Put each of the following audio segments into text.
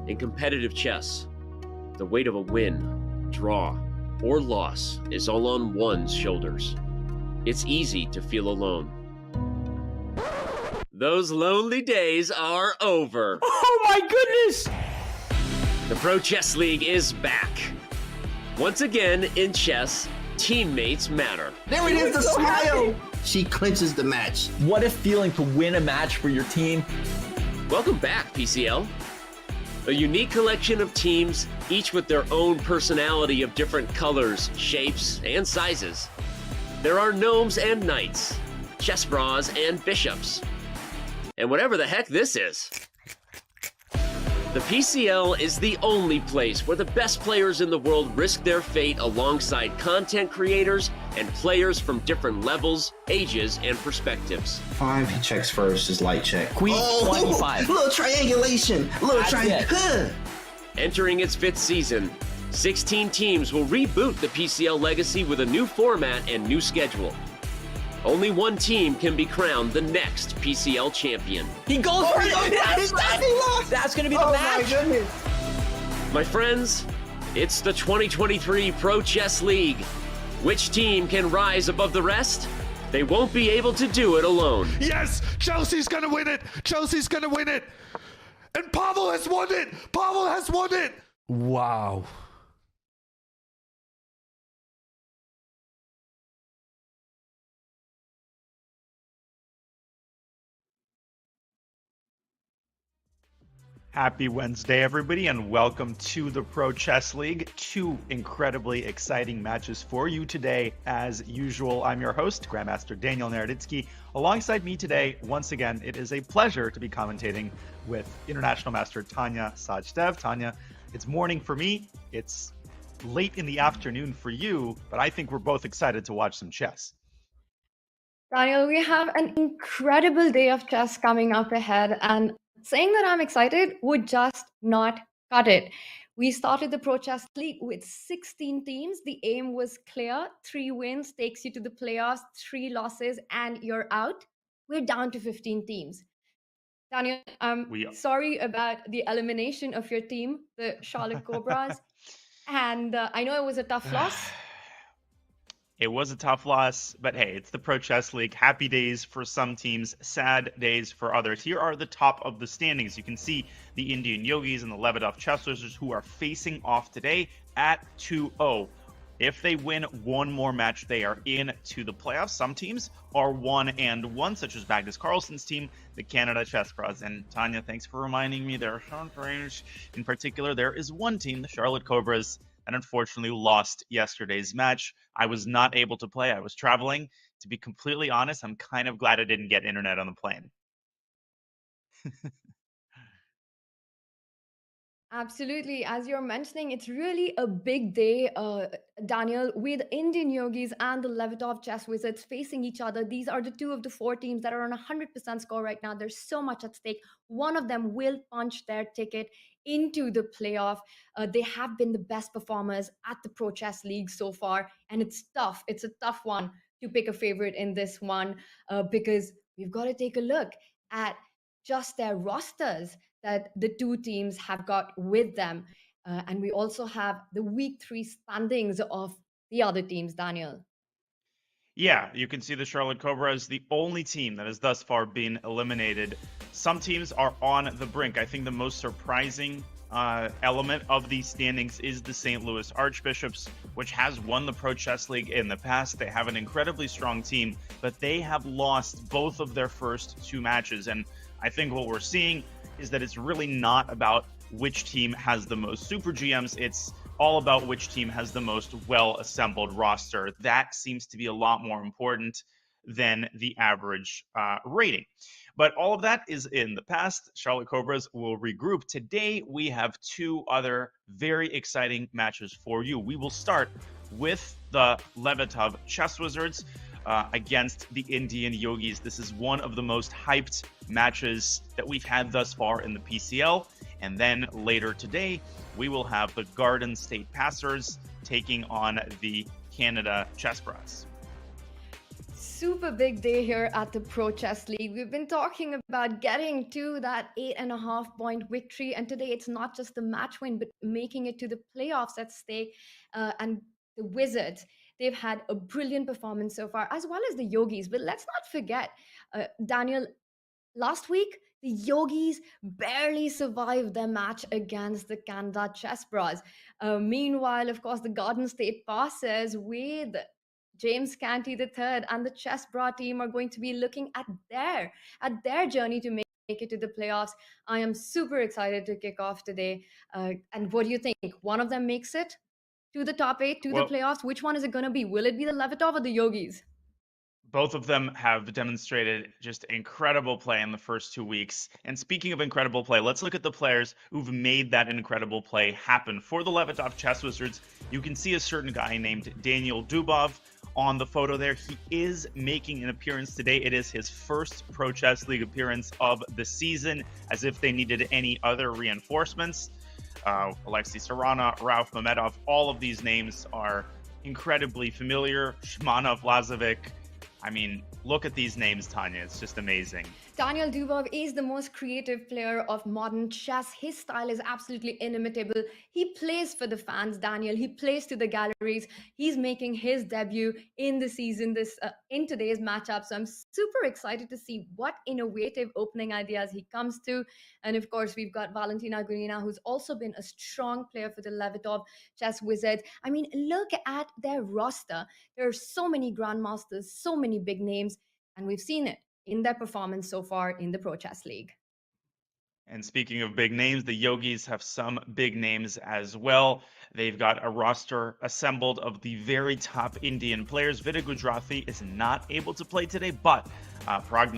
In competitive chess, the weight of a win, draw, or loss is all on one's shoulders. It's easy to feel alone. Those lonely days are over. Oh my goodness! The Pro Chess League is back. Once again, in chess, teammates matter. There it is, the smile! She clinches the match. What a feeling to win a match for your team. Welcome back, PCL. A unique collection of teams, each with their own personality of different colors, shapes, and sizes. There are gnomes and knights, chess bras and bishops, and whatever the heck this is. The PCL is the only place where the best players in the world risk their fate alongside content creators and players from different levels, ages, and perspectives. 5, he checks first, his light check. Queen 25. Little triangulation. Little triangulation. Entering its 5th season, 16 teams will reboot the PCL legacy with a new format and new schedule. Only one team can be crowned the next PCL champion. He goes for it. That's going to be the match. My goodness. My friends, it's the 2023 Pro Chess League. Which team can rise above the rest? They won't be able to do it alone. Yes, Chelsea's gonna win it. Chelsea's gonna win it. And Pavel has won it. Pavel has won it. Wow. Happy Wednesday, everybody, and welcome to the Pro Chess League. 2 incredibly exciting matches for you today. As usual, I'm your host, Grandmaster Daniel Naroditsky. Alongside me today, once again, it is a pleasure to be commentating with International Master Tanya Sajdev. Tanya, it's morning for me, it's late in the afternoon for you, but I think we're both excited to watch some chess. Daniel, we have an incredible day of chess coming up ahead, and saying that I'm excited would just not cut it. We started the Pro Chess League with 16 teams. The aim was clear. 3 wins takes you to the playoffs, 3 losses, and you're out. We're down to 15 teams. Daniel, I'm sorry about the elimination of your team, the Charlotte Cobras. And I know it was a tough loss. It was a tough loss, but hey, it's the Pro Chess League. Happy days for some teams, sad days for others. Here are the top of the standings. You can see the Indian Yogis and the Lebedov Chess Wizards, who are facing off today at 2-0. If they win one more match, they are in to the playoffs. Some teams are 1-1, such as Magnus Carlsen's team, the Canada Chess Bros. And Tanya, thanks for reminding me there are range. In particular, there is one team, the Charlotte Cobras, and unfortunately lost yesterday's match. I was not able to play. I was traveling. To be completely honest, I'm kind of glad I didn't get internet on the plane. Absolutely. As you're mentioning, it's really a big day, Daniel, with Indian Yogis and the Levetov Chess Wizards facing each other. These are the 2 of the 4 teams that are on 100% score right now. There's so much at stake. One of them will punch their ticket into the playoff. They have been the best performers at the Pro Chess League so far, and it's tough. It's a tough one to pick a favorite in this one because we've got to take a look at just their rosters that the 2 teams have got with them. And we also have the week 3 standings of the other teams, Daniel. Yeah, you can see the Charlotte Cobras, the only team that has thus far been eliminated. Some teams are on the brink. I think the most surprising element of these standings is the St. Louis Archbishops, which has won the Pro Chess League in the past. They have an incredibly strong team, but they have lost both of their first 2 matches. And I think what we're seeing is that it's really not about which team has the most super GMs. It's all about which team has the most well-assembled roster. That seems to be a lot more important than the average rating. But all of that is in the past. Charlotte Cobras will regroup. Today, we have 2 other very exciting matches for you. We will start with the Levetov Chess Wizards against the Indian Yogis. This is one of the most hyped matches that we've had thus far in the PCL. And then later today, we will have the Garden State Passers taking on the Canada Chess Bros. Super big day here at the Pro Chess League. We've been talking about getting to that 8.5 point victory, and today it's not just the match win, but making it to the playoffs at stake. And the Wizards, they've had a brilliant performance so far, as well as the Yogis. But let's not forget, Daniel, last week, the Yogis barely survived their match against the Canada Chess Bros. Meanwhile, of course, the Garden State Passers with James Canty III and the Chess Bra team are going to be looking at their journey to make it to the playoffs. I am super excited to kick off today. And what do you think? One of them makes it to the top eight, to the Well, playoffs? Which one is it going to be? Will it be the Levitov or the Yogis? both of them have demonstrated just incredible play in the first 2 weeks. And speaking of incredible play, let's look at the players who've made that incredible play happen. For the Levitov Chess Wizards, you can see a certain guy named Daniel Dubov on the photo there. He is making an appearance today. It is his first Pro Chess League appearance of the season, as if they needed any other reinforcements. Alexei Sarana, Rauf Mamedov, all of these names are incredibly familiar. Shmanov, Lazovic. I mean, look at these names, Tanya. It's just amazing. Daniel Dubov is the most creative player of modern chess. His style is absolutely inimitable. He plays for the fans, Daniel. He plays to the galleries. He's making his debut in the season in today's matchup. So I'm super excited to see what innovative opening ideas he comes to. And of course, we've got Valentina Gurina, who's also been a strong player for the Levitov Chess Wizards. I mean, look at their roster. There are so many grandmasters, so many big names, and we've seen it in their performance so far in the Pro Chess League. And speaking of big names, the Yogis have some big names as well. They've got a roster assembled of the very top Indian players. Vida Gujarathy is not able to play today, but Pragg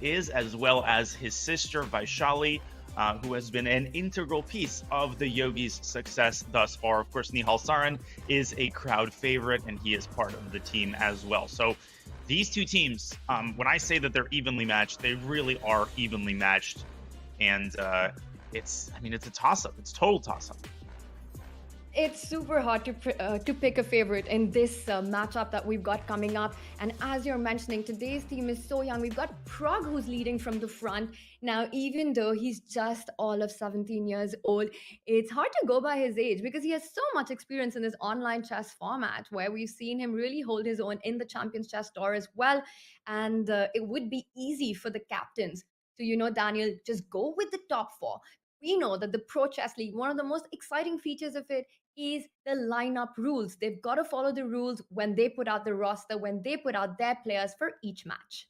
is, as well as his sister Vaishali, who has been an integral piece of the Yogis' success thus far. Of course, Nihal Saran is a crowd favorite, and he is part of the team as well. So these two teams, when I say that they're evenly matched, they really are evenly matched. And it's a toss-up. It's total toss-up. It's super hard to pick a favorite in this matchup that we've got coming up. And as you're mentioning, today's team is so young. We've got Pragg, who's leading from the front. Now, even though he's just all of 17 years old, it's hard to go by his age because he has so much experience in this online chess format where we've seen him really hold his own in the Champions Chess Tour as well. And it would be easy for the captains to, Daniel, just go with the top four. We know that the Pro Chess League, one of the most exciting features of it is the lineup rules. They've got to follow the rules when they put out the roster, when they put out their players for each match.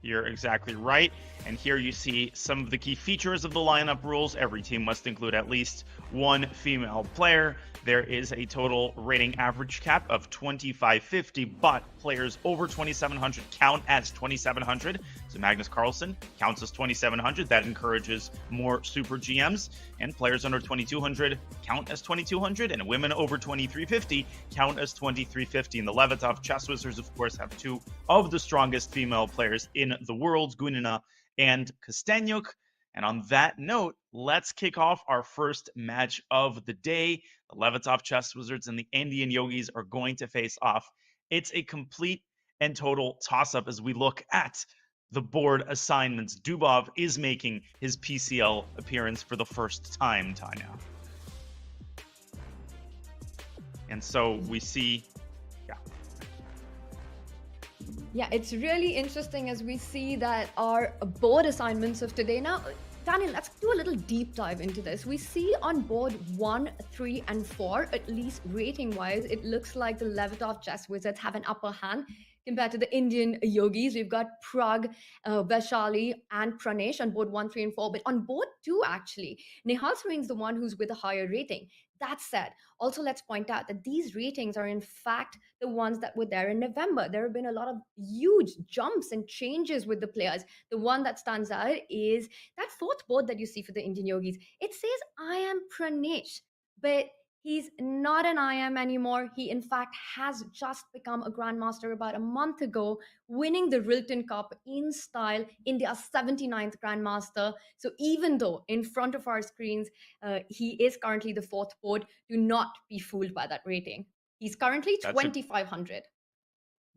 You're exactly right. And here you see some of the key features of the lineup rules. Every team must include at least one female player. There is a total rating average cap of 2550, but players over 2700 count as 2700. So Magnus Carlsen counts as 2700. That encourages more super GMs. And players under 2200 count as 2200. And women over 2350 count as 2350. And the Levitov Chess Wizards, of course, have two of the strongest female players in the world, Gunina and Kostenyuk. And on that note, let's kick off our first match of the day. The Levitov Chess Wizards and the Indian Yogis are going to face off. It's a complete and total toss-up as we look at the board assignments. Dubov is making his PCL appearance for the first time, Tanya. And so we see, Yeah, it's really interesting as we see that our board assignments of today. Now, Daniel, let's do a little deep dive into this. We see on board 1, 3, and 4, at least rating-wise, it looks like the Levitov Chess Wizards have an upper hand compared to the Indian Yogis. We've got Pragg, Vaishali, and Pranesh on board 1, 3, and 4. But on board 2, actually, Nihal Sarin's the one who's with a higher rating. That said, also let's point out that these ratings are in fact the ones that were there in November. There have been a lot of huge jumps and changes with the players. The one that stands out is that fourth board that you see for the Indian Yogis. It says I am Pranesh, but he's not an IM anymore. He, in fact, has just become a grandmaster about a month ago, winning the Rilton Cup in style, India's 79th grandmaster. So even though in front of our screens, he is currently the fourth board, do not be fooled by that rating. He's currently 2,500.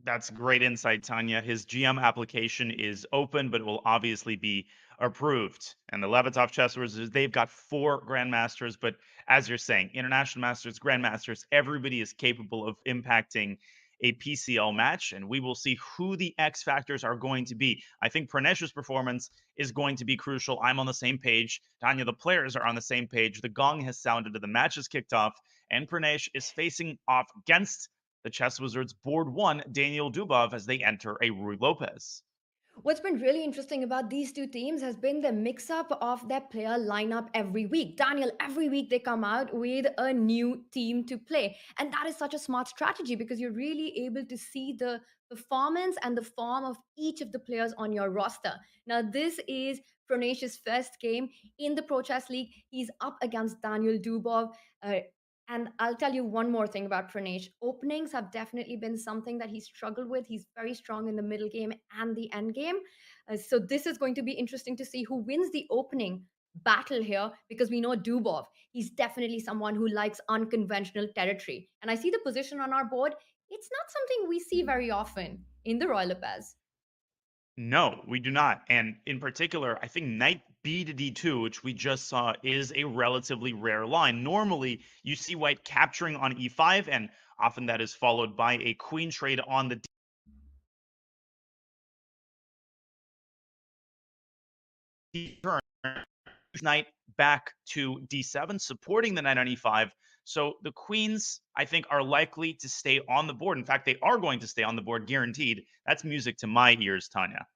That's great insight, Tanya. His GM application is open, but it will obviously be approved. And the Levitov Chess Wizards, they've got four grandmasters, but as you're saying, international masters, grandmasters, everybody is capable of impacting a PCL match, and we will see who the X factors are going to be. I think Pranesh's performance is going to be crucial. I'm on the same page. Tanya, the players are on the same page. The gong has sounded, the match is kicked off, and Pranesh is facing off against the Chess Wizards board one, Daniel Dubov, as they enter a Rui Lopez. What's been really interesting about these two teams has been the mix up of their player lineup every week. Daniel, every week they come out with a new team to play. And that is such a smart strategy because you're really able to see the performance and the form of each of the players on your roster. Now, this is Pranesh's first game in the Pro Chess League. He's up against Daniel Dubov. And I'll tell you one more thing about Pranesh. Openings have definitely been something that he's struggled with. He's very strong in the middle game and the end game. So this is going to be interesting to see who wins the opening battle here because we know Dubov. He's definitely someone who likes unconventional territory. And I see the position on our board. It's not something we see very often in the Royal Lopez. No, we do not. And in particular, I think knight b to d2, which we just saw, is a relatively rare line. Normally, you see white capturing on e5, and often that is followed by a queen trade on the d turn. Knight back to d7, supporting the knight on e5. So the queens, I think, are likely to stay on the board. In fact, they are going to stay on the board, guaranteed. That's music to my ears, Tanya.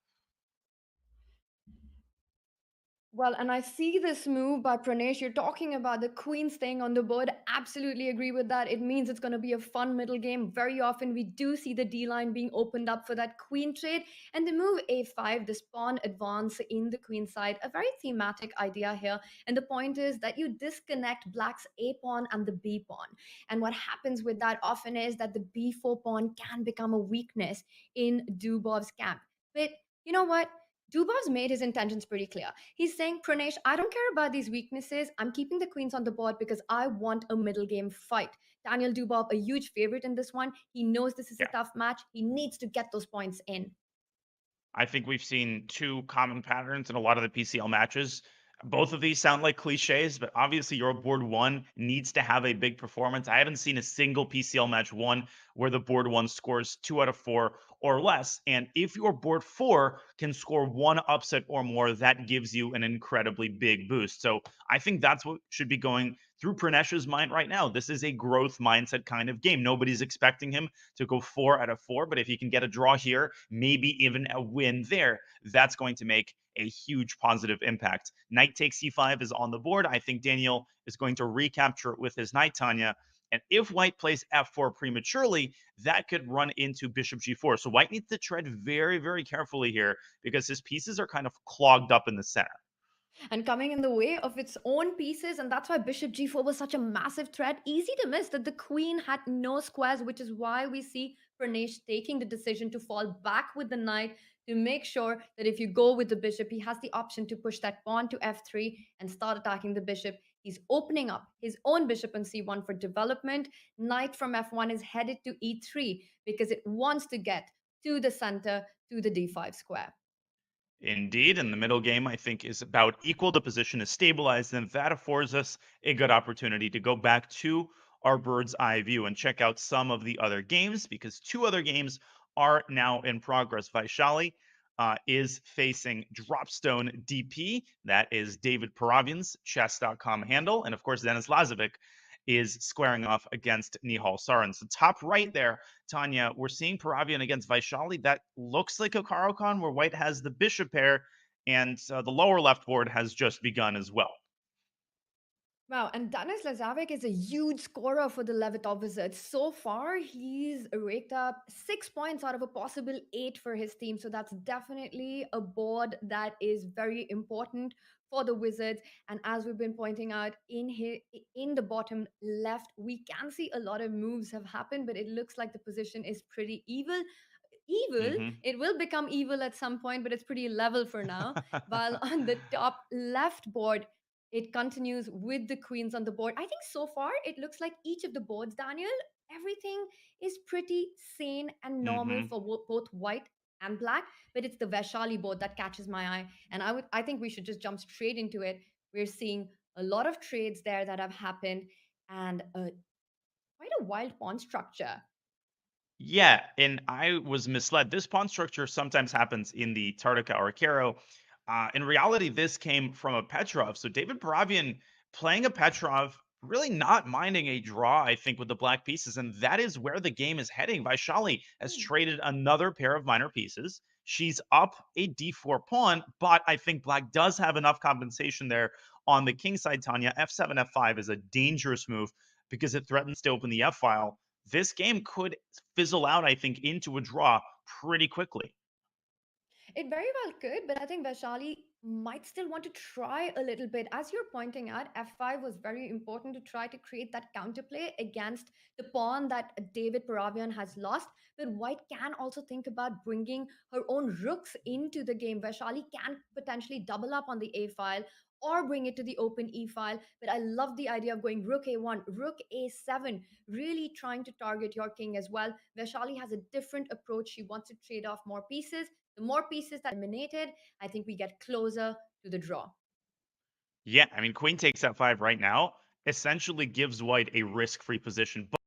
Well, and I see this move by Pranesh. You're talking about the queen staying on the board. Absolutely agree with that. It means it's going to be a fun middle game. Very often we do see the D line being opened up for that queen trade. And the move a5, this pawn advance in the queen side, a very thematic idea here. And the point is that you disconnect black's a pawn and the b pawn. And what happens with that often is that the b4 pawn can become a weakness in Dubov's camp. But you know what? Dubov's made his intentions pretty clear. He's saying, Pranesh, I don't care about these weaknesses. I'm keeping the queens on the board because I want a middle game fight. Daniel Dubov, a huge favorite in this one. He knows this is a Yeah. tough match. He needs to get those points in. I think we've seen two common patterns in a lot of the PCL matches. Both of these sound like cliches, but obviously your board one needs to have a big performance. I haven't seen a single PCL match one where the board one scores 2 out of 4 or less. And if your board four can score one upset or more, that gives you an incredibly big boost. So I think that's what should be going through Pranesh's mind right now. This is a growth mindset kind of game. Nobody's expecting him to go 4 out of 4, but if he can get a draw here, maybe even a win there, that's going to make a huge positive impact. Knight takes c5 is on the board. I think Daniel is going to recapture it with his knight, Tanya. And if white plays f4 prematurely, that could run into bishop g4. So white needs to tread very, very carefully here because his pieces are kind of clogged up in the center. And coming in the way of its own pieces. And that's why Bishop G4 was such a massive threat. Easy to miss that the queen had no squares, which is why we see Pranesh taking the decision to fall back with the knight to make sure that if you go with the bishop, he has the option to push that pawn to f3 and start attacking the bishop. He's opening up his own bishop on c1 for development. Knight from f1 is headed to e3 because it wants to get to the center, to the d5 square. Indeed, and the middle game, I think, is about equal. The position is stabilized, and that affords us a good opportunity to go back to our bird's eye view and check out some of the other games because two other games are now in progress. Vaishali is facing Dropstone DP. That is David Paravian's chess.com handle. And of course, Denis Lazovic is squaring off against Nihal Sarin. So top right there, Tanya, we're seeing Paravian against Vaishali. That looks like a Caro-Kann where white has the bishop pair, and the lower left board has just begun as well. Wow, and Danis Lazavic is a huge scorer for the Levitov Wizards. So far, he's raked up 6 points out of a possible 8 for his team. So that's definitely a board that is very important for the Wizards. And as we've been pointing out in the bottom left, we can see a lot of moves have happened, but it looks like the position is pretty evil. Mm-hmm. It will become evil at some point, but it's pretty level for now. While on the top left board, it continues with the queens on the board. I think so far it looks like each of the boards, Daniel, everything is pretty sane and normal Hmm. for both white and black, but it's the Vaishali board that catches my eye. And I think we should just jump straight into it. We're seeing a lot of trades there that have happened and quite a wild pawn structure. Yeah, and I was misled. This pawn structure sometimes happens in the Tartica or Caro. In reality, this came from a Petrov. So David Baravian playing a Petrov, really not minding a draw, I think, with the black pieces. And that is where the game is heading. Vaishali has Hmm. traded another pair of minor pieces. She's up a d4 pawn, but I think black does have enough compensation there on the king side, Tanya. f7, f5 is a dangerous move because it threatens to open the f file. This game could fizzle out, I think, into a draw pretty quickly. It very well could, but I think Vaishali might still want to try a little bit. As you're pointing out, f5 was very important to try to create that counterplay against the pawn that David Paravian has lost. But White can also think about bringing her own rooks into the game. Vaishali can potentially double up on the a file or bring it to the open e file. But I love the idea of going rook a1, rook a7, really trying to target your king as well. Vaishali has a different approach. She wants to trade off more pieces. The more pieces that are eliminated, I think we get closer to the draw. Yeah, I mean, queen takes f5 right now essentially gives white a risk-free position, but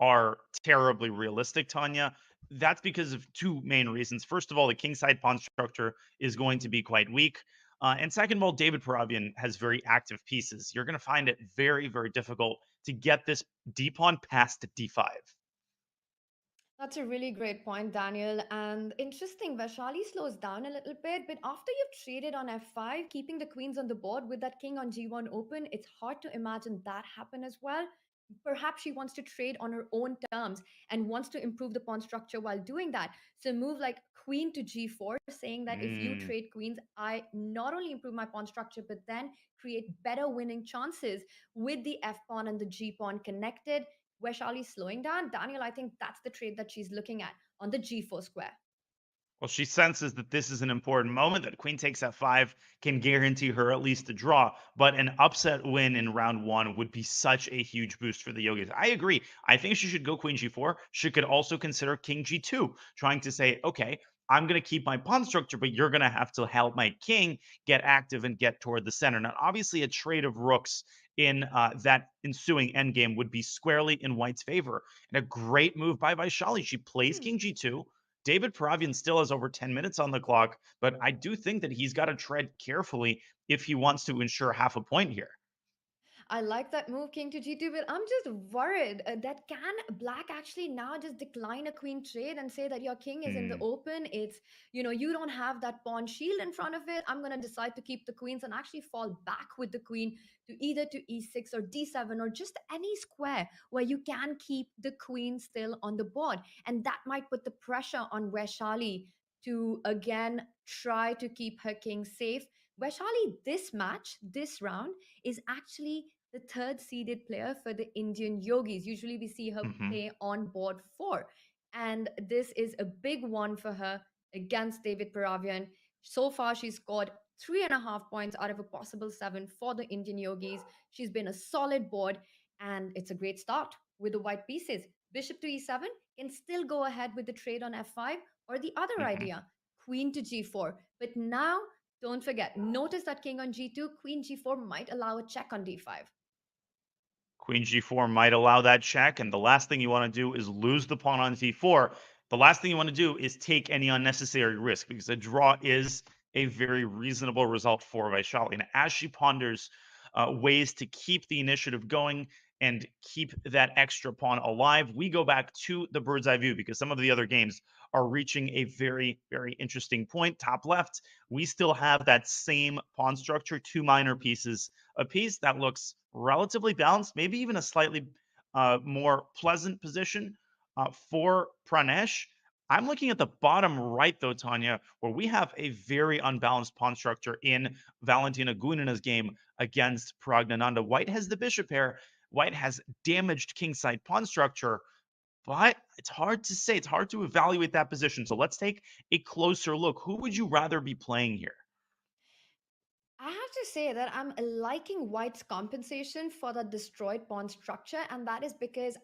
are terribly realistic, Tanya. That's because of two main reasons. First of all, the kingside pawn structure is going to be quite weak. And second of all, David Paravian has very active pieces. You're going to find it very, very difficult to get this d pawn past d5. That's a really great point, Daniel. And interesting, Vaishali slows down a little bit, but after you've traded on f5, keeping the queens on the board with that king on g1 open, it's hard to imagine that happen as well. Perhaps she wants to trade on her own terms and wants to improve the pawn structure while doing that. So move like queen to g4, saying that if you Mm. trade queens, I not only improve my pawn structure, but then create better winning chances with the f pawn and the g pawn connected where Charlie's slowing down. Daniel, I think that's the trade that she's looking at on the G4 square. Well, she senses that this is an important moment, that queen takes f5 can guarantee her at least a draw, but an upset win in round one would be such a huge boost for the Yogis. I agree. I think she should go queen g4. She could also consider king g2, trying to say, okay, I'm going to keep my pawn structure, but you're going to have to help my king get active and get toward the center. Now, obviously, a trade of rooks in that ensuing endgame would be squarely in white's favor. And a great move by Vaishali. She plays Hmm. king g2. David Paravian still has over 10 minutes on the clock, but I do think that he's got to tread carefully if he wants to ensure half a point here. I like that move, king to g2, but I'm just worried that can black actually now just decline a queen trade and say that your king is in the Hmm. open? It's, you don't have that pawn shield in front of it. I'm going to decide to keep the queens and actually fall back with the queen to either to e6 or d7 or just any square where you can keep the queen still on the board. And that might put the pressure on Vaishali to again try to keep her king safe. Vaishali, this match, this round, is actually the third seeded player for the Indian Yogis. Usually we see her Hmm. play on board four. And this is a big one for her against David Paravian. So far, she's scored 3.5 points out of a possible seven for the Indian Yogis. She's been a solid board, and it's a great start with the white pieces. Bishop to e7 can still go ahead with the trade on f5, or the other Hmm. idea, queen to g4. But now, don't forget, notice that king on g2, queen g4 might allow a check on d5. Queen g4 might allow that check, and the last thing you want to do is lose the pawn on c4. The last thing you want to do is take any unnecessary risk, because a draw is a very reasonable result for Vaishali. And as she ponders ways to keep the initiative going and keep that extra pawn alive, we go back to the bird's eye view, because some of the other games are reaching a very, very interesting point. Top left, we still have that same pawn structure, two minor pieces a piece that looks relatively balanced, maybe even a slightly more pleasant position for Pranesh. I'm looking at the bottom right, though, Tanya, where we have a very unbalanced pawn structure in Valentina Gunina's game against Pragg. White has the bishop pair. White has damaged kingside pawn structure, but it's hard to say. It's hard to evaluate that position. So let's take a closer look. Who would you rather be playing here? I have to say that I'm liking White's compensation for the destroyed pawn structure, and that is because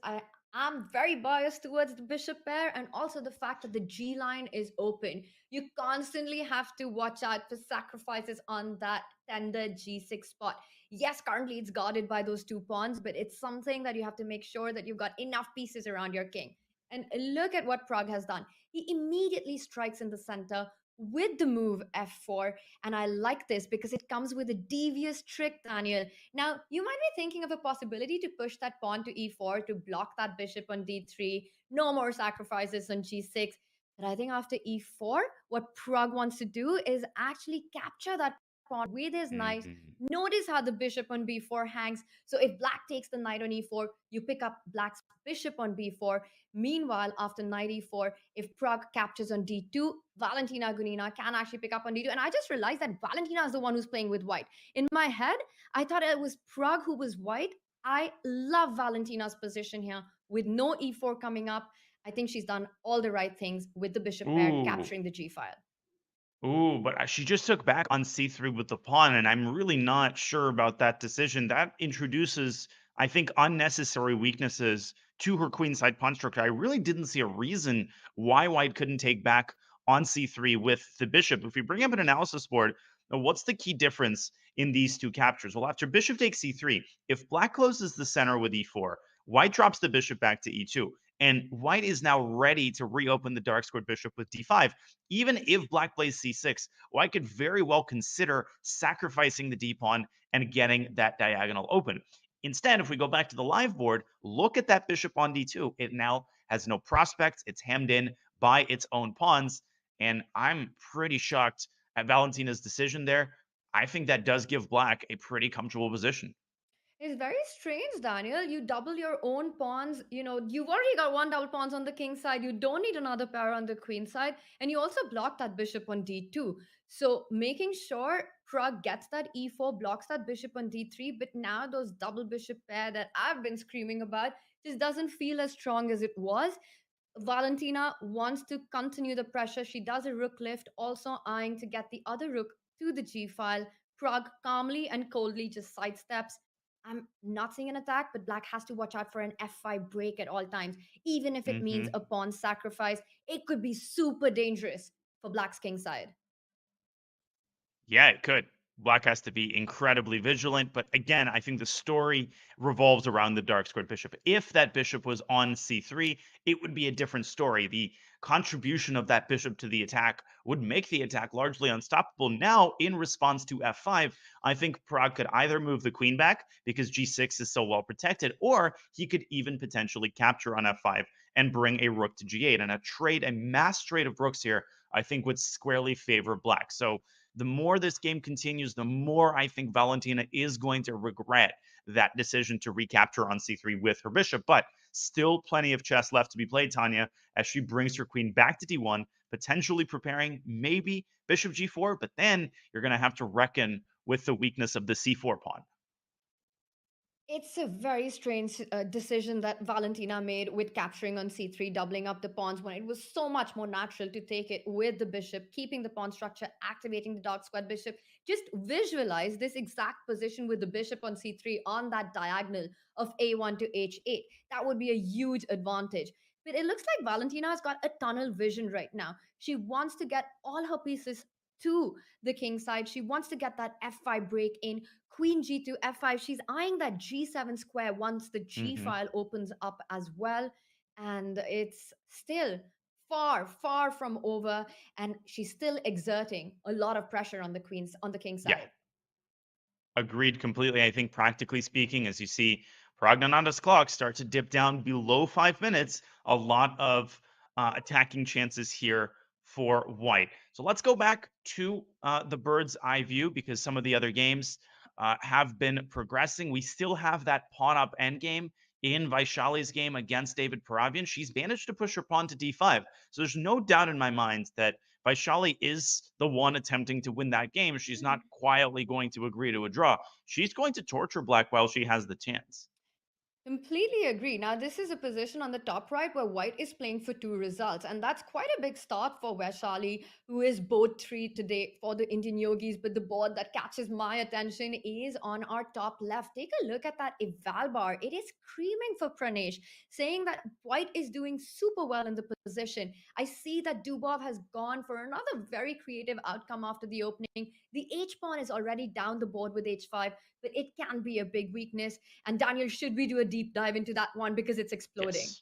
I'm very biased towards the bishop pair, and also the fact that the G line is open. You constantly have to watch out for sacrifices on that tender G6 spot. Yes, currently it's guarded by those two pawns, but it's something that you have to make sure that you've got enough pieces around your king. And look at what Pragg has done. He immediately strikes in the center with the move f4, and I like this because it comes with a devious trick, Daniel. Now, you might be thinking of a possibility to push that pawn to e4 to block that bishop on d3, no more sacrifices on g6. But I think after e4, what Pragg wants to do is actually capture that pawn with his knight. Mhm. Notice how the bishop on b4 hangs. So if black takes the knight on e4, you pick up black's bishop on b4. Meanwhile, after knight e4, if Pragg captures on d2, Valentina Gunina can actually pick up on d2. And I just realized that Valentina is the one who's playing with white. In my head, I thought it was Pragg who was white. I love Valentina's position here with no e4 coming up. I think she's done all the right things with the bishop pair Ooh. capturing the g file. Ooh, but she just took back on c3 with the pawn, and I'm really not sure about that decision. That introduces, I think, unnecessary weaknesses to her queenside pawn structure. I really didn't see a reason why white couldn't take back on c3 with the bishop. If we bring up an analysis board, what's the key difference in these two captures? Well, after bishop takes c3, if black closes the center with e4, white drops the bishop back to e2. And white is now ready to reopen the dark squared bishop with d5. Even if black plays c6, white could very well consider sacrificing the d pawn and getting that diagonal open. Instead, if we go back to the live board, look at that bishop on d2. It now has no prospects. It's hemmed in by its own pawns. And I'm pretty shocked at Valentina's decision there. I think that does give black a pretty comfortable position. It's very strange, Daniel. You double your own pawns. You've already got one double pawns on the king side. You don't need another pair on the queen side. And you also block that bishop on d2. So making sure Pragg gets that e4, blocks that bishop on d3. But now those double bishop pair that I've been screaming about just doesn't feel as strong as it was. Valentina wants to continue the pressure. She does a rook lift, also eyeing to get the other rook to the g file. Pragg calmly and coldly just sidesteps. I'm not seeing an attack, but black has to watch out for an f5 break at all times. Even if it means Hmm. a pawn sacrifice, it could be super dangerous for black's king side. Yeah, it could. Black has to be incredibly vigilant. But again, I think the story revolves around the dark squared bishop. If that bishop was on c3, it would be a different story. The contribution of that bishop to the attack would make the attack largely unstoppable. Now, in response to f5, I think Pragg could either move the queen back because g6 is so well protected, or he could even potentially capture on f5 and bring a rook to g8. And a mass trade of rooks here, I think would squarely favor black. So the more this game continues, the more I think Valentina is going to regret that decision to recapture on c3 with her bishop. But still plenty of chess left to be played, Tanya, as she brings her queen back to d1, potentially preparing maybe bishop g4, but then you're going to have to reckon with the weakness of the c4 pawn. It's a very strange decision that Valentina made with capturing on c3, doubling up the pawns when it was so much more natural to take it with the bishop, keeping the pawn structure, activating the dark squared bishop. Just visualize this exact position with the bishop on c3 on that diagonal of a1 to h8. That would be a huge advantage. But it looks like Valentina has got a tunnel vision right now. She wants to get all her pieces to the king side. She wants to get that f5 break in. Queen g2, f5. She's eyeing that g7 square once the g Hmm. file opens up as well. And it's still far, far from over. And she's still exerting a lot of pressure on the king Yeah, side. agreed completely. I think practically speaking, as you see Pragnananda's clock start to dip down below 5 minutes, a lot of attacking chances here for white. So let's go back to the bird's eye view because some of the other games have been progressing. We still have that pawn up endgame in Vaishali's game against David Paravian. She's managed to push her pawn to d5. So there's no doubt in my mind that Vaishali is the one attempting to win that game. She's not Mhm. quietly going to agree to a draw. She's going to torture black while she has the chance. Completely agree. Now, this is a position on the top right where white is playing for two results, and that's quite a big start for Vaishali, who is both three today for the Indian Yogis. But the board that catches my attention is on our top left. Take a look at that eval bar. It is screaming for Pranesh, saying that white is doing super well in the position. I see that Dubov has gone for another very creative outcome after the opening. The H pawn is already down the board with H5, but it can be a big weakness. And Daniel, should we do a deep dive into that one because it's exploding? Yes.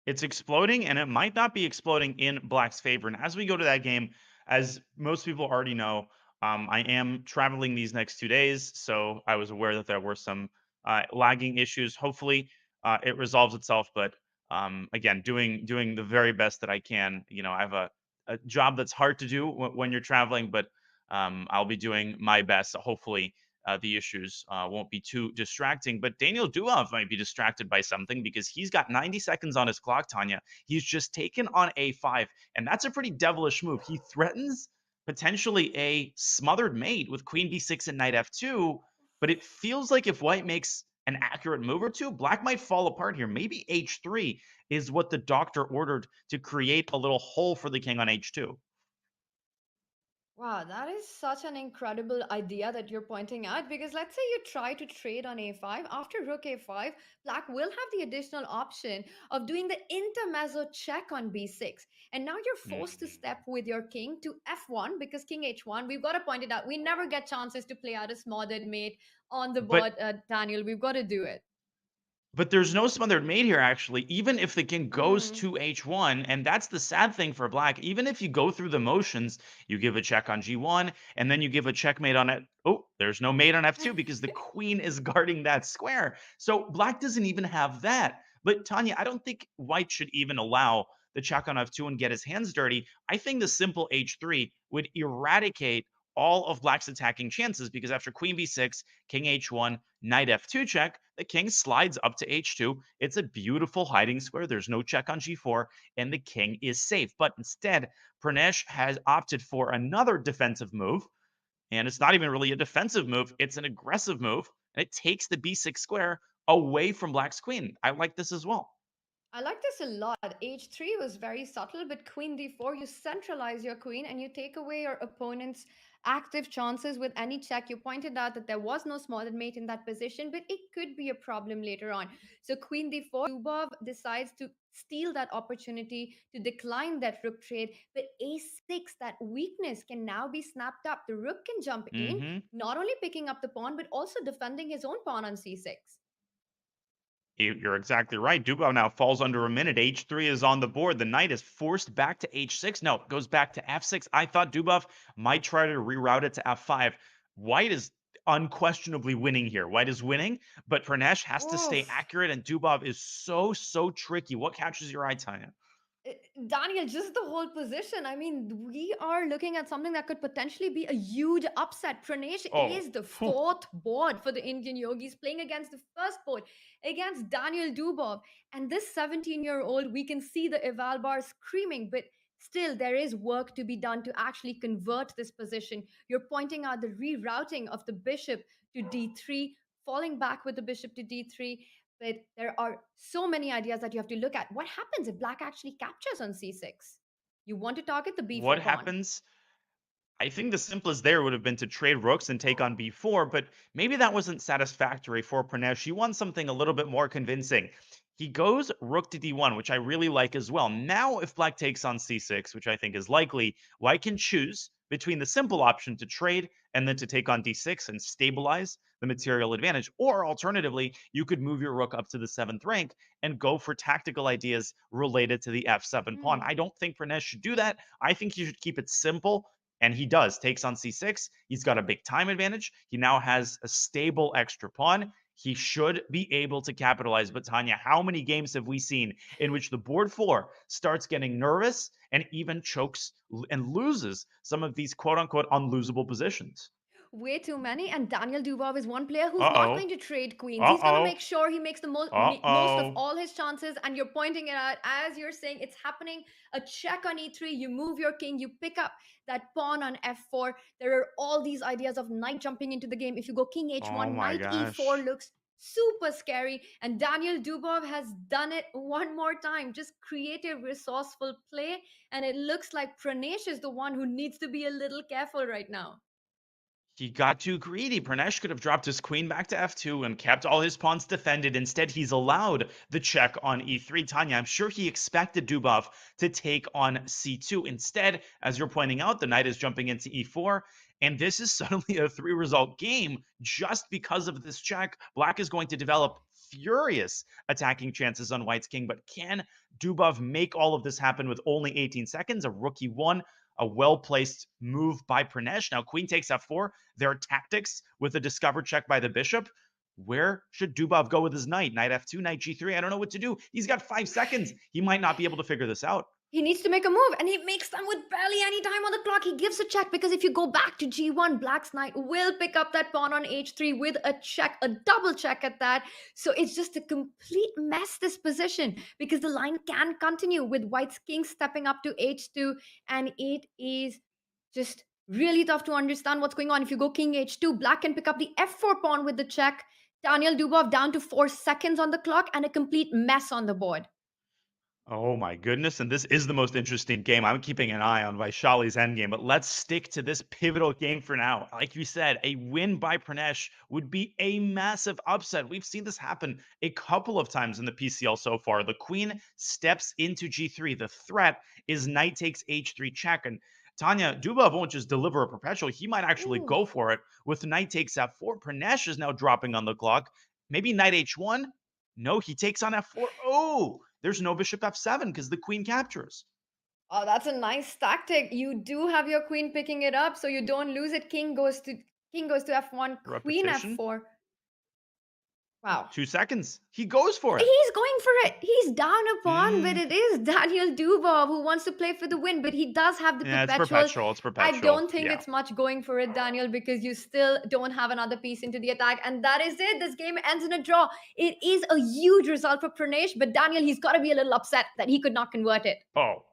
It's exploding, and it might not be exploding in Black's favor. And as we go to that game, as most people already know, I am traveling these next 2 days, so I was aware that there were some lagging issues. Hopefully, it resolves itself. But again, doing the very best that I can. I have a job that's hard to do when you're traveling, but I'll be doing my best. Hopefully, the issues won't be too distracting. But Daniel Duov might be distracted by something because he's got 90 seconds on his clock, Tanya. He's just taken on a5, and that's a pretty devilish move. He threatens potentially a smothered mate with queen b6 and knight f2, but it feels like if white makes an accurate move or two, black might fall apart here. Maybe h3 is what the doctor ordered to create a little hole for the king on h2. Wow, that is such an incredible idea that you're pointing out because let's say you try to trade on a5. After rook a5, black will have the additional option of doing the intermezzo check on b6. And now you're forced to Mhm. step with your king to f1 because king h1, we've got to point it out. We never get chances to play out a smothered mate on the But board, Daniel. We've got to do it. But there's no smothered mate here, actually, even if the king goes Hmm. to h1, and that's the sad thing for black. Even if you go through the motions, you give a check on g1, and then you give a checkmate on it. Oh, there's no mate on f2 because the queen is guarding that square. So black doesn't even have that. But Tanya, I don't think white should even allow the check on f2 and get his hands dirty. I think the simple h3 would eradicate all of black's attacking chances because after queen b6, king h1, knight f2 check, the king slides up to h2. It's a beautiful hiding square. There's no check on g4, and the king is safe. But instead, Pranesh has opted for another defensive move, and it's not even really a defensive move, it's an aggressive move, and it takes the b6 square away from black's queen. I like this as well. I like this a lot. H3 was very subtle, but queen d4, you centralize your queen and you take away your opponent's active chances with any check. You pointed out that there was no smothered mate in that position, but it could be a problem later on. So queen d4, Dubov decides to steal that opportunity to decline that rook trade. But a6, that weakness can now be snapped up. The rook can jump in, Hmm. not only picking up the pawn, but also defending his own pawn on c6. You're exactly right. Dubov now falls under a minute. H3 is on the board. The knight is forced back to H6. No, it goes back to F6. I thought Dubov might try to reroute it to F5. White is unquestionably winning here. White is winning, but Pranesh has to stay Oof. accurate, and Dubov is so tricky. What catches your eye, Tanya? Uh, Daniel, just the whole position. I mean, we are looking at something that could potentially be a huge upset. Pranesh Oh, is the phew. fourth board for the Indian Yogis, playing against the first board, against Daniel Dubov. And this 17-year-old, we can see the eval bar screaming, but still, there is work to be done to actually convert this position. You're pointing out the rerouting of the bishop to d3, falling back with the bishop to d3, but there are so many ideas that you have to look at. What happens if black actually captures on c6? You want to target the What b4 pawn. happens? I think the simplest there would have been to trade rooks and take on b4, but maybe that wasn't satisfactory for Pranesh. He won something a little bit more convincing. He goes rook to d1, which I really like as well. Now, if black takes on c6, which I think is likely, white can choose between the simple option to trade and then to take on d6 and stabilize the material advantage. Or alternatively, you could move your rook up to the 7th rank and go for tactical ideas related to the f7 pawn. Hmm. I don't think Pranesh should do that. I think he should keep it simple, and he does. Takes on c6. He's got a big time advantage. He now has a stable extra pawn. He should be able to capitalize. But Tanya, how many games have we seen in which the board four starts getting nervous and even chokes and loses some of these quote unquote unlosable positions? Way too many. And Daniel Dubov is one player who's Uh not going oh. to trade queens. Uh He's going to oh. make sure he makes the Uh most of oh. all his chances. And you're pointing it out as you're saying it's happening. A check on e3, you move your king, you pick up that pawn on f4. There are all these ideas of knight jumping into the game. If you go king Oh h1, my knight e4 gosh. looks super scary. And Daniel Dubov has done it one more time. Just creative, resourceful play. And it looks like Pranesh is the one who needs to be a little careful right now. He got too greedy. Pranesh could have dropped his queen back to f2 and kept all his pawns defended. Instead, he's allowed the check on e3. Tanya, I'm sure he expected Dubov to take on c2. Instead, as you're pointing out, the knight is jumping into e4. And this is suddenly a 3-result game just because of this check. Black is going to develop furious attacking chances on White's king. But can Dubov make all of this happen with only 18 seconds? A rookie one. A well-placed move by Pranesh. Now, queen takes f4. There are tactics with a discovered check by the bishop. Where should Dubov go with his knight? Knight f2, knight g3. I don't know what to do. He's got 5 seconds. He might not be able to figure this out. He needs to make a move, and he makes them with barely any time on the clock. He gives a check because if you go back to g1, Black's knight will pick up that pawn on h3 with a check, a double check at that. So it's just a complete mess, this position, because the line can continue with White's king stepping up to h2, and it is just really tough to understand what's going on. If you go king h2, Black can pick up the f4 pawn with the check. Daniel Dubov down to 4 seconds on the clock and a complete mess on the board. Oh my goodness, and this is the most interesting game. I'm keeping an eye on Vaishali's endgame, but let's stick to this pivotal game for now. Like you said, a win by Pranesh would be a massive upset. We've seen this happen a couple of times in the PCL so far. The queen steps into g3. The threat is knight takes h3 check, and Tanya, Dubov won't just deliver a perpetual. He might actually Ooh. go for it with knight takes f4. Pranesh is now dropping on the clock. Maybe knight h1? No, he takes on f4. Oh! There's no bishop f7 because the queen captures. Oh, that's a nice tactic. You do have your queen picking it up, so you don't lose it. King goes to f1, queen Repetition. f4. Wow. 2 seconds. He goes for it. He's going for it. He's down a pawn, but it is Daniel Dubov who wants to play for the win. But he does have the Yeah, it's perpetual. perpetual. It's perpetual. I don't think Yeah. it's much going for it, Daniel, because you still don't have another piece into the attack. And that is it. This game ends in a draw. It is a huge result for Pranesh, but Daniel, he's got to be a little upset that he could not convert it. Oh,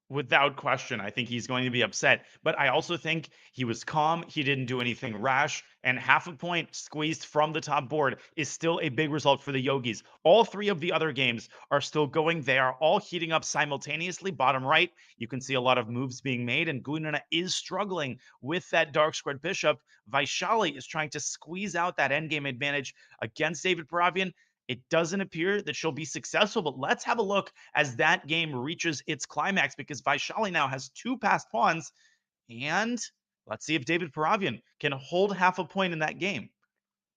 without question, I think he's going to be upset. But I also think he was calm. He didn't do anything rash. And half a point squeezed from the top board is still a big result for the Yogis. All 3 of the other games are still going. They are all heating up simultaneously. Bottom right, you can see a lot of moves being made. And Gunana is struggling with that dark squared bishop. Vaishali is trying to squeeze out that endgame advantage against David Paravian. It doesn't appear that she'll be successful, but let's have a look as that game reaches its climax because Vaishali now has 2 passed pawns, and let's see if David Paravian can hold half a point in that game.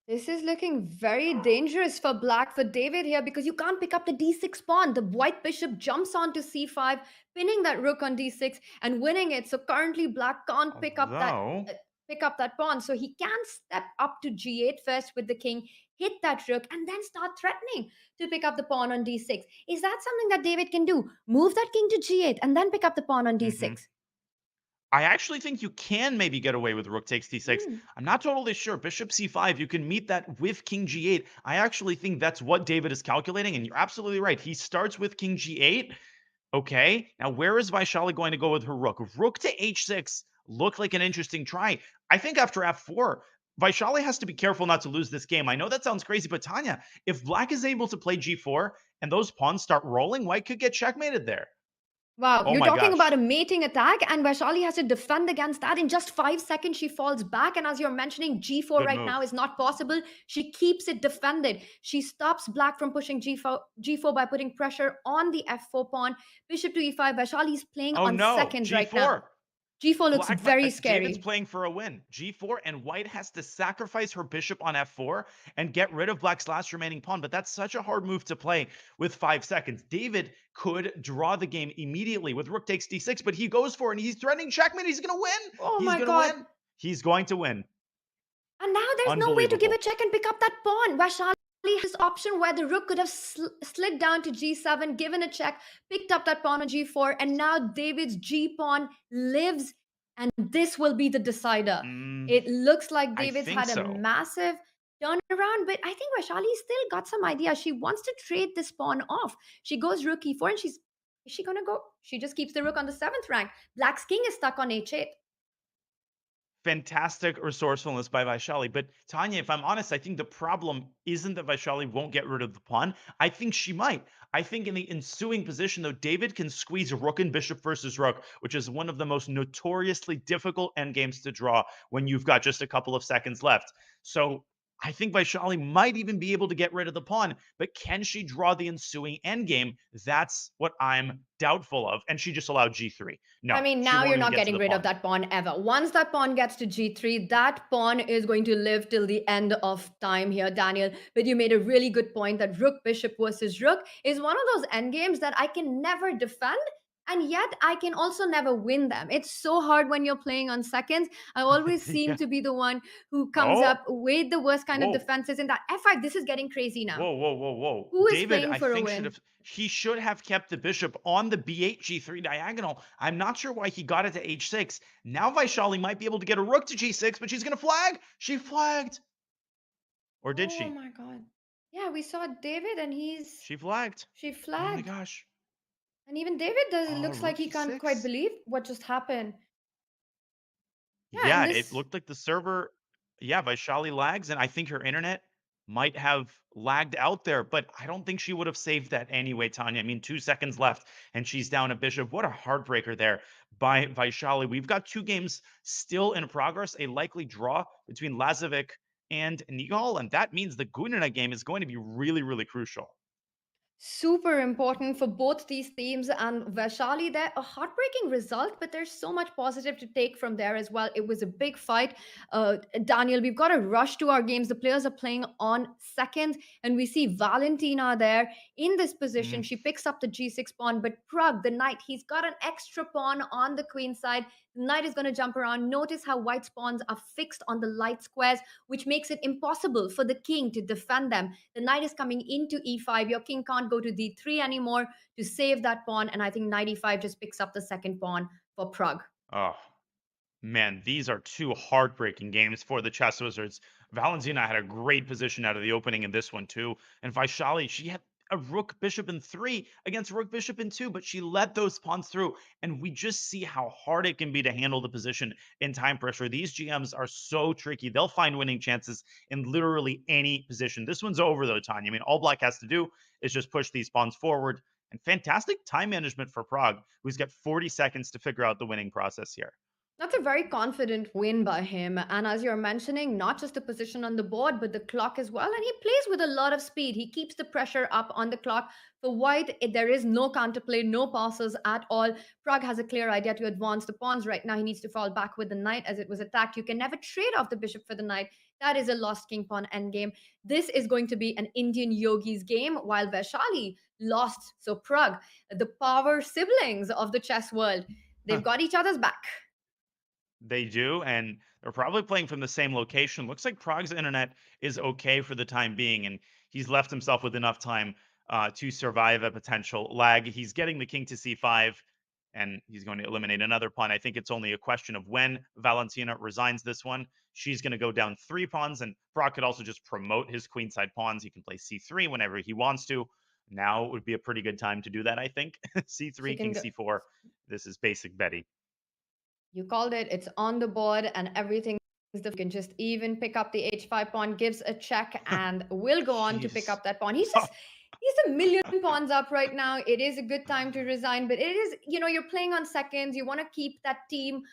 This is looking very dangerous for Black, for David here, because you can't pick up the d6 pawn. The white bishop jumps onto c5, pinning that rook on d6 and winning it. So currently Black can't pick up that pawn. So he can step up to g8 first with the king, hit that rook, and then start threatening to pick up the pawn on d6. Is that something that David can do? Move that king to g8 and then pick up the pawn on d6. I actually think you can maybe get away with rook takes d6. I'm not totally sure. Bishop c5, you can meet that with king g8. I actually think that's what David is calculating, and you're absolutely right. He starts with king g8. Okay, now where is Vaishali going to go with her rook? Rook to h6 looked like an interesting try. I think after f4, Vaishali has to be careful not to lose this game. I know that sounds crazy, but Tanya, if Black is able to play g4 and those pawns start rolling, White could get checkmated there. Wow, Oh you're my talking gosh. about a mating attack, and Vaishali has to defend against that. In just 5 seconds, she falls back. And as you're mentioning, g4 Good right move. now is not possible. She keeps it defended. She stops Black from pushing g4 by putting pressure on the f4 pawn. Bishop to e5. Vaishali is playing Oh on no, seconds g4. right now. g4 looks very scary. David's playing for a win. g4, and White has to sacrifice her bishop on f4 and get rid of Black's last remaining pawn. But that's such a hard move to play with 5 seconds. David could draw the game immediately with rook takes d6, but he goes for it, and he's threatening checkmate. He's going to win. Oh He's my gonna God. win. He's going to win. And now there's no way to give Unbelievable. a check and pick up that pawn. Vaishali has this option where the rook could have slid down to g7, given a check, picked up that pawn on g4, and now David's g pawn lives, and this will be the decider. It looks like I David's think had a so. massive turnaround, but I think Vaishali still got some idea. She wants to trade this pawn off. She goes rook e4, and is she gonna go? She just keeps the rook on the 7th rank. Black's king is stuck on h8. Fantastic resourcefulness by Vaishali. But Tanya, if I'm honest, I think the problem isn't that Vaishali won't get rid of the pawn. I think she might. I think in the ensuing position, though, David can squeeze rook and bishop versus rook, which is one of the most notoriously difficult endgames to draw when you've got just a couple of seconds left. So I think Vaishali might even be able to get rid of the pawn, but can she draw the ensuing endgame? That's what I'm doubtful of. And she just allowed g3. No, I mean, she now won't you're even not get to getting the rid of pawn. that pawn ever. Once that pawn gets to g3, that pawn is going to live till the end of time here, Daniel. But you made a really good point that rook bishop versus rook is one of those endgames that I can never defend. And yet, I can also never win them. It's so hard when you're playing on seconds. I always seem Yeah. to be the one who comes Oh, up with the worst kind of whoa. defenses in that f5. This is getting crazy now. Whoa. Who is David, playing I for a think win? he should have kept the bishop on the b8 g3 diagonal. I'm not sure why he got it to h6. Now Vaishali might be able to get a rook to g6, but she's going to flag. She flagged. Or did Oh she? my god. Yeah, we saw David and She flagged. she Oh my flagged. gosh. And even David does it Oh, looks like rook he can't quite e6. believe what just happened. Yeah, Yeah, and it this looked like the server, yeah, Vaishali lags, and I think her internet might have lagged out there, but I don't think she would have saved that anyway, Tanya. I mean, 2 seconds left, and she's down a bishop. What a heartbreaker there by Vaishali. We've got 2 games still in progress, a likely draw between Lazovic and Nihal, and that means the Gunina game is going to be really, really crucial. super important for both these teams and Vaishali. There a heartbreaking result, but there's so much positive to take from there as well. It was a big fight. Daniel, we've got to rush to our games. The players are playing on seconds, and we see Valentina there in this position. Mm. She picks up the g6 pawn, but Pragg, the knight, he's got an extra pawn on the queen side. The knight is going to jump around. Notice how white's pawns are fixed on the light squares, which makes it impossible for the king to defend them. The knight is coming into e5. Your king can't go to d3 anymore to save that pawn. And I think knight e5 just picks up the second pawn for Pragg. Oh, man, these are 2 heartbreaking games for the Chess Wizards. Valentina had a great position out of the opening in this one, too. And Vaishali, she had a rook bishop in 3 against rook bishop in 2, but she let those pawns through. And we just see how hard it can be to handle the position in time pressure. These GMs are so tricky. They'll find winning chances in literally any position. This one's over, though, Tanya. I mean, all black has to do is just push these pawns forward. And fantastic time management for Pragg, who's got 40 seconds to figure out the winning process here. That's a very confident win by him. And as you're mentioning, not just the position on the board, but the clock as well. And he plays with a lot of speed. He keeps the pressure up on the clock. For white, there is no counterplay, no passes at all. Pragg has a clear idea to advance the pawns. Right now, he needs to fall back with the knight as it was attacked. You can never trade off the bishop for the knight. That is a lost king pawn endgame. This is going to be an Indian yogis game, while Vaishali lost. So Pragg, the power siblings of the chess world, they've got each other's back. They do, and they're probably playing from the same location. Looks like Prague's internet is okay for the time being, and he's left himself with enough time to survive a potential lag. He's getting the king to c5, and he's going to eliminate another pawn. I think it's only a question of when Valentina resigns this one. She's going to go down 3 pawns, and Prague could also just promote his queenside pawns. He can play c3 whenever he wants to. Now would be a pretty good time to do that, I think. c3, king c4. This is basic Betty. You called it. It's on the board and everything. You can just even pick up the h5 pawn, gives a check, and will go on to pick up that pawn. He's a million pawns up right now. It is a good time to resign, but it is, you're playing on seconds. You want to keep that team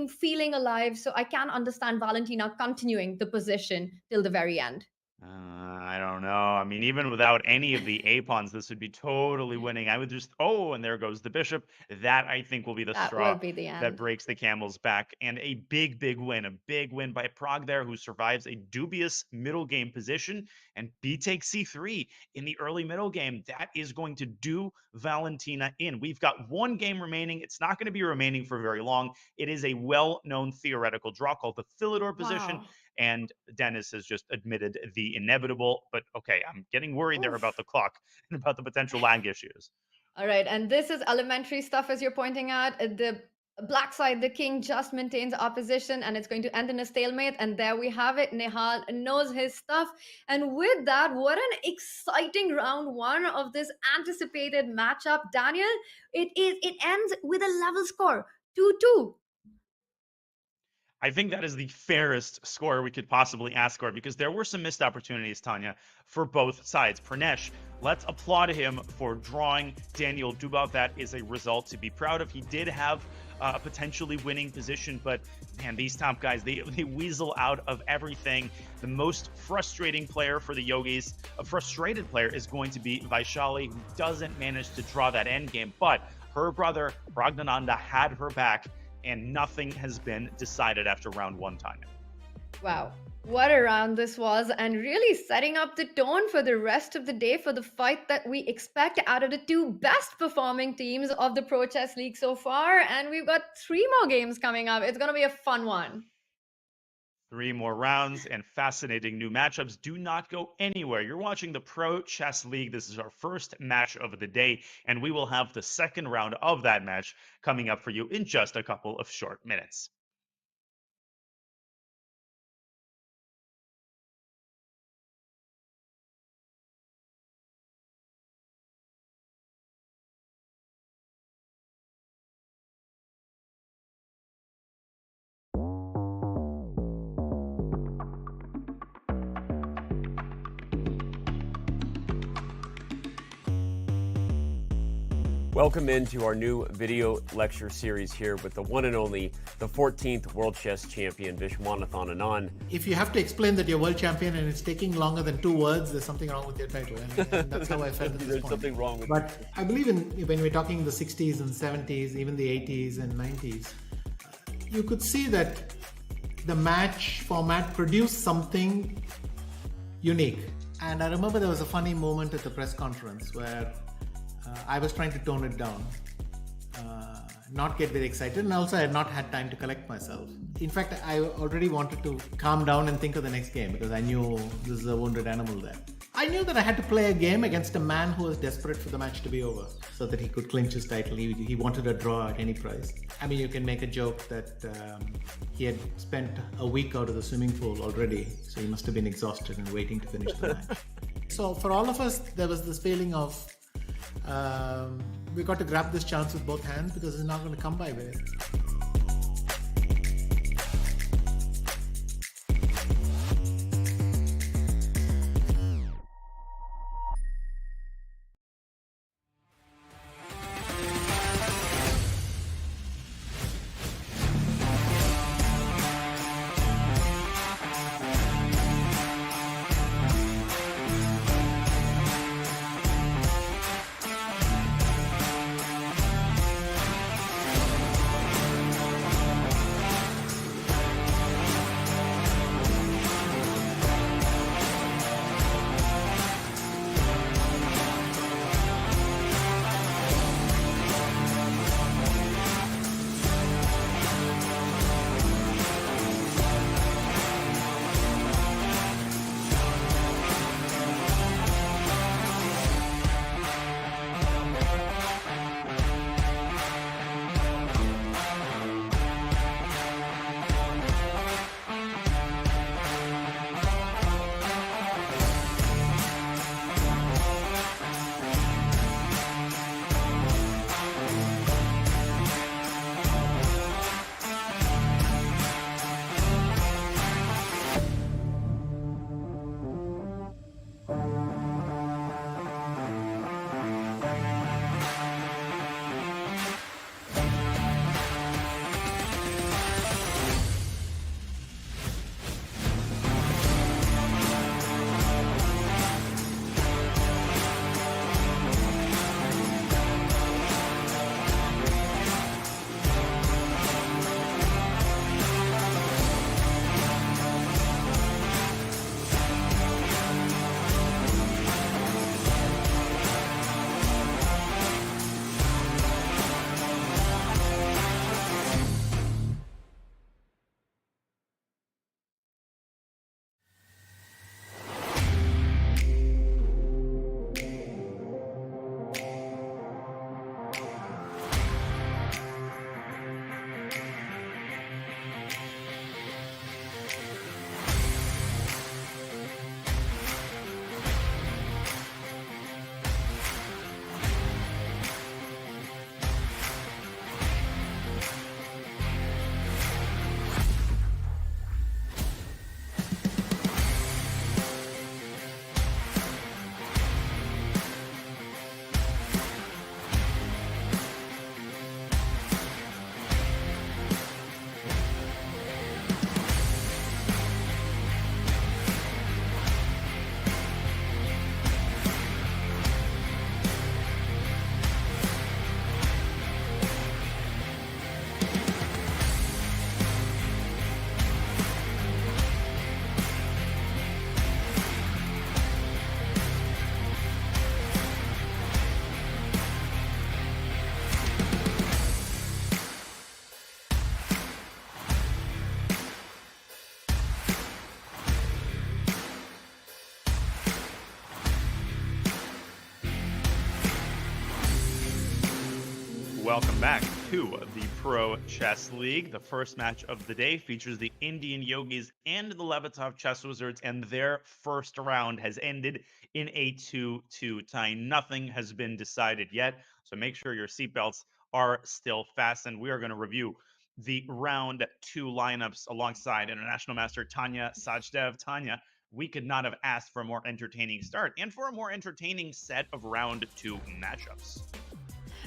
feeling alive. So I can understand Valentina continuing the position till the very end. I don't know. I mean, even without any of the A pawns, this would be totally winning. I would just, and there goes the bishop. That I think will be the That straw will be the that end. breaks the camel's back. And a big win. A big win by Prague there, who survives a dubious middle game position. And B takes C3 in the early middle game. That is going to do Valentina in. We've got 1 game remaining. It's not going to be remaining for very long. It is a well-known theoretical draw called the Philidor position. Wow. And Dennis has just admitted the inevitable. But okay, I'm getting worried there about the clock and about the potential lag issues. All right, and this is elementary stuff, as you're pointing out. The black side, the king just maintains opposition, and it's going to end in a stalemate. And there we have it. Nihal knows his stuff. And with that, what an exciting round 1 of this anticipated matchup. Daniel, it ends with a level score, 2-2. I think that is the fairest score we could possibly ask for, because there were some missed opportunities, Tanya, for both sides. Pranesh, let's applaud him for drawing Daniel Dubov. That is a result to be proud of. He did have a potentially winning position, but man, these top guys, they weasel out of everything. The most frustrating player for the Yogis, a frustrated player, is going to be Vaishali, who doesn't manage to draw that end game, but her brother Pragnananda had her back, and nothing has been decided after round 1, Tanya. Wow. What a round this was, and really setting up the tone for the rest of the day for the fight that we expect out of the 2 best performing teams of the Pro Chess League so far. And we've got 3 more games coming up. It's going to be a fun one. 3 more rounds and fascinating new matchups. Do not go anywhere. You're watching the Pro Chess League. This is our first match of the day, and we will have the second round of that match coming up for you in just a couple of short minutes. Welcome into our new video lecture series here with the one and only, the 14th World Chess Champion, Vishwanathan Anand. If you have to explain that you're world champion and it's taking longer than 2 words, there's something wrong with your title. And that's how I felt at this There's point. something wrong with But I believe when we're talking the 60s and 70s, even the 80s and 90s, you could see that the match format produced something unique. And I remember there was a funny moment at the press conference where I was trying to tone it down, not get very excited, and also I had not had time to collect myself. In fact, I already wanted to calm down and think of the next game, because I knew this is a wounded animal there. I knew that I had to play a game against a man who was desperate for the match to be over so that he could clinch his title. He wanted a draw at any price. I mean, you can make a joke that he had spent a week out of the swimming pool already, so he must have been exhausted and waiting to finish the match. So for all of us, there was this feeling of we got to grab this chance with both hands, because it's not going to come by way. welcome back to the Pro Chess League. The first match of the day features the Indian Yogis and the Levitov Chess Wizards, and their first round has ended in a 2-2 tie. Nothing has been decided yet, so make sure your seatbelts are still fastened. We are going to review the round 2 lineups alongside International Master Tanya Sajdev. Tanya, we could not have asked for a more entertaining start and for a more entertaining set of round 2 matchups.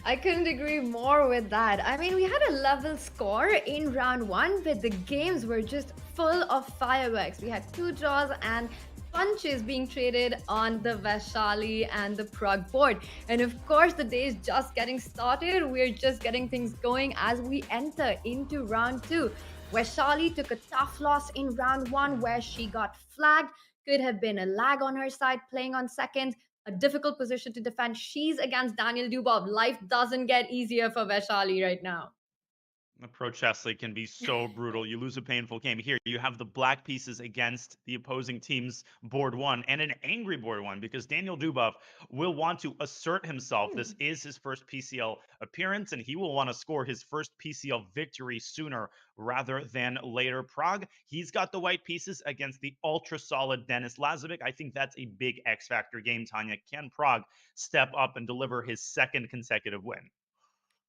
I couldn't agree more with that. I mean, we had a level score in round 1, but the games were just full of fireworks. We had 2 draws and punches being traded on the Vaishali and the Pragg board. And of course, the day is just getting started. We're just getting things going as we enter into round 2. Vaishali took a tough loss in round 1 where she got flagged. Could have been a lag on her side playing on seconds. A difficult position to defend. She's against Daniel Dubov. Life doesn't get easier for Vaishali right now. The Pro Chess League can be so brutal. You lose a painful game. Here, you have the black pieces against the opposing team's board 1, and an angry board 1, because Daniel Dubov will want to assert himself. This is his first PCL appearance, and he will want to score his first PCL victory sooner rather than later. Pragg, he's got the white pieces against the ultra-solid Denis Lazovic. I think that's a big X-factor game, Tanya. Can Pragg step up and deliver his second consecutive win?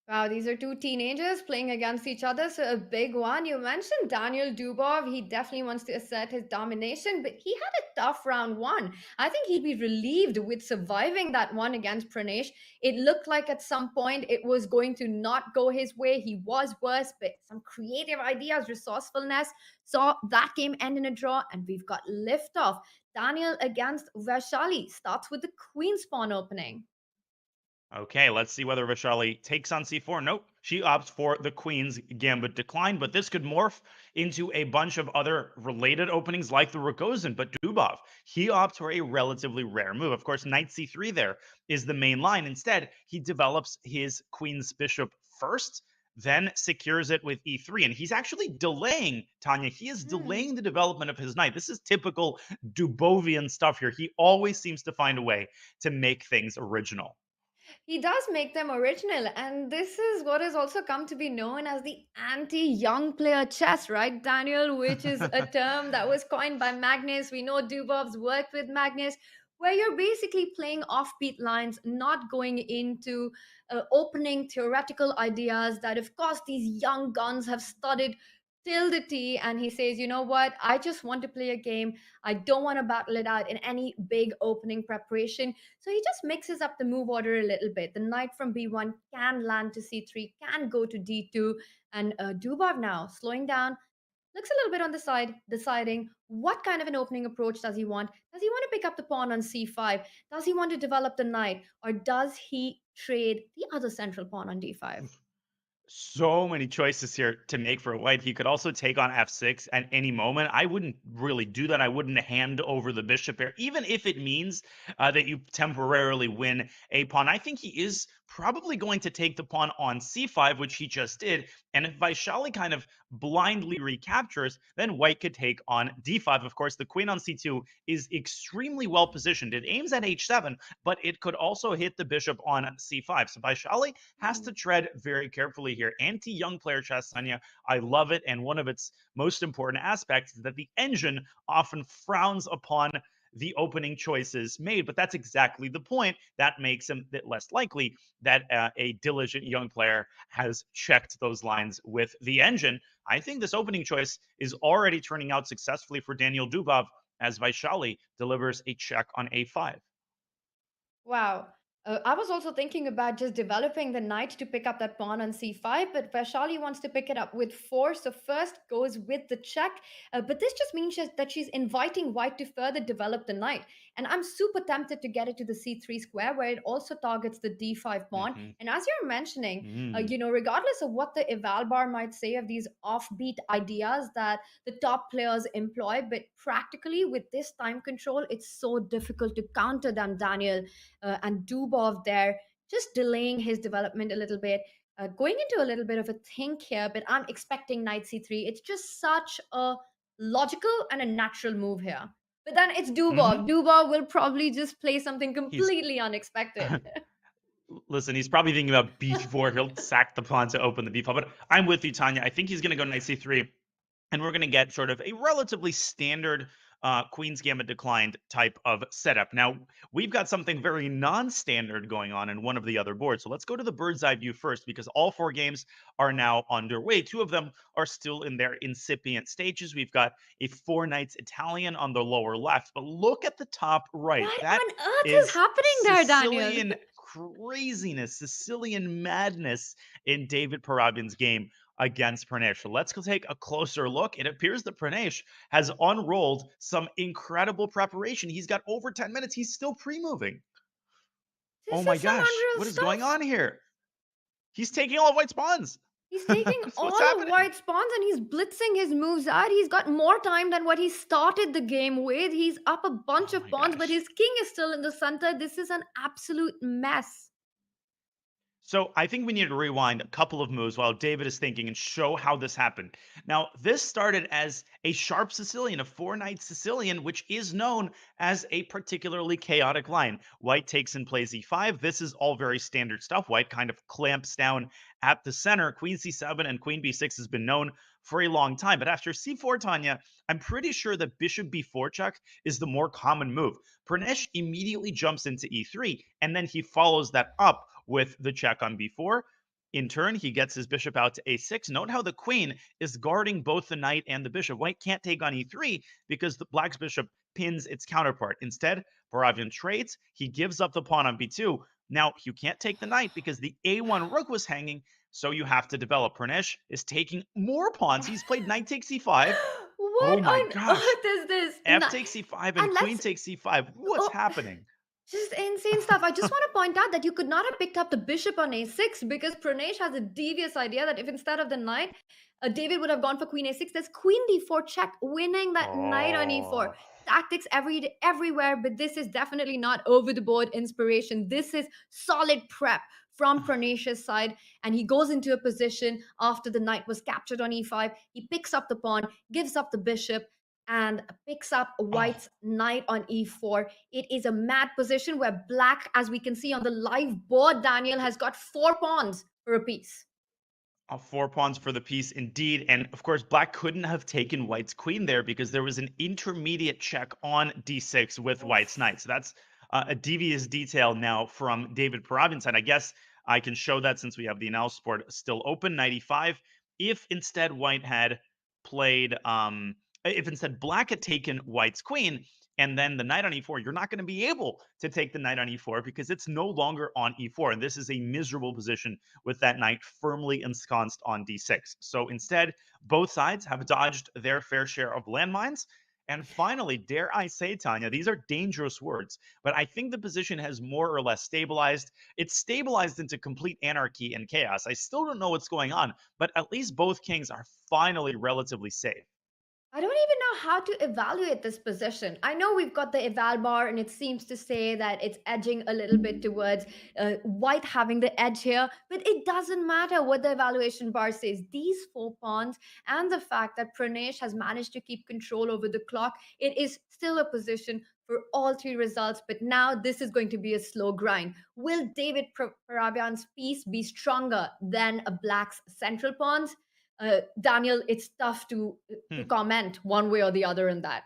Wow, these are 2 teenagers playing against each other, so a big one. You mentioned Daniel Dubov. He definitely wants to assert his domination, but he had a tough round 1. I think he'd be relieved with surviving that one against Pranesh. It looked like at some point it was going to not go his way. He was worse, but some creative ideas, resourcefulness saw that game end in a draw, and we've got liftoff. Daniel against Vaishali starts with the queen's pawn opening. Okay, let's see whether Vaishali takes on c4. Nope, she opts for the queen's gambit decline, but this could morph into a bunch of other related openings like the Rogozin. But Dubov, he opts for a relatively rare move. Of course, knight c3 there is the main line. Instead, he develops his queen's bishop first, then secures it with e3. And he's actually delaying, Tanya, he is delaying the development of his knight. This is typical Dubovian stuff here. He always seems to find a way to make things original. He does make them original, and this is what has also come to be known as the anti-young player chess, right, Daniel? Which is a term that was coined by Magnus. We know Dubov's worked with Magnus, where you're basically playing offbeat lines, not going into opening theoretical ideas that, of course, these young guns have studied till the T. And he says, you know what? I just want to play a game. I don't want to battle it out in any big opening preparation. So he just mixes up the move order a little bit. The knight from b1 can land to c3, can go to d2. And Dubov now slowing down, looks a little bit on the side, deciding what kind of an opening approach does he want. Does he want to pick up the pawn on c5? Does he want to develop the knight? Or does he trade the other central pawn on d5? So many choices here to make for white. He could also take on f6 at any moment. I wouldn't really do that. I wouldn't hand over the bishop here, even if it means that you temporarily win a pawn. I think he is probably going to take the pawn on c5, which he just did. And if Vaishali kind of blindly recaptures, then white could take on d5. Of course, the queen on c2 is extremely well positioned. It aims at h7, but it could also hit the bishop on c5. So Vaishali has to tread very carefully here. Anti-young player chess, Tanya, I love it. And one of its most important aspects is that the engine often frowns upon the opening choices made, but that's exactly the point. That makes him a bit less likely that a diligent young player has checked those lines with the engine. I think this opening choice is already turning out successfully for Daniel Dubov as Vaishali delivers a check on a5. Wow. I was also thinking about just developing the knight to pick up that pawn on c5, but Vaishali wants to pick it up with 4, so first goes with the check. But this just means that she's inviting white to further develop the knight. And I'm super tempted to get it to the c3 square, where it also targets the d5 pawn. And as you're mentioning, regardless of what the eval bar might say of these offbeat ideas that the top players employ, but practically with this time control, it's so difficult to counter them, Daniel. And Dubov there, just delaying his development a little bit, going into a little bit of a think here, but I'm expecting knight c3. It's just such a logical and a natural move here. But then it's Dubov. Dubov will probably just play something completely unexpected. Listen, he's probably thinking about b4. He'll sack the pawn to open the b file. But I'm with you, Tanya. I think he's going to go knight c3, and we're going to get sort of a relatively standard Queen's Gambit declined type of setup. Now, we've got something very non-standard going on in one of the other boards. So let's go to the bird's eye view first, because all 4 games are now underway. 2 of them are still in their incipient stages. We've got a 4 knights Italian on the lower left, but look at the top right. What That on earth is is happening there, Daniel? Sicilian craziness, Sicilian madness in David Parabian's game against Pranesh. So let's go take a closer look. It appears that Pranesh has unrolled some incredible preparation. He's got over 10 minutes. He's still pre-moving. This Oh my is some gosh, unreal what is stuff. going on here? He's taking all of White's pawns. He's taking What's all happening? of White's pawns and he's blitzing his moves out. He's got more time than what he started the game with. He's up a bunch Oh of my pawns, but gosh. his king is still in the center. This is an absolute mess. So I think we need to rewind a couple of moves while David is thinking and show how this happened. Now, this started as a sharp Sicilian, a 4-knight Sicilian, which is known as a particularly chaotic line. White takes and plays e5. This is all very standard stuff. White kind of clamps down at the center. Queen c7 and queen b6 has been known for a long time. But after c4, Tanya, I'm pretty sure that bishop b4 check is the more common move. Pranesh immediately jumps into e3, and then he follows that up with the check on b4. In turn, he gets his bishop out to a6. Note how the queen is guarding both the knight and the bishop. White can't take on e3 because the black's bishop pins its counterpart. Instead, Parabian trades. He gives up the pawn on b2. Now, you can't take the knight because the a1 rook was hanging, so you have to develop. Pranesh is taking more pawns. He's played knight takes e5. What Oh my on gosh. earth is this? F takes c5 and queen takes c5. What's Oh, happening? Just insane stuff. I just want to point out that you could not have picked up the bishop on a6 because Pranesh has a devious idea that if instead of the knight, David would have gone for queen a6. There's queen d4 check, winning that knight on e4. Tactics everywhere, but this is definitely not over the board inspiration. This is solid prep from Pranesh's side, and he goes into a position after the knight was captured on e5. He picks up the pawn, gives up the bishop, and picks up White's knight on e4. It is a mad position where Black, as we can see on the live board, Daniel has got 4 pawns for a piece. 4 pawns for the piece, indeed. And of course, Black couldn't have taken White's queen there because there was an intermediate check on d6 with White's knight. So that's a devious detail now from David Parabian's side. I guess I can show that since we have the analysis board still open. Knight e5. If instead White had played, if instead Black had taken White's queen, and then the knight on e4, you're not going to be able to take the knight on e4 because it's no longer on e4. And this is a miserable position with that knight firmly ensconced on d6. So instead, both sides have dodged their fair share of landmines. And finally, dare I say, Tanya, these are dangerous words, but I think the position has more or less stabilized. It's stabilized into complete anarchy and chaos. I still don't know what's going on, but at least both kings are finally relatively safe. I don't even know how to evaluate this position. I know we've got the eval bar and it seems to say that it's edging a little bit towards White having the edge here, but it doesn't matter what the evaluation bar says. These 4 pawns and the fact that Pranesh has managed to keep control over the clock, it is still a position for all 3 results, but now this is going to be a slow grind. Will David Parabian's piece be stronger than a Black's central pawns? Daniel, it's tough to comment one way or the other in that.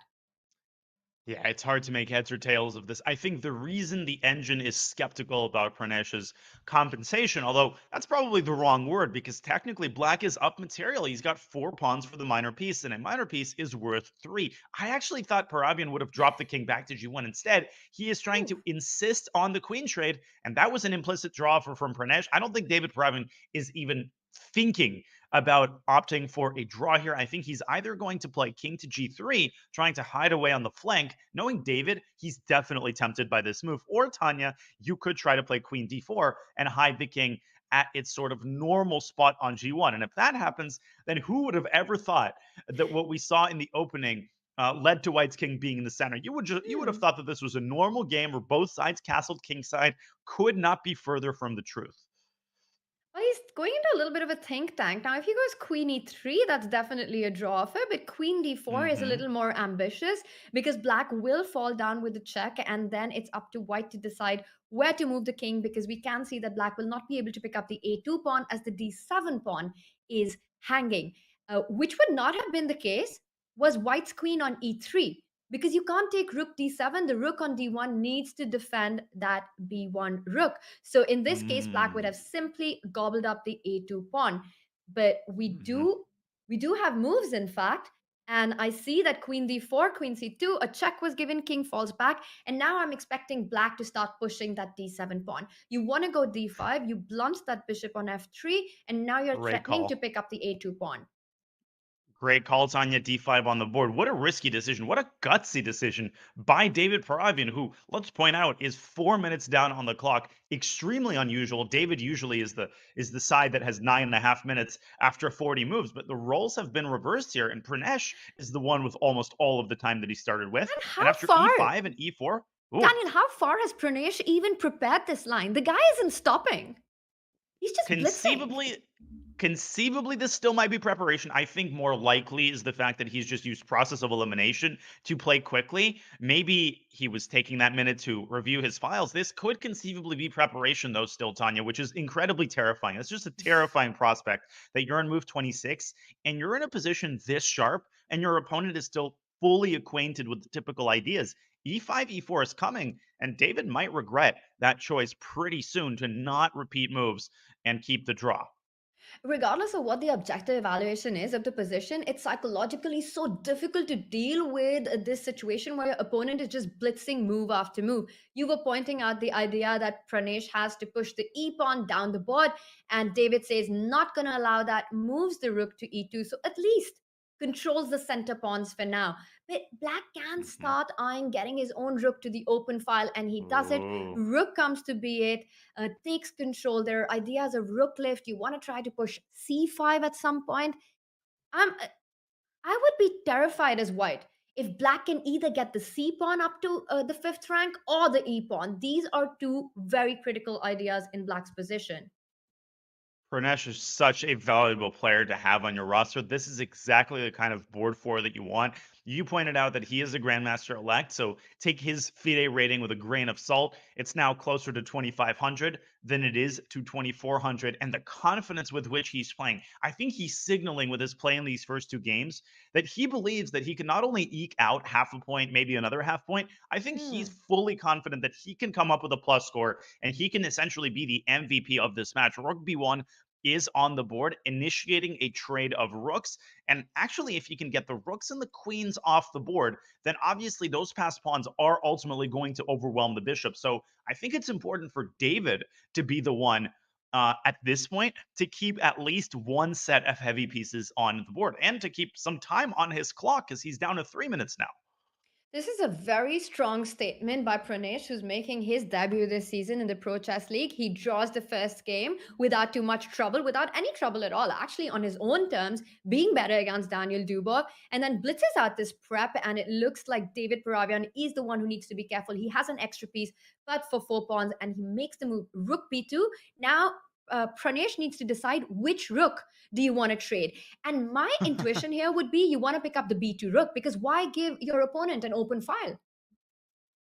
Yeah, it's hard to make heads or tails of this. I think the reason the engine is skeptical about Pranesh's compensation, although that's probably the wrong word because technically Black is up materially. He's got 4 pawns for the minor piece, and a minor piece is worth 3. I actually thought Parabian would have dropped the king back to g1. Instead, he is trying to insist on the queen trade, and that was an implicit draw from Pranesh. I don't think David Parabian is even thinking about opting for a draw here. I think he's either going to play king to g3, trying to hide away on the flank. Knowing David, he's definitely tempted by this move. Or Tanya, you could try to play queen d4 and hide the king at its sort of normal spot on g1. And if that happens, then who would have ever thought that what we saw in the opening led to White's king being in the center? You would have thought that this was a normal game where both sides castled kingside. Could not be further from the truth. He's going into a little bit of a think tank. Now, if he goes queen e3, that's definitely a draw for, but queen d4 is a little more ambitious because black will fall down with the check, and then it's up to white to decide where to move the king, because we can see that black will not be able to pick up the a2 pawn as the d7 pawn is hanging. Which would not have been the case was white's queen on e3, because you can't take rook d7. The rook on d1 needs to defend that b1 rook. So in this case, black would have simply gobbled up the a2 pawn. But we do have moves, in fact. And I see that queen d4, queen c2, a check was given, king falls back. And now I'm expecting black to start pushing that d7 pawn. You want to go d5, you blunt that bishop on f3, and now you're Great threatening call. to pick up the a2 pawn. Great call, Tanya. D5 on the board. What a risky decision. What a gutsy decision by David Paravian, who, let's point out, is 4 minutes down on the clock. Extremely unusual. David usually is the side that has 9.5 minutes after 40 moves, but the roles have been reversed here, and Pranesh is the one with almost all of the time that he started with. And how And after far? E5 and E4, ooh, Daniel, how far has Pranesh even prepared this line? The guy isn't stopping. He's just blitzing. Conceivably, this still might be preparation. I think more likely is the fact that he's just used process of elimination to play quickly. Maybe he was taking that minute to review his files. This could conceivably be preparation, though, still, Tanya, which is incredibly terrifying. It's just a terrifying prospect that you're on move 26 and you're in a position this sharp and your opponent is still fully acquainted with the typical ideas. E5, E4 is coming, and David might regret that choice pretty soon to not repeat moves and keep the draw. Regardless of what the objective evaluation is of the position, it's psychologically so difficult to deal with this situation where your opponent is just blitzing move after move. You were pointing out the idea that Pranesh has to push the e pawn down the board, and David says not going to allow that, moves the rook to e2. So at least controls the center pawns for now. But black can start eyeing getting his own rook to the open file, and he does it. Ooh. Rook comes to b8, takes control. There are ideas of rook lift. You want to try to push c5 at some point. I would be terrified as white if black can either get the c pawn up to the fifth rank or the e pawn. These are two very critical ideas in black's position. Pranesh is such a valuable player to have on your roster. This is exactly the kind of board four that you want. You pointed out that he is a Grandmaster elect, so take his FIDE rating with a grain of salt. It's now closer to 2,500 than it is to 2,400, and the confidence with which he's playing. I think he's signaling with his play in these first two games that he believes that he can not only eke out half a point, maybe another half point. I think he's fully confident that he can come up with a plus score, and he can essentially be the MVP of this match. Rook B1 is on the board, initiating a trade of rooks. And actually, if you can get the rooks and the queens off the board, then obviously those passed pawns are ultimately going to overwhelm the bishop. So I think it's important for David to be the one at this point to keep at least one set of heavy pieces on the board and to keep some time on his clock because he's down to 3 minutes now. This is a very strong statement by Pranesh, who's making his debut this season in the Pro Chess League. He draws the first game without too much trouble, without any trouble at all, actually on his own terms, being better against Daniel Dubov, and then blitzes out this prep, and it looks like David Paravian is the one who needs to be careful. He has an extra piece, but for 4 pawns, and he makes the move rook b2. Now, Pranesh needs to decide which rook do you want to trade. And my intuition here would be you want to pick up the b2 rook, because why give your opponent an open file?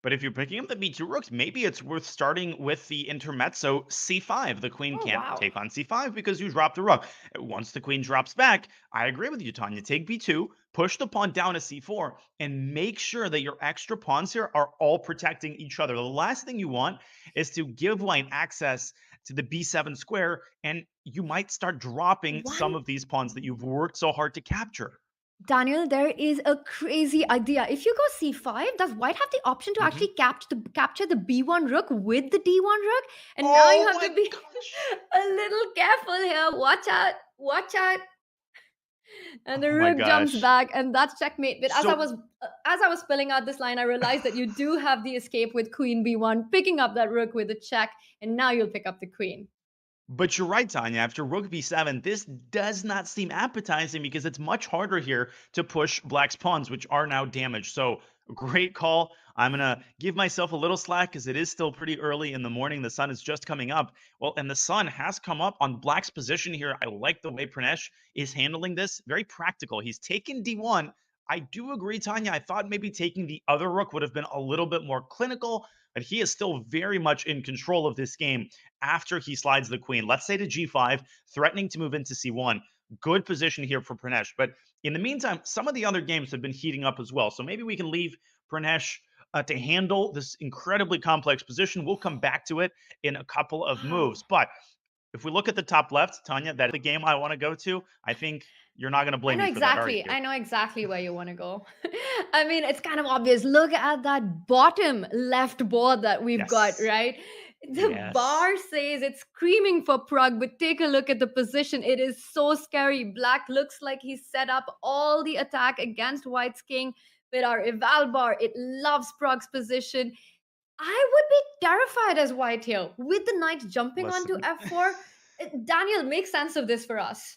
But if you're picking up the b2 rooks, maybe it's worth starting with the intermezzo c5. The queen can't take on c5 because you dropped the rook. Once the queen drops back, I agree with you, Tanya. Take b2, push the pawn down to c4, and make sure that your extra pawns here are all protecting each other. The last thing you want is to give white access to the b7 square, and you might start dropping some of these pawns that you've worked so hard to capture. Daniel, there is a crazy idea. If you go c5, does white have the option to actually capture the b1 rook with the d1 rook? And now you have to be a little careful here. Watch out. Watch out. And the rook jumps back, and that's checkmate. But as I was spelling out this line, I realized that you do have the escape with queen b1, picking up that rook with a check, and now you'll pick up the queen. But you're right, Tanya. After rook b7, this does not seem appetizing because it's much harder here to push black's pawns, which are now damaged. So Great call. I'm going to give myself a little slack because it is still pretty early in the morning. The sun is just coming up. Well, and the sun has come up on Black's position here. I like the way Pranesh is handling this. Very practical. He's taken D1. I do agree, Tanya. I thought maybe taking the other rook would have been a little bit more clinical, but he is still very much in control of this game after he slides the queen. Let's say to G5, threatening to move into C1. Good position here for Pranesh. But in the meantime, some of the other games have been heating up as well. So maybe we can leave Pranesh to handle this incredibly complex position. We'll come back to it in a couple of moves. But if we look at the top left, Tanya, that's the game I want to go to. I think you're not going to I blame know me for that, are exactly. you? I know exactly where you want to go. I mean, it's kind of obvious. Look at that bottom left board that we've got, Yes. right? The Yes. bar says it's screaming for Pragg, but take a look at the position. It is so scary. Black looks like he's set up all the attack against White's king with our eval bar. It loves Pragg's position. I would be terrified as White here with the knight jumping onto Listen. f4. Daniel, make sense of this for us.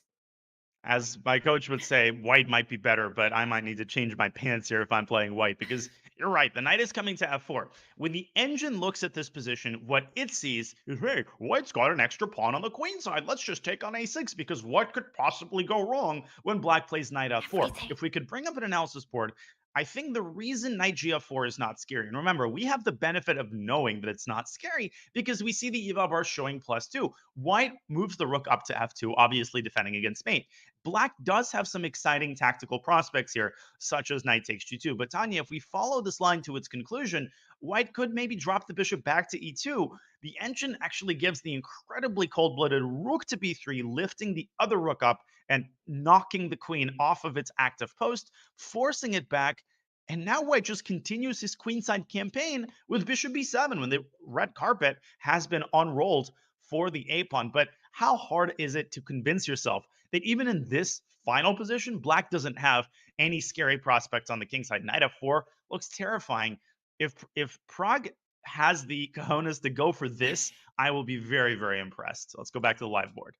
As my coach would say, white might be better, but I might need to change my pants here if I'm playing white because you're right. The knight is coming to f4. When the engine looks at this position, what it sees is, hey, white's got an extra pawn on the queen side. Let's just take on a6 because what could possibly go wrong when black plays knight f4? Everything. If we could bring up an analysis board, I think the reason knight gf4 is not scary, and remember, we have the benefit of knowing that it's not scary because we see the eval bar showing +2. White moves the rook up to f2, obviously defending against mate. Black does have some exciting tactical prospects here, such as knight takes g2. But Tanya, if we follow this line to its conclusion, white could maybe drop the bishop back to e2. The engine actually gives the incredibly cold-blooded rook to b3, lifting the other rook up and knocking the queen off of its active post, forcing it back. And now white just continues his queenside campaign with bishop b7 when the red carpet has been unrolled for the a-pawn. But how hard is it to convince yourself that even in this final position, black doesn't have any scary prospects on the king side? Knight f4 looks terrifying. If Pragg has the cojones to go for this, I will be very, very impressed. So let's go back to the live board.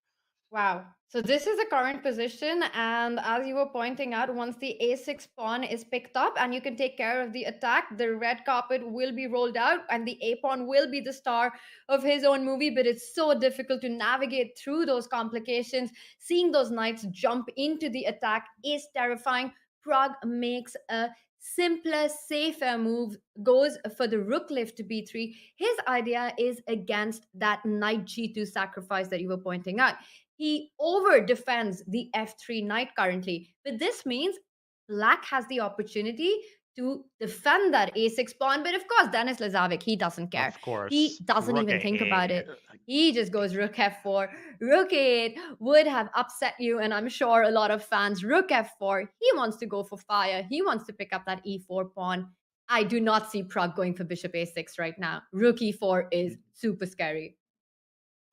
Wow. So this is the current position. And as you were pointing out, once the a6 pawn is picked up and you can take care of the attack, the red carpet will be rolled out and the a pawn will be the star of his own movie. But it's so difficult to navigate through those complications. Seeing those knights jump into the attack is terrifying. Pragg makes a simpler, safer move, goes for the rook lift to b3. His idea is against that knight g2 sacrifice that you were pointing out. He over defends the f3 knight currently. But this means black has the opportunity to defend that a6 pawn. But of course, Denis Lazavic, he doesn't care. Of course. He doesn't Rook even think about A8. it. He just goes rook f4. Rook a8 would have upset you, and I'm sure a lot of fans. Rook f4. He wants to go for fire. He wants to pick up that e4 pawn. I do not see Pragg going for bishop a6 right now. Rook e4 is super scary.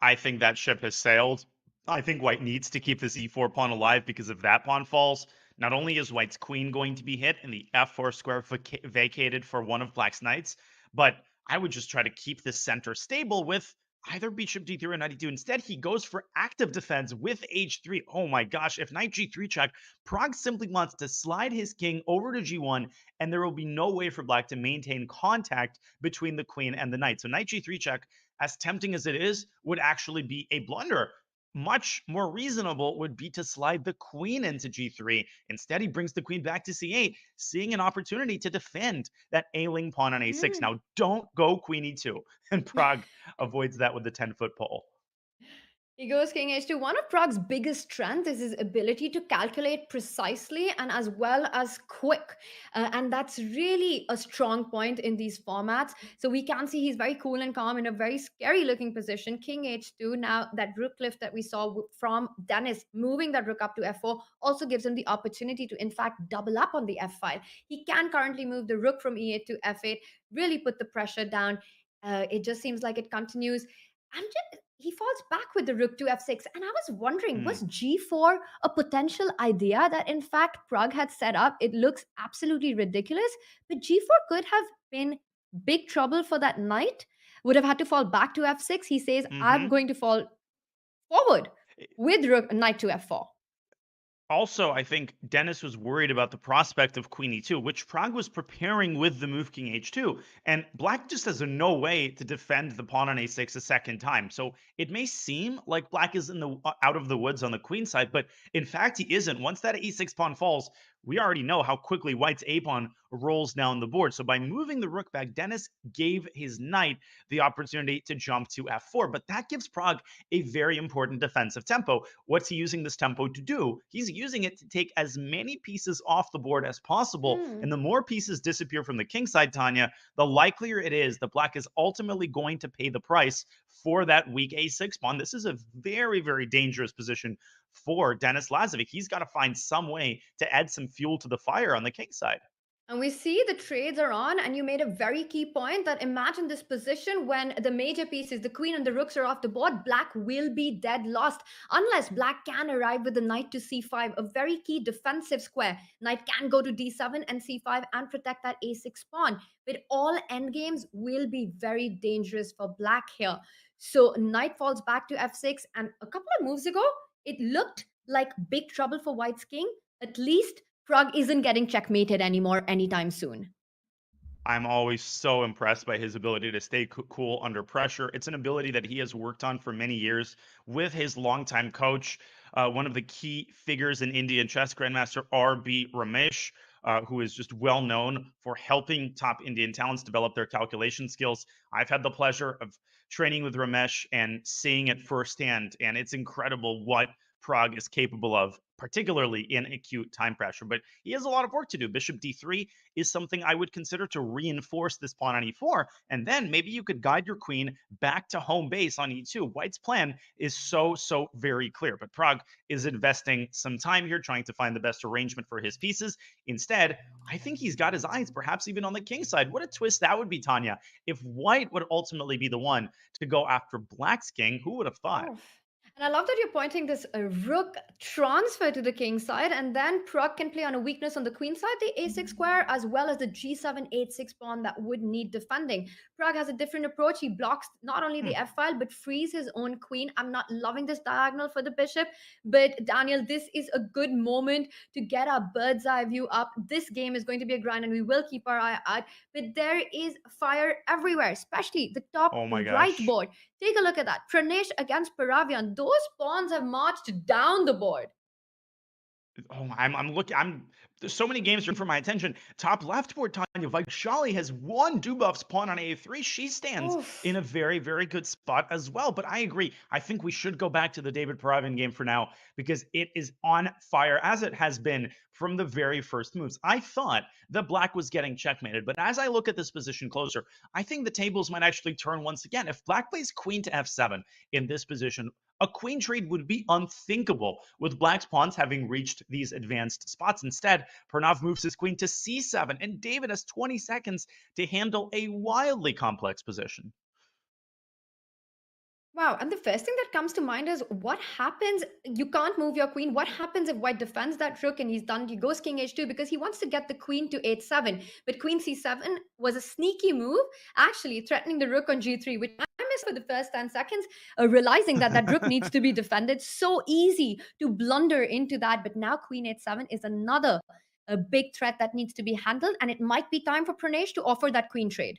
I think that ship has sailed. I think white needs to keep this e4 pawn alive because if that pawn falls, not only is white's queen going to be hit and the f4 square vacated for one of black's knights, but I would just try to keep this center stable with either bishop d3 or knight e2. Instead, he goes for active defense with h3. Oh my gosh, if knight g3 check, Pragg simply wants to slide his king over to g1, and there will be no way for black to maintain contact between the queen and the knight. So knight g3 check, as tempting as it is, would actually be a blunder. Much more reasonable would be to slide the queen into g3. Instead, he brings the queen back to c8, seeing an opportunity to defend that ailing pawn on a6. Now, don't go queen e2. And Pragg avoids that with the 10-foot pole. He goes king h2. One of Pragg's biggest strengths is his ability to calculate precisely and as well as quick. And that's really a strong point in these formats. So we can see he's very cool and calm in a very scary looking position. King h2. Now that rook lift that we saw from Denis, moving that rook up to f4, also gives him the opportunity to in fact double up on the f file. He can currently move the rook from e8 to f8, really put the pressure down. It just seems like it continues. He falls back with the rook to f6. And I was wondering, was g4 a potential idea that in fact Pragg had set up? It looks absolutely ridiculous, but g4 could have been big trouble for that knight. Would have had to fall back to f6. He says, I'm going to fall forward with rook knight to f4. Also, I think Dennis was worried about the prospect of Queen E2, which Pragg was preparing with the move King H2. And Black just has no way to defend the pawn on A6 a second time. So it may seem like Black is in the out of the woods on the queen side, but in fact he isn't. Once that E6 pawn falls, we already know how quickly White's A pawn rolls down the board. So by moving the rook back, Dennis gave his knight the opportunity to jump to F4. But that gives Pragg a very important defensive tempo. What's he using this tempo to do? He's using it to take as many pieces off the board as possible. And the more pieces disappear from the king side, Tanya, the likelier it is that Black is ultimately going to pay the price for that weak A6 pawn. This is a very, very dangerous position for Denis Lazovic. He's got to find some way to add some fuel to the fire on the king side. And we see the trades are on, and you made a very key point that imagine this position when the major pieces, the queen and the rooks, are off the board. Black will be dead lost unless Black can arrive with the knight to c5, a very key defensive square. Knight can go to d7 and c5 and protect that a6 pawn. But all endgames will be very dangerous for Black here. So knight falls back to f6, and a couple of moves ago, it looked like big trouble for White's king. At least Pragg isn't getting checkmated anymore anytime soon. I'm always so impressed by his ability to stay cool under pressure. It's an ability that he has worked on for many years with his longtime coach, one of the key figures in Indian chess, Grandmaster R.B. Ramesh, who is just well known for helping top Indian talents develop their calculation skills. I've had the pleasure of training with Ramesh and seeing it firsthand, and it's incredible what Pragg is capable of, particularly in acute time pressure. But he has a lot of work to do. Bishop d3 is something I would consider to reinforce this pawn on e4, and then maybe you could guide your queen back to home base on e2. White's plan is so very clear, but Pragg is investing some time here trying to find the best arrangement for his pieces. Instead, I think he's got his eyes perhaps even on the king side. What a twist that would be, Tanya, if White would ultimately be the one to go after Black's king. Who would have thought? Oh. And I love that you're pointing this rook transfer to the king side, and then Pragg can play on a weakness on the queen side, the a6 square, as well as the g7, h6 pawn that would need defending. Pragg has a different approach. He blocks not only the f file, but frees his own queen. I'm not loving this diagonal for the bishop, but Daniel, this is a good moment to get our bird's eye view up. This game is going to be a grind, and we will keep our eye out, but there is fire everywhere, especially the top right board. Take a look at that. Pranesh against Paravian. Those pawns have marched down the board. Oh, I'm looking. There's so many games for my attention. Top left board, Tanya Vaishali has won Dubov's pawn on a3. She stands in a very, very good spot as well. But I agree. I think we should go back to the David Paravian game for now because it is on fire, as it has been from the very first moves. I thought that Black was getting checkmated, but as I look at this position closer, I think the tables might actually turn once again. If Black plays queen to f7 in this position, a queen trade would be unthinkable with Black's pawns having reached these advanced spots. Instead, Pranav moves his queen to c7, and David has 20 seconds to handle a wildly complex position. Wow, and the first thing that comes to mind is what happens? You can't move your queen. What happens if White defends that rook and he's done? He goes king h2 because he wants to get the queen to h7. But queen c7 was a sneaky move, actually threatening the rook on g3, which I missed for the first 10 seconds, realizing that that rook needs to be defended. So easy to blunder into that. But now queen h7 is another a big threat that needs to be handled, and it might be time for Pranesh to offer that queen trade.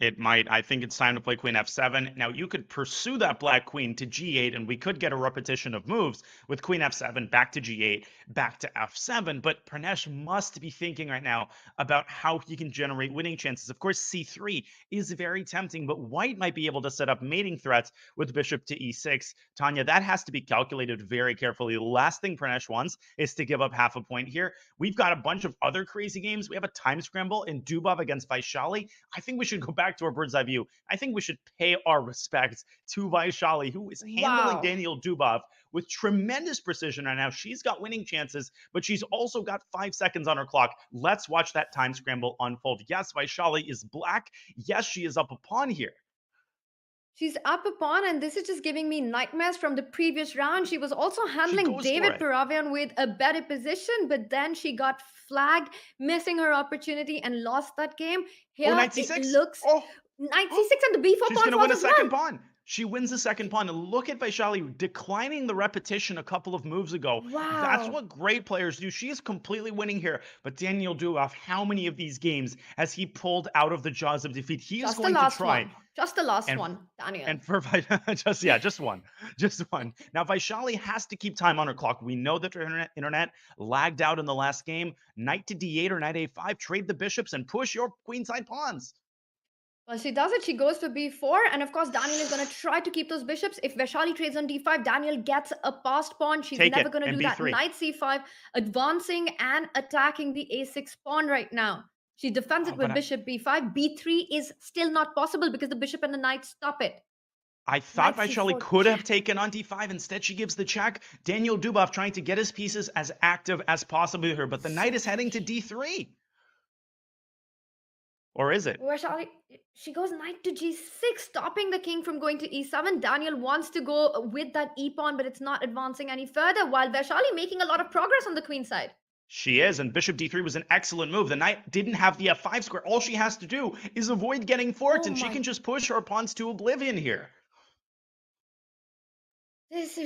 It might. I think it's time to play queen f7. Now, you could pursue that black queen to g8, and we could get a repetition of moves with queen f7, back to g8, back to f7. But Pranesh must be thinking right now about how he can generate winning chances. Of course, c3 is very tempting, but White might be able to set up mating threats with bishop to e6. Tanya, that has to be calculated very carefully. The last thing Pranesh wants is to give up half a point here. We've got a bunch of other crazy games. We have a time scramble in Dubov against Vaishali. I think we should go back to our bird's eye view. I think we should pay our respects to Vaishali, who is handling Daniel Dubov with tremendous precision right now. She's got winning chances, but she's also got 5 seconds on her clock. Let's watch that time scramble unfold. Yes, Vaishali is black. Yes, she is up a pawn here. She's up a pawn, and this is just giving me nightmares from the previous round. She was also handling David Paravian with a better position, but then she got flagged, missing her opportunity, and lost that game. Here knight c6. It looks knight c6 and the b4 pawn. She's going to win a second pawn. She wins the second pawn. And look at Vaishali declining the repetition a couple of moves ago. That's Wow. what great players do. She is completely winning here. But Daniel Dubov, how many of these games has he pulled out of the jaws of defeat? He is Just the going to last try. one. Just the last And one, Daniel. and for just one, just one. Now Vaishali has to keep time on her clock. We know that her internet lagged out in the last game. Knight to d8 or knight a5. Trade the bishops and push your queenside pawns. Well, she does it. She goes for b4. And of course, Daniel is going to try to keep those bishops. If Vaishali trades on d5, Daniel gets a passed pawn. She's Take never it, going to and do that. b3. Knight c5, advancing and attacking the a6 pawn right now. She defends it with bishop b5. b3 is still not possible because the bishop and the knight stop it. I thought Knight Vaishali c4 could have check. taken on d5. Instead, she gives the check. Daniel Dubov trying to get his pieces as active as possible here, but the knight is heading to d3. Or is it? Vaishali, she goes knight to g6, stopping the king from going to e7. Daniel wants to go with that e pawn, but it's not advancing any further, while Vaishali making a lot of progress on the queen side. She is, and bishop d3 was an excellent move. The knight didn't have the f5 square. All she has to do is avoid getting forked, and she can just push her pawns to oblivion here.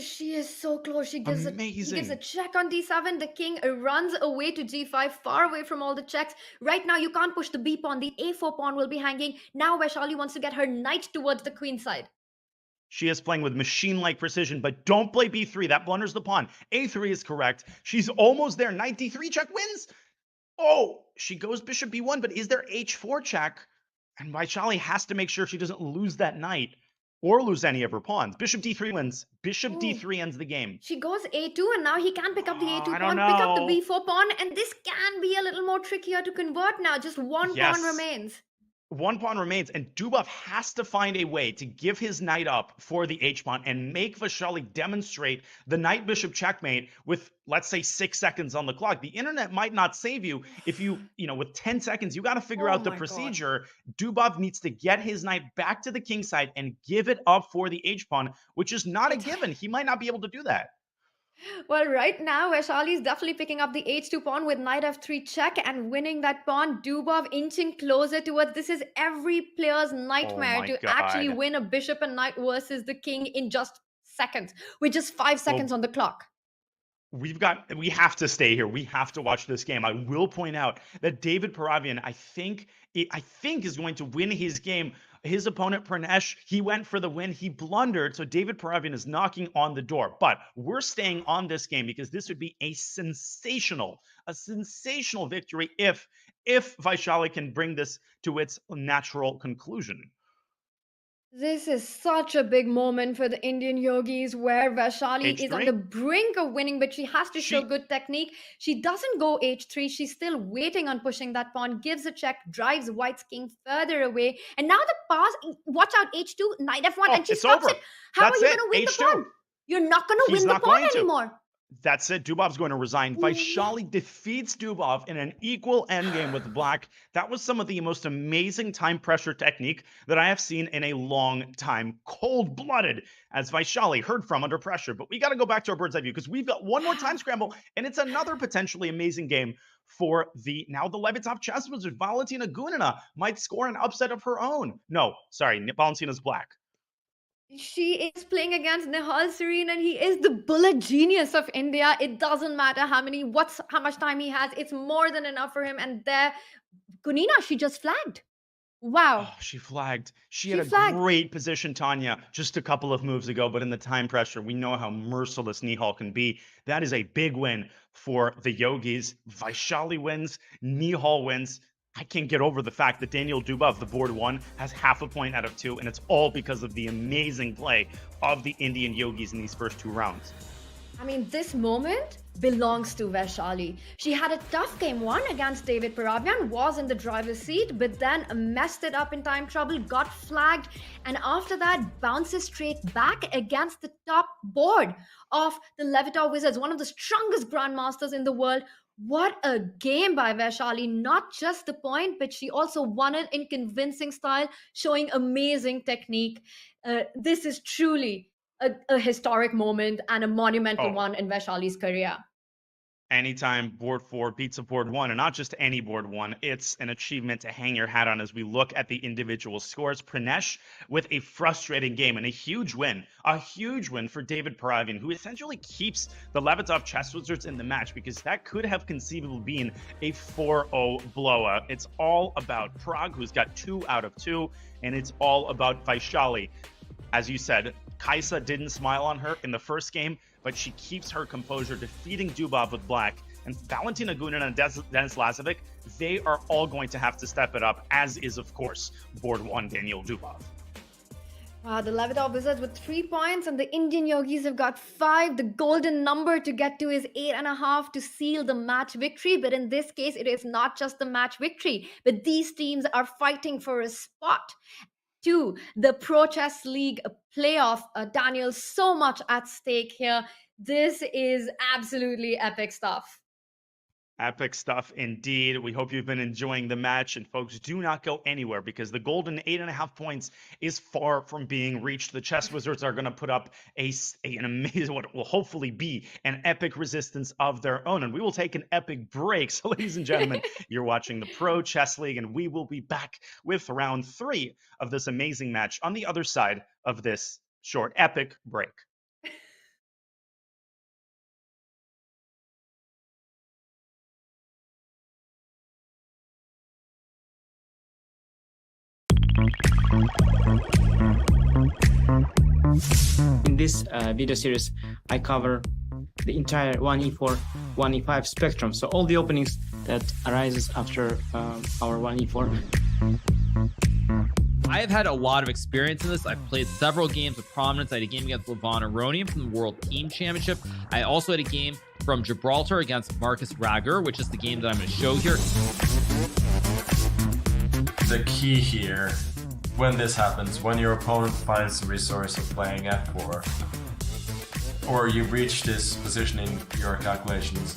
She is so close. He gives Amazing. a check on d7. The king runs away to g5, far away from all the checks. Right now, you can't push the b pawn. The a4 pawn will be hanging. Now, Vaishali wants to get her knight towards the queen side. She is playing with machine-like precision, but don't play b3. That blunders the pawn. a3 is correct. She's almost there. Knight d3 check wins. Oh, she goes bishop b1, but is there h4 check? And Vaishali has to make sure she doesn't lose that knight or lose any of her pawns. Bishop d3 wins. Bishop d3 ends the game. She goes a2, and now he can pick up the a2 I pawn, don't pick up the know. b4 pawn, and this can be a little more trickier to convert now. Just one pawn remains. One pawn remains, and Dubov has to find a way to give his knight up for the h-pawn and make Vaishali demonstrate the knight-bishop checkmate with, let's say, 6 seconds on the clock. The internet might not save you if with 10 seconds, you got to figure out the procedure. Dubov needs to get his knight back to the king side and give it up for the h-pawn, which is not a given. He might not be able to do that. Well, right now, Vaishali is definitely picking up the h2 pawn with knight f3 check and winning that pawn. Dubov inching closer towards. This is every player's nightmare to actually win a bishop and knight versus the king in just seconds, with just 5 seconds on the clock. We have to stay here. We have to watch this game. I will point out that David Paravian, I think is going to win his game. His opponent, Pranesh, he went for the win. He blundered, so David Paravian is knocking on the door. But we're staying on this game because this would be a sensational victory if Vaishali can bring this to its natural conclusion. This is such a big moment for the Indian yogis where Vaishali is on the brink of winning, but she has to show good technique. She doesn't go h3. She's still waiting on pushing that pawn, gives a check, drives white's king further away. And now the pass, watch out, h2, knight f1, and she stops it. How are you going to win the pawn? You're not going to win the pawn anymore. That's it. Dubov's going to resign. Vaishali defeats Dubov in an equal endgame with black. That was some of the most amazing time pressure technique that I have seen in a long time. Cold-blooded, as Vaishali heard from under pressure. But we got to go back to our bird's eye view because we've got one more time scramble, and it's another potentially amazing game for the Levitov chess wizard. Valentina Gunina might score an upset of her own. No, sorry, Valentina's black. She is playing against Nihal Serene, and he is the bullet genius of India. It doesn't matter how much time he has. It's more than enough for him. And there, Gunina, she just flagged. Wow. Oh, she flagged. She had a great position, Tanya, just a couple of moves ago. But in the time pressure, we know how merciless Nihal can be. That is a big win for the yogis. Vaishali wins. Nihal wins. I can't get over the fact that Daniel Dubov, the board one, has half a point out of 2, and it's all because of the amazing play of the Indian yogis in these first 2 rounds. I mean, this moment belongs to Vaishali. She had a tough game 1 against David Paravian, was in the driver's seat, but then messed it up in time trouble, got flagged, and after that bounces straight back against the top board of the Levitov Wizards, one of the strongest grandmasters in the world. What a game by Vaishali. Not just the point, but she also won it in convincing style, showing amazing technique. This is truly a historic moment and a monumental one in Vaishali's career. Anytime board 4 beats a board 1, and not just any board 1, it's an achievement to hang your hat on as we look at the individual scores. Pranesh with a frustrating game and a huge win for David Paravian, who essentially keeps the Levitov Chess Wizards in the match, because that could have conceivably been a 4-0 blowout. It's all about Pragg, who's got 2 out of 2, and it's all about Vaishali. As you said, Kaisa didn't smile on her in the first game, but she keeps her composure, defeating Dubov with black. And Valentina Gunin and Denis Lazovic, they are all going to have to step it up, as is, of course, board 1 Daniel Dubov. The Levitov Wizards with 3 points, and the Indian Yogis have got 5. The golden number to get to is 8.5 to seal the match victory. But in this case, it is not just the match victory, but these teams are fighting for a spot to the Pro Chess League playoff. Daniel, so much at stake here. This is absolutely epic stuff. Epic stuff indeed. We hope you've been enjoying the match, and folks, do not go anywhere, because the golden 8.5 points is far from being reached. The Chess Wizards are going to put up an amazing, what will hopefully be an epic resistance of their own, and we will take an epic break. So ladies and gentlemen, you're watching the Pro Chess League, and we will be back with round 3 of this amazing match on the other side of this short epic break. In this video series, I cover the entire 1e4, 1e5 spectrum, so all the openings that arises after our 1e4. I have had a lot of experience in this. I've played several games with prominence. I had a game against Levon Aronian from the World Team Championship. I also had a game from Gibraltar against Marcus Rager, which is the game that I'm going to show here. The key here, when this happens, when your opponent finds the resource of playing f4, or you reach this position in your calculations,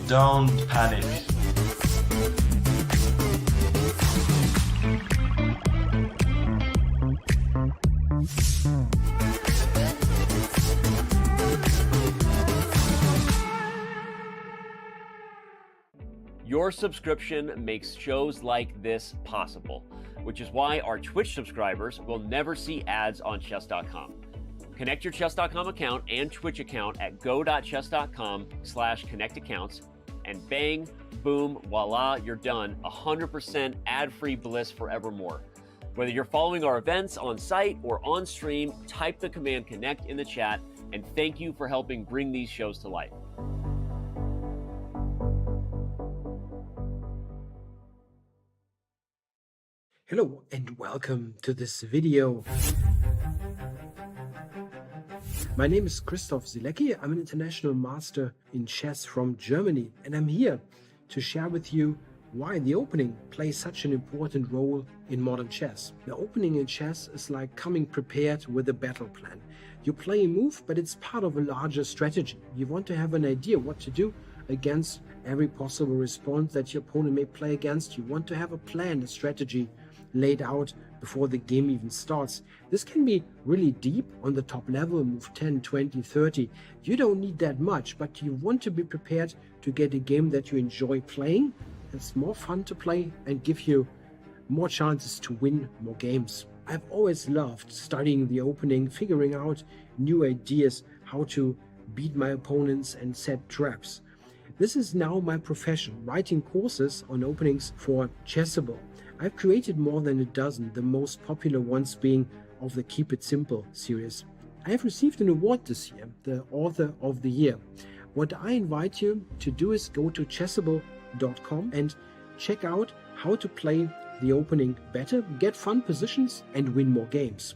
don't panic. Your subscription makes shows like this possible, which is why our Twitch subscribers will never see ads on chess.com. Connect your chess.com account and Twitch account at go.chess.com/connectaccounts, and bang, boom, voila, you're done. 100% ad-free bliss forevermore. Whether you're following our events on site or on stream, type the command connect in the chat, and thank you for helping bring these shows to life. Hello and welcome to this video. My name is Christoph Silecki. I'm an international master in chess from Germany, and I'm here to share with you why the opening plays such an important role in modern chess. The opening in chess is like coming prepared with a battle plan. You play a move, but it's part of a larger strategy. You want to have an idea what to do against every possible response that your opponent may play against you. You want to have a plan, a strategy laid out before the game even starts. This can be really deep on the top level, move 10, 20, 30. You don't need that much, but you want to be prepared to get a game that you enjoy playing. It's more fun to play and give you more chances to win more games. I've always loved studying the opening, figuring out new ideas, how to beat my opponents and set traps. This is now my profession, writing courses on openings for Chessable. I've created more than a dozen, the most popular ones being of the Keep It Simple series. I have received an award this year, the Author of the Year. What I invite you to do is go to chessable.com and check out how to play the opening better, get fun positions and win more games.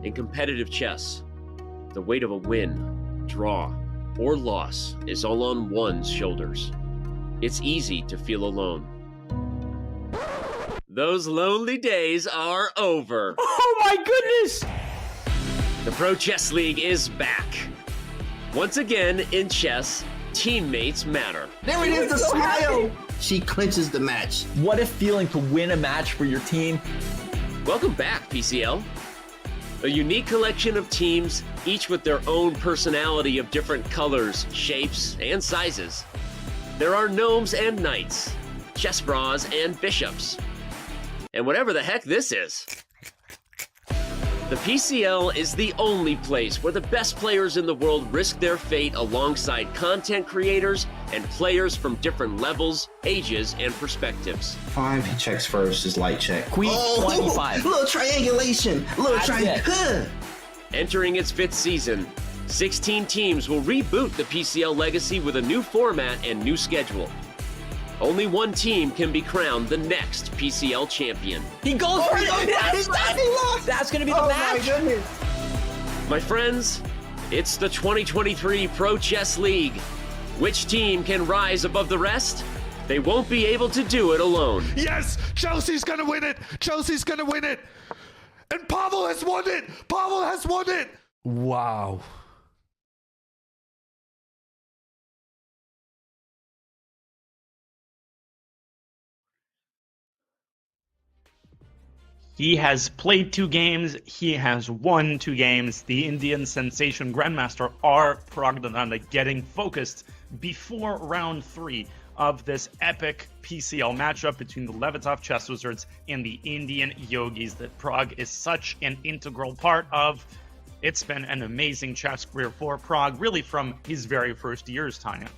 In competitive chess, the weight of a win, draw, or loss is all on one's shoulders. It's easy to feel alone. Those lonely days are over. Oh my goodness! The Pro Chess League is back. Once again, in chess, teammates matter. There it is, the smile. She clinches the match. What a feeling to win a match for your team. Welcome back, PCL. A unique collection of teams, each with their own personality of different colors, shapes, and sizes. There are gnomes and knights, chess bras and bishops, and whatever the heck this is. The PCL is the only place where the best players in the world risk their fate alongside content creators and players from different levels, ages, and perspectives. 5, he checks first, his light check. Queen 25. Little triangulation. Little triangulation. Entering its 5th season, 16 teams will reboot the PCL legacy with a new format and new schedule. Only one team can be crowned the next PCL champion. He goes for it. That's going to be the match. My goodness. My friends, it's the 2023 Pro Chess League. Which team can rise above the rest? They won't be able to do it alone. Yes, Chelsea's gonna win it. Chelsea's gonna win it. And Pavel has won it. Pavel has won it. Wow. He has played 2 games. He has won 2 games. The Indian sensation Grandmaster R. Pragg getting focused before round 3 of this epic PCL matchup between the Levitov Chess Wizards and the Indian Yogis that Pragg is such an integral part of. It's been an amazing chess career for Pragg, really from his very first years, Tanya.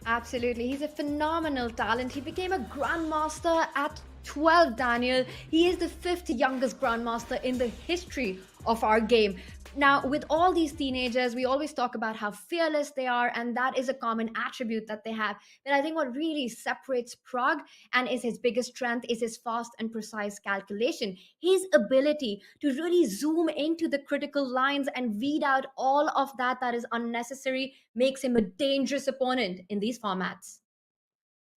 Absolutely. He's a phenomenal talent. He became a grandmaster at 12, Daniel. He is the 5th youngest grandmaster in the history of our game. Now, with all these teenagers, we always talk about how fearless they are, and that is a common attribute that they have. But I think what really separates Pragg and is his biggest strength is his fast and precise calculation. His ability to really zoom into the critical lines and weed out all of that is unnecessary makes him a dangerous opponent in these formats.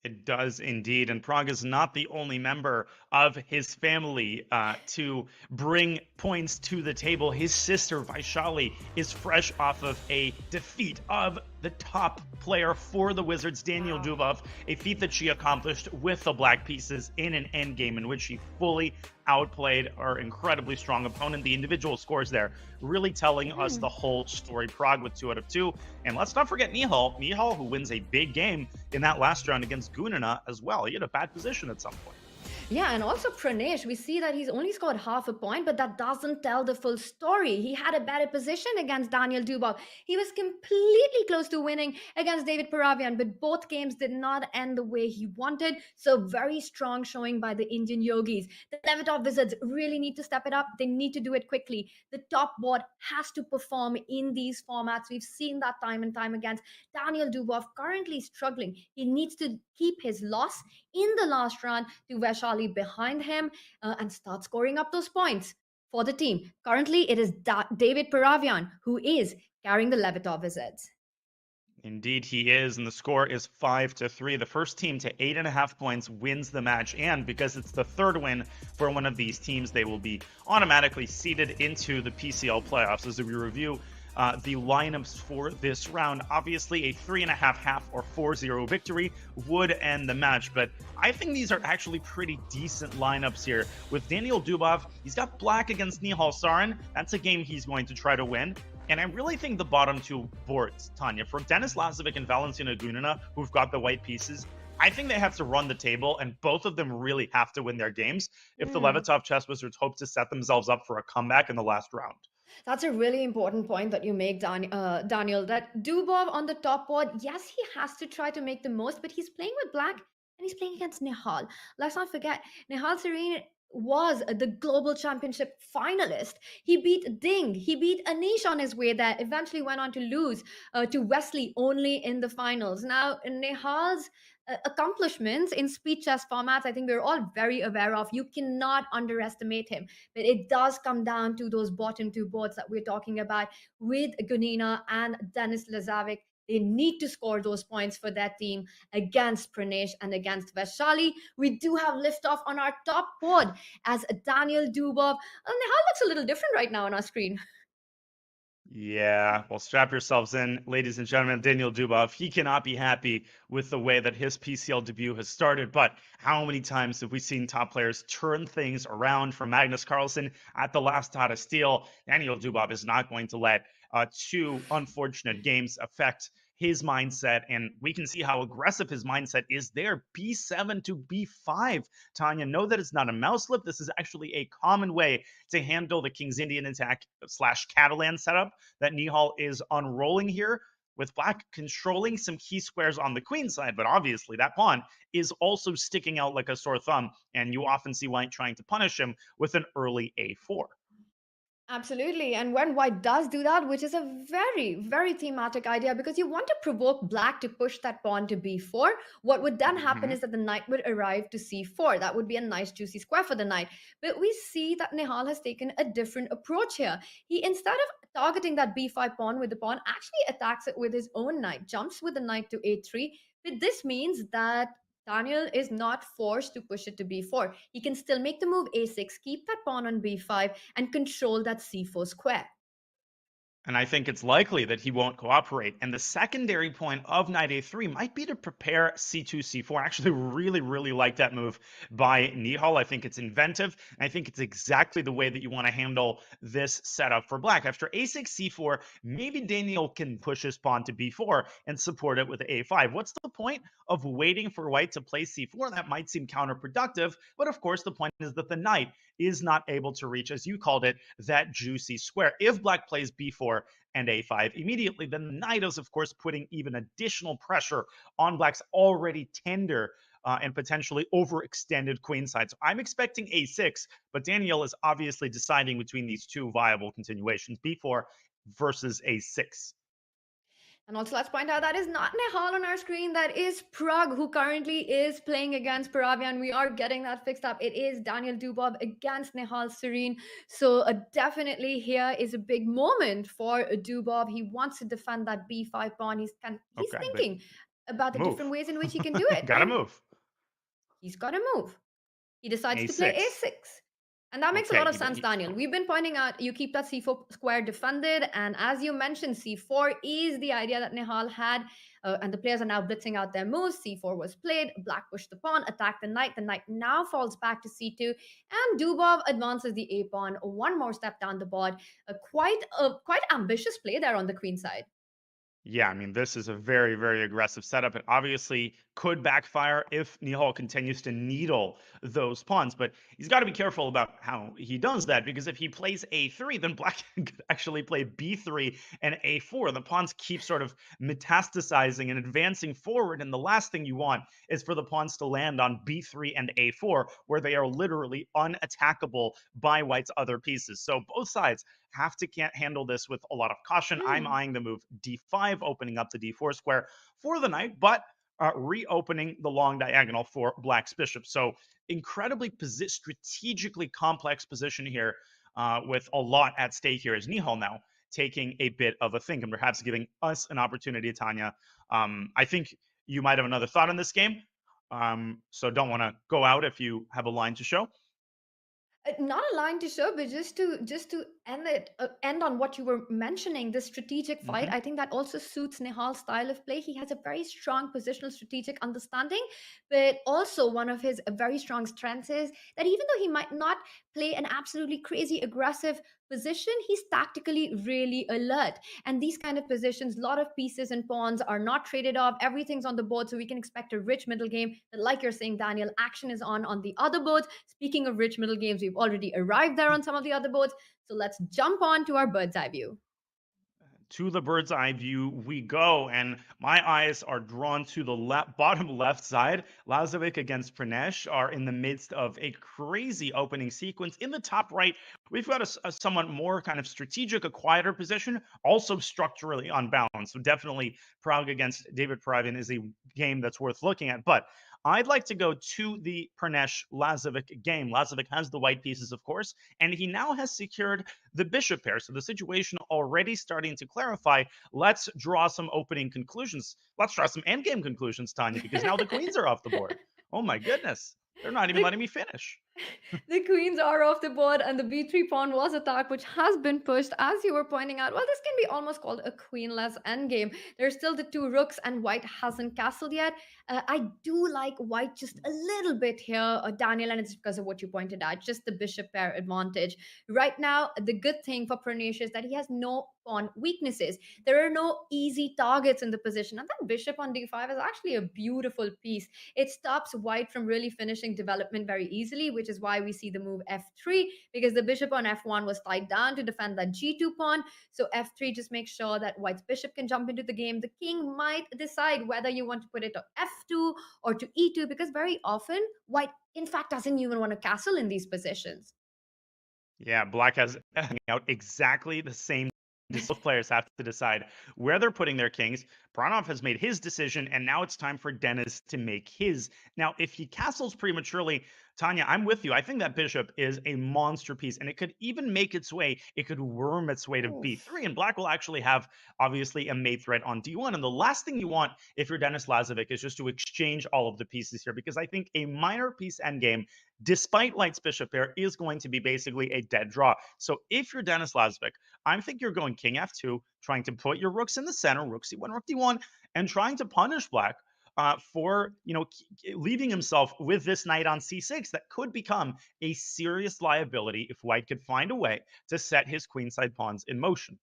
It does indeed. And Pragg is not the only member of his family to bring points to the table. His sister, Vaishali, is fresh off of a defeat of the top player for the Wizards, Daniel Dubov, a feat that she accomplished with the black pieces in an endgame in which she fully outplayed our incredibly strong opponent. The individual scores there really telling us the whole story. Pragg with 2 out of 2. And let's not forget Nihal, who wins a big game in that last round against Gunina as well. He had a bad position at some point. Yeah, and also Pranesh, we see that he's only scored half a point, but that doesn't tell the full story. He had a better position against Daniel Dubov. He was completely close to winning against David Paravian, but both games did not end the way he wanted. So very strong showing by the Indian Yogis. The Levitov Wizards really need to step it up. They need to do it quickly. The top board has to perform in these formats. We've seen that time and time again. Daniel Dubov currently struggling. He needs to keep his loss in the last round to Vaishali behind him and start scoring up those points for the team. Currently, it is David Paravian who is carrying the Levitov Wizards. Indeed, he is, and the score is 5-3. The first team to 8.5 points wins the match, and because it's the 3rd win for one of these teams, they will be automatically seeded into the PCL playoffs. As we review the lineups for this round, obviously a 3.5 half or 4-0 victory would end the match, but I think these are actually pretty decent lineups here. With Daniel Dubov, he's got black against Nihal Sarin. That's a game he's going to try to win. And I really think the bottom 2 boards, Tanya, for Denis Lazovic and Valentina Gunina, who've got the white pieces, I think they have to run the table, and both of them really have to win their games if the Levitov Chess Wizards hope to set themselves up for a comeback in the last round. That's a really important point that you make, Daniel, that Dubov on the top board, yes, he has to try to make the most, but he's playing with black and he's playing against Nihal. Let's not forget, Nihal Sarin was the global championship finalist. He beat Ding. He beat Anish on his way there, eventually went on to lose to Wesley only in the finals. Now, Nihal's accomplishments in speed chess formats, I think we're all very aware of. You cannot underestimate him. But it does come down to those bottom two boards that we're talking about with Gunina and Denis Lazavic. They need to score those points for their team against Pranesh and against Vaishali. We do have liftoff on our top board as Daniel Dubov. And Nihal looks a little different right now on our screen. Yeah, well, strap yourselves in, ladies and gentlemen. Daniel Dubov, he cannot be happy with the way that his PCL debut has started. But how many times have we seen top players turn things around from Magnus Carlsen at the last Tata of steel? Daniel Dubov is not going to let two unfortunate games affect his mindset, and we can see how aggressive his mindset is there. B7 to B5. Tanya, know that it's not a mouse slip. This is actually a common way to handle the King's Indian attack slash Catalan setup that Nihal is unrolling here, with Black controlling some key squares on the queen side, but obviously that pawn is also sticking out like a sore thumb, and you often see White trying to punish him with an early A4. Absolutely. And when white does do that, which is a very, very thematic idea, because you want to provoke black to push that pawn to b4, what would then happen is that the knight would arrive to c4. That would be a nice juicy square for the knight. But we see that Nihal has taken a different approach here. He, instead of targeting that b5 pawn with the pawn, actually attacks it with his own knight, jumps with the knight to a3. But this means that Daniel is not forced to push it to b4. He can still make the move a6, keep that pawn on b5, and control that c4 square. And I think it's likely that he won't cooperate. And the secondary point of knight a3 might be to prepare c2, c4. I actually really like that move by Nihal. I think it's inventive. And I think it's exactly the way that you want to handle this setup for black. After a6, c4, maybe Daniel can push his pawn to b4 and support it with a5. What's the point of waiting for white to play c4? That might seem counterproductive. But of course, the point is that the knight is not able to reach, as you called it, that juicy square. If black plays b4 and a5 immediately, then the knight is, of course, putting even additional pressure on black's already tender and potentially overextended queen side. So I'm expecting a6, but Daniel is obviously deciding between these two viable continuations, b4 versus a6. And also, let's point out that is not Nihal on our screen. That is Pragg, who currently is playing against Paravia, and we are getting that fixed up. It is Daniel Dubov against Nihal Serene. So definitely here is a big moment for Dubov. He wants to defend that b5 pawn. He's thinking about the different ways in which he can do it. Gotta move. He's got to move. He decides A6. to play a6. And that makes a lot of sense, Daniel. We've been pointing out you keep that c4 square defended. And as you mentioned, c4 is the idea that Nihal had. And the players are now blitzing out their moves. c4 was played. Black pushed the pawn, attacked the knight. The knight now falls back to c2. And Dubov advances the a pawn one more step down the board. Quite ambitious play there on the queen side. Yeah, I mean, this is a very aggressive setup. It obviously could backfire if Nihal continues to needle those pawns, but he's got to be careful about how he does that, because if he plays a3, then black can actually play b3 and a4. The pawns keep sort of metastasizing and advancing forward, and the last thing you want is for the pawns to land on b3 and a4, where they are literally unattackable by white's other pieces. So both sides have to can't handle this with a lot of caution. I'm eyeing the move d5, opening up the d4 square for the knight, but reopening the long diagonal for black's bishop. So incredibly strategically complex position here, with a lot at stake here, as Nihal now taking a bit of a think and perhaps giving us an opportunity, Tanya. I think you might have another thought on this game, so don't want to go out if you have a line to show. Not a line to show, but just to end on what you were mentioning, the strategic fight. I think that also suits Nihal's style of play. He has a very strong positional strategic understanding, but also one of his very strong strengths is that even though he might not play an absolutely crazy aggressive position, he's tactically really alert. And these kind of positions, a lot of pieces and pawns are not traded off. Everything's on the board, so we can expect a rich middle game. But like you're saying, Daniel, action is on the other boards. Speaking of rich middle games, we've already arrived there on some of the other boards. So let's jump on to our bird's eye view. to the bird's eye view we go, and my eyes are drawn to the bottom left side. Lazovic against Pranesh are in the midst of a crazy opening sequence. In the top right, we've got a somewhat more kind of strategic, a quieter position, also structurally unbalanced. So definitely Pragg against David Perevian is a game that's worth looking at. But I'd like to go to the Pranesh Lazovic game. Lazovic has the white pieces, of course, and he now has secured the bishop pair. So the situation already starting to clarify. Let's draw some opening conclusions. Let's draw some endgame conclusions, Tanya, because now the queens are off the board. Oh my goodness. They're not even letting me finish. The queens are off the board, and the b3 pawn was attacked, which has been pushed, as you were pointing out. Well, this can be almost called a queenless endgame. There's still the two rooks, and white hasn't castled yet. I do like white just a little bit here, Daniel, and it's because of what you pointed out, just the bishop pair advantage. Right now, the good thing for Pranesh is that he has no pawn weaknesses. There are no easy targets in the position, and that bishop on d5 is actually a beautiful piece. It stops white from really finishing development very easily, which is why we see the move f3, because the bishop on f1 was tied down to defend that g2 pawn. So f3 just makes sure that white's bishop can jump into the game. The king might decide whether you want to put it to f2 or to e2, because very often white in fact doesn't even want to castle in these positions. Yeah, black has out exactly the same. Both players have to decide where they're putting their kings. Pranov has made his decision, and now it's time for Dennis to make his. Now, if he castles prematurely, Tanya, I'm with you. I think that bishop is a monster piece, and it could even make its way. It could worm its way to b3, and black will actually have, obviously, a mate threat on d1. And the last thing you want, if you're Dennis Lazovic, is just to exchange all of the pieces here, because I think a minor piece endgame, despite Light's bishop pair, is going to be basically a dead draw. So if you're Dennis Lazovic, I think you're going king f2, trying to put your rooks in the center, rook c1, rook d1, and trying to punish black for leaving himself with this knight on c6 that could become a serious liability if white could find a way to set his queenside pawns in motion.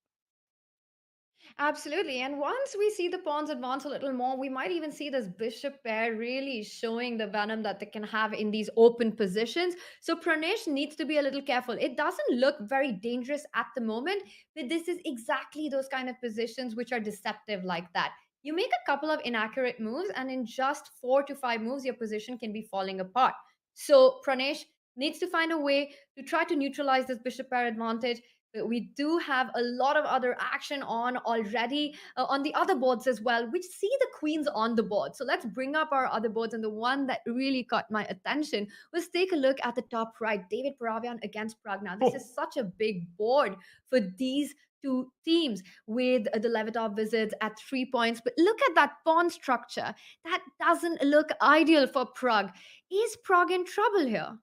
Absolutely. And once we see the pawns advance a little more, we might even see this bishop pair really showing the venom that they can have in these open positions. So Pranesh needs to be a little careful. It doesn't look very dangerous at the moment, but this is exactly those kind of positions which are deceptive like that. You make a couple of inaccurate moves, and in just 4 to 5 moves, your position can be falling apart. So Pranesh needs to find a way to try to neutralize this bishop pair advantage. But we do have a lot of other action on already on the other boards as well, which see the queens on the board. So let's bring up our other boards. And the one that really caught my attention was take a look at the top right, David Perevian against Pragg. Now, this is such a big board for these two teams with the Levitov Wizards at 3 points. But look at that pawn structure. That doesn't look ideal for Pragg. Is Pragg in trouble here?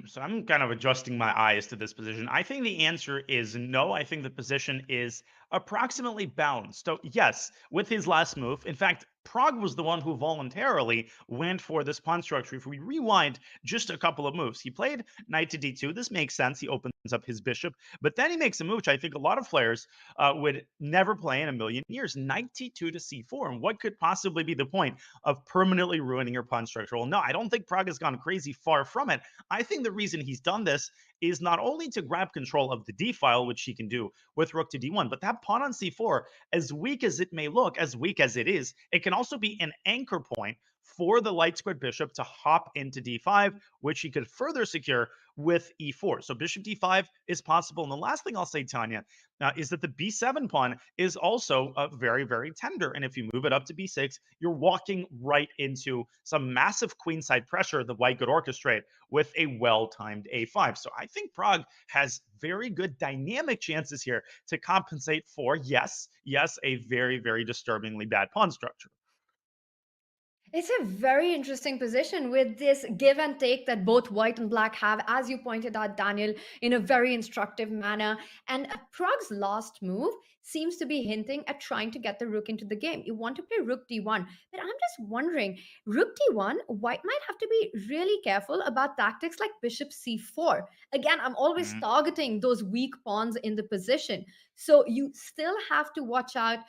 So I'm kind of adjusting my eyes to this position. I think the answer is no. I think the position is approximately balanced. So yes, with his last move, in fact, Pragg was the one who voluntarily went for this pawn structure. If we rewind just a couple of moves, he played knight to d2. This makes sense. He opens up his bishop, but then he makes a move which I think a lot of players would never play in a million years: knight t2 to c4. And what could possibly be the point of permanently ruining your pawn structure? Well, no, I don't think Pragg has gone crazy. Far from it. I think the reason he's done this is not only to grab control of the d file, which he can do with rook to d1, but that pawn on c4, as weak as it may look, as weak as it is, it can also be an anchor point for the light squared bishop to hop into d5, which he could further secure with e4. So bishop d5 is possible. And the last thing I'll say, Tanya, is that the b7 pawn is also very, very tender. And if you move it up to b6, you're walking right into some massive queenside pressure that white could orchestrate with a well-timed a5. So I think Pragg has very good dynamic chances here to compensate for, yes, a very, very disturbingly bad pawn structure. It's a very interesting position with this give and take that both white and black have, as you pointed out, Daniel, in a very instructive manner. And Pragg's last move seems to be hinting at trying to get the rook into the game. You want to play rook d1, but I'm just wondering, rook d1, white might have to be really careful about tactics like bishop c4. Again, I'm always targeting those weak pawns in the position. So you still have to watch out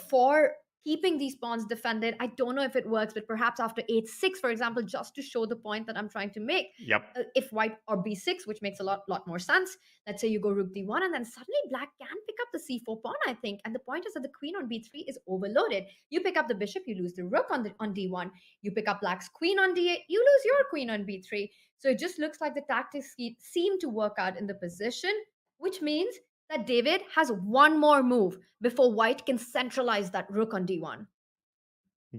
for keeping these pawns defended. I don't know if it works, but perhaps after h6, for example, just to show the point that I'm trying to make. Yep. If white or b6, which makes a lot more sense. Let's say you go rook d1, and then suddenly black can pick up the c4 pawn, I think. And the point is that the queen on b3 is overloaded. You pick up the bishop, you lose the rook on d1. You pick up black's queen on d8, you lose your queen on b3. So it just looks like the tactics seem to work out in the position, which means that David has one more move before white can centralize that rook on d1.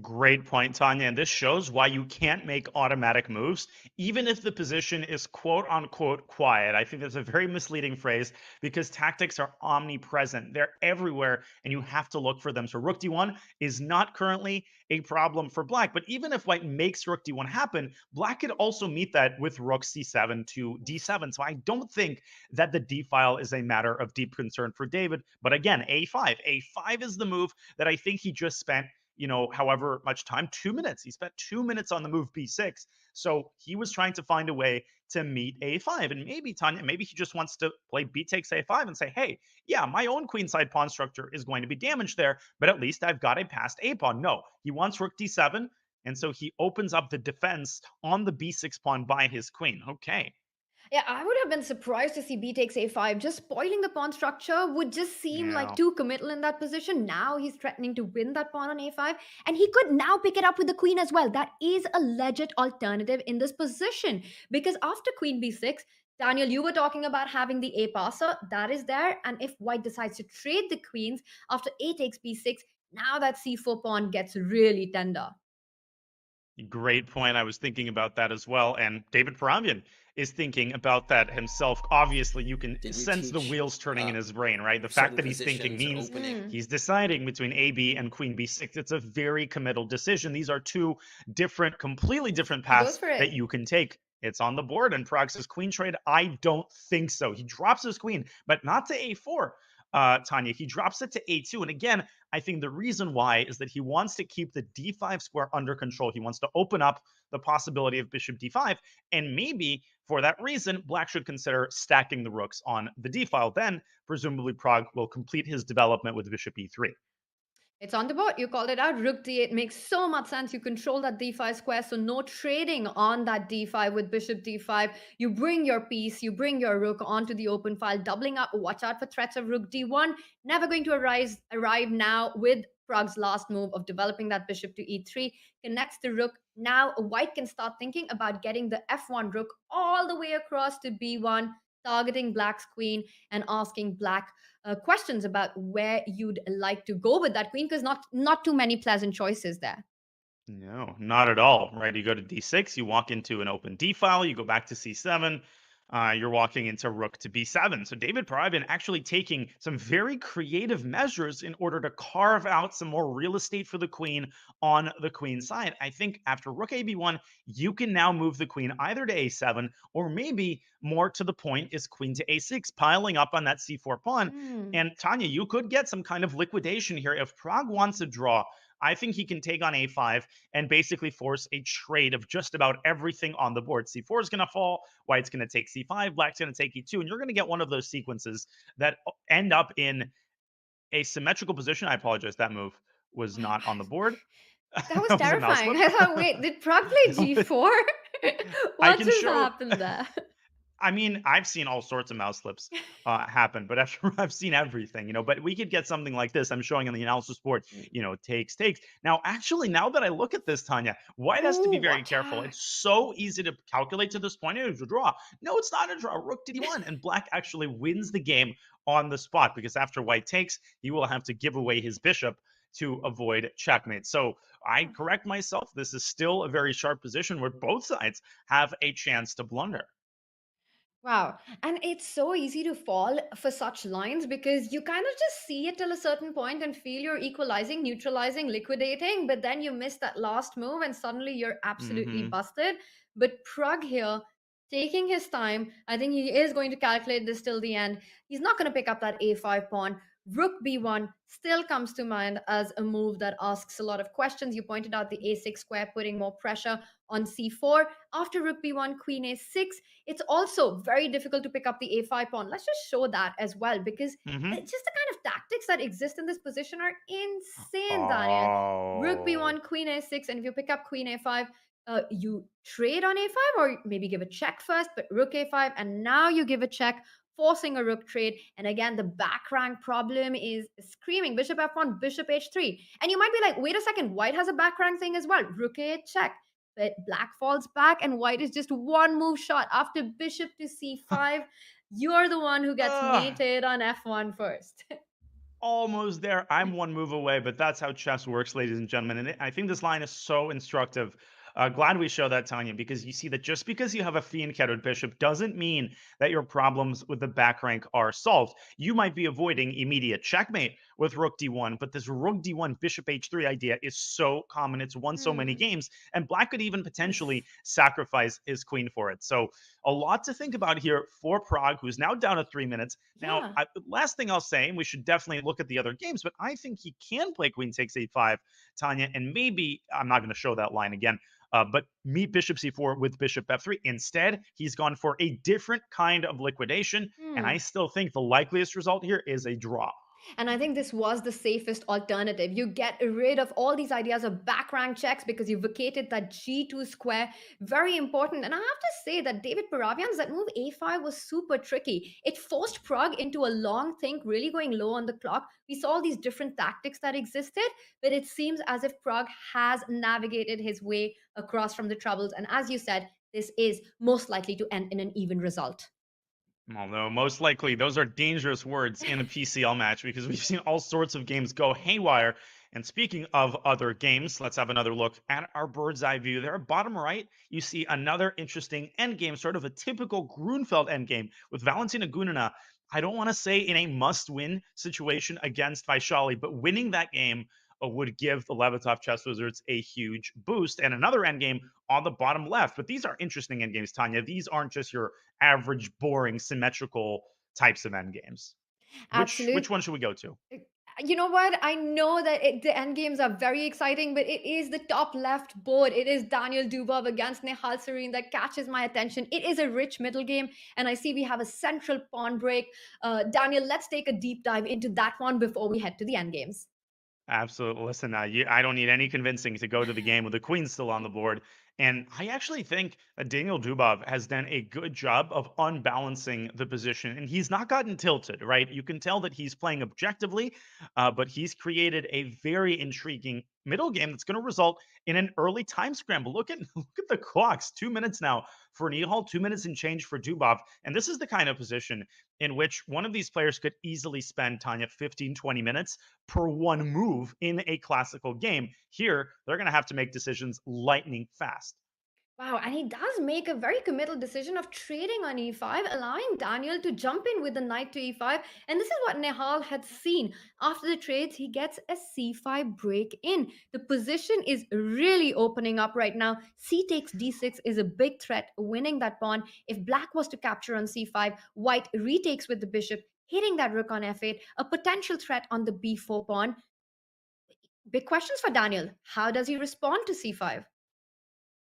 Great point, Tanya. And this shows why you can't make automatic moves, even if the position is quote unquote quiet. I think that's a very misleading phrase because tactics are omnipresent. They're everywhere and you have to look for them. So rook d1 is not currently a problem for black. But even if white makes rook d1 happen, black could also meet that with rook c7 to d7. So I don't think that the d file is a matter of deep concern for David. But again, a5. a5 is the move that I think he just spent however much time, 2 minutes. He spent 2 minutes on the move b6. So he was trying to find a way to meet a5. And maybe, Tanya, maybe he just wants to play b takes a5 and say, hey, yeah, my own queenside pawn structure is going to be damaged there, but at least I've got a passed a pawn. No, he wants rook d7. And so he opens up the defense on the b6 pawn by his queen. Okay. Yeah, I would have been surprised to see b takes a5. Just spoiling the pawn structure would just seem like too committal in that position. Now he's threatening to win that pawn on a5, and he could now pick it up with the queen as well. That is a legit alternative in this position, because after queen b6, Daniel, you were talking about having the a passer. That is there, and if white decides to trade the queens after a takes b6, now that c4 pawn gets really tender. Great point. I was thinking about that as well. And David Paravian is thinking about that himself. Obviously, you can sense the wheels turning in his brain, right? The fact that he's thinking means he's deciding between AB and queen b6. It's a very committal decision. These are two different, completely different paths that you can take. It's on the board, and Pragg says queen trade. I don't think so. He drops his queen, but not to a4. Tanya, he drops it to a2. And again, I think the reason why is that he wants to keep the d5 square under control. He wants to open up the possibility of bishop d5. And maybe for that reason, black should consider stacking the rooks on the d file. Then, presumably, Pragg will complete his development with bishop e3. It's on the board. You called it out. Rook d8 makes so much sense. You control that d5 square, so no trading on that d5 with bishop d5. You bring your piece, you bring your rook onto the open file, doubling up. Watch out for threats of rook d1. Never going to arrive now with Pragg's last move of developing that bishop to e3. Connects the rook. Now white can start thinking about getting the f1 rook all the way across to b1, targeting black's queen and asking black questions about where you'd like to go with that queen, because not too many pleasant choices there. No, not at all, right? You go to d6, you walk into an open d file, you go back to c7, you're walking into rook to b7. So David Paravian actually taking some very creative measures in order to carve out some more real estate for the queen on the queen side. I think after rook ab1, you can now move the queen either to a7 or maybe more to the point is queen to a6, piling up on that c4 pawn. And Tanya, you could get some kind of liquidation here. If Pragg wants a draw, I think he can take on a5 and basically force a trade of just about everything on the board. c4 is going to fall, white's going to take c5, black's going to take e2, and you're going to get one of those sequences that end up in a symmetrical position. I apologize, that move was not on the board. That was terrifying. I thought, wait, did Pragg play g4? What just happened there? I mean, I've seen all sorts of mouse slips happen, but I've seen everything, but we could get something like this. I'm showing on the analysis board, takes. Now, actually, now that I look at this, Tanya, white has to be very careful. It's so easy to calculate to this point. It's a draw. No, it's not a draw. Rook to d1, and black actually wins the game on the spot, because after white takes, he will have to give away his bishop to avoid checkmate. So I correct myself. This is still a very sharp position where both sides have a chance to blunder. Wow. And it's so easy to fall for such lines because you kind of just see it till a certain point and feel you're equalizing, neutralizing, liquidating, but then you miss that last move and suddenly you're absolutely busted. But Pragg here, taking his time, I think he is going to calculate this till the end. He's not going to pick up that a5 pawn. Rook b1 still comes to mind as a move that asks a lot of questions. You pointed out the a6 square putting more pressure on c4. After rook b1, queen a6, it's also very difficult to pick up the a5 pawn. Let's just show that as well, because it's just the kind of tactic tactics that exist in this position are insane, Daniel. Rook Oh. b1, queen a6, and if you pick up queen a5, you trade on a5 or maybe give a check first, but rook a5, and now you give a check, forcing a rook trade. And again, the back rank problem is screaming bishop f1, bishop h3. And you might be like, wait a second, white has a back rank thing as well. Rook a8 check. But black falls back, and white is just one move shot. After bishop to c5, you're the one who gets Ugh. mated on f1 first. Almost there. I'm one move away, but that's how chess works, ladies and gentlemen. And I think this line is so instructive. Glad we show that, Tanya, because you see that just because you have a fianchettoed bishop doesn't mean that your problems with the back rank are solved. You might be avoiding immediate checkmate with rook d1, but this rook d1 bishop h3 idea is so common. It's won so many games, and black could even potentially sacrifice his queen for it. So a lot to think about here for Pragg, who's now down to 3 minutes. Now, last thing I'll say, and we should definitely look at the other games, but I think he can play queen takes a5, Tanya, and maybe, I'm not going to show that line again, but meet bishop c4 with bishop f3. Instead, he's gone for a different kind of liquidation, and I still think the likeliest result here is a draw. And I think this was the safest alternative. You get rid of all these ideas of back rank checks because you vacated that g2 square. Very important. And I have to say that David Paravian's that move a5 was super tricky. It forced Pragg into a long think, really going low on the clock. We saw all these different tactics that existed, but it seems as if Pragg has navigated his way across from the troubles. And as you said, this is most likely to end in an even result. Although most likely those are dangerous words in a PCL match because we've seen all sorts of games go haywire. And speaking of other games, let's have another look at our bird's eye view there. Bottom right, you see another interesting endgame, sort of a typical Grunfeld endgame with Valentina Gunina. I don't want to say in a must-win situation against Vaishali, but winning that game would give the Levitov Chess Wizards a huge boost. And another endgame on the bottom left. But these are interesting endgames, Tanya. These aren't just your average, boring, symmetrical types of endgames. Which one should we go to? You know what? I know that the end games are very exciting, but it is the top left board. It is Daniel Dubov against Nihal Serene that catches my attention. It is a rich middle game, and I see we have a central pawn break. Daniel, let's take a deep dive into that one before we head to the end games. Absolutely. Listen, I don't need any convincing to go to the game with the queen still on the board. And I actually think that Daniel Dubov has done a good job of unbalancing the position. And he's not gotten tilted, right? You can tell that he's playing objectively, but he's created a very intriguing middle game that's going to result in an early time scramble. Look at the clocks. 2 minutes now for Nihal, 2 minutes and change for Dubov. And this is the kind of position in which one of these players could easily spend, Tanya, 15, 20 minutes per one move in a classical game. Here, they're going to have to make decisions lightning fast. Wow, and he does make a very committal decision of trading on e5, allowing Daniel to jump in with the knight to e5. And this is what Nihal had seen. After the trades, he gets a c5 break in. The position is really opening up right now. C takes d6 is a big threat, winning that pawn. If black was to capture on c5, white retakes with the bishop, hitting that rook on f8, a potential threat on the b4 pawn. Big questions for Daniel. How does he respond to c5?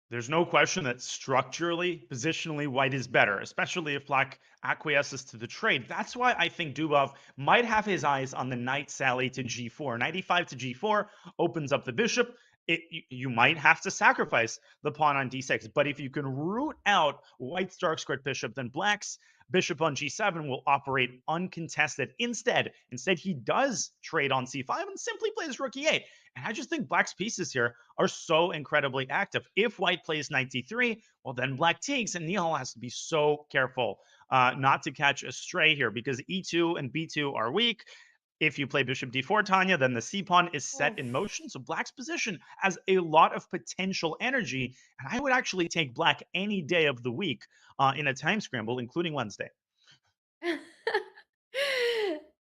There's no question that structurally, positionally, white is better, especially if black acquiesces to the trade. That's why I think Dubov might have his eyes on the knight sally to g4. Knight e5 to g4 opens up the bishop. You might have to sacrifice the pawn on d6. But if you can root out white's dark squared bishop, then black's bishop on g7 will operate uncontested. Instead, he does trade on c5 and simply plays rook e8. And I just think black's pieces here are so incredibly active. If white plays knight d3, well, then black takes, and Nihal has to be so careful not to catch a stray here because e2 and b2 are weak. If you play bishop d4, Tanya, then the c-pawn is set in motion. So black's position has a lot of potential energy. And I would actually take black any day of the week in a time scramble, including Wednesday.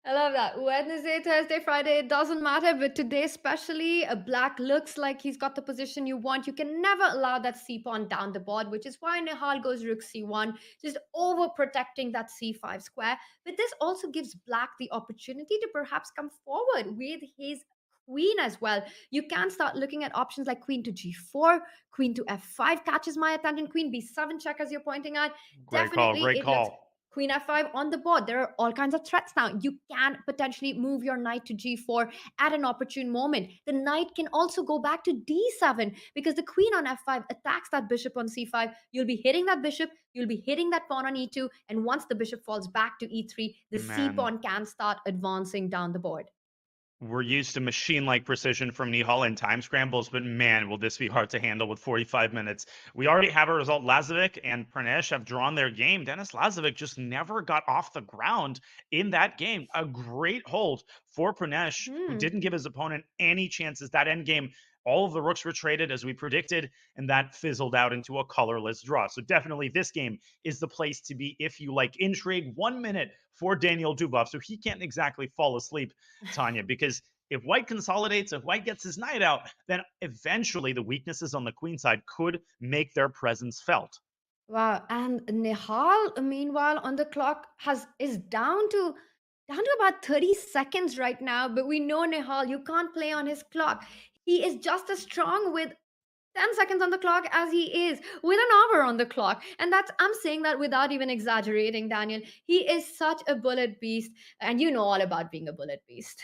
I love that. Wednesday, Thursday, Friday, it doesn't matter. But today, especially, black looks like he's got the position you want. You can never allow that c-pawn down the board, which is why Nihal goes rook c1, just overprotecting that c5 square. But this also gives black the opportunity to perhaps come forward with his queen as well. You can start looking at options like queen to g4, queen to f5 catches my attention, queen b7 check as you're pointing out. Great call. Queen f5 on the board. There are all kinds of threats now. You can potentially move your knight to g4 at an opportune moment. The knight can also go back to d7 because the queen on f5 attacks that bishop on c5. You'll be hitting that bishop, you'll be hitting that pawn on e2, and once the bishop falls back to e3, the c Man. pawn can start advancing down the board. We're used to machine-like precision from Nihal in time scrambles, but man, will this be hard to handle with 45 minutes. We already have a result. Lazovic and Pranesh have drawn their game. Denis Lazovic just never got off the ground in that game. A great hold for Pranesh, who didn't give his opponent any chances. That endgame, all of the rooks were traded as we predicted, and that fizzled out into a colorless draw. So definitely this game is the place to be if you like intrigue. 1 minute for Daniel Dubov, so he can't exactly fall asleep, Tanya, because if white consolidates, if white gets his knight out, then eventually the weaknesses on the queen side could make their presence felt. Wow, and Nihal, meanwhile, on the clock is down to about 30 seconds right now. But we know Nihal, you can't play on his clock. He is just as strong with 10 seconds on the clock as he is with an hour on the clock. And I'm saying that without even exaggerating, Daniel. He is such a bullet beast, and you know all about being a bullet beast.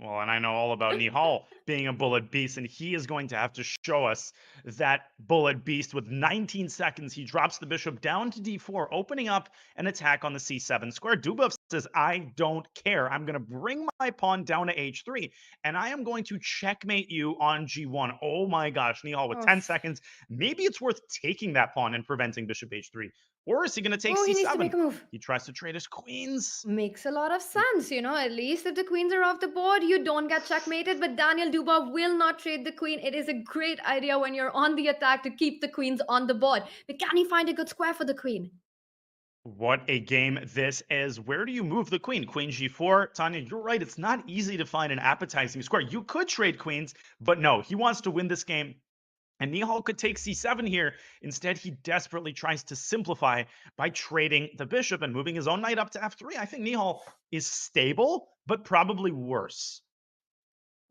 Well, and I know all about Nihal being a bullet beast, and he is going to have to show us that bullet beast. With 19 seconds, he drops the bishop down to d4, opening up an attack on the c7 square. Dubov says, I don't care. I'm going to bring my pawn down to h3, and I am going to checkmate you on g1. Oh my gosh, Nihal with 10 seconds. Maybe it's worth taking that pawn and preventing bishop h3. Or is he going to take c7? He needs to make a move. He tries to trade his queens. Makes a lot of sense, at least if the queens are off the board, you don't get checkmated. But Daniel Dubov will not trade the queen. It is a great idea when you're on the attack to keep the queens on the board. But can he find a good square for the queen? What a game this is. Where do you move the queen? Queen g4. Tanya, you're right. It's not easy to find an appetizing square. You could trade queens, but no, he wants to win this game. And Nihal could take c7 here. Instead, he desperately tries to simplify by trading the bishop and moving his own knight up to f3. I think Nihal is stable, but probably worse.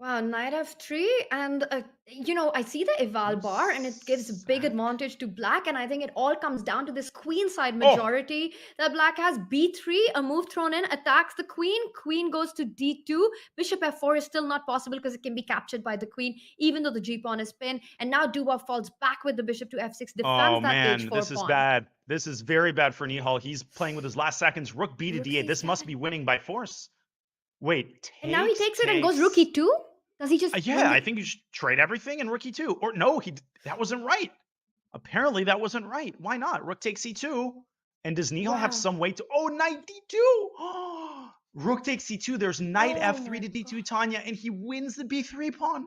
Wow, knight f3, and I see the eval bar, and it gives a big advantage to black, and I think it all comes down to this queen side majority that black has. b3, a move thrown in, attacks the queen goes to d2, bishop f4 is still not possible because it can be captured by the queen, even though the g-pawn is pinned, and now Dubov falls back with the bishop to f6, defends that h4 this is pawn. bad. This is very bad for Nihal. He's playing with his last seconds. Rook b to d8. This must be winning by force. Wait, and now he takes it and goes rook e2? Does he just... I think you should trade everything and rook e2. Or no, that wasn't right. Apparently that wasn't right. Why not? Rook takes c2. And does Nihal have some way to... Oh, knight d2! Rook takes c2. There's knight f3 to d2, Tanya, and he wins the b3 pawn.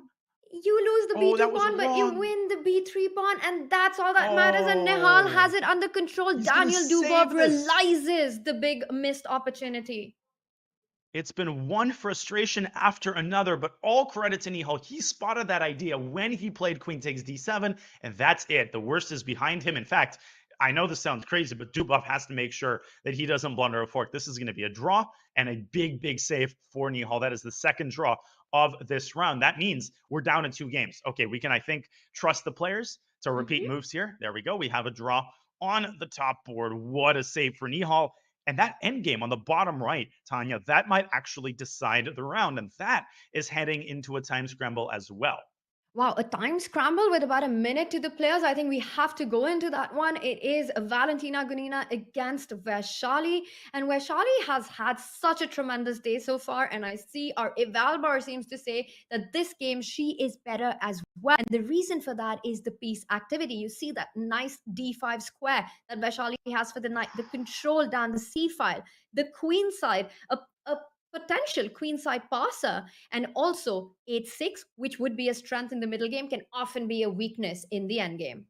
You lose the b2 pawn, but you win the b3 pawn, and that's all that matters. And Nihal has it under control. Daniel Dubov realizes the big missed opportunity. It's been one frustration after another, but all credit to Nihal. He spotted that idea when he played queen takes d7, and that's it. The worst is behind him. In fact, I know this sounds crazy, but Dubov has to make sure that he doesn't blunder a fork. This is going to be a draw and a big, big save for Nihal. That is the second draw of this round. That means we're down in 2 games. Okay, we can, I think, trust the players to repeat moves here. There we go. We have a draw on the top board. What a save for Nihal. And that endgame on the bottom right, Tanya, that might actually decide the round. And that is heading into a time scramble as well. Wow, a time scramble with about a minute to the players. I think we have to go into that one. It is Valentina Gunina against Vaishali. And Vaishali has had such a tremendous day so far. And I see our eval bar seems to say that this game, she is better as well. And the reason for that is the piece activity. You see that nice d5 square that Vaishali has for the knight, the control down the c file, the queen side, a potential queenside passer, and also h6, which would be a strength in the middle game, can often be a weakness in the end game.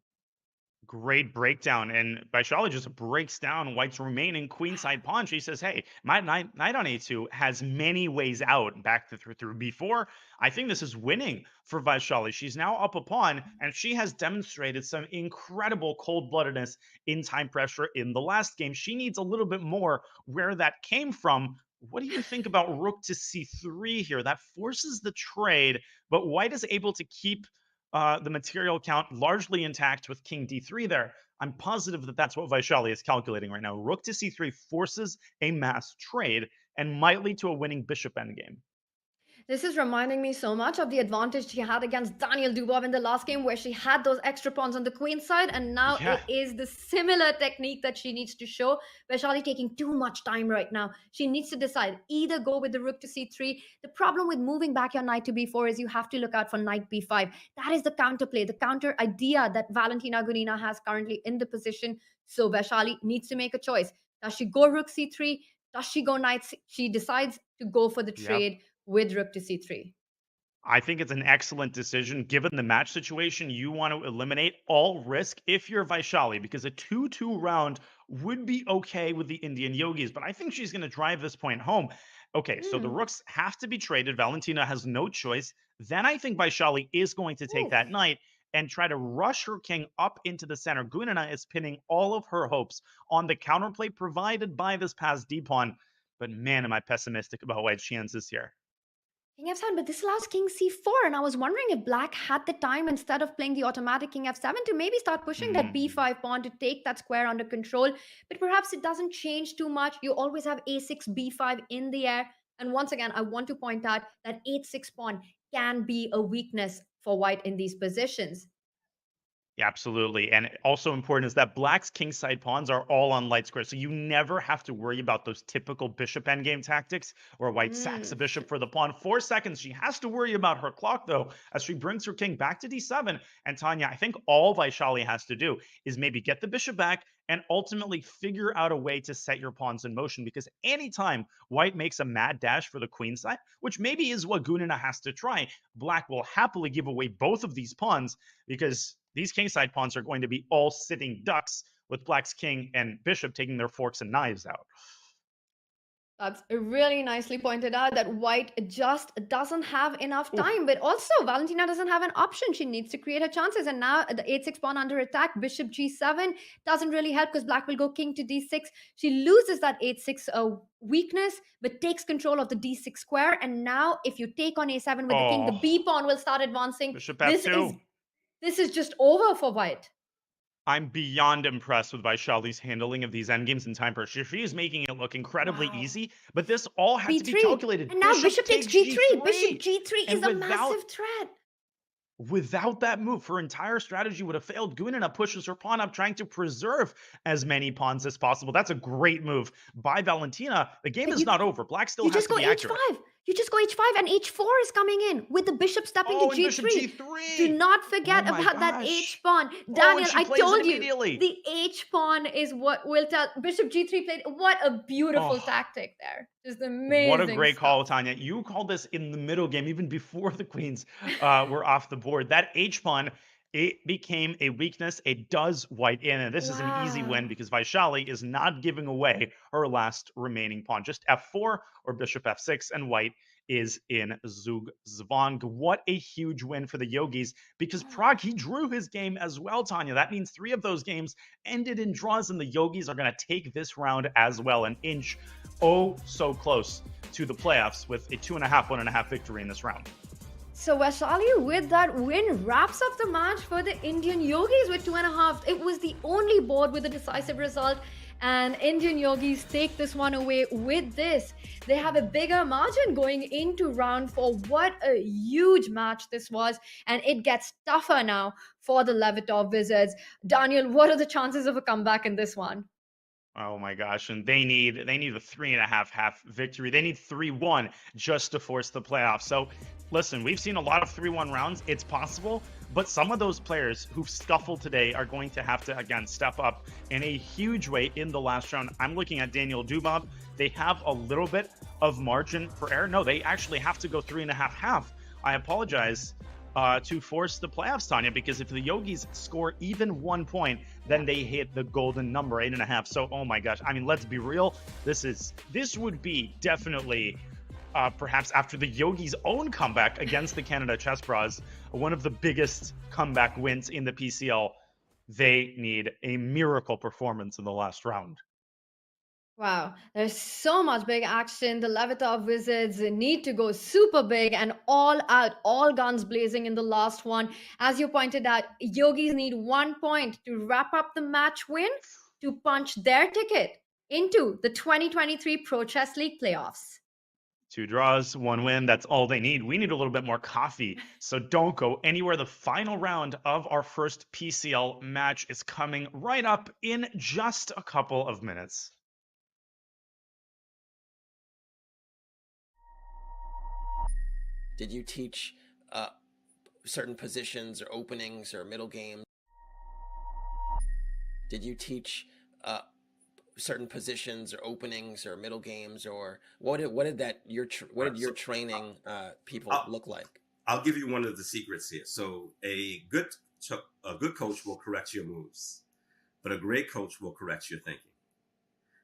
Great breakdown, and Vaishali just breaks down white's remaining queenside pawn. She says, hey, my knight on a2 has many ways out back through b4. I think this is winning for Vaishali. She's now up a pawn, and she has demonstrated some incredible cold-bloodedness in time pressure in the last game. She needs a little bit more where that came from. What do you think about rook to c3 here? That forces the trade, but white is able to keep the material count largely intact with king d3 there. I'm positive that that's what Vaishali is calculating right now. Rook to c3 forces a mass trade and might lead to a winning bishop endgame. This is reminding me so much of the advantage she had against Daniel Dubov in the last game, where she had those extra pawns on the queen side, and now Yeah. it is the similar technique that she needs to show. Vaishali taking too much time right now. She needs to decide, either go with the rook to c3. The problem with moving back your knight to b4 is you have to look out for knight b5. That is the counterplay, the counter idea that Valentina Gunina has currently in the position. So Vaishali needs to make a choice. Does she go rook c3? Does she go knight? She decides to go for the trade with rook to c3. I think it's an excellent decision. Given the match situation, you want to eliminate all risk if you're Vaishali, because a 2-2 round would be okay with the Indian Yogis, but I think she's going to drive this point home. Okay, so the rooks have to be traded. Valentina has no choice. Then I think Vaishali is going to take that knight and try to rush her king up into the center. Gunina is pinning all of her hopes on the counterplay provided by this passed d-pawn, but man, am I pessimistic about White's chances here. King f7, but this allows king c4, and I was wondering if black had the time, instead of playing the automatic king f7, to maybe start pushing that b5 pawn to take that square under control. But perhaps it doesn't change too much. You always have a6, b5 in the air. And once again, I want to point out that h6 pawn can be a weakness for white in these positions. Yeah, absolutely. And also important is that black's kingside pawns are all on light squares. So you never have to worry about those typical bishop endgame tactics where white sacks a bishop for the pawn. 4 seconds. She has to worry about her clock, though, as she brings her king back to d7. And Tanya, I think all Vaishali has to do is maybe get the bishop back and ultimately figure out a way to set your pawns in motion, because anytime white makes a mad dash for the queen side, which maybe is what Gunina has to try, black will happily give away both of these pawns, because these kingside pawns are going to be all sitting ducks with black's king and bishop taking their forks and knives out. That's really nicely pointed out, that white just doesn't have enough time. But also, Valentina doesn't have an option. She needs to create her chances. And now the h6 pawn under attack, bishop g7 doesn't really help, because black will go king to d6. She loses that h6 weakness, but takes control of the d6 square. And now if you take on a7 with the king, the b pawn will start advancing. Bishop f2. This is just over for white. I'm beyond impressed with Vaishali's handling of these endgames in time pressure. She is making it look incredibly easy, but this all had to be calculated. And now bishop takes g3. Bishop g3 is a without, massive threat. Without that move, her entire strategy would have failed. Gunina pushes her pawn up, trying to preserve as many pawns as possible. That's a great move by Valentina. The game is not over. Black still has to be accurate. You just go h5, and h4 is coming in with the bishop stepping to g3. Bishop g3. Do not forget about that h pawn. Daniel, I told you, the h pawn is what will tell. Bishop g3 played. What a beautiful tactic there. Just amazing. What a great stuff. call, Tanya. You called this in the middle game, even before the queens were off the board. That h pawn, it became a weakness. It does white in, and this is an easy win, because Vaishali is not giving away her last remaining pawn. Just f4 or bishop f6, and white is in Zugzwang. What a huge win for the Yogis, because Pragg, he drew his game as well, Tanya. That means 3 of those games ended in draws, and the Yogis are going to take this round as well, an inch so close to the playoffs with a 1.5 victory in this round. So Vaishali, with that win, wraps up the match for the Indian Yogis with 2.5. It was the only board with a decisive result, and Indian Yogis take this one away with this. They have a bigger margin going into round 4. What a huge match this was, and it gets tougher now for the Levitov Wizards. Daniel, what are the chances of a comeback in this one? Oh my gosh, and they need a 3.5 victory. They need 3-1 just to force the playoffs. So listen, we've seen a lot of 3-1 rounds. It's possible, but some of those players who've scuffled today are going to have to, again, step up in a huge way in the last round. I'm looking at Daniel Dubov. They have a little bit of margin for error. No, they actually have to go 3.5. I apologize. To force the playoffs, Tanya, because if the Yogis score even 1 point, then they hit the golden number, 8.5. So, oh my gosh, I mean, let's be real. This would be definitely, perhaps after the Yogis' own comeback against the Canada Chess Bras, one of the biggest comeback wins in the PCL. They need a miracle performance in the last round. Wow, there's so much big action. The Levitov Wizards need to go super big and all out, all guns blazing in the last one. As you pointed out, Yogis need 1 point to wrap up the match win to punch their ticket into the 2023 Pro Chess League playoffs. 2 draws, 1 win. That's all they need. We need a little bit more coffee. So don't go anywhere. The final round of our first PCL match is coming right up in just a couple of minutes. Did you teach certain positions or openings or middle games? Did you teach certain positions or openings or middle games, or what did your training people look like? I'll give you one of the secrets here. So a good coach will correct your moves, but a great coach will correct your thinking.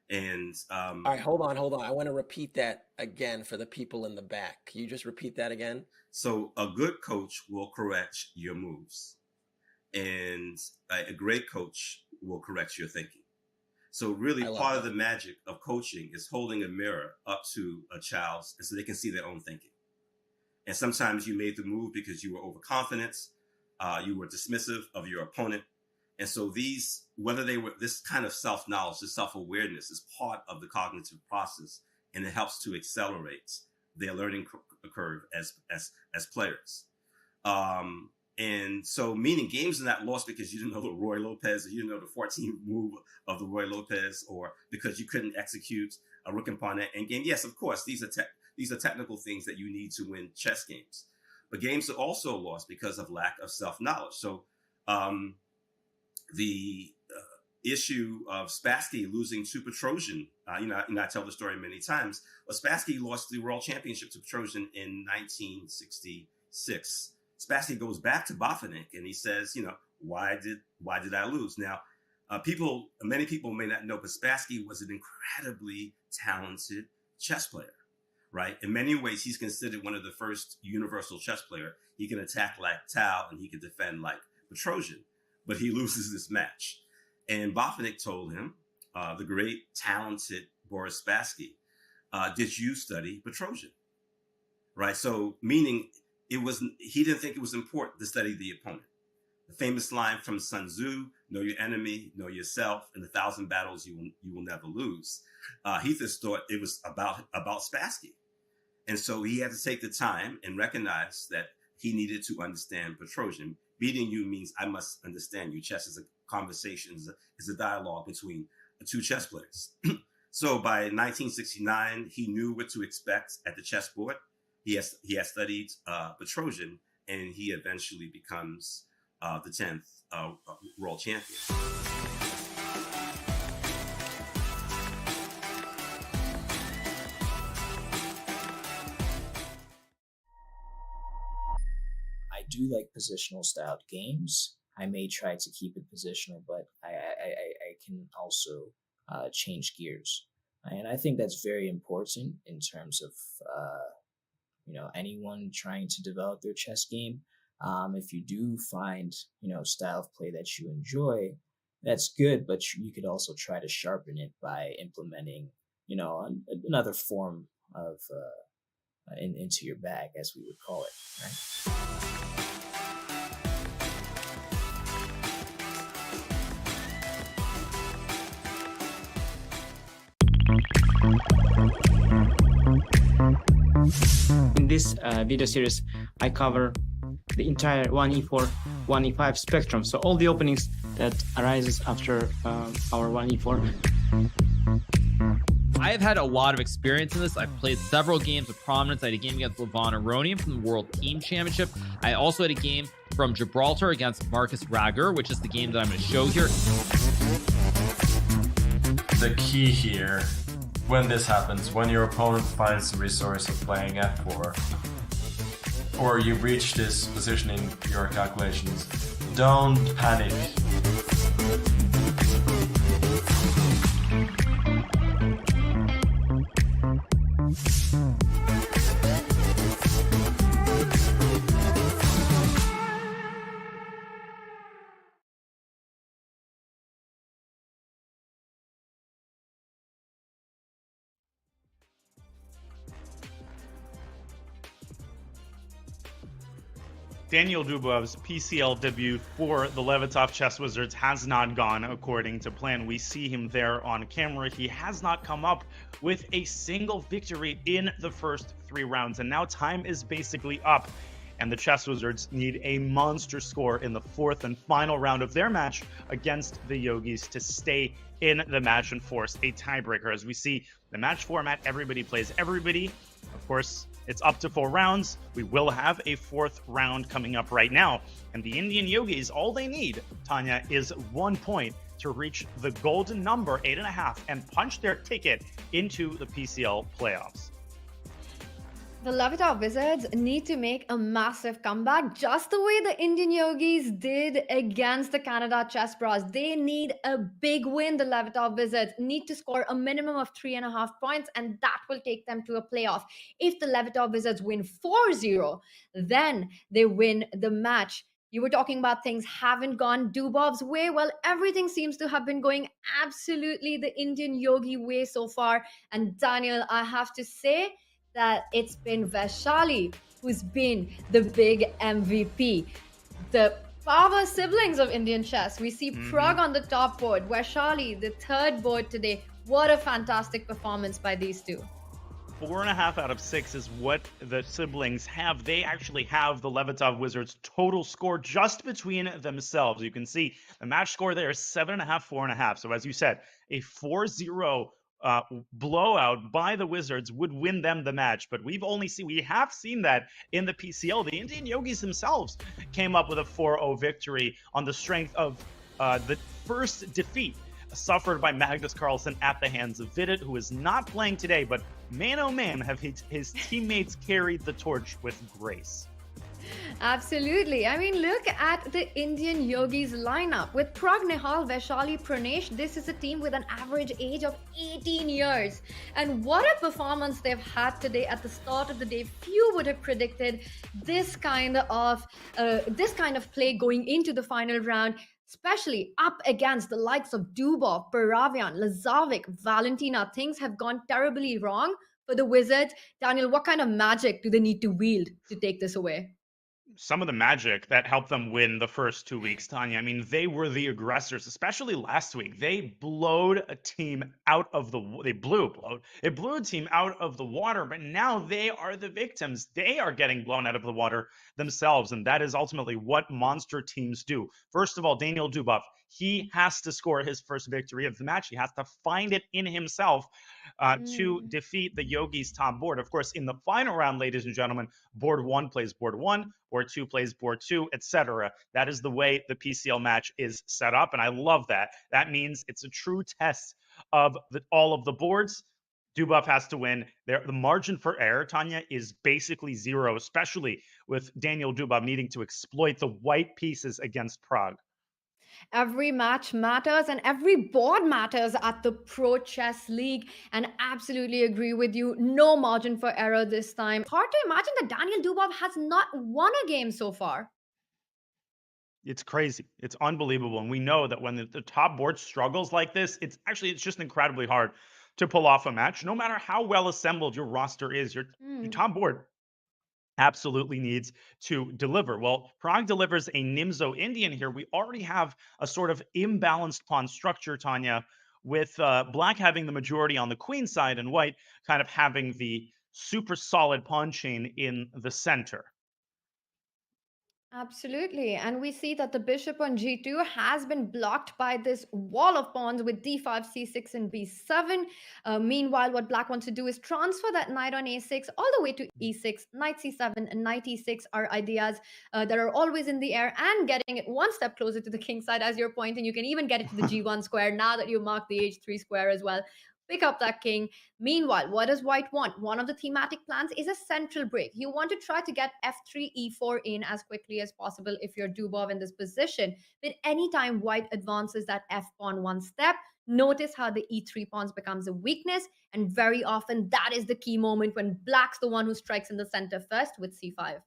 And all right, hold on. I want to repeat that again for the people in the back. Can you just repeat that again? So a good coach will correct your moves, and a great coach will correct your thinking. So really part of the magic of coaching is holding a mirror up to a child so they can see their own thinking. And sometimes you made the move because you were overconfident, you were dismissive of your opponent. And so whether they were this kind of self-knowledge, this self-awareness is part of the cognitive process, and it helps to accelerate their learning curve as players. And so meaning games are not lost because you didn't know the Roy Lopez, or you didn't know the 14th move of the Roy Lopez, or because you couldn't execute a rook and pawn endgame. Yes, of course, these are technical things that you need to win chess games. But games are also lost because of lack of self-knowledge. So the issue of Spassky losing to Petrosian, I tell the story many times, but Spassky lost the world championship to Petrosian in 1966. Spassky goes back to Botvinnik and he says, why did I lose? Now, many people may not know, but Spassky was an incredibly talented chess player, right? In many ways, he's considered one of the first universal chess player. He can attack like Tal and he can defend like Petrosian, but he loses this match. And Botvinnik told him, the great talented Boris Spassky, did you study Petrosian? Right? So meaning he didn't think it was important to study the opponent. The famous line from Sun Tzu, know your enemy, know yourself, in 1,000 battles you will never lose. He just thought it was about Spassky. And so he had to take the time and recognize that he needed to understand Petrosian. Beating you means I must understand you. Chess is a conversation, is a dialogue between the two chess players. So by 1969, he knew what to expect at the chessboard. He has studied Petrosian, and he eventually becomes the 10th world champion. I do like positional styled games. I may try to keep it positional, but I can also change gears. And I think that's very important in terms of, anyone trying to develop their chess game. If you do find, style of play that you enjoy, that's good, but you could also try to sharpen it by implementing, another form of, into your bag, as we would call it, right? In this video series, I cover the entire 1e4, 1e5 spectrum. So all the openings that arises after our 1e4. I have had a lot of experience in this. I've played several games of prominence. I had a game against Levon Aronian from the World Team Championship. I also had a game from Gibraltar against Marcus Ragger, which is the game that I'm going to show here. The key here, when this happens, when your opponent finds the resource of playing f4, or you reach this position in your calculations, don't panic. Daniel Dubov's PCL debut for the Levitov Chess Wizards has not gone according to plan. We see him there on camera. He has not come up with a single victory in the first 3 rounds, and now time is basically up. And the Chess Wizards need a monster score in the 4th and final round of their match against the Yogis to stay in the match and force a tiebreaker. As we see the match format, everybody plays everybody. Of course, it's up to 4 rounds. We will have a 4th round coming up right now. And the Indian Yogis, all they need, Tanya, is 1 point to reach the golden number, 8.5, and punch their ticket into the PCL playoffs. The Levitov Wizards need to make a massive comeback, just the way the Indian Yogis did against the Canada Chess Bros. They need a big win. The Levitov Wizards need to score a minimum of 3.5 points, and that will take them to a playoff. If the Levitov Wizards win 4-0, then they win the match. You were talking about things haven't gone Dubov's way. Well, everything seems to have been going absolutely the Indian Yogi way so far. And Daniel, I have to say that it's been Vaishali who's been the big MVP. The power siblings of Indian chess. We see Pragg on the top board, Vaishali the 3rd board today. What a fantastic performance by these two. 4.5 out of 6 is what the siblings have. They actually have the Levitov Wizards total score just between themselves. You can see the match score there is 7.5, 4.5. So as you said, a 4-0 blowout by the Wizards would win them the match. But we have seen that in the PCL. The Indian Yogis themselves came up with a 4-0 victory on the strength of the first defeat suffered by Magnus Carlsen at the hands of Vidit, who is not playing today, but man oh man, have his teammates carried the torch with grace. Absolutely. I mean, look at the Indian Yogis lineup. With Pragg, Nihal, Vaishali, Pranesh, this is a team with an average age of 18 years. And what a performance they've had today at the start of the day. Few would have predicted this kind of play going into the final round, especially up against the likes of Dubov, Paravian, Lazovic, Valentina. Things have gone terribly wrong for the Wizards. Daniel, what kind of magic do they need to wield to take this away? Some of the magic that helped them win the first 2 weeks, Tanya. I mean, they were the aggressors, especially last week. They blowed a team out of the blew a team out of the water, but now they are the victims. They are getting blown out of the water themselves, and that is ultimately what monster teams do. First of all, Daniel Dubov, he has to score his first victory of the match. He has to find it in himself to defeat the Yogis top board. Of course, in the final round, ladies and gentlemen, board 1 plays board 1, board 2 plays board 2, etc. That is the way the PCL match is set up, and I love that. That means it's a true test of all of the boards. Dubov has to win. The margin for error, Tanya, is basically 0, especially with Daniel Dubov needing to exploit the white pieces against Pragg. Every match matters and every board matters at the Pro Chess League. And absolutely agree with you. No margin for error this time. Hard to imagine that Daniel Dubov has not won a game so far. It's crazy. It's unbelievable. And we know that when the top board struggles like this, it's just incredibly hard to pull off a match. No matter how well assembled your roster is, your top board absolutely needs to deliver. Well, Pragg delivers a Nimzo Indian here. We already have a sort of imbalanced pawn structure, Tanya, with black having the majority on the queen side and white kind of having the super solid pawn chain in the center. Absolutely. And we see that the bishop on g2 has been blocked by this wall of pawns with d5, c6, and b7. Meanwhile, what black wants to do is transfer that knight on a6 all the way to e6, knight c7, and knight e6 are ideas that are always in the air, and getting it one step closer to the king side, as you're pointing. You can even get it to the g1 square now that you mark the h3 square as well. Pick up that king. Meanwhile, what does white want? One of the thematic plans is a central break. You want to try to get f3, e4 in as quickly as possible if you're Dubov in this position. But anytime white advances that f pawn one step, notice how the e3 pawns becomes a weakness. And very often that is the key moment when black's the one who strikes in the center first with c5.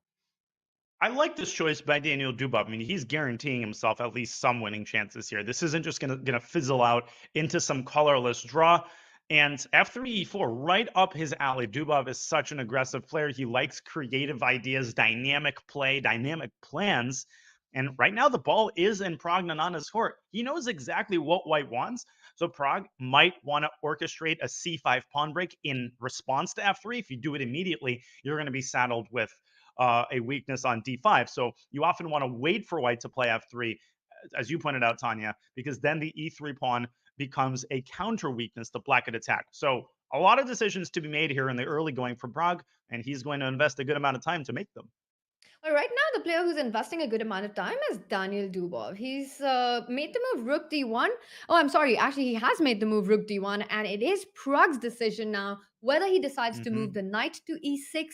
I like this choice by Daniel Dubov. I mean, he's guaranteeing himself at least some winning chances here. This isn't just gonna fizzle out into some colorless draw. And f3 e4, right up his alley. Dubov is such an aggressive player. He likes creative ideas, dynamic play, dynamic plans. And right now the ball is in Pragg court. He knows exactly what white wants. So Pragg might want to orchestrate a c5 pawn break in response to f3. If you do it immediately, you're going to be saddled with a weakness on d5. So you often want to wait for white to play f3, as you pointed out, Tanya, because then the e3 pawn becomes a counter weakness to black at attack. So a lot of decisions to be made here in the early going for Pragg, and he's going to invest a good amount of time to make them. Well, right now, the player who's investing a good amount of time is Daniel Dubov. He's made the move Rook D1. Oh, I'm sorry. Actually, he has made the move Rook D1, and it is Pragg's decision now whether he decides to move the knight to E6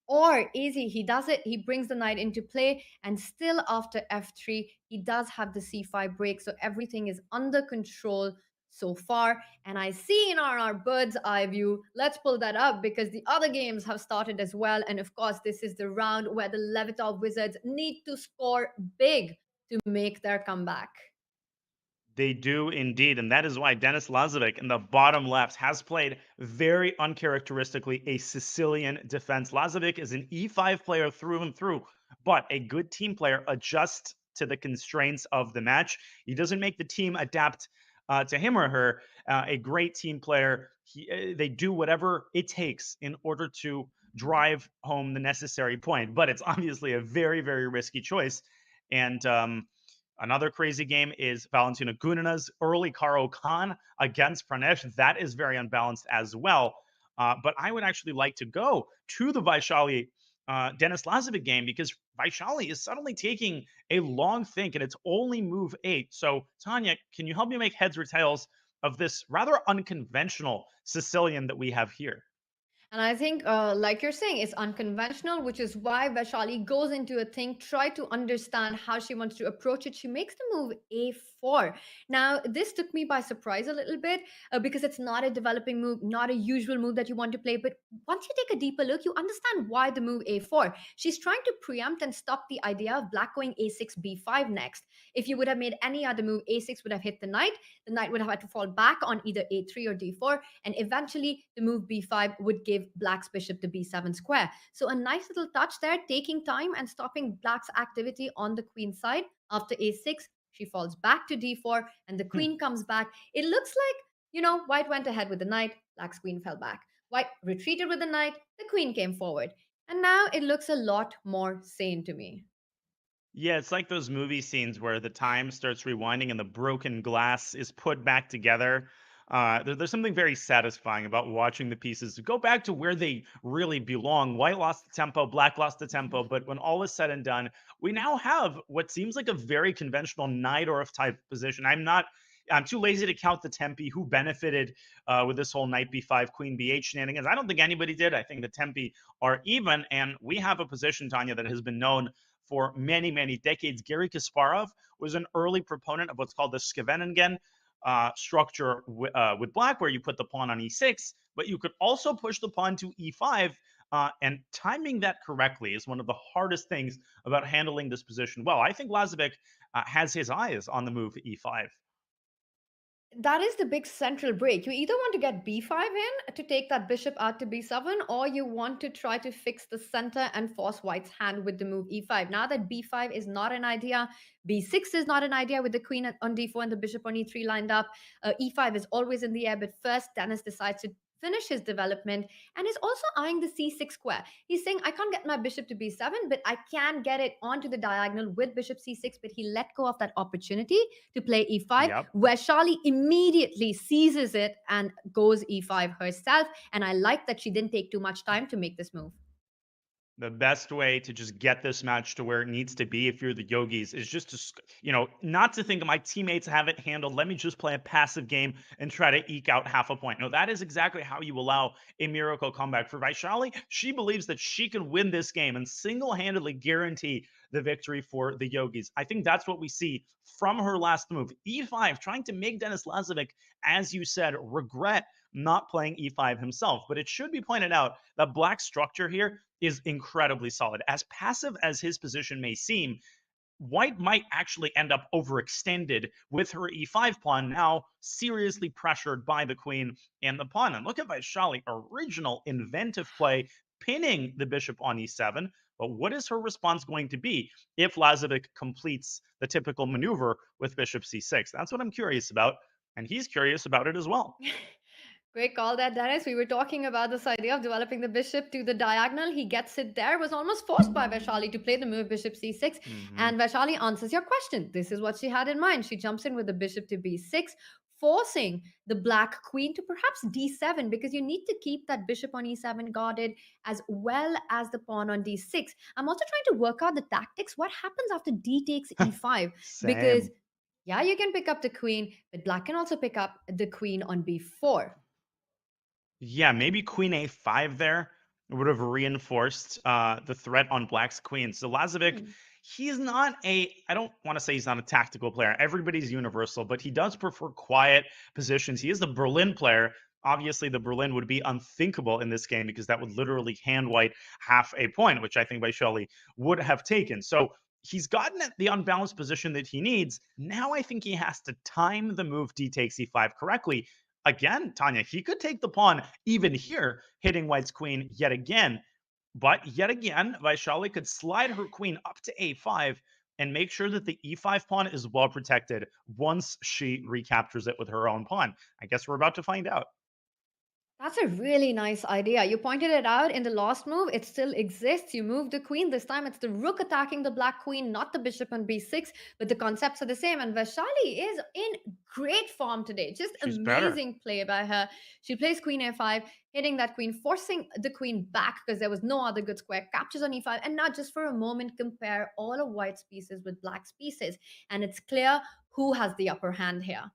or easy. He does it. He brings the knight into play, and still after F3, he does have the C5 break. So everything is under control so far. And I see in our bird's eye view, let's pull that up because the other games have started as well. And of course, this is the round where the Levitov Wizards need to score big to make their comeback. They do indeed. And that is why Denis Lazovic in the bottom left has played very uncharacteristically a Sicilian defense. Lazovic is an E5 player through and through, but a good team player adjusts to the constraints of the match. He doesn't make the team adapt to him or her. A great team player. They do whatever it takes in order to drive home the necessary point. But it's obviously a very, very risky choice. And another crazy game is Valentina Gunina's early Karo Khan against Pranesh. That is very unbalanced as well. But I would actually like to go to the Vaishali Denis Lazovic game because Vaishali is suddenly taking a long think and it's only move 8. So, Tanya, can you help me make heads or tails of this rather unconventional Sicilian that we have here? And I think, like you're saying, it's unconventional, which is why Vaishali goes into a thing, try to understand how she wants to approach it. She makes the move A4. Now, this took me by surprise a little bit because it's not a developing move, not a usual move that you want to play. But once you take a deeper look, you understand why the move A4. She's trying to preempt and stop the idea of black going A6, B5 next. If you would have made any other move, A6 would have hit the knight would have had to fall back on either A3 or D4, and eventually the move B5 would give black's bishop to B7 square. So a nice little touch there, taking time and stopping black's activity on the queen side. After A6, she falls back to D4, and the queen comes back. It looks like, white went ahead with the knight, black's queen fell back. White retreated with the knight, the queen came forward. And now it looks a lot more sane to me. Yeah, it's like those movie scenes where the time starts rewinding and the broken glass is put back together. There's something very satisfying about watching the pieces go back to where they really belong. White lost the tempo, black lost the tempo, but when all is said and done, we now have what seems like a very conventional Najdorf type position. I'm too lazy to count the tempi who benefited with this whole knight b5, queen b8 shenanigans. I don't think anybody did. I think the tempi are even, and we have a position, Tanya, that has been known for many, many decades. Garry Kasparov was an early proponent of what's called the Scheveningen structure with black, where you put the pawn on e6, but you could also push the pawn to e5. And timing that correctly is one of the hardest things about handling this position well. I think Lazovic has his eyes on the move e5. That is the big central break. You either want to get b5 in to take that bishop out to b7, or you want to try to fix the center and force white's hand with the move e5. Now that b5 is not an idea, b6 is not an idea with the queen on d4 and the bishop on e3 lined up. E5 is always in the air, but first Denis decides to finish his development and is also eyeing the c6 square. He's saying, I can't get my bishop to b7, but I can get it onto the diagonal with bishop c6, but he let go of that opportunity to play e5, where Charlie immediately seizes it and goes e5 herself. And I like that she didn't take too much time to make this move. The best way to just get this match to where it needs to be if you're the Yogis is just to, not to think my teammates have it handled. Let me just play a passive game and try to eke out half a point. No, that is exactly how you allow a miracle comeback. For Vaishali, she believes that she can win this game and single-handedly guarantee the victory for the Yogis. I think that's what we see from her last move. E5, trying to make Denis Lazovic, as you said, regret not playing e5 himself. But it should be pointed out that black's structure here is incredibly solid. As passive as his position may seem, White might actually end up overextended with her e5 pawn, now seriously pressured by the queen and the pawn. And look at Vaishali, original inventive play, pinning the bishop on e7. But what is her response going to be if Lazovic completes the typical maneuver with bishop c6? That's what I'm curious about, and he's curious about it as well. Great call that, Dennis. We were talking about this idea of developing the bishop to the diagonal. He gets it there. Was almost forced by Vaishali to play the move bishop c6. And Vaishali answers your question. This is what she had in mind. She jumps in with the bishop to b6, forcing the black queen to perhaps d7, because you need to keep that bishop on e7 guarded, as well as the pawn on d6. I'm also trying to work out the tactics. What happens after d takes e5? Because Same. yeah, you can pick up the queen, but black can also pick up the queen on b4. Yeah, maybe queen a5 there would have reinforced the threat on black's queen. So Lazovic, he's not I don't want to say he's not a tactical player. Everybody's universal, but he does prefer quiet positions. He is the Berlin player. Obviously, the Berlin would be unthinkable in this game because that would literally hand white half a point, which I think Vaishali would have taken. So he's gotten at the unbalanced position that he needs. Now I think he has to time the move d takes e5 correctly. Again, Tanya, he could take the pawn even here, hitting white's queen yet again. But yet again, Vaishali could slide her queen up to a5 and make sure that the e5 pawn is well protected once she recaptures it with her own pawn. I guess we're about to find out. That's a really nice idea. You pointed it out in the last move. It still exists. You move the queen. This time it's the rook attacking the black queen, not the bishop on b6, but the concepts are the same. And Vaishali is in great form today. Just She's better. amazing play by her. She plays queen a5, hitting that queen, forcing the queen back because there was no other good square, captures on e5, and now just for a moment compare all of white's pieces with black's pieces. And it's clear who has the upper hand here.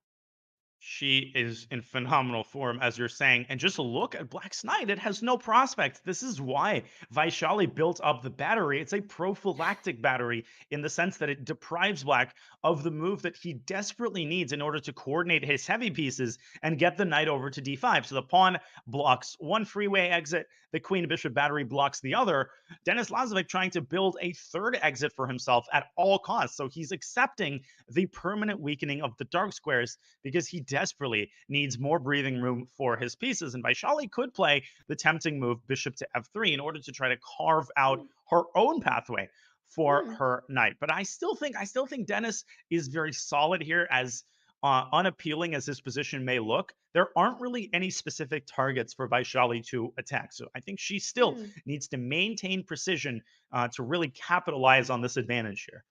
She is in phenomenal form, as you're saying. And just look at Black's Knight. It has no prospect. This is why Vaishali built up the battery. It's a prophylactic battery in the sense that it deprives Black of the move that he desperately needs in order to coordinate his heavy pieces and get the knight over to d5. So the pawn blocks one freeway exit, the queen bishop battery blocks the other. Denis Lazovic trying to build a third exit for himself at all costs. So he's accepting the permanent weakening of the dark squares because he desperately needs more breathing room for his pieces. And Vaishali could play the tempting move bishop to f3 in order to try to carve out her own pathway for her knight. But I still think Denis is very solid here, as unappealing as his position may look. There aren't really any specific targets for Vaishali to attack. So I think she still needs to maintain precision to really capitalize on this advantage here.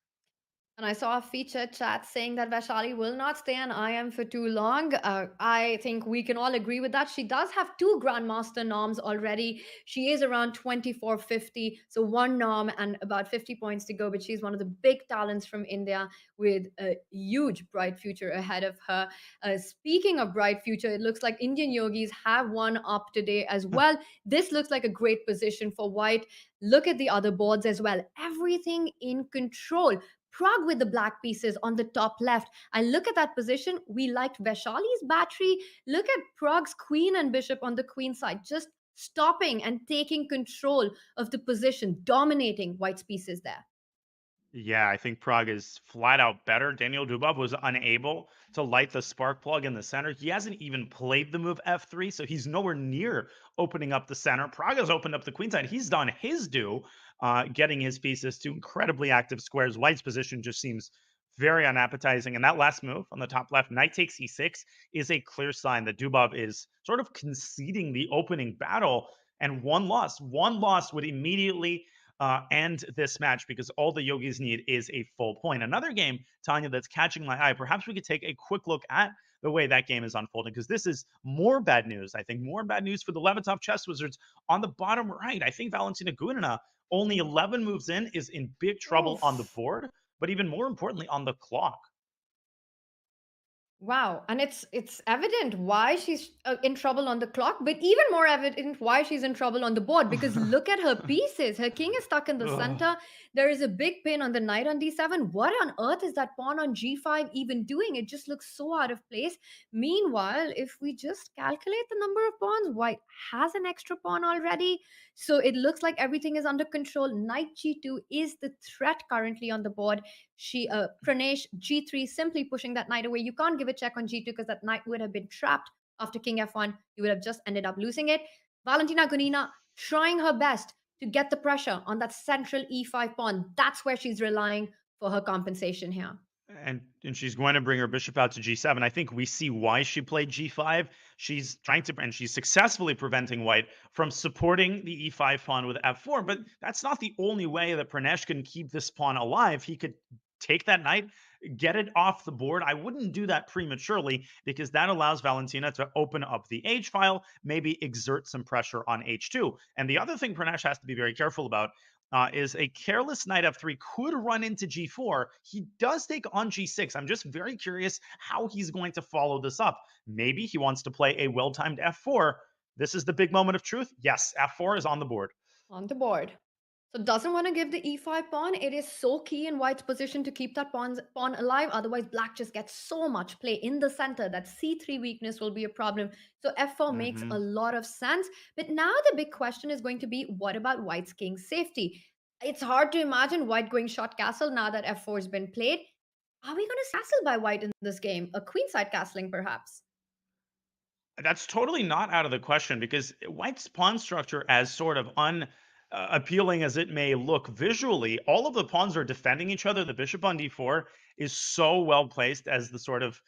And I saw a feature chat saying that Vaishali will not stay on IM for too long. I think we can all agree with that. She does have 2 Grandmaster noms already. She is around 2450, so 1 nom and about 50 points to go. But she's one of the big talents from India with a huge bright future ahead of her. Speaking of bright future, it looks like Indian yogis have one up today as well. This looks like a great position for white. Look at the other boards as well. Everything in control. Pragg with the black pieces on the top left. I look at that position. We liked Vaishali's battery. Look at Pragg's queen and bishop on the queen side, just stopping and taking control of the position, dominating white's pieces there. Yeah, I think Pragg is flat out better. Daniel Dubov was unable to light the spark plug in the center. He hasn't even played the move f3, so he's nowhere near opening up the center. Pragg has opened up the queen side. He's done his due, getting his pieces to incredibly active squares. White's position just seems very unappetizing. And that last move on the top left, knight takes e6, is a clear sign that Dubov is sort of conceding the opening battle. And one loss would immediately end this match, because all the yogis need is a full point. Another game, Tanya, that's catching my eye. Perhaps we could take a quick look at the way that game is unfolding, because this is more bad news. I think more bad news for the Levitov chess wizards on the bottom right. I think Valentina Gunina, only 11 moves in, is in big trouble on the board, but even more importantly, on the clock. Wow, and it's evident why she's in trouble on the clock, but even more evident why she's in trouble on the board, because look at her pieces. Her king is stuck in the center. There is a big pin on the knight on d7. What on earth is that pawn on g5 even doing? It just looks so out of place. Meanwhile, if we just calculate the number of pawns, white has an extra pawn already. So it looks like everything is under control. Knight g2 is the threat currently on the board. Pranesh G3 simply pushing that knight away. You can't give a check on G2 because that knight would have been trapped after King F1. You would have just ended up losing it. Valentina Gunina trying her best to get the pressure on that central E5 pawn. That's where she's relying for her compensation here. And she's going to bring her bishop out to G7. I think we see why she played G5. She's trying to, and she's successfully preventing white from supporting the E5 pawn with F4. But that's not the only way that Pranesh can keep this pawn alive. He could take that knight, get it off the board. I wouldn't do that prematurely because that allows Valentina to open up the H file, maybe exert some pressure on H2. And the other thing Pranesh has to be very careful about is a careless knight f3 could run into g4. He does take on g6. I'm just very curious how he's going to follow this up. Maybe he wants to play a well-timed f4. This is the big moment of truth. Yes, f4 is on the board. On the board. So doesn't want to give the e5 pawn. It is so key in white's position to keep that pawn alive. Otherwise, black just gets so much play in the center that c3 weakness will be a problem. So f4 makes a lot of sense. But now the big question is going to be, what about white's king's safety? It's hard to imagine white going short castle now that f4 has been played. Are we going to castle by white in this game? A queenside castling, perhaps? That's totally not out of the question because white's pawn structure, as sort of appealing as it may look visually, all of the pawns are defending each other. The bishop on d4 is so well placed as the sort of,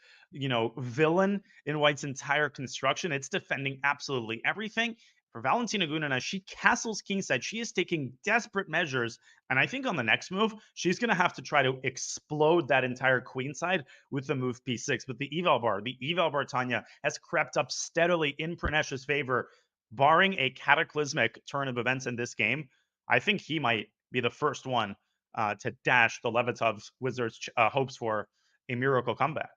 villain in white's entire construction. It's defending absolutely everything. For Valentina Gunina, she castles kingside. She is taking desperate measures. And I think on the next move, she's going to have to try to explode that entire queenside with the move p6. But the eval bar, Tanya, has crept up steadily in Pranesh's favor. Barring a cataclysmic turn of events in this game, I think he might be the first one to dash the Levitov's Wizards' hopes for a miracle comeback.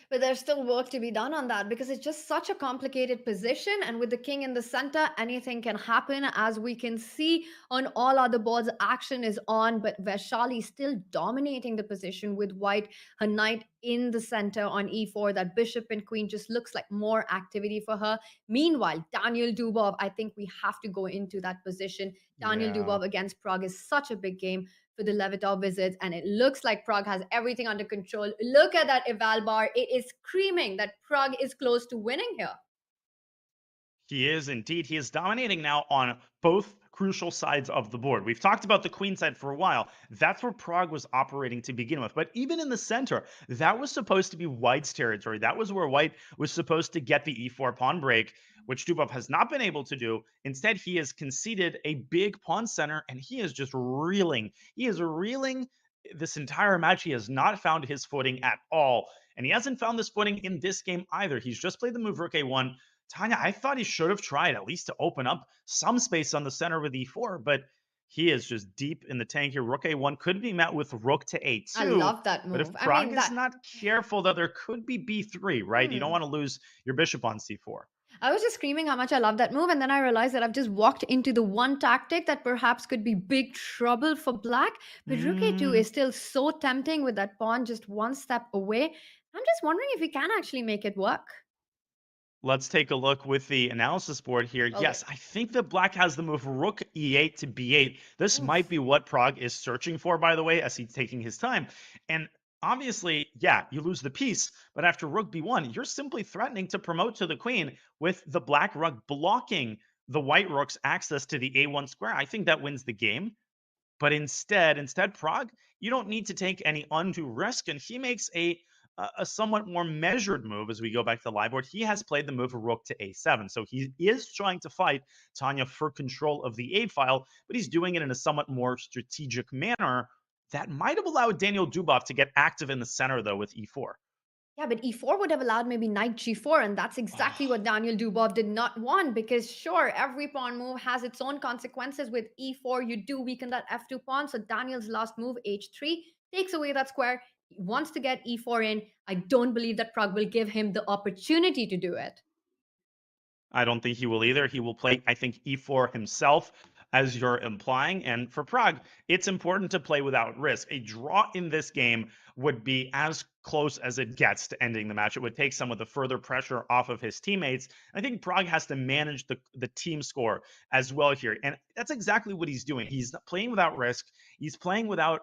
But there's still work to be done on that because it's just such a complicated position. And with the king in the center, anything can happen. As we can see on all other boards, action is on. But Vaishali is still dominating the position with white, her knight in the center on e4. That bishop and queen just looks like more activity for her. Meanwhile, Daniel Dubov, I think we have to go into that position. Daniel Dubov against Pragg is such a big game for the Levitov Wizards, and it looks like Pragg has everything under control. Look at that eval bar. It is screaming that Pragg is close to winning here. He is indeed. He is dominating now on both crucial sides of the board. We've talked about the queen side for a while. That's where Pragg was operating to begin with. But even in the center, that was supposed to be white's territory. That was where white was supposed to get the e4 pawn break, which Dubov has not been able to do. Instead, he has conceded a big pawn center, and he is just reeling. He is reeling this entire match. He has not found his footing at all. And he hasn't found this footing in this game either. He's just played the move rook a1. Tanya, I thought he should have tried at least to open up some space on the center with e4, but he is just deep in the tank here. Rook a1 could be met with rook to a2. I love that move. But if Pragg is not careful, though, there could be b3, right? You don't want to lose your bishop on c4. I was just screaming how much I love that move, and then I realized that I've just walked into the one tactic that perhaps could be big trouble for black. But rook a2 is still so tempting with that pawn just one step away. I'm just wondering if we can actually make it work. Let's take a look with the analysis board here. Okay. Yes, I think that black has the move rook e8 to b8. This might be what Pragg is searching for, by the way, as he's taking his time. And obviously, yeah, you lose the piece, but after rook b1, you're simply threatening to promote to the queen with the black rook blocking the white rook's access to the a1 square. I think that wins the game. But instead, Pragg, you don't need to take any undue risk, and he makes a somewhat more measured move as we go back to the live board. He has played the move rook to a7. So he is trying to fight Tanya for control of the a file, but he's doing it in a somewhat more strategic manner that might have allowed Daniel Dubov to get active in the center, though, with e4. Yeah, but e4 would have allowed maybe knight g4, and that's exactly what Daniel Dubov did not want, because sure, every pawn move has its own consequences. With e4, you do weaken that f2 pawn, so Daniel's last move, h3, takes away that square. He wants to get e4 in. I don't believe that Pragg will give him the opportunity to do it. I don't think he will either. He will play, I think, e4 himself, as you're implying. And for Pragg, it's important to play without risk. A draw in this game would be as close as it gets to ending the match. It would take some of the further pressure off of his teammates. I think Pragg has to manage the team score as well here. And that's exactly what he's doing. He's playing without risk. He's playing without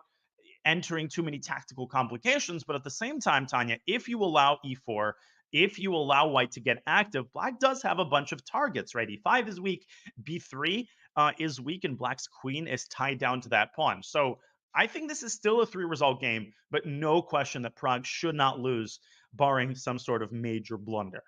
entering too many tactical complications. But at the same time, Tanya, if you allow e4, if you allow white to get active, black does have a bunch of targets, right? E5 is weak, b3 is weak, and black's queen is tied down to that pawn. So I think this is still a 3-result game, but no question that Pragg should not lose, barring some sort of major blunder.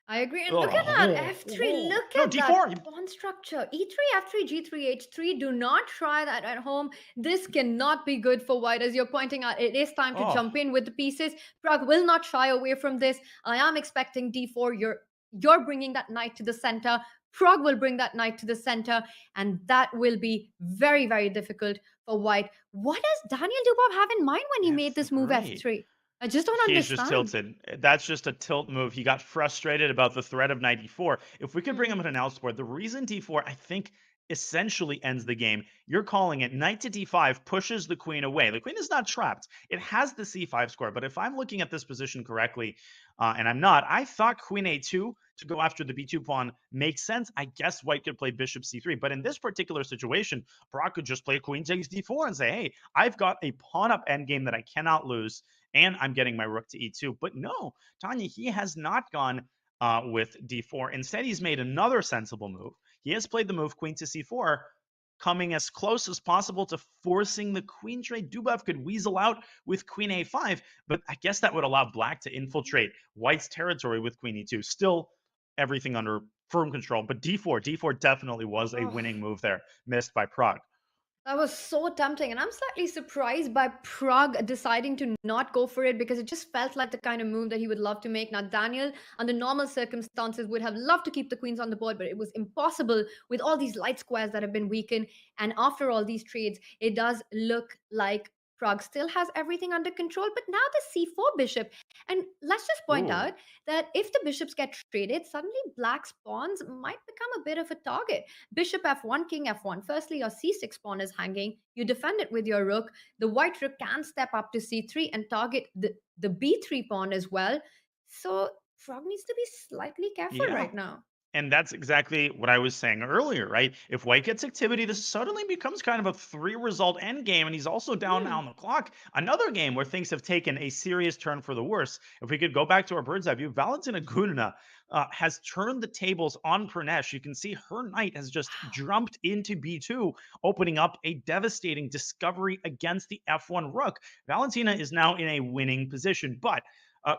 I agree. And look at that f3. Look No, at d4. that pawn structure. e3, f3, g3, h3. Do not try that at home. This cannot be good for white. As you're pointing out, it is time to jump in with the pieces. Pragg will not shy away from this. I am expecting d4. You're bringing that knight to the center. Pragg will bring that knight to the center, and that will be very, very difficult for white. What does Daniel Dubov have in mind when he made this move f3? I just don't He's understand. just tilted. That's just a tilt move. He got frustrated about the threat of knight e4. If we could bring him to an outsboard, the reason d4, I think, essentially ends the game. You're calling it knight to d5 pushes the queen away. The queen is not trapped. It has the c5 square, but if I'm looking at this position correctly, and I'm not, I thought queen a2 to go after the b2 pawn makes sense. I guess white could play bishop c3, but in this particular situation, Pragg could just play queen takes d4 and say, hey, I've got a pawn up endgame that I cannot lose, and I'm getting my rook to e2. But no, Tanya, he has not gone with d4. Instead, he's made another sensible move. He has played the move queen to c4, coming as close as possible to forcing the queen trade. Dubov could weasel out with queen a5, but I guess that would allow black to infiltrate white's territory with queen e2. Still everything under firm control, but d4 definitely was a winning move there, missed by Pragg. That was so tempting, and I'm slightly surprised by Pragg deciding to not go for it, because it just felt like the kind of move that he would love to make. Now, Daniel, under normal circumstances, would have loved to keep the queens on the board, but it was impossible with all these light squares that have been weakened. And after all these trades, it does look like Pragg still has everything under control. But now the c4 bishop, and let's just point out that if the bishops get traded, suddenly black's pawns might become a bit of a target. Bishop f1, king f1. Firstly, your c6 pawn is hanging. You defend it with your rook. The white rook can step up to c3 and target the b3 pawn as well. So Pragg needs to be slightly careful right now. And that's exactly what I was saying earlier, right? If white gets activity, this suddenly becomes kind of a 3-result endgame, and he's also down on the clock. Another game where things have taken a serious turn for the worse. If we could go back to our bird's eye view, Valentina Gunina has turned the tables on Pranesh. You can see her knight has just jumped into b2, opening up a devastating discovery against the f1 rook. Valentina is now in a winning position, but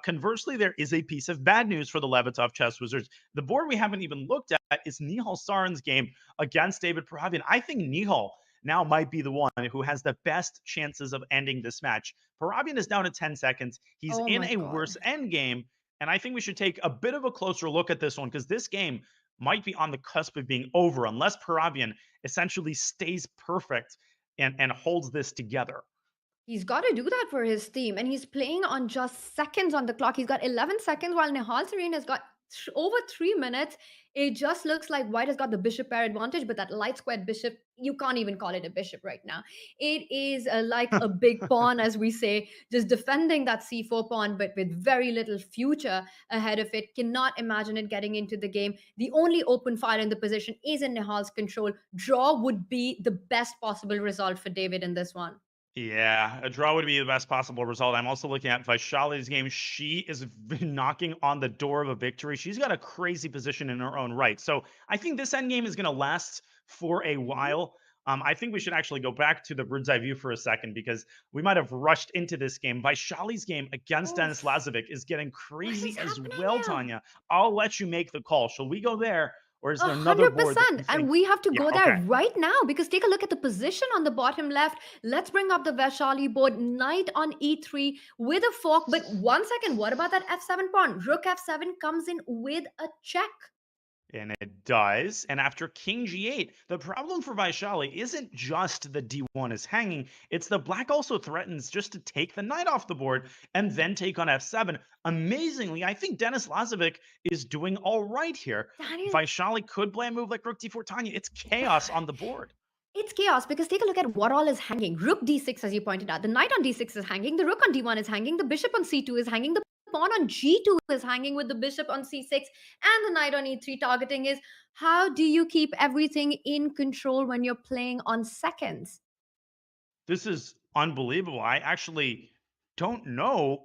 conversely, there is a piece of bad news for the Levitov chess wizards. The board we haven't even looked at is Nihal Sarin's game against David Pragg. I think Nihal now might be the one who has the best chances of ending this match. Pragg is down to 10 seconds. He's in a worse endgame, and I think we should take a bit of a closer look at this one, because this game might be on the cusp of being over unless Pragg essentially stays perfect and holds this together. He's got to do that for his team, and he's playing on just seconds on the clock. He's got 11 seconds, while Nihal Sarin has got over 3 minutes. It just looks like white has got the bishop pair advantage, but that light squared bishop, you can't even call it a bishop right now. It is like a big pawn, as we say, just defending that c4 pawn, but with very little future ahead of it. Cannot imagine it getting into the game. The only open file in the position is in Nihal's control. Draw would be the best possible result for David in this one. Yeah, a draw would be the best possible result. I'm also looking at Vaishali's game. She is knocking on the door of a victory. She's got a crazy position in her own right. So I think this endgame is going to last for a while. I think we should actually go back to the bird's eye view for a second, because we might have rushed into this game. Vaishali's game against Denis Lazovic is getting crazy as well, Tanya. I'll let you make the call. Shall we go there? Or is there another board? 100%. And we have to go there right now, because take a look at the position on the bottom left. Let's bring up the Vaishali board. Knight on e3 with a fork. But 1 second, what about that f7 pawn? Rook f7 comes in with a check. And it does. And after king g8, the problem for Vaishali isn't just the d1 is hanging. It's the black also threatens just to take the knight off the board and then take on f7. Amazingly, I think Denis Lazovic is doing all right here. Vaishali could play a move like rook d4. Tanya, it's chaos on the board. It's chaos, because take a look at what all is hanging. Rook d6, as you pointed out. The knight on d6 is hanging. The rook on d1 is hanging. The bishop on c2 is hanging. The pawn on g2 is hanging, with the bishop on c6, and the knight on e3 targeting is. How do you keep everything in control when you're playing on seconds? This is unbelievable. I actually don't know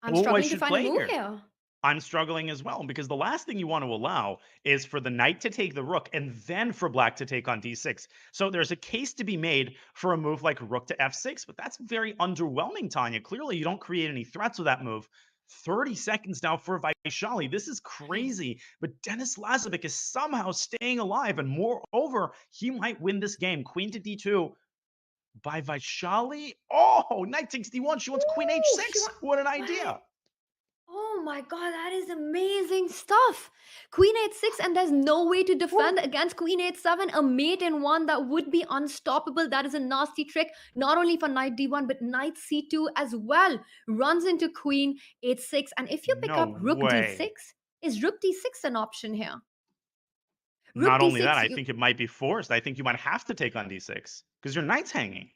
I'm what I struggling to should find a play move here. here. I'm struggling as well because the last thing you want to allow is for the knight to take the rook and then for black to take on d6. So there's a case to be made for a move like rook to f6, but that's very underwhelming, Tanya. Clearly, you don't create any threats with that move. 30 seconds now for Vaishali. This is crazy, but Denis Lazovic is somehow staying alive, and moreover, he might win this game. Queen to d2 by Vaishali. Oh, knight takes d1. She wants queen Ooh, h6. What an idea. Oh my god, that is amazing stuff. Queen h6, and there's no way to defend against queen h7. A mate in one that would be unstoppable. That is a nasty trick, not only for knight d1, but knight c2 as well. Runs into queen h6. And if you pick up No rook way. d6, is rook d6 an option here? Rook Not only that, d6, I think it might be forced. I think you might have to take on d6 because your knight's hanging.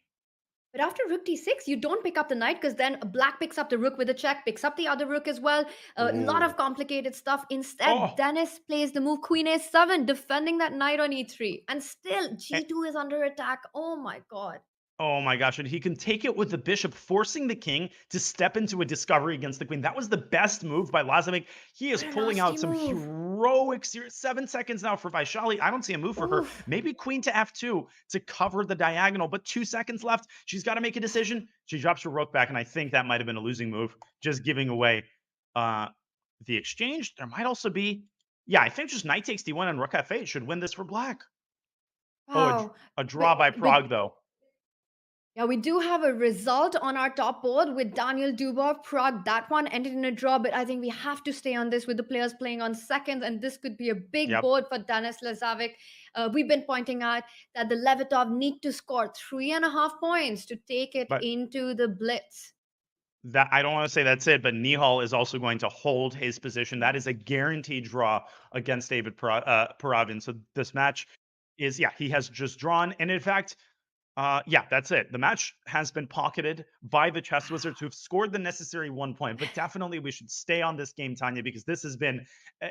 but after rook d6, you don't pick up the knight because then black picks up the rook with a check, picks up the other rook as well. A lot of complicated stuff. Instead, Denis plays the move queen a7, defending that knight on e3. And still, g2 is under attack. Oh my god. Oh my gosh, and he can take it with the bishop, forcing the king to step into a discovery against the queen. That was the best move by Lazovic. He is What a pulling out nasty some move. heroic series. 7 seconds now for Vaishali. I don't see a move for her. Oof. Maybe queen to f2 to cover the diagonal, but 2 seconds left. She's got to make a decision. She drops her rook back, and I think that might have been a losing move, just giving away the exchange. There might also be, yeah, I think just knight takes d1 and rook f8 should win this for black. Wow. A draw by Pragg, though. Yeah, we do have a result on our top board with Daniel Dubov, Pragg. That one ended in a draw, but I think we have to stay on this with the players playing on seconds, and this could be a big board for Denis Lazovic. We've been pointing out that the Levitov need to score 3.5 points to take it into the blitz. That I don't want to say that's it, but Nihal is also going to hold his position. That is a guaranteed draw against David Paravin. So this match is, yeah, he has just drawn. And in fact, yeah, that's it. The match has been pocketed by the Chess Wizards, who've scored the necessary 1 point. But definitely we should stay on this game, Tanya, because this has been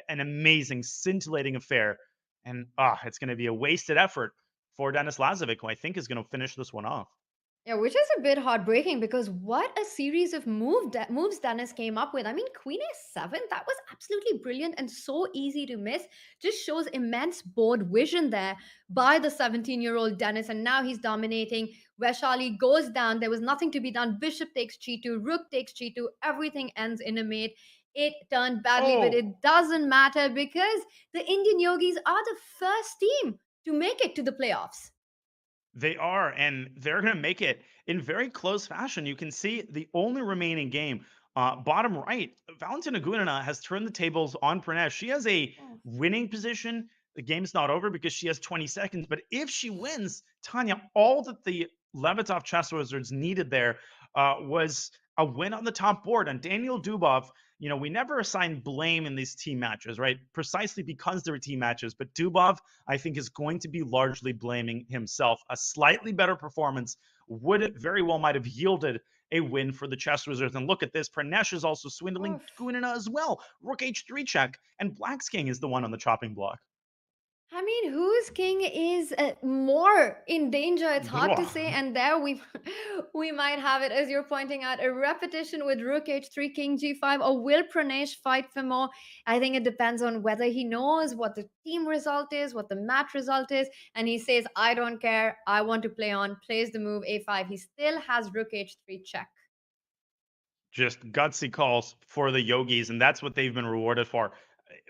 an amazing, scintillating affair. And it's going to be a wasted effort for Denis Lazovic, who I think is going to finish this one off. Yeah, which is a bit heartbreaking because what a series of moves Denis came up with. I mean, queen a7, that was absolutely brilliant and so easy to miss. Just shows immense board vision there by the 17-year-old Denis, and now he's dominating. Vaishali goes down. There was nothing to be done. Bishop takes g2, rook takes g2. Everything ends in a mate. It turned badly, but it doesn't matter because the Indian Yogis are the first team to make it to the playoffs. They are, and they're going to make it in very close fashion. You can see the only remaining game, bottom right, Valentina Gunina has turned the tables on Pranesh. She has a winning position. The game's not over because she has 20 seconds, but if she wins, Tanya, all that the Levitov Chess Wizards needed there was a win on the top board. And Daniel Dubov, you know, we never assign blame in these team matches, right? Precisely because they're team matches. But Dubov, I think, is going to be largely blaming himself. A slightly better performance would very well might have yielded a win for the Chess Wizards. And look at this. Pranesh is also swindling Gunina as well. Rook h3 check. And Black's king is the one on the chopping block. I mean, whose king is more in danger? It's hard to say. And there we might have it, as you're pointing out, a repetition with rook h3, king g5, or will Pranesh fight for more? I think it depends on whether he knows what the team result is, what the match result is, and he says, I don't care, I want to play on, plays the move a5. He still has rook h3 check. Just gutsy calls for the Yogis, and that's what they've been rewarded for.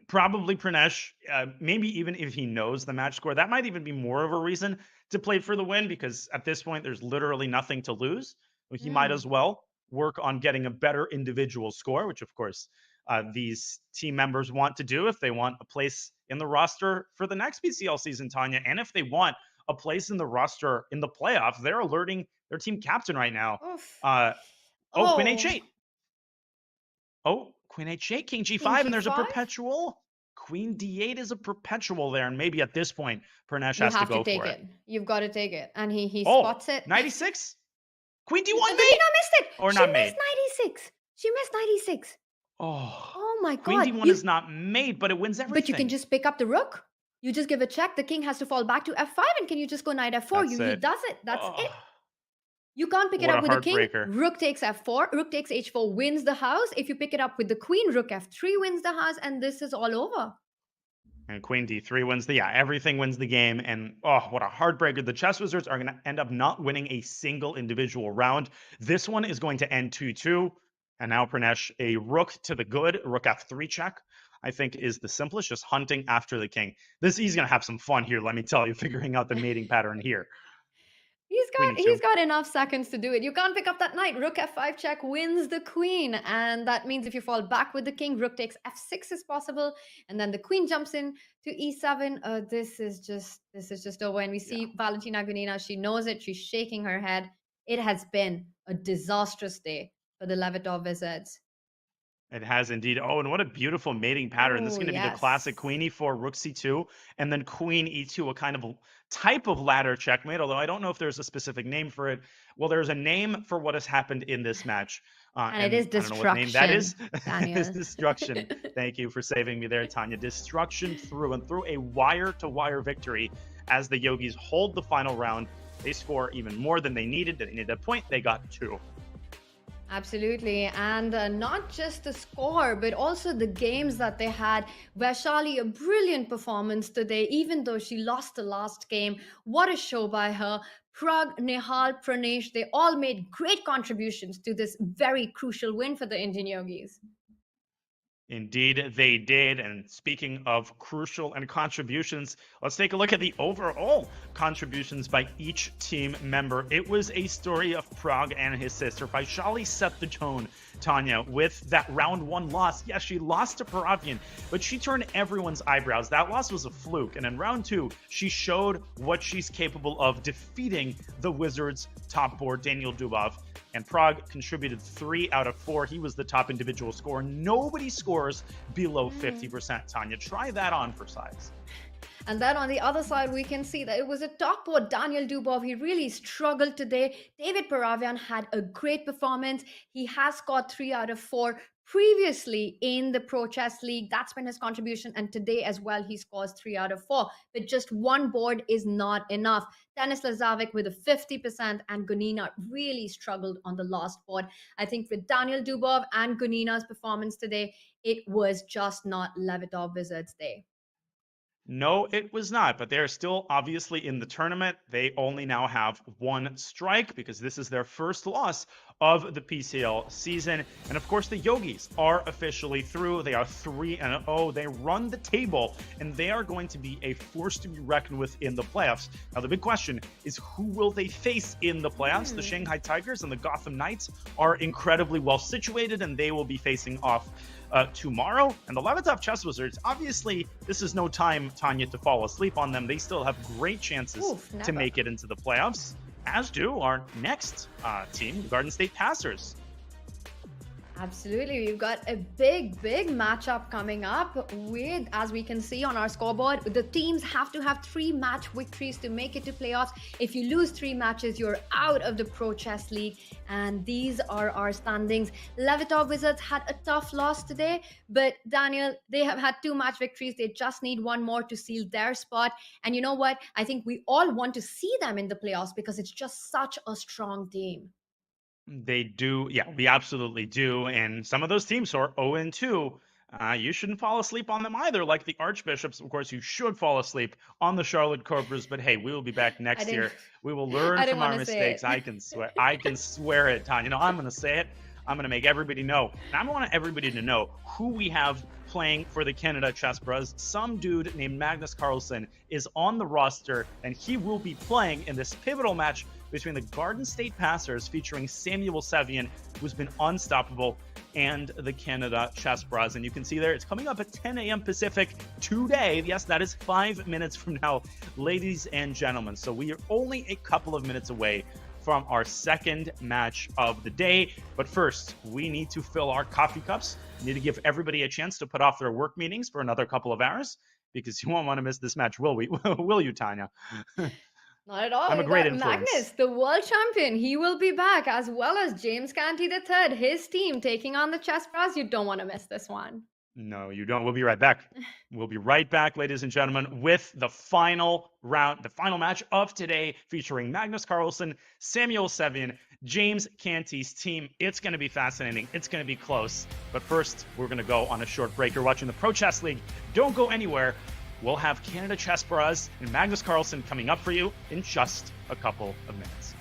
Probably Pranesh, maybe even if he knows the match score, that might even be more of a reason to play for the win, because at this point, there's literally nothing to lose. He might as well work on getting a better individual score, which, of course, these team members want to do if they want a place in the roster for the next PCL season, Tanya. And if they want a place in the roster in the playoffs, they're alerting their team captain right now. Queen h8. Queen h8, king g5, and there's a perpetual. Queen d8 is a perpetual there, and maybe at this point, Pranesh has to go for it. You've got to take it, and he spots it. 96. Queen d1 mate. mate. Missed it. Or she not missed mate. 96. She missed 96. Oh my God. Queen d1 is not mate, but it wins everything. But you can just pick up the rook. You just give a check. The king has to fall back to f5, and can you just go knight f4? He does it. That's it. You can't pick it What up a with the king. heartbreaker. Rook takes f4. Rook takes h4 wins the house. If you pick it up with the queen, rook f3 wins the house, and this is all over. And queen d3 wins everything wins the game. And oh, what a heartbreaker. The Chess Wizards are going to end up not winning a single individual round. This one is going to end 2-2. And now, Pranesh, a rook to the good, rook f3 check, I think is the simplest, just hunting after the king. He's going to have some fun here, let me tell you, figuring out the mating pattern here. He's got enough seconds to do it. You can't pick up that knight. Rook f5 check wins the queen. And that means if you fall back with the king, rook takes f6 is possible. And then the queen jumps in to e7. This is just over. And we see Valentina Gunina. She knows it. She's shaking her head. It has been a disastrous day for the Levitov Wizards. It has indeed. Oh, and what a beautiful mating pattern. This is going to be the classic queen e4, rook c2, and then queen e2, a kind of type of ladder checkmate, although I don't know if there's a specific name for it. Well, there's a name for what has happened in this match. And it is destruction. I don't know what name that is. Daniel. It's destruction. Thank you for saving me there, Tanya. Destruction through and through, a wire-to-wire victory as the Yogis hold the final round. They score even more than they needed. They needed a point. They got 2. Absolutely. And not just the score, but also the games that they had. Vaishali, a brilliant performance today, even though she lost the last game. What a show by her. Pragg, Nihal, Pranesh, they all made great contributions to this very crucial win for the Indian Yogis. Indeed, they did. And speaking of crucial and contributions, let's take a look at the overall contributions by each team member. It was a story of Pragg and his sister. Vaishali set the tone, Tanya, with that round 1 loss. Yes, she lost to Paravian, but she turned everyone's eyebrows. That loss was a fluke. And in round 2, she showed what she's capable of, defeating the Wizards' top board, Daniel Dubov. And Pragg contributed 3 out of 4. He was the top individual scorer. Nobody scores below 50%, Tanya. Try that on for size. And then on the other side, we can see that it was a top board, Daniel Dubov. He really struggled today. David Paravian had a great performance. He has scored 3 out of 4 previously in the Pro Chess League. That's been his contribution. And today as well, he scores 3 out of 4. But just one board is not enough. Denis Lazavic with a 50%, and Gunina really struggled on the last board. I think with Daniel Dubov and Gunina's performance today, it was just not Levitov Wizards' day. No, it was not, but they're still obviously in the tournament. They only now have 1 strike because this is their first loss of the PCL season. And of course, the Yogis are officially through. They are 3-0. They run the table, and they are going to be a force to be reckoned with in the playoffs. Now, the big question is, who will they face in the playoffs? The Shanghai Tigers and the Gotham Knights are incredibly well situated, and they will be facing off tomorrow. And the Levitov Chess Wizards, obviously, this is no time, Tanya, to fall asleep on them. They still have great chances to make it into the playoffs, as do our next team, the Garden State Passers. Absolutely. We've got a big matchup coming up with, as we can see on our scoreboard, the teams have to have 3 match victories to make it to playoffs. If you lose 3 matches, you're out of the Pro Chess League. And these are our standings. Levitov Wizards had a tough loss today, but Daniel, they have had 2 match victories. They just need 1 more to seal their spot. And you know what? I think we all want to see them in the playoffs because it's just such a strong team. They do. Yeah, we absolutely do. And some of those teams are 0-2. You shouldn't fall asleep on them either. Like the Archbishops, of course, you should fall asleep on the Charlotte Cobras. But hey, we will be back next year. We will learn from our mistakes. I can swear it, Tanya. I'm going to say it. I'm going to make everybody know. And I want everybody to know who we have playing for the Canada Chess Bros. Some dude named Magnus Carlsen is on the roster, and he will be playing in this pivotal match between the Garden State Passers featuring Samuel Sevian, who's been unstoppable, and the Canada Chess Bros. And you can see there, it's coming up at 10 a.m. Pacific today. Yes, that is 5 minutes from now, ladies and gentlemen. So we are only a couple of minutes away from our second match of the day. But first, we need to fill our coffee cups. We need to give everybody a chance to put off their work meetings for another couple of hours, because you won't want to miss this match, will we? Will you, Tanya? Not at all. I'm a great influence. Magnus, the world champion, he will be back, as well as James Canty III, his team taking on the Chess Bros. You don't want to miss this one. No, you don't. We'll be right back. We'll be right back, ladies and gentlemen, with the final round, the final match of today, featuring Magnus Carlsen, Samuel Sevian, James Canty's team. It's going to be fascinating. It's going to be close. But first, we're going to go on a short break. You're watching the Pro Chess League. Don't go anywhere. We'll have Canada Chess Bros and Magnus Carlsen coming up for you in just a couple of minutes.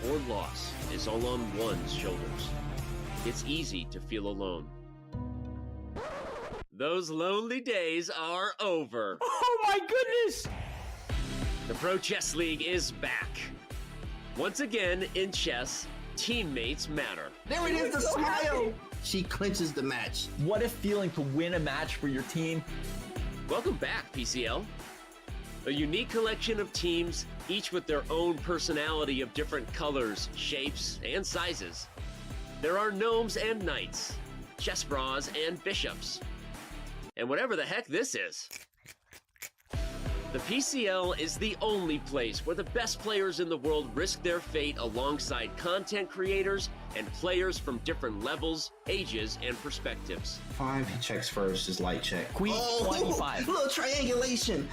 or loss is all on one's shoulders. It's easy to feel alone. Those lonely days are over. Oh my goodness! The Pro Chess League is back. Once again, in chess, teammates matter. There it is, the smile. She clinches the match. What a feeling to win a match for your team. Welcome back, PCL. A unique collection of teams, each with their own personality of different colors, shapes, and sizes. There are gnomes and knights, chess bras and bishops, and whatever the heck this is. The PCL is the only place where the best players in the world risk their fate alongside content creators and players from different levels, ages, and perspectives. 5 checks first is light check. Queen 25. Little triangulation.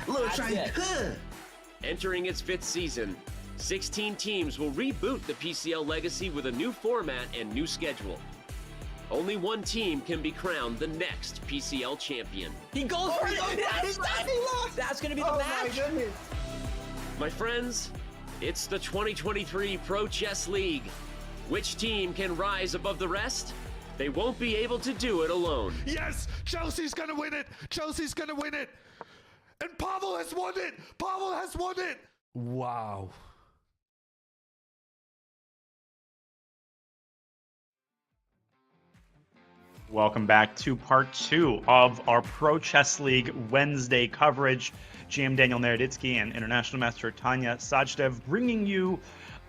Entering its 5th season, 16 teams will reboot the PCL legacy with a new format and new schedule. Only one team can be crowned the next PCL champion. He goes for it. That's going to be the match. My goodness. My friends, it's the 2023 Pro Chess League. Which team can rise above the rest? They won't be able to do it alone. Yes, Chelsea's gonna win it. Chelsea's gonna win it. And Pavel has won it. Pavel has won it. Wow. Welcome back to part 2 of our Pro Chess League Wednesday coverage. GM Daniel Naroditsky and International Master Tanya Sajdev bringing you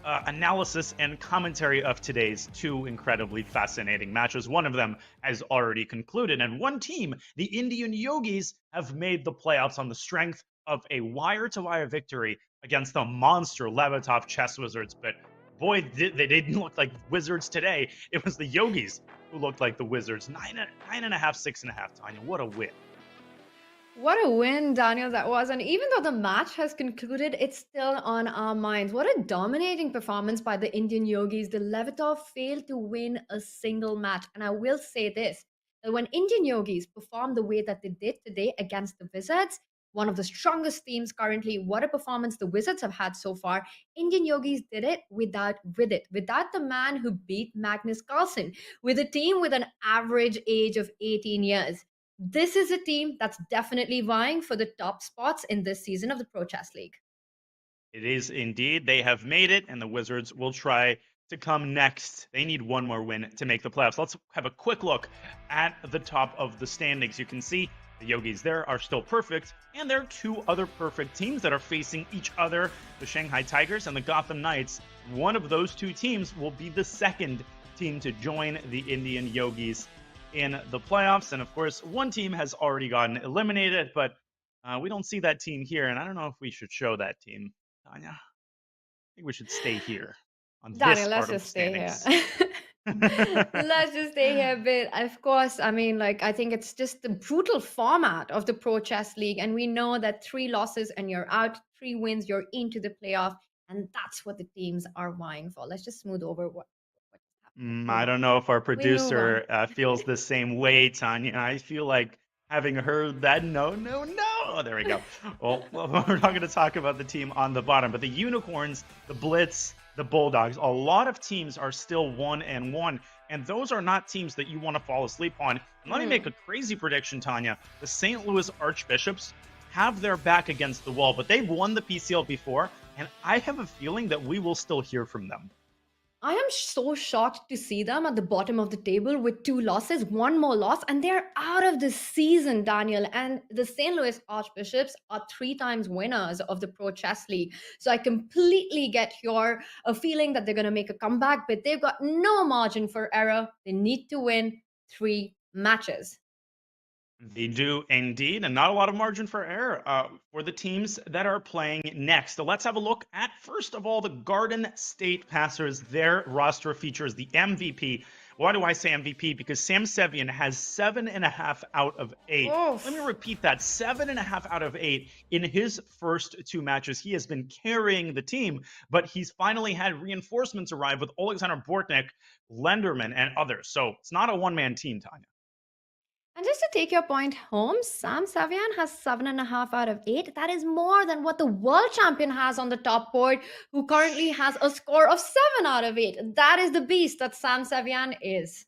analysis and commentary of today's 2 incredibly fascinating matches. One of them has already concluded, and one team, the Indian Yogis, have made the playoffs on the strength of a wire-to-wire victory against the monster Levitov Chess Wizards. But boy, they didn't look like wizards today. It was the Yogis who looked like the Wizards. 9.5, 6.5, Tanya. What a win. What a win, Daniel, that was. And even though the match has concluded, it's still on our minds. What a dominating performance by the Indian Yogis. The Levitov failed to win a single match. And I will say this, that when Indian Yogis perform the way that they did today against the Wizards, one of the strongest teams currently, what a performance the Wizards have had so far. Indian Yogis did it without the man who beat Magnus Carlsen, with a team with an average age of 18 years. This is a team that's definitely vying for the top spots in this season of the Pro Chess League. It is indeed. They have made it, and the Wizards will try to come next. They need one more win to make the playoffs. Let's have a quick look at the top of the standings. You can see the Yogis there are still perfect, and there are 2 other perfect teams that are facing each other, the Shanghai Tigers and the Gotham Knights. One of those 2 teams will be the second team to join the Indian Yogis in the playoffs. And of course, one team has already gotten eliminated, but we don't see that team here, and I don't know if we should show that team. Tanya, I think we should stay here on Daniel, this let's part of just stay here. standings. Let's just stay here a bit. Of course, I mean, I think it's just the brutal format of the Pro Chess League. And we know that 3 losses and you're out, 3 wins, you're into the playoff. And that's what the teams are vying for. Let's just smooth over what I don't know if our producer feels the same way, Tanya. I feel like having heard that, no. Oh, there we go. Well, we're not going to talk about the team on the bottom, but the Unicorns, the Blitz, the Bulldogs, a lot of teams are still 1-1, and those are not teams that you want to fall asleep on. And let me make a crazy prediction, Tanya. The St. Louis Archbishops have their back against the wall, but they've won the PCL before, and I have a feeling that we will still hear from them. I am so shocked to see them at the bottom of the table with 2 losses, 1 more loss, and they're out of the season, Daniel. And the St. Louis Archbishops are 3 times winners of the Pro Chess League. So I completely get your feeling that they're going to make a comeback, but they've got no margin for error. They need to win 3 matches. They do indeed, and not a lot of margin for error for the teams that are playing next. So let's have a look at, first of all, the Garden State Passers. Their roster features the MVP. Why do I say MVP? Because Sam Sevian has 7.5 out of 8. Let me repeat that, 7.5 out of 8 in his first 2 matches. He has been carrying the team, but he's finally had reinforcements arrive with Alexander Bortnik, Lenderman, and others. So it's not a one-man team, Tanya. And just to take your point home, Sam Savian has 7.5 out of 8. That is more than what the world champion has on the top board, who currently has a score of 7 out of 8. That is the beast that Sam Savian is.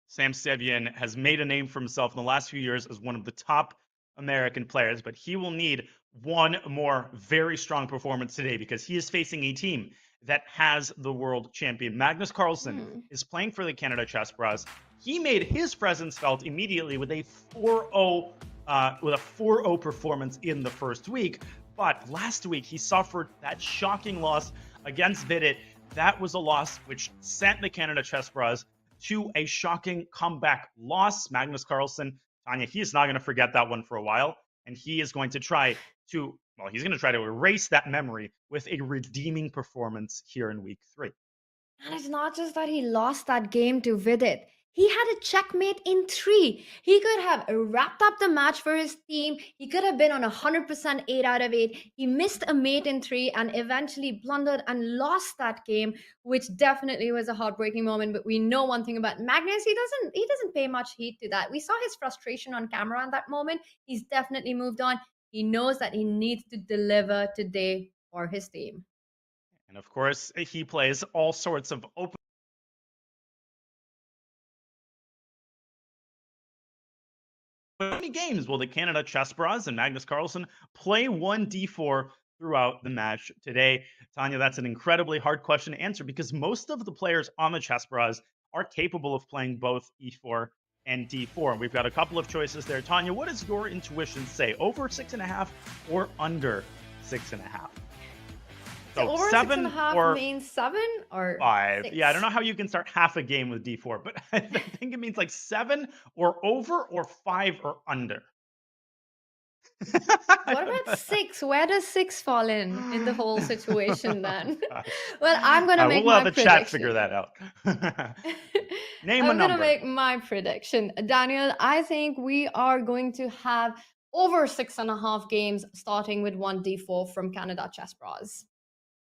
Sam Sevian has made a name for himself in the last few years as one of the top American players, but he will need one more very strong performance today because he is facing a team that has the world champion. Magnus Carlsen is playing for the Canada Chess Bros. He made his presence felt immediately with a 4-0 performance in the first week. But last week he suffered that shocking loss against Vidit. That was a loss which sent the Canada Chess Bros to a shocking comeback loss. Magnus Carlsen, Tanya, he is not going to forget that one for a while, and he is going to try to erase that memory with a redeeming performance here in week 3. And it's not just that he lost that game to Vidit. He had a checkmate in 3. He could have wrapped up the match for his team. He could have been on 100% 8 out of 8. He missed a mate in 3 and eventually blundered and lost that game, which definitely was a heartbreaking moment. But we know one thing about Magnus, he doesn't pay much heed to that. We saw his frustration on camera in that moment. He's definitely moved on. He knows that he needs to deliver today for his team. And of course, he plays all sorts of open How many games will the Canada Chess Bros and Magnus Carlsen play 1d4 throughout the match today? Tanya, that's an incredibly hard question to answer because most of the players on the Chess Bros are capable of playing both e4 and d4. We've got a couple of choices there. Tanya, what does your intuition say? Over 6.5 or under 6.5? So over 6.5 means 7 or 5. 6? Yeah, I don't know how you can start half a game with d4, but I think it means like 7 or over or 5 or under. What about 6? Where does 6 fall in the whole situation then? Well, I'm going to make we'll my have the prediction. chat figure that out. Name I'm a number. going to make my prediction. Daniel, I think we are going to have over 6.5 games starting with 1d4 from Canada Chess Bros.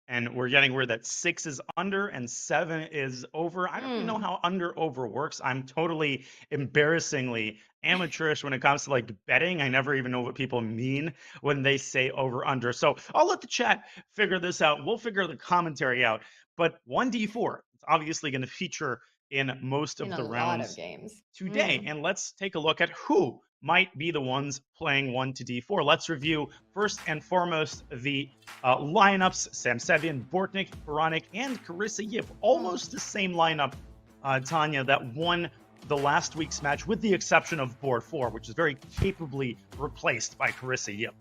And we're getting word that 6 is under and 7 is over. I don't even know how under over works. I'm totally embarrassingly amateurish when it comes to like betting. I never even know what people mean when they say over under. So I'll let the chat figure this out. We'll figure the commentary out. But 1d4 is obviously going to feature in most of the rounds games today. And let's take a look at who might be the ones playing 1 to d4. Let's review first and foremost the lineups. Sam Sevian, Bortnik, Baranik, and Carissa Yip. Almost the same lineup, Tanya, that won the last week's match, with the exception of board 4, which is very capably replaced by Carissa Yip.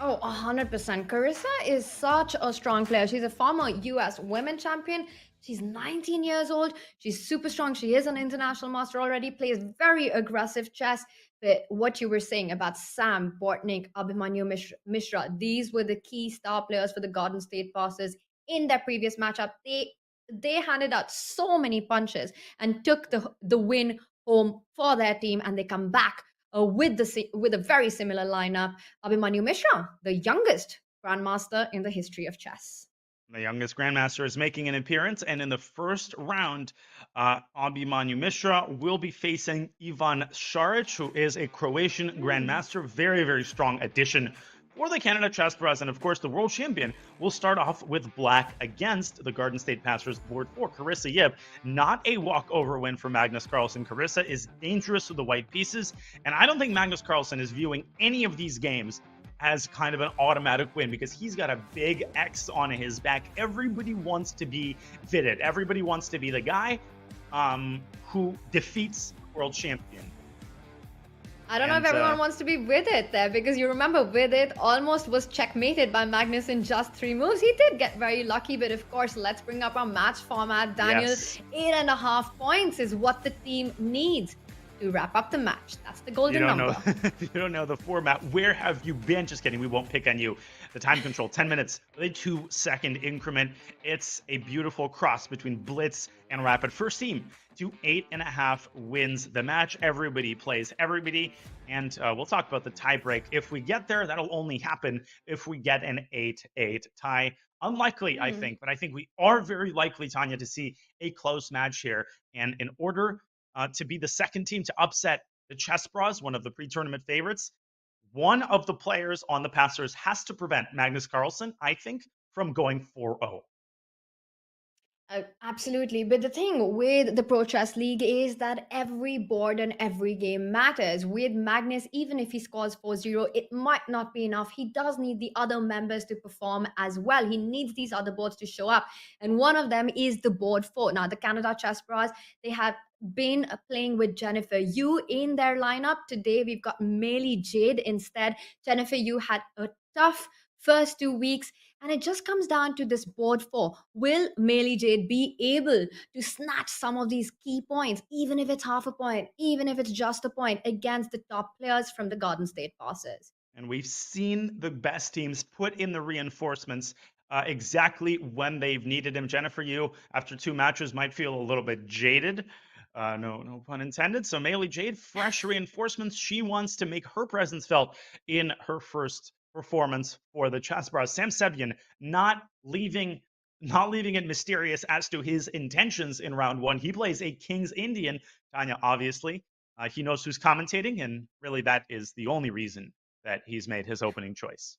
Oh, 100%. Carissa is such a strong player. She's a former US women champion. She's 19 years old. She's super strong. She is an international master already, plays very aggressive chess. But what you were saying about Sam, Bortnik, Abhimanyu Mishra, these were the key star players for the Garden State Bosses in their previous matchup. They handed out so many punches and took the win home for their team, and they come back with a very similar lineup. Abhimanyu Mishra, the youngest grandmaster in the history of chess. The youngest grandmaster is making an appearance, and in the first round, Abhimanyu Mishra will be facing Ivan Šarić, who is a Croatian grandmaster. Very, very strong addition for the Canada Chess Bros. And of course, the world champion will start off with black against the Garden State Masters board 4. Carissa Yip, not a walkover win for Magnus Carlsen. Carissa is dangerous with the white pieces, and I don't think Magnus Carlsen is viewing any of these games as kind of an automatic win because he's got a big X on his back. Everybody wants to be Vidit. Everybody wants to be the guy who defeats world champion. I don't know if everyone wants to be with it there, because you remember Vidit almost was checkmated by Magnus in just 3 moves. He did get very lucky, but of course, let's bring up our match format. Daniel, Yes. 8.5 points is what the team needs to wrap up the match. That's the golden number. You don't know the format. Where have you been? Just kidding. We won't pick on you. The time control, 10 minutes with a 2-second increment. It's a beautiful cross between Blitz and Rapid. First team to 8.5 wins the match. Everybody plays everybody. And we'll talk about the tie break. If we get there, that'll only happen if we get an 8-8 tie. Unlikely, I think, but I think we are very likely, Tanya, to see a close match here. And in order to be the second team to upset the Chess Bras, one of the pre-tournament favorites. One of the players on the Passers has to prevent Magnus Carlsen, I think, from going 4-0. Absolutely. But the thing with the Pro Chess League is that every board and every game matters. With Magnus, even if he scores 4-0, it might not be enough. He does need the other members to perform as well. He needs these other boards to show up. And one of them is the board 4. Now, the Canada Chess Bras, they have been playing with Jennifer Yu in their lineup. Today, we've got Meili Jade instead. Jennifer Yu had a tough first 2 weeks. And it just comes down to this board 4. Will Meili Jade be able to snatch some of these key points, even if it's half a point, even if it's just a point, against the top players from the Garden State Passers? And we've seen the best teams put in the reinforcements exactly when they've needed him. Jennifer Yu, after 2 matches, might feel a little bit jaded. No pun intended. So Meili Jade, fresh reinforcements. She wants to make her presence felt in her first performance for the Chess Bras. Sam Sevian not leaving it mysterious as to his intentions in round 1. He plays a King's Indian. Tanya, obviously, he knows who's commentating, and really that is the only reason that he's made his opening choice.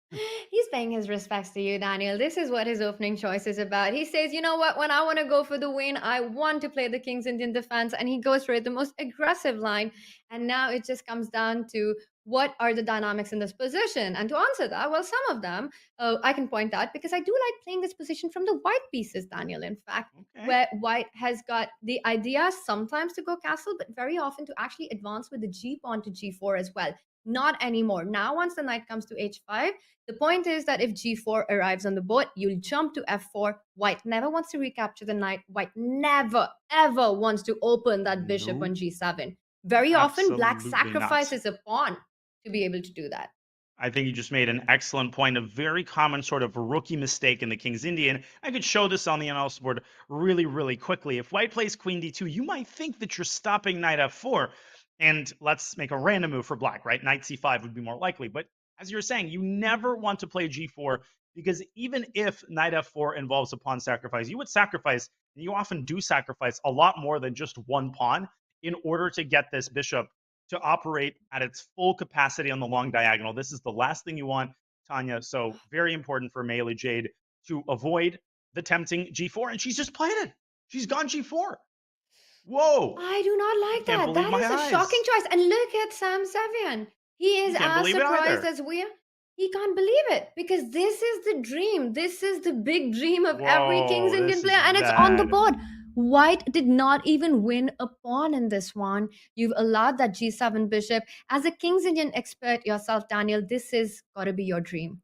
He's paying his respects to you, Daniel. This is what his opening choice is about. He says, you know what, when I want to go for the win, I want to play the King's Indian defense, and he goes for it, the most aggressive line. And now it just comes down to what are the dynamics in this position? And to answer that, well, some of them I can point out because I do like playing this position from the white pieces, Daniel, in fact, where white has got the idea sometimes to go castle, but very often to actually advance with the G pawn to G4 as well. Not anymore. Now, once the knight comes to H5, the point is that if G4 arrives on the board, you'll jump to F4. White never wants to recapture the knight. White never, ever wants to open that bishop on G7. Very often, black sacrifices a pawn to be able to do that. I think you just made an excellent point, a very common sort of rookie mistake in the King's Indian. I could show this on the analysis board really, really quickly. If white plays queen d2, you might think that you're stopping knight f4. And let's make a random move for black, right? Knight c5 would be more likely. But as you're saying, you never want to play g4 because even if knight f4 involves a pawn sacrifice, you would sacrifice, and you often do sacrifice a lot more than just one pawn in order to get this bishop to operate at its full capacity on the long diagonal. This is the last thing you want, Tanya. So very important for Meili Jade to avoid the tempting g4. And she's just played it. She's gone g4. Whoa! I do not like that. That is a shocking choice. And look at Sam Sevian. He is as surprised as we are. He can't believe it because this is the dream. This is the big dream of every King's Indian player, and it's on the board. White did not even win a pawn in this one. You've allowed that G7 bishop. As a King's Indian expert yourself, Daniel, this is got to be your dream.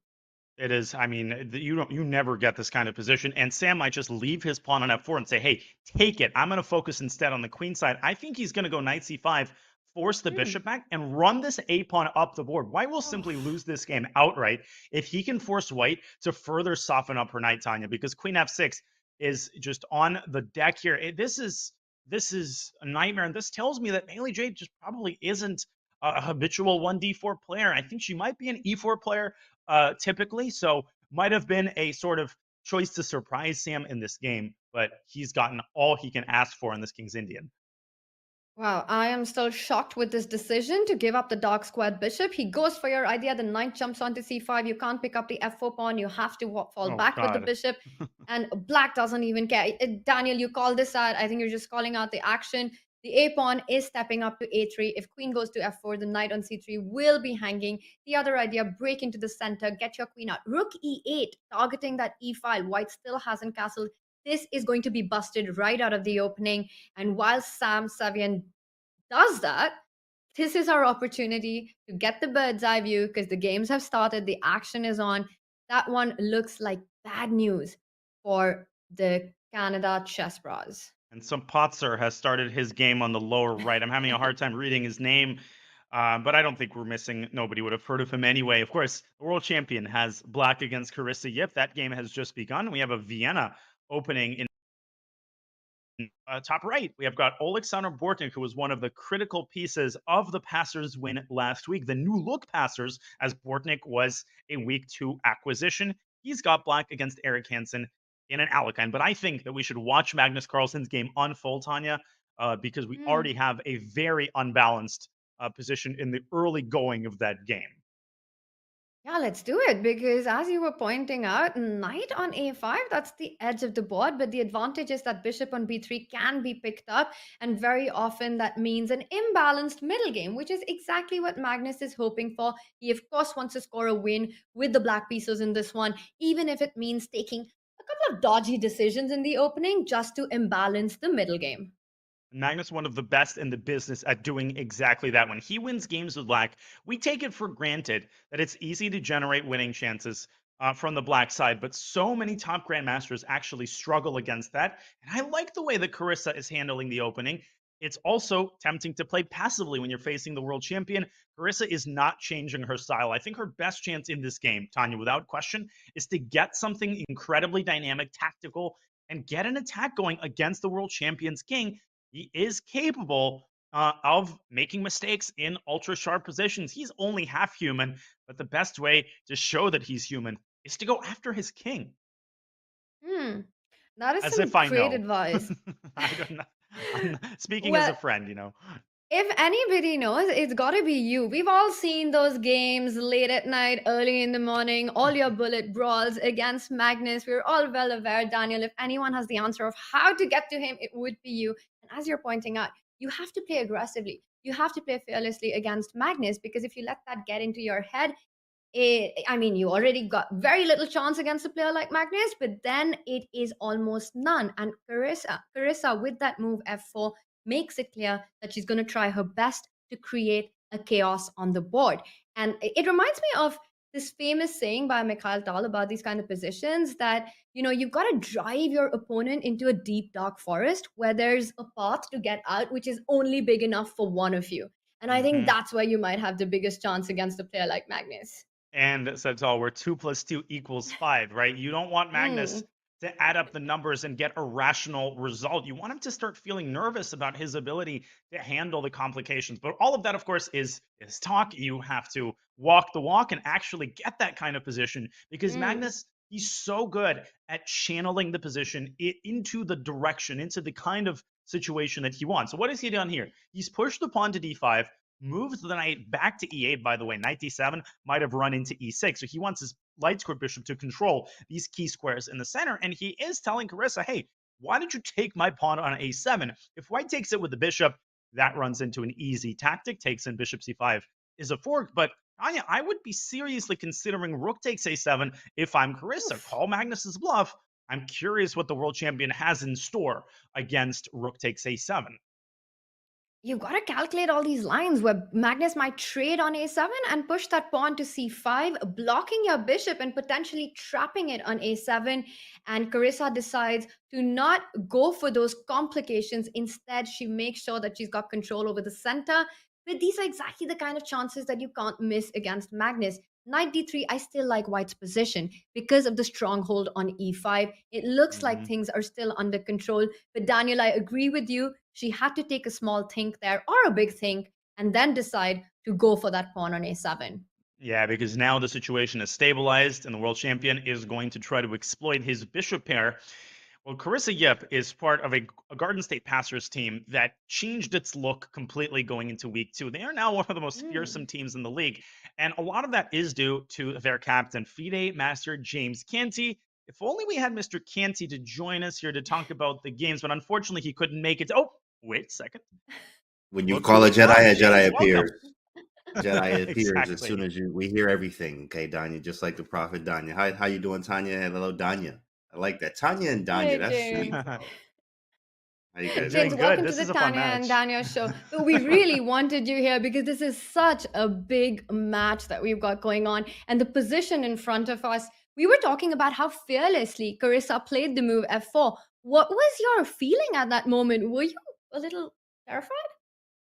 It is. I mean, you never get this kind of position. And Sam might just leave his pawn on f4 and say, hey, take it. I'm going to focus instead on the queen side. I think he's going to go knight c5, force the bishop back, and run this a pawn up the board. White will simply lose this game outright if he can force white to further soften up her knight, Tanya, because queen f6 is just on the deck here. This is a nightmare. And this tells me that Meili Jade just probably isn't a habitual 1d4 player. I think she might be an e4 player typically, so might have been a sort of choice to surprise Sam in this game, but he's gotten all he can ask for in this King's Indian. Wow, I am still shocked with this decision to give up the dark squared bishop. He goes for your idea. The knight jumps onto c5. You can't pick up the f4 pawn. You have to fall back with the bishop. And black doesn't even care. Daniel, you call this out. I think you're just calling out the action. The a pawn is stepping up to a3. If queen goes to f4, the knight on c3 will be hanging. The other idea, break into the center, get your queen out. Rook e8, targeting that e file. White still hasn't castled. This is going to be busted right out of the opening. And while Sam Sevian does that, this is our opportunity to get the bird's eye view because the games have started. The action is on. That one looks like bad news for the Canada Chess Bras. And some Potzer has started his game on the lower right. I'm having a hard time reading his name, but I don't think we're missing. Nobody would have heard of him anyway. Of course, the world champion has black against Carissa Yip. That game has just begun. We have a Vienna opening in top right. We have got Alexander Bortnik, who was one of the critical pieces of the Passers win last week. The new look Passers, as Bortnik was a week 2 acquisition. He's got black against Eric Hansen in an Alekhine. But I think that we should watch Magnus Carlsen's game unfold, Tanya. because we Mm. already have a very unbalanced position in the early going of that game. Yeah, let's do it because as you were pointing out, knight on a5, that's the edge of the board, but the advantage is that bishop on b3 can be picked up, and very often that means an imbalanced middle game, which is exactly what Magnus is hoping for. He, of course, wants to score a win with the black pieces in this one, even if it means taking a couple of dodgy decisions in the opening just to imbalance the middle game. Magnus, one of the best in the business at doing exactly that. When he wins games with black, we take it for granted that it's easy to generate winning chances from the black side, but so many top grandmasters actually struggle against that. And I like the way that Carissa is handling the opening. It's also tempting to play passively when you're facing the world champion. Carissa is not changing her style. I think her best chance in this game, Tanya, without question, is to get something incredibly dynamic, tactical, and get an attack going against the world champion's king. He is capable of making mistakes in ultra sharp positions. He's only half human, but the best way to show that he's human is to go after his king. That is As some if I great know. advice. I don't know. I'm speaking as Well, a friend, you know. if anybody knows, it's got to be you. We've all seen those games late at night, early in the morning, all your bullet brawls against Magnus. We're all well aware, Daniel. If anyone has the answer of how to get to him, it would be you. And as you're pointing out, you have to play aggressively. You have to play fearlessly against Magnus, because if you let that get into your head, you already got very little chance against a player like Magnus, but then it is almost none. And Carissa, with that move f4, makes it clear that she's going to try her best to create a chaos on the board. And it reminds me of this famous saying by Mikhail Tal about these kind of positions that, you've got to drive your opponent into a deep, dark forest where there's a path to get out, which is only big enough for one of you. And I think that's where you might have the biggest chance against a player like Magnus. And Sebzal, where 2 + 2 = 5, right? You don't want Magnus to add up the numbers and get a rational result. You want him to start feeling nervous about his ability to handle the complications. But all of that, of course, is talk. You have to walk the walk and actually get that kind of position, because Magnus, he's so good at channeling the position into the direction, into the kind of situation that he wants. So what has he done here? He's pushed the pawn to d5, moved the knight back to e8, by the way. Knight d7 might have run into e6. So he wants his light square bishop to control these key squares in the center. And he is telling Carissa, hey, why don't you take my pawn on a7? If white takes it with the bishop, that runs into an easy tactic. Takes in bishop c5 is a fork. But Anya, I would be seriously considering rook takes a7 if I'm Carissa. Call Magnus's bluff. I'm curious what the world champion has in store against rook takes a7. You've got to calculate all these lines where Magnus might trade on a7 and push that pawn to c5, blocking your bishop and potentially trapping it on a7. And Carissa decides to not go for those complications. Instead, she makes sure that she's got control over the center. But these are exactly the kind of chances that you can't miss against Magnus. Knight d3, I still like white's position because of the stronghold on e5. It looks like things are still under control. But Daniel, I agree with you. She had to take a small think there, or a big think, and then decide to go for that pawn on a7. Yeah, because now the situation is stabilized and the world champion is going to try to exploit his bishop pair. Well, Carissa Yip is part of a Garden State Passers team that changed its look completely going into week 2. They are now one of the most fearsome teams in the league. And a lot of that is due to their captain, FIDE Master James Canty. If only we had Mr. Canty to join us here to talk about the games, but unfortunately he couldn't make it. Oh, wait a second. When you call a Jedi appears. Welcome. Jedi appears Exactly. as soon as we hear everything. Okay, Danya, just like the prophet Danya. How you doing, Tanya? Hello, Danya. I like that. Tanya and Danya, Hey, that's James. sweet. Bro. How you guys James, doing? welcome This to is the a fun Tanya and match. Daniel show. But we really wanted you here because this is such a big match that we've got going on. And the position in front of us, we were talking about how fearlessly Carissa played the move f4. What was your feeling at that moment? Were you a little terrified?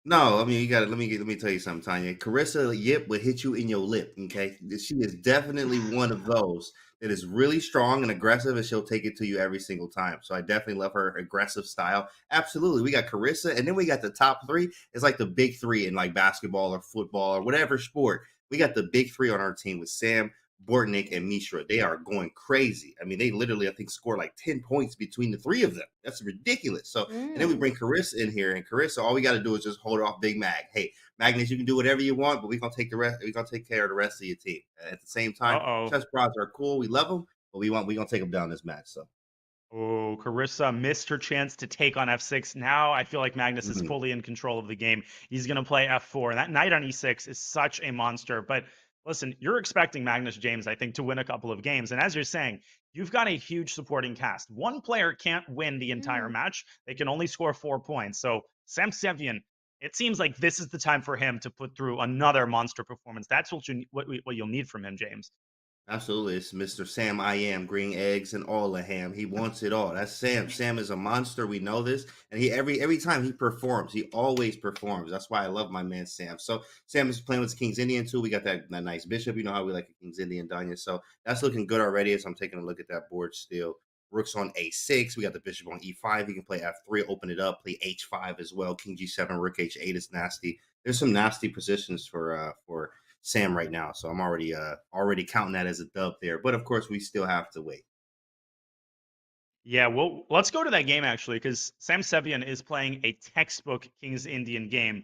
No, I mean you got to let me tell you something, Tanya. Carissa Yip will hit you in your lip. Okay, she is definitely one of those that is really strong and aggressive, and she'll take it to you every single time. So I definitely love her aggressive style. Absolutely, we got Carissa, and then we got the top 3. It's like the big 3 in like basketball or football or whatever sport. We got the big 3 on our team with Sam, Bortnik and Mishra. They are going crazy. I mean, they literally, I think, score like 10 points between the three of them. That's ridiculous. So, and then we bring Carissa in here, and Carissa, all we got to do is just hold off Big Mag. Hey, Magnus, you can do whatever you want, but we're gonna take the rest. We're gonna take care of the rest of your team. At the same time, chess bros are cool. We love them, but we're gonna take them down this match. So. Oh, Carissa missed her chance to take on f6. Now I feel like Magnus is fully in control of the game. He's going to play f4. And that knight on e6 is such a monster. But listen, you're expecting Magnus James, I think, to win a couple of games. And as you're saying, you've got a huge supporting cast. One player can't win the entire match. They can only score 4 points. So Sam Sevian, it seems like this is the time for him to put through another monster performance. That's what you'll need from him, James. Absolutely. It's Mr. Sam I am, green eggs and all the ham. He wants it all. That's Sam. Sam is a monster. We know this. And he every time he performs, he always performs. That's why I love my man Sam. So Sam is playing with the King's Indian too. We got that nice bishop. You know how we like a King's Indian, Danya. So that's looking good already as I'm taking a look at that board still. Rook's on a6. We got the bishop on e5. He can play f3, open it up, play h5 as well. King g7, rook h8 is nasty. There's some nasty positions for Sam right now, so I'm already counting that as a dub there. But of course, we still have to wait. Yeah, well, let's go to that game actually, because Sam Sevian is playing a textbook King's Indian game.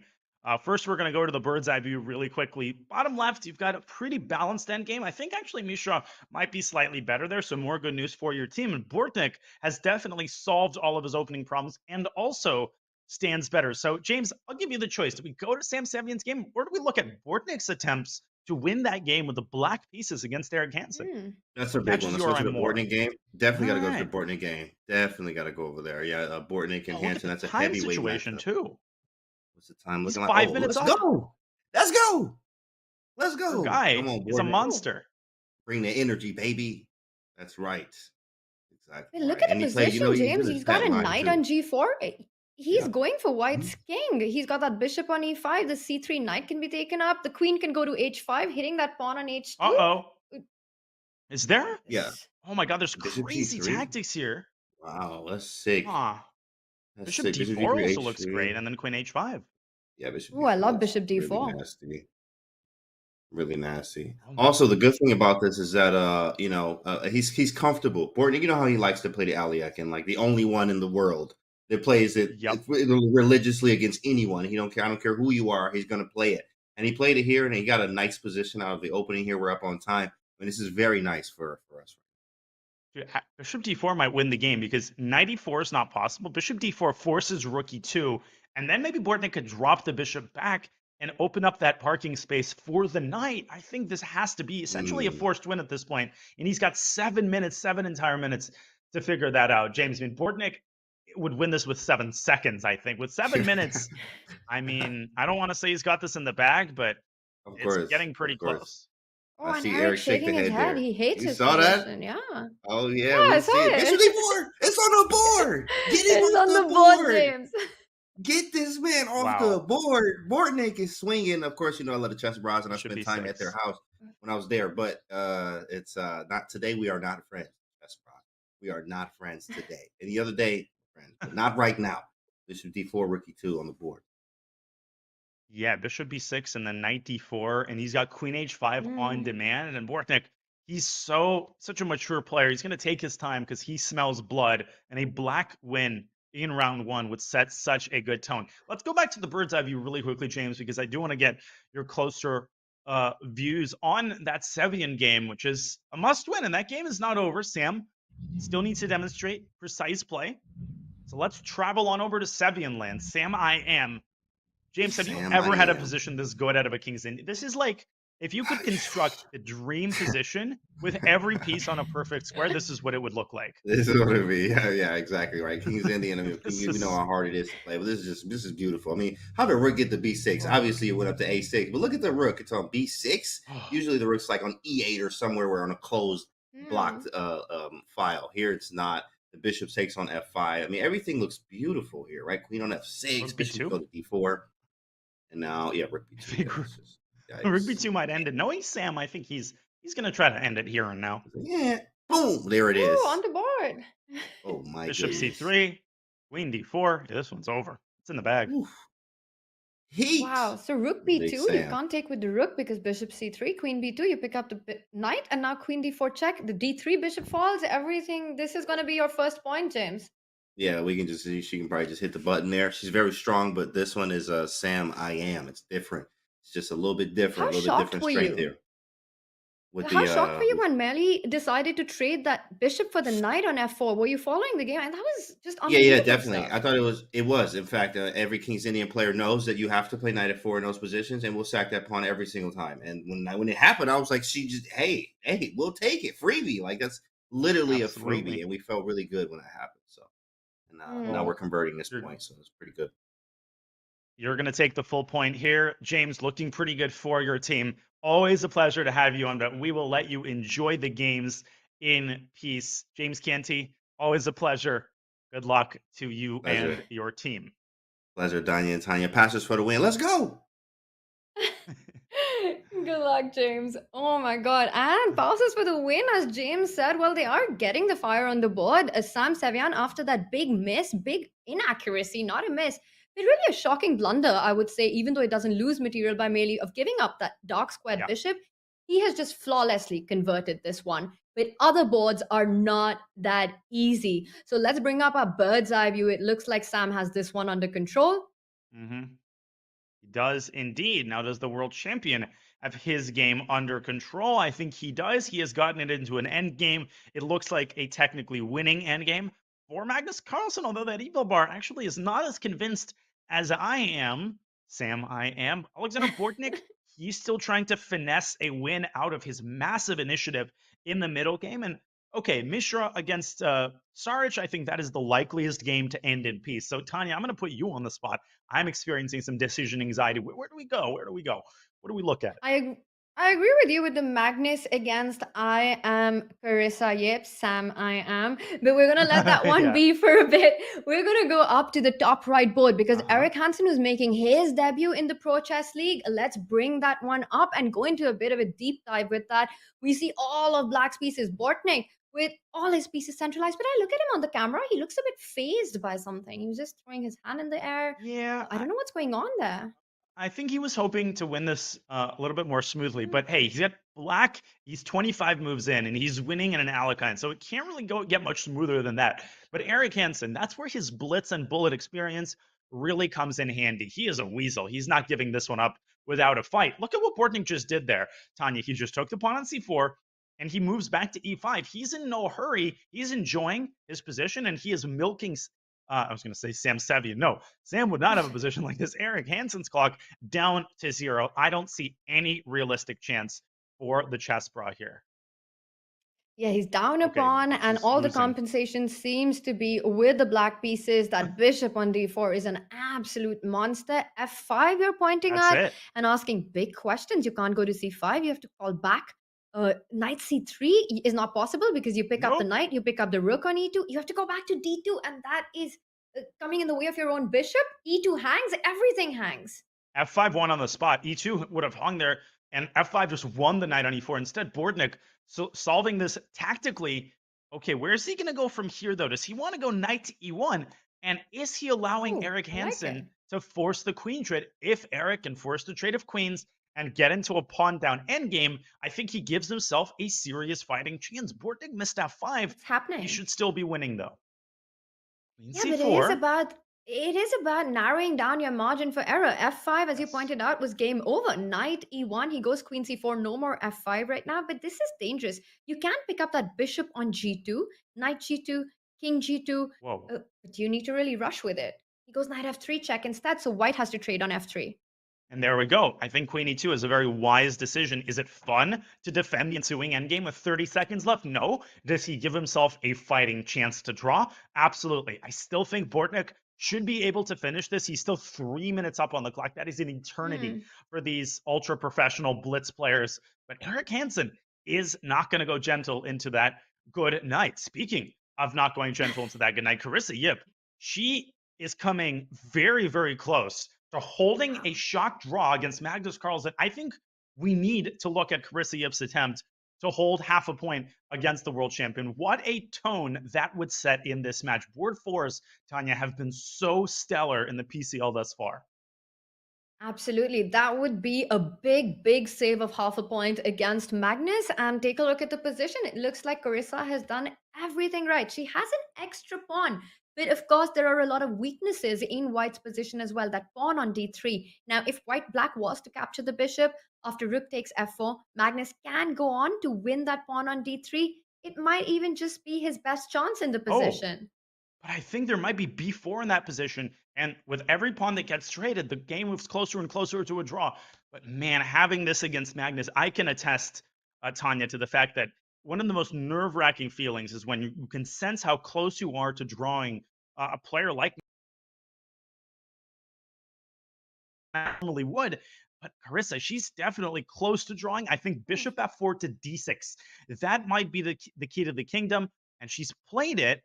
First, we're going to go to the bird's eye view really quickly. Bottom left, you've got a pretty balanced endgame. I think actually Mishra might be slightly better there, so more good news for your team. And Bortnik has definitely solved all of his opening problems and also stands better. So, James, I'll give you the choice. Do we go to Sam Sevian's game, or do we look at Bortnik's attempts to win that game with the black pieces against Eric Hansen? That's a big one. Let's go to the Bortnik game. Definitely got to go to the Bortnik game. Definitely got to go over there. Yeah, Bortnik and Hansen. That's a heavyweight situation too. What's the time looking He's like? 5 minutes let's off. go. Let's go. Let's go. The guy Come on, is a Bortnik. monster. Bring the energy, baby. That's right. Exactly. Look at the position, James. He's got a knight on g4. He's going for white's king. He's got that bishop on e5. The c3 knight can be taken up. The queen can go to h5, hitting that pawn on h2. Uh-oh. Is there? Yeah. Oh my god, there's Bishop crazy g3. tactics here. Wow, that's sick. That's Bishop d4 also looks great, and then queen h5. Yeah, Bishop Oh, I love Bishop d4. Really nasty. Really nasty. Also, the good thing about this is that he's comfortable. Bortnik, you know how he likes to play the Aliakin, like the only one in the world that plays it religiously against anyone. He don't care. I don't care who you are. He's going to play it. And he played it here, and he got a nice position out of the opening here. We're up on time. And this is very nice for us. Dude, Bishop d4 might win the game because knight e4 is not possible. Bishop d4 forces rook e2, and then maybe Bortnik could drop the bishop back and open up that parking space for the knight. I think this has to be essentially a forced win at this point, and he's got 7 entire minutes to figure that out. James, I mean, Bortnik would win this with 7 seconds, I think. With 7 minutes, I mean, I don't want to say he's got this in the bag, but it's getting pretty close. Oh, I see Eric shaking his head. He hates his position. Yeah. Oh, yeah. I saw it. Bishop d4. It's on the board. Get it it's on the board, James. Get this man off the board. Bortnik is swinging. Of course, you know I love the chess bros, and I spent time at their house when I was there. But it's not today. We are not friends, chess bros. We are not friends today. Any other day, friends, but not right now. Bishop d4, rook e2 on the board. Yeah, bishop b6 and then knight d4, and he's got queen h5 on demand. And Bortnik, he's such a mature player. He's going to take his time because he smells blood, and a black win in round 1 would set such a good tone. Let's go back to the bird's eye view really quickly, James, because I do want to get your closer views on that Sevian game, which is a must-win, and that game is not over. Sam still needs to demonstrate precise play. So let's travel on over to Sevian land. Sam I am. James, have you ever had a position this good out of a King's Indian? This is like, if you could construct a dream position with every piece on a perfect square, this is what it would look like. This is what it would be. Yeah, exactly right. King's Indian, I mean, you know how hard it is to play, but this is beautiful. I mean, how did rook get to b6? Obviously, it went up to a6, but look at the rook. It's on b6. Usually the rook's like on e8 or somewhere where on a closed, blocked file. Here it's not. The bishop takes on f5. I mean, everything looks beautiful here, right? Queen on f6, bishop go to d4. And now, rook b2. Rook b2 might end it. Knowing Sam, I think he's going to try to end it here and now. Yeah, boom, there it is. On the board. Oh my Bishop goodness. c3, queen d4. Yeah, this one's over. It's in the bag. Oof. Heat. Wow. So rook Big b2, you Sam. can't take with the rook because bishop c3, queen b2, you pick up the knight, and now queen d4 check. The d3 bishop falls, everything. This is going to be your first point, James. Yeah, we can just see she can probably just hit the button there. She's very strong, but this one is Sam I am. It's different. It's just a little bit different, How a little bit shocked different were strength you? here. With How shocked were you with, when Melly decided to trade that bishop for the knight on f4? Were you following the game? And that was just yeah, unbelievable definitely. stuff. I thought it was. In fact, every King's Indian player knows that you have to play knight f4 in those positions, and we'll sack that pawn every single time. And when it happened, I was like, she just, hey, we'll take it, freebie. Like that's literally a freebie, and we felt really good when that happened. So, and now we're converting this point, so it's pretty good. You're going to take the full point here. James, looking pretty good for your team. Always a pleasure to have you on, but we will let you enjoy the games in peace. James Canty, always a pleasure. Good luck to you and your team. Pleasure, Danya and Tanya. Passers for the win. Let's go. Good luck, James. Oh my god. And passes for the win, as James said. Well, they are getting the fire on the board. Sam Sevian, after that big miss, big inaccuracy, not a miss, but really a shocking blunder, I would say, even though it doesn't lose material by Melee of giving up that dark squared bishop. He has just flawlessly converted this one. But other boards are not that easy. So let's bring up our bird's eye view. It looks like Sam has this one under control. Mm-hmm. He does indeed. Now, does the world champion have his game under control? I think he does. He has gotten it into an end game. It looks like a technically winning end game for Magnus Carlsen, although that evil bar actually is not as convinced as I am. Sam, I am. Alexander Bortnik, he's still trying to finesse a win out of his massive initiative in the middle game. And okay, Mishra against Saric, I think that is the likeliest game to end in peace. So, Tanya, I'm going to put you on the spot. I'm experiencing some decision anxiety. Where do we go? Where do we go? What do we look at? I agree with you with the Magnus against I am Carissa. Yep, Sam, I am. But we're going to let that one be for a bit. We're going to go up to the top right board because Eric Hansen was making his debut in the Pro Chess League. Let's bring that one up and go into a bit of a deep dive with that. We see all of Black's pieces. Bortnik with all his pieces centralized. But I look at him on the camera. He looks a bit phased by something. He was just throwing his hand in the air. Yeah. I don't know what's going on there. I think he was hoping to win this a little bit more smoothly, but hey, he's got Black. He's 25 moves in, and he's winning in an Alekhine, so it can't really get much smoother than that. But Eric Hansen, that's where his blitz and bullet experience really comes in handy. He is a weasel. He's not giving this one up without a fight. Look at what Bortnik just did there, Tanya. He just took the pawn on c4, and he moves back to e5. He's in no hurry. He's enjoying his position, and he is milking. I was going to say Sam Sevian. No, Sam would not have a position like this. Eric Hansen's clock down to 0. I don't see any realistic chance for the chess bra here. Yeah, he's down a pawn, and all the compensation seems to be with the black pieces. That bishop on d4 is an absolute monster. f5 you're pointing at and asking big questions. You can't go to c5. You have to call back. Knight c3 is not possible because you pick up the knight, you pick up the rook on e2. You have to go back to d2, and that is coming in the way of your own bishop. e2 hangs, everything hangs. f5 won on the spot. e2 would have hung there, and f5 just won the knight on e4. Instead, Bortnik solving this tactically. Okay, where is he going to go from here, though? Does he want to go knight to e1? And is he allowing Eric Hansen to force the queen trade? If Eric can force the trade of queens and get into a pawn down endgame, I think he gives himself a serious fighting chance. Bortnik missed f5. It's happening. He should still be winning, though. Queen C4. But it is about narrowing down your margin for error. f5, as you pointed out, was game over. Knight e1, he goes queen c4, no more f5 right now. But this is dangerous. You can't pick up that bishop on g2, knight g2, king g2. But you need to really rush with it. He goes knight f3 check instead, so white has to trade on f3. And there we go. I think queen e2 is a very wise decision. Is it fun to defend the ensuing endgame with 30 seconds left? No. Does he give himself a fighting chance to draw? Absolutely. I still think Bortnik should be able to finish this. He's still 3 minutes up on the clock. That is an eternity for these ultra-professional blitz players. But Eric Hansen is not going to go gentle into that good night. Speaking of not going gentle into that good night, Carissa Yip, she is coming very, very close to holding a shock draw against Magnus Carlsen. I think we need to look at Carissa Yip's attempt to hold half a point against the world champion. What a tone that would set in this match. Board fours, Tanya, have been so stellar in the PCL thus far. Absolutely. That would be a big, big save of half a point against Magnus. And take a look at the position. It looks like Carissa has done everything right. She has an extra pawn. But of course, there are a lot of weaknesses in White's position as well. That pawn on d3. Now, if White-Black was to capture the bishop after rook takes f4, Magnus can go on to win that pawn on d3. It might even just be his best chance in the position. But I think there might be b4 in that position. And with every pawn that gets traded, the game moves closer and closer to a draw. But man, having this against Magnus, I can attest, Tanya, to the fact that one of the most nerve-wracking feelings is when you can sense how close you are to drawing a player like normally would. But Carissa, she's definitely close to drawing. I think bishop f4 to d6. That might be the key to the kingdom. And she's played it.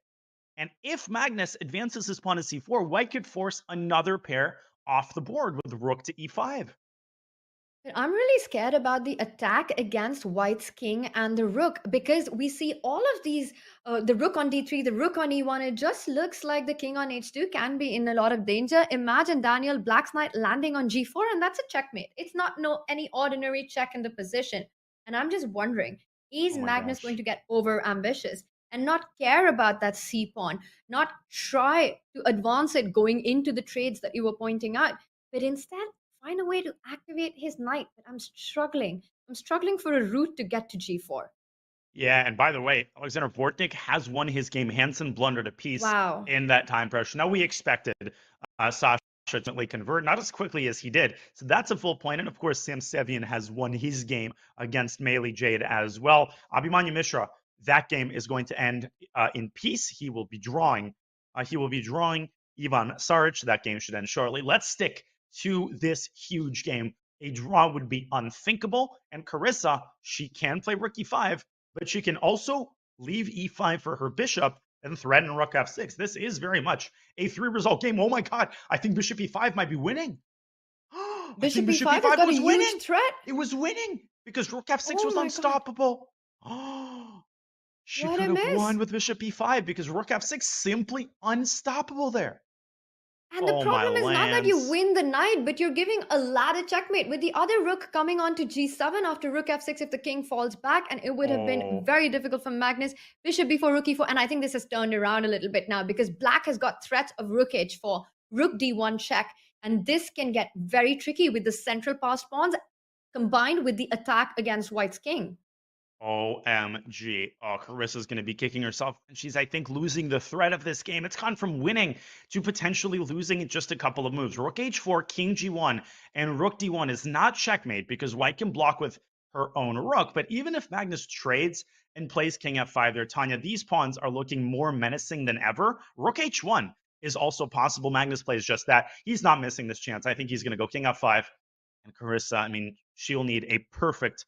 And if Magnus advances his pawn to c4, White could force another pair off the board with rook to e5. I'm really scared about the attack against White's king and the rook, because we see all of these, the rook on d3, the rook on e1. It just looks like the king on h2 can be in a lot of danger. Imagine Daniel, Black's knight landing on g4, and that's a checkmate. It's not any ordinary check in the position. And I'm just wondering, is Oh my Magnus gosh. going to get over ambitious and not care about that c pawn, not try to advance it going into the trades that you were pointing out, but instead find a way to activate his knight? But I'm struggling. I'm struggling for a route to get to g4. Yeah, and by the way, Alexander Bortnik has won his game. Hansen blundered a piece Wow. in that time pressure. Now, we expected Sasha to ultimately convert, not as quickly as he did. So that's a full point. And of course, Sam Sevian has won his game against Meili Jade as well. Abhimanyu Mishra, that game is going to end in peace. He will be drawing. Ivan Saric. That game should end shortly. Let's stick to this huge game. A draw would be unthinkable. And Carissa, she can play rook e5, but she can also leave e5 for her bishop and threaten rook f6. This is very much a 3-result game. Oh my god, I think bishop e5 might be winning. Bishop Bishop e5 has got a was huge winning. threat. It was winning because rook f6 Oh was my God. unstoppable. Oh, she What could a have miss. won with bishop e5 because rook f6 simply unstoppable there. And the Oh, my problem is not that you lands. win the knight, but you're giving a ladder checkmate with the other rook coming on to g7 after rook f6 if the king falls back, and it would have been Oh. very difficult for Magnus. Bishop b4, rook e4, and I think this has turned around a little bit now because Black has got threats of rook h4, rook d1 check, and this can get very tricky with the central passed pawns combined with the attack against White's king. OMG. Oh, Carissa's going to be kicking herself. And she's, I think, losing the thread of this game. It's gone from winning to potentially losing in just a couple of moves. Rook h4, king g1, and rook d1 is not checkmate because White can block with her own rook. But even if Magnus trades and plays king f5 there, Tanya, these pawns are looking more menacing than ever. Rook h1 is also possible. Magnus plays just that. He's not missing this chance. I think he's going to go king f5. And Carissa, I mean, she'll need a perfect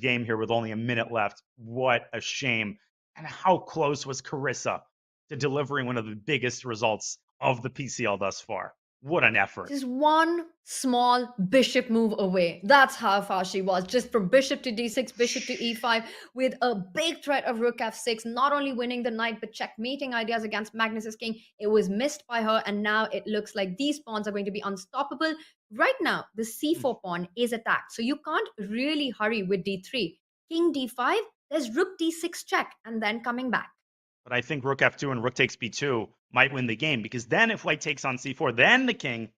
game here with only a minute left. What a shame. And how close was Carissa to delivering one of the biggest results of the PCL thus far? What an effort. Just one small bishop move away. That's how far she was. Just from bishop to d6, bishop to e5, with a big threat of rook f6, not only winning the knight, but checkmating ideas against Magnus's king. It was missed by her, and now it looks like these pawns are going to be unstoppable. Right now, the c4 pawn is attacked, so you can't really hurry with d3. King d5, there's rook d6 check, and then coming back. But I think rook f2 and rook takes b2 might win the game, because then if White takes on c4, then the king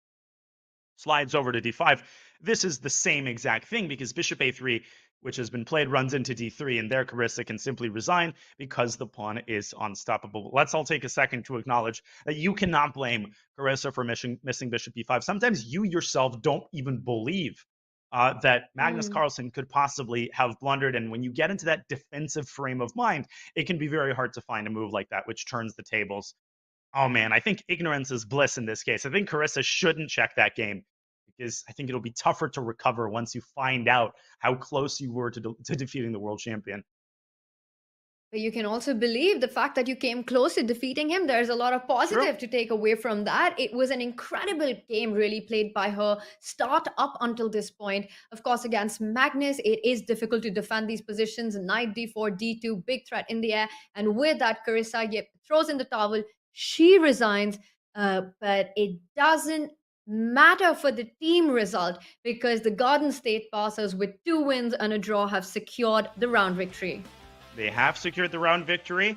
slides over to d5. This is the same exact thing because bishop a3, which has been played, runs into d3, and there Carissa can simply resign because the pawn is unstoppable. Let's all take a second to acknowledge that you cannot blame Carissa for missing bishop e5. Sometimes you yourself don't even believe that Magnus Carlsen could possibly have blundered. And when you get into that defensive frame of mind, it can be very hard to find a move like that, which turns the tables. Oh man, I think ignorance is bliss in this case. I think Carissa shouldn't check that game because I think it'll be tougher to recover once you find out how close you were to defeating the world champion. But you can also believe the fact that you came close to defeating him. There's a lot of positive to take away from that. It was an incredible game really played by her, start up until this point. Of course, against Magnus, it is difficult to defend these positions. Knight d4, d2, big threat in the air. And with that, Carissa throws in the towel. She resigns, but it doesn't matter for the team result because the Garden State Passers with 2 wins and a draw have secured the round victory. They have secured the round victory,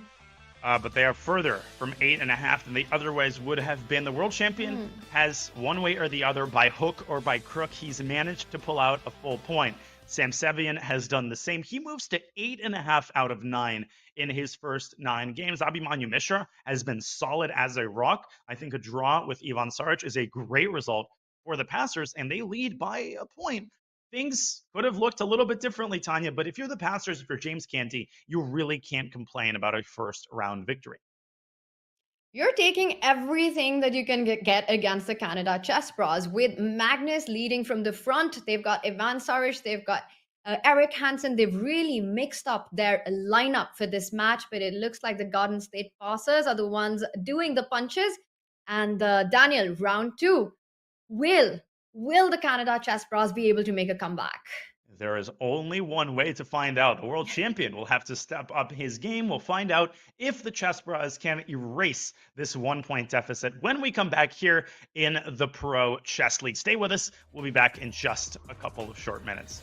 but they are further from 8.5 than they otherwise would have been. The world champion has, one way or the other, by hook or by crook, he's managed to pull out a full point. Sam Sevian has done the same. He moves to 8.5 out of 9 in his first 9 games. Abhimanyu Mishra has been solid as a rock. I think a draw with Ivan Saric is a great result for the Passers, and they lead by a point. Things could have looked a little bit differently, Tanya, but if you're the Passers, if you're James Canty, you really can't complain about a first round victory. You're taking everything that you can get against the Canada Chess Pros, with Magnus leading from the front. They've got Ivan Saric, they've got Eric Hansen. They've really mixed up their lineup for this match, but it looks like the Garden State Passers are the ones doing the punches. And Daniel, round 2. Will the Canada Chess Pros be able to make a comeback? There is only one way to find out. The world champion will have to step up his game. We'll find out if the Chess Pros can erase this 1-point deficit when we come back here in the Pro Chess League. Stay with us. We'll be back in just a couple of short minutes.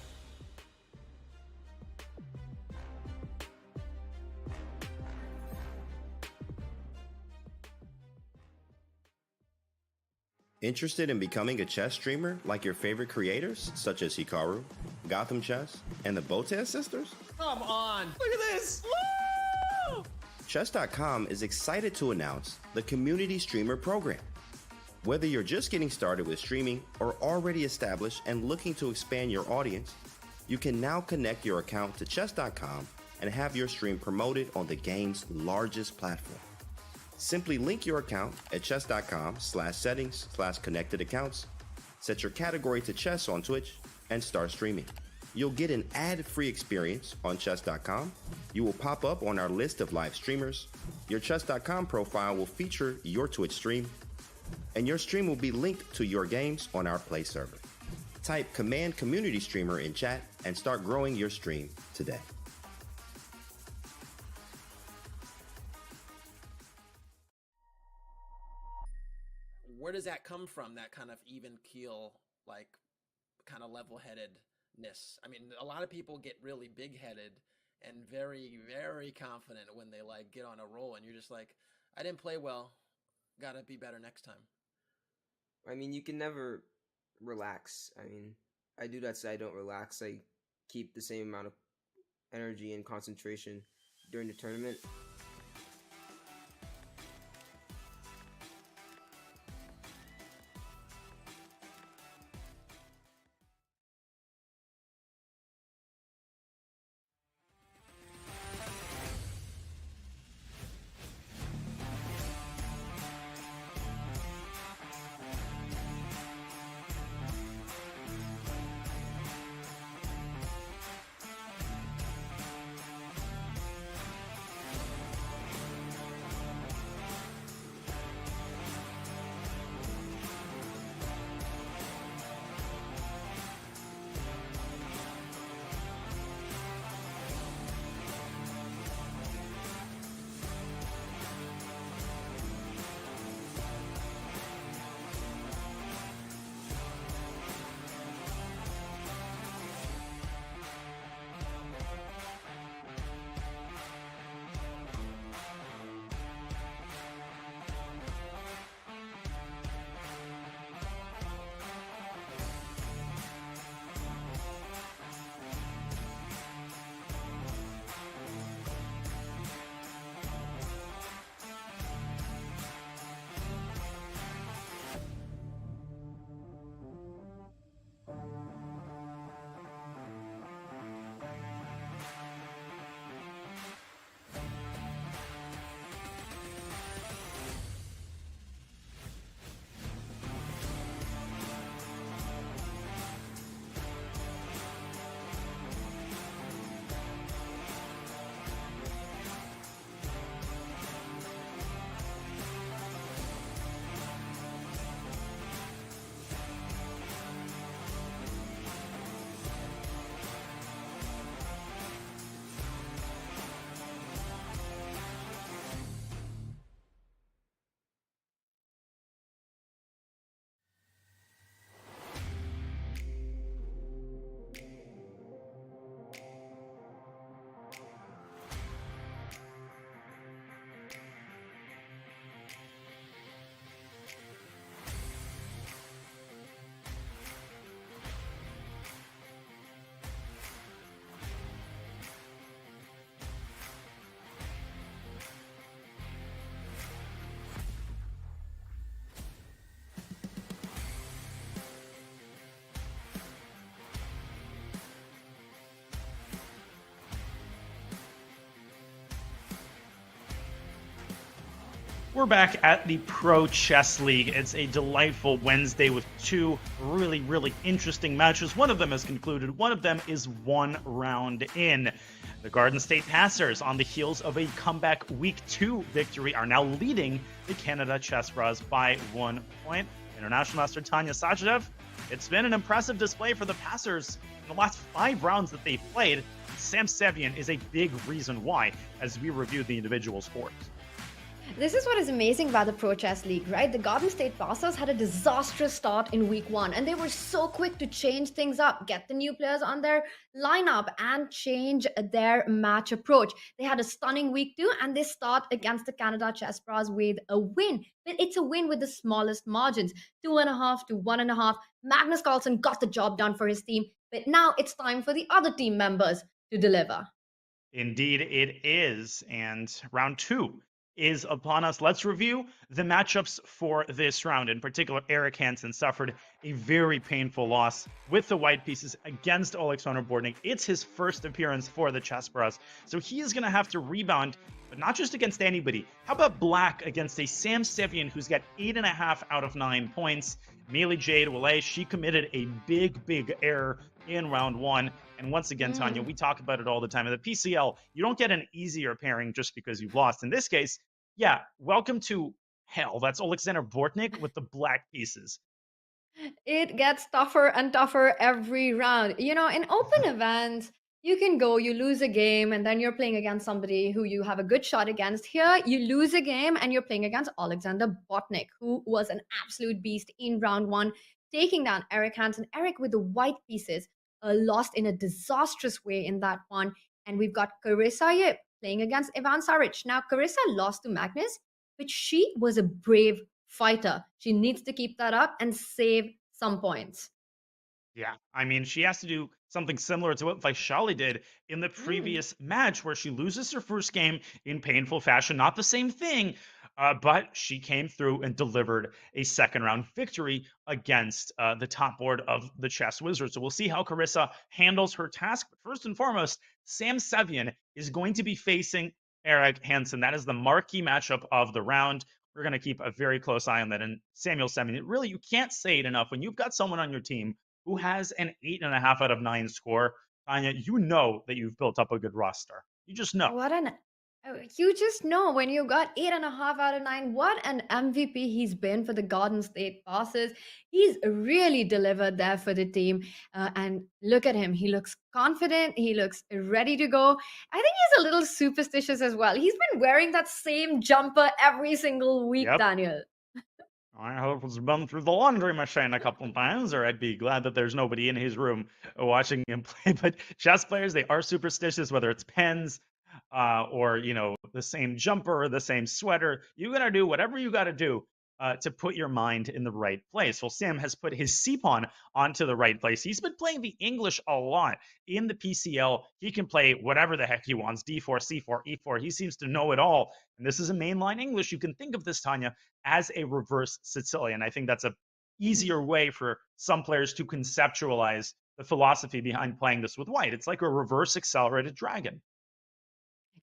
Interested in becoming a chess streamer like your favorite creators, such as Hikaru, Gotham Chess, and the Botez sisters? Come on. Look at this. Woo! Chess.com is excited to announce the Community Streamer Program. Whether you're just getting started with streaming or already established and looking to expand your audience, you can now connect your account to Chess.com and have your stream promoted on the game's largest platform. Simply link your account at chess.com/settings/connected accounts, set your category to chess on Twitch, and start streaming. You'll get an ad-free experience on chess.com. You will pop up on our list of live streamers. Your chess.com profile will feature your Twitch stream, and your stream will be linked to your games on our Play server. Type Command Community Streamer in chat and start growing your stream today. Where does that come from? That kind of even keel, like kind of level-headedness. I mean, a lot of people get really big-headed and very, very confident when they like get on a roll, and you're just like, I didn't play well. Gotta be better next time. I mean, you can never relax. I mean, I do that so I don't relax. I keep the same amount of energy and concentration during the tournament. We're back at the Pro Chess League. It's a delightful Wednesday with two really, really interesting matches. One of them has concluded. One of them is one round in. The Garden State Passers, on the heels of a comeback Week 2 victory, are now leading the Canada Chess Bras by 1 point. International Master Tanya Sachadev, it's been an impressive display for the Passers in the last 5 rounds that they've played. Sam Sevian is a big reason why, as we review the individual scores. This is what is amazing about the Pro Chess League, right? The Garden State Passers had a disastrous start in week 1, and they were so quick to change things up, get the new players on their lineup, and change their match approach. They had a stunning week 2, and they start against the Canada Chess Bras with a win. But it's a win with the smallest margins, 2.5 to 1.5. Magnus Carlsen got the job done for his team, but now it's time for the other team members to deliver. Indeed, it is. And round 2 is upon us. Let's review the matchups for this round. In particular, Eric Hansen suffered a very painful loss with the white pieces against Alexander Bordnik. It's his first appearance for the Chess Bras, so he is going to have to rebound, but not just against anybody. How about black against a Sam Sevian who's got 8.5 out of 9 points? Mealy Jade Wale, she committed a big error in round 1. And once again, Tanya, we talk about it all the time. In the PCL, you don't get an easier pairing just because you've lost. In this case, yeah, welcome to hell. That's Alexander Bortnik with the black pieces. It gets tougher and tougher every round. You know, in open events, you can go, you lose a game, and then you're playing against somebody who you have a good shot against. Here, you lose a game, and you're playing against Alexander Botnik, who was an absolute beast in round 1, taking down Eric Hansen. Eric with the white pieces lost in a disastrous way in that one. And we've got Carissa Yip playing against Ivan Saric. Now, Carissa lost to Magnus, but she was a brave fighter. She needs to keep that up and save some points. Yeah, I mean, she has to do something similar to what Vaishali did in the previous match, where she loses her first game in painful fashion. Not the same thing, but she came through and delivered a second-round victory against the top board of the Chess Wizards. So we'll see how Carissa handles her task. But first and foremost, Sam Sevian is going to be facing Eric Hansen. That is the marquee matchup of the round. We're going to keep a very close eye on that. And Samuel Sevian, really, you can't say it enough. When you've got someone on your team who has an 8.5 out of 9 score, Tanya, you know that you've built up a good roster. You just know. You just know when you got 8.5 out of 9, what an MVP he's been for the Garden State Passes. He's really delivered there for the team. And look at him. He looks confident. He looks ready to go. I think he's a little superstitious as well. He's been wearing that same jumper every single week, Daniel. I hope it's been through the laundry machine a couple of times, or I'd be glad that there's nobody in his room watching him play. But chess players, they are superstitious, whether it's pens or, you know, the same jumper or the same sweater. You got to do whatever you got to do to put your mind in the right place. Well, Sam has put his C-pawn onto the right place. He's been playing the English a lot. In the PCL, he can play whatever the heck he wants, D4, C4, E4. He seems to know it all. And this is a mainline English. You can think of this, Tanya, as a reverse Sicilian. I think that's a easier way for some players to conceptualize the philosophy behind playing this with white. It's like a reverse accelerated dragon.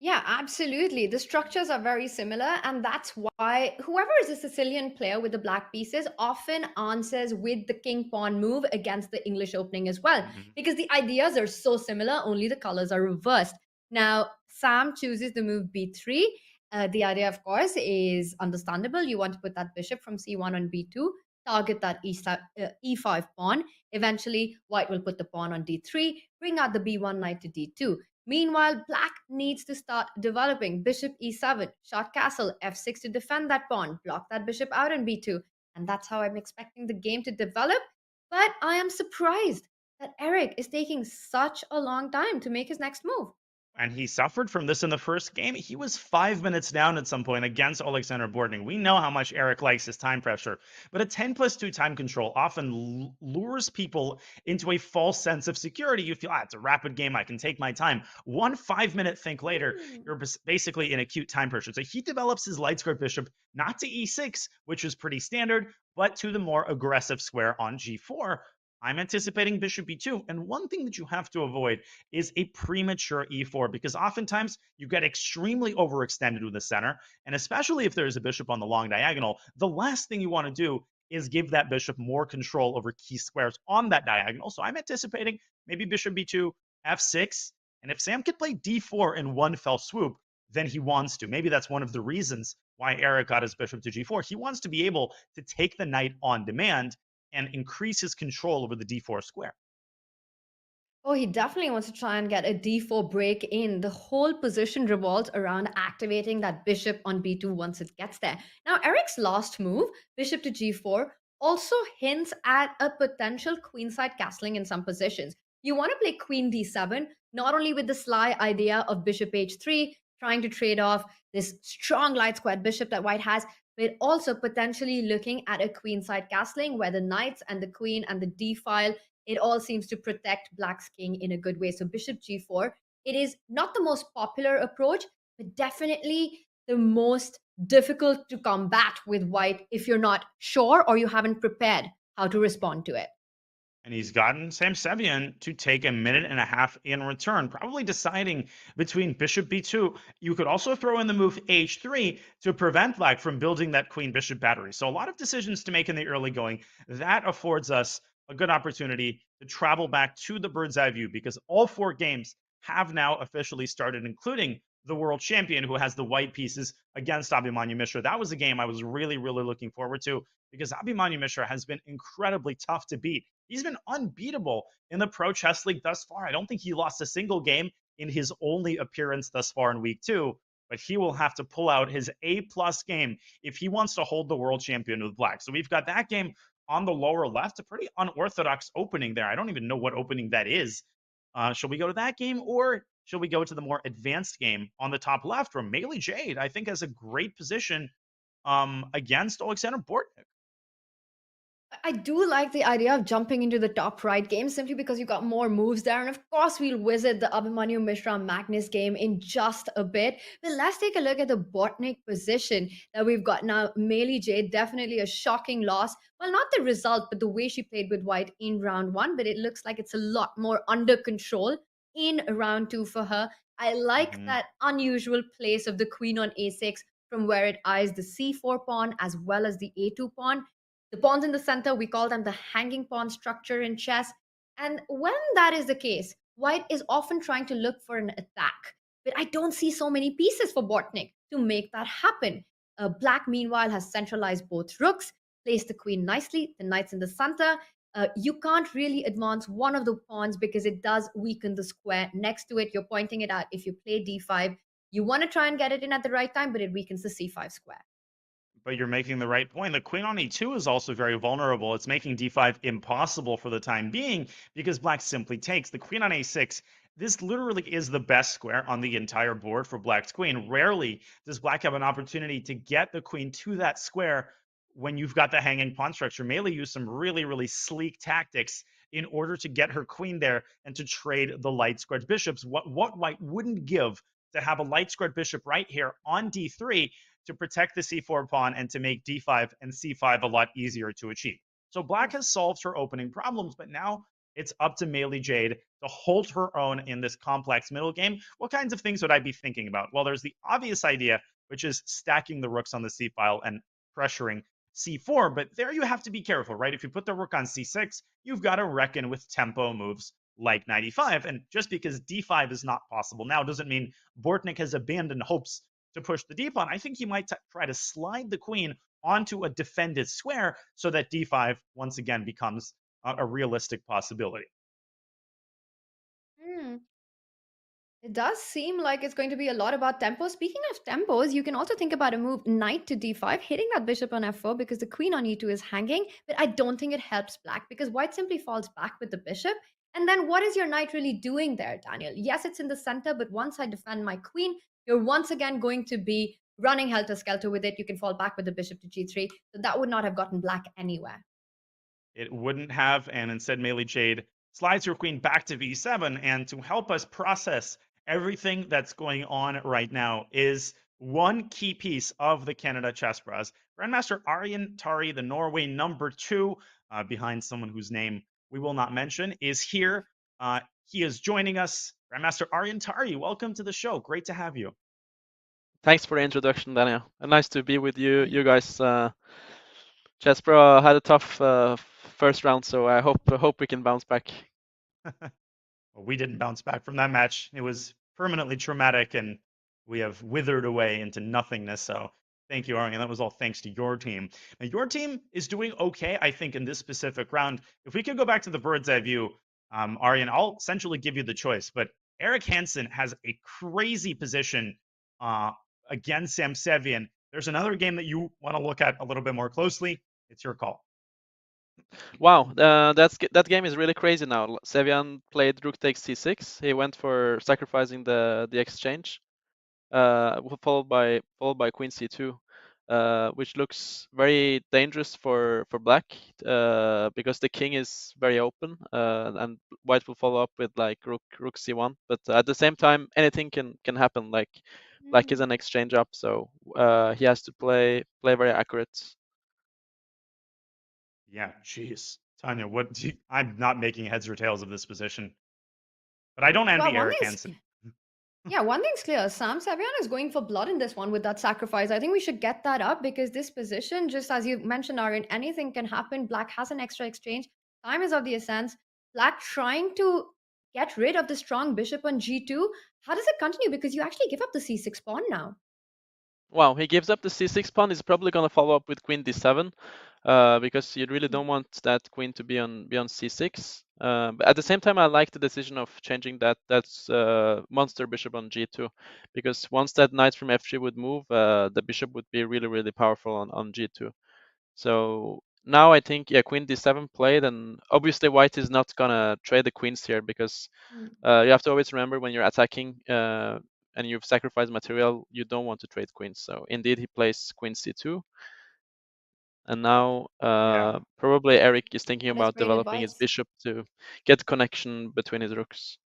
Yeah, absolutely. The structures are very similar, and that's why whoever is a Sicilian player with the black pieces often answers with the king pawn move against the English opening as well, because the ideas are so similar, only the colors are reversed. Now, Sam chooses the move b3. The idea, of course, is understandable. You want to put that bishop from c1 on b2, target that e5 pawn. Eventually, white will put the pawn on d3, bring out the b1 knight to d2. Meanwhile, black needs to start developing. Bishop e7, short castle, f6 to defend that pawn, block that bishop out on b2. And that's how I'm expecting the game to develop. But I am surprised that Eric is taking such a long time to make his next move. And he suffered from this in the first game. He was 5 minutes down at some point against Alexander Bordnik. We know how much Eric likes his time pressure, but a 10+2 time control often lures people into a false sense of security. You feel, it's a rapid game, I can take my time. 1 5-minute think later, you're basically in acute time pressure. So he develops his light square bishop not to e6, which is pretty standard, but to the more aggressive square on g4. I'm anticipating bishop b2. And one thing that you have to avoid is a premature e4, because oftentimes you get extremely overextended with the center. And especially if there's a bishop on the long diagonal, the last thing you want to do is give that bishop more control over key squares on that diagonal. So I'm anticipating maybe bishop b2, f6. And if Sam could play d4 in one fell swoop, then he wants to. Maybe that's one of the reasons why Eric got his bishop to g4. He wants to be able to take the knight on demand and increase his control over the d4 square. Oh, he definitely wants to try and get a d4 break in. The whole position revolves around activating that bishop on b2 once it gets there. Now, Eric's last move, bishop to g4, also hints at a potential queenside castling in some positions. You want to play queen d7, not only with the sly idea of bishop h3, trying to trade off this strong light squared bishop that white has, but also potentially looking at a queenside castling where the knights and the queen and the d file, it all seems to protect black's king in a good way. So bishop g4, it is not the most popular approach, but definitely the most difficult to combat with white if you're not sure or you haven't prepared how to respond to it. And he's gotten Sam Sevian to take a minute and a half in return, probably deciding between bishop b2. You could also throw in the move h3 to prevent black from building that queen bishop battery. So a lot of decisions to make in the early going. That affords us a good opportunity to travel back to the bird's eye view, because all 4 games have now officially started, including the world champion who has the white pieces against Abhimanyu Mishra. That was a game I was really, really looking forward to, because Abhimanyu Mishra has been incredibly tough to beat. He's been unbeatable in the Pro Chess League thus far. I don't think he lost a single game in his only appearance thus far in week 2, but he will have to pull out his A-plus game if he wants to hold the world champion with black. So we've got that game on the lower left, a pretty unorthodox opening there. I don't even know what opening that is. Shall we go to that game, or shall we go to the more advanced game on the top left, where Meili Jade, I think, has a great position against Alexander Bortnik? I do like the idea of jumping into the top right game simply because you got more moves there. And of course, we'll visit the Abhimanyu Mishra Magnus game in just a bit. But let's take a look at the Bortnik position that we've got now. Meili Jade, definitely a shocking loss. Well, not the result, but the way she played with white in round 1. But it looks like it's a lot more under control in round 2 for her. I like that unusual place of the queen on a6 from where it eyes the c4 pawn as well as the a2 pawn. The pawns in the center, we call them the hanging pawn structure in chess. And when that is the case, white is often trying to look for an attack. But I don't see so many pieces for Bortnik to make that happen. Black, meanwhile, has centralized both rooks, placed the queen nicely, the knights in the center. You can't really advance one of the pawns because it does weaken the square next to it. You're pointing it out. If you play d5, you want to try and get it in at the right time, but it weakens the c5 square. But you're making the right point. The queen on e2 is also very vulnerable. It's making d5 impossible for the time being because black simply takes. The queen on a6, this literally is the best square on the entire board for black's queen. Rarely does black have an opportunity to get the queen to that square when you've got the hanging pawn structure. Meili used some really, really sleek tactics in order to get her queen there and to trade the light squared bishops. What white wouldn't give to have a light squared bishop right here on d3 to protect the c4 pawn and to make d5 and c5 a lot easier to achieve. So black has solved her opening problems, but now it's up to Meili Jade to hold her own in this complex middle game. What kinds of things would I be thinking about? Well, there's the obvious idea, which is stacking the rooks on the c file and pressuring c4, but there you have to be careful, right? If you put the rook on c6, you've got to reckon with tempo moves like knight e5, and just because d5 is not possible now doesn't mean Bortnik has abandoned hopes to push the d pawn. I think he might try to slide the queen onto a defended square so that d5 once again becomes a realistic possibility. It does seem like it's going to be a lot about tempo. Speaking of tempos, you can also think about a move knight to d5, hitting that bishop on f4 because the queen on e2 is hanging, but I don't think it helps black because white simply falls back with the bishop. And then what is your knight really doing there, Daniel? Yes, it's in the center, but once I defend my queen, you're once again going to be running helter-skelter with it. You can fall back with the bishop to g3, so that would not have gotten black anywhere. It wouldn't have, and instead Meili Jade slides her queen back to v7, and to help us process everything that's going on right now is one key piece of the Canada Chess Bras. Grandmaster Aryan Tari, the Norway #2, behind someone whose name we will not mention, is here. He is joining us. Grandmaster Aryan Tari, welcome to the show. Great to have you. Thanks for the introduction, Daniel. Nice to be with you. You guys, Chessbro had a tough first round, so I hope we can bounce back. Well, we didn't bounce back from that match. It was permanently traumatic, and we have withered away into nothingness. So thank you, Aryan. That was all thanks to your team. Now, your team is doing okay, I think, in this specific round. If we could go back to the bird's eye view, Aryan, I'll essentially give you the choice. But Eric Hansen has a crazy position against Sam Sevian. There's another game that you want to look at a little bit more closely. It's your call. Wow, that game is really crazy now. Sevian played rook takes c6. He went for sacrificing the exchange, followed by queen c2, which looks very dangerous for black because the king is very open, and white will follow up with like rook c1. But at the same time, anything can happen. Like black is an exchange up, so he has to play very accurate. Yeah, jeez. Tanya, I'm not making heads or tails of this position. But I don't envy Eric Hansen. Yeah, one thing's clear. Sam Sevian is going for blood in this one with that sacrifice. I think we should get that up because this position, just as you mentioned, Aryan, anything can happen. Black has an extra exchange. Time is of the essence. Black trying to get rid of the strong bishop on g2. How does it continue? Because you actually give up the c6 pawn now. Wow, he gives up the c6 pawn. He's probably going to follow up with queen d7 because you really don't want that queen to be on c6. But at the same time, I like the decision of changing that monster bishop on g2 because once that knight from f3 would move, the bishop would be really, really powerful on g2. So now I think, yeah, queen d7 played, and obviously white is not going to trade the queens here because you have to always remember when you're attacking and you've sacrificed material, you don't want to trade queens. So indeed, he plays queen c2. And now probably Eric is thinking about developing his bishop to get connection between his rooks.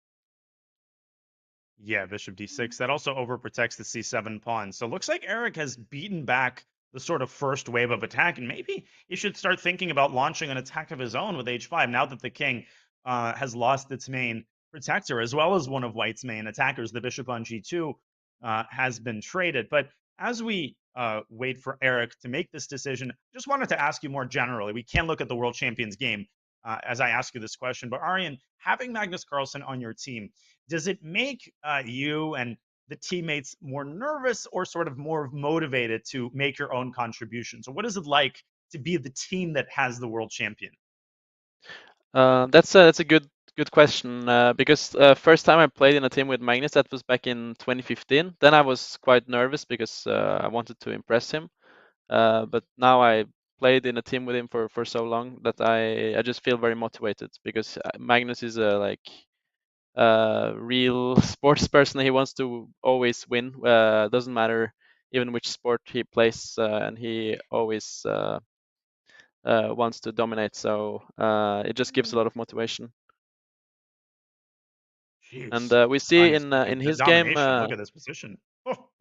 Yeah, bishop d6. That also overprotects the c7 pawn. So it looks like Eric has beaten back the sort of first wave of attack, and maybe he should start thinking about launching an attack of his own with h5 now that the king has lost its main protector, as well as one of white's main attackers. The bishop on g2 has been traded. But as we wait for Eric to make this decision, just wanted to ask you more generally. We can look at the world champions game as I ask you this question. But Aryan, having Magnus Carlsen on your team, does it make you and the teammates more nervous or sort of more motivated to make your own contributions? So what is it like to be the team that has the world champion? That's a good question because first time I played in a team with Magnus, that was back in 2015. Then I was quite nervous because I wanted to impress him. But now I played in a team with him for so long that I just feel very motivated because Magnus is a real sports person. He wants to always win. Doesn't matter even which sport he plays, and he always wants to dominate. So it just gives a lot of motivation. Jeez. And we see in his game, look at this position.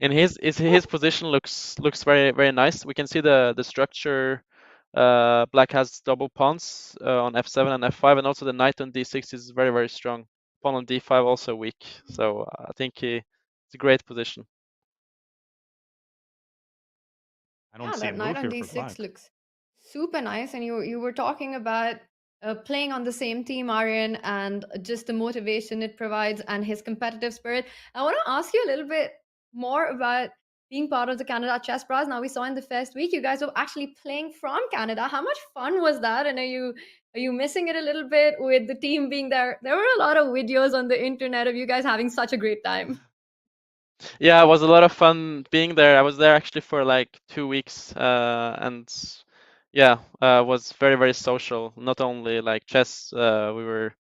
in his position looks very, very nice. We can see the structure. Black has double pawns on f7 and f5, and also the knight on d6 is very, very strong. Pawn on d5 also weak. So I think it's a great position. I don't see a knight move on here for d6 black. looks super nice, and you were talking about playing on the same team, Aryan, and just the motivation it provides and his competitive spirit. I want to ask you a little bit more about being part of the Canada Chess Bras. Now we saw in the first week you guys were actually playing from Canada. How much fun was that? And are you missing it a little bit with the team being there? There were a lot of videos on the internet of you guys having such a great time. Yeah, it was a lot of fun being there. I was there actually for like 2 weeks, and yeah, was very, very social. Not only like chess, we were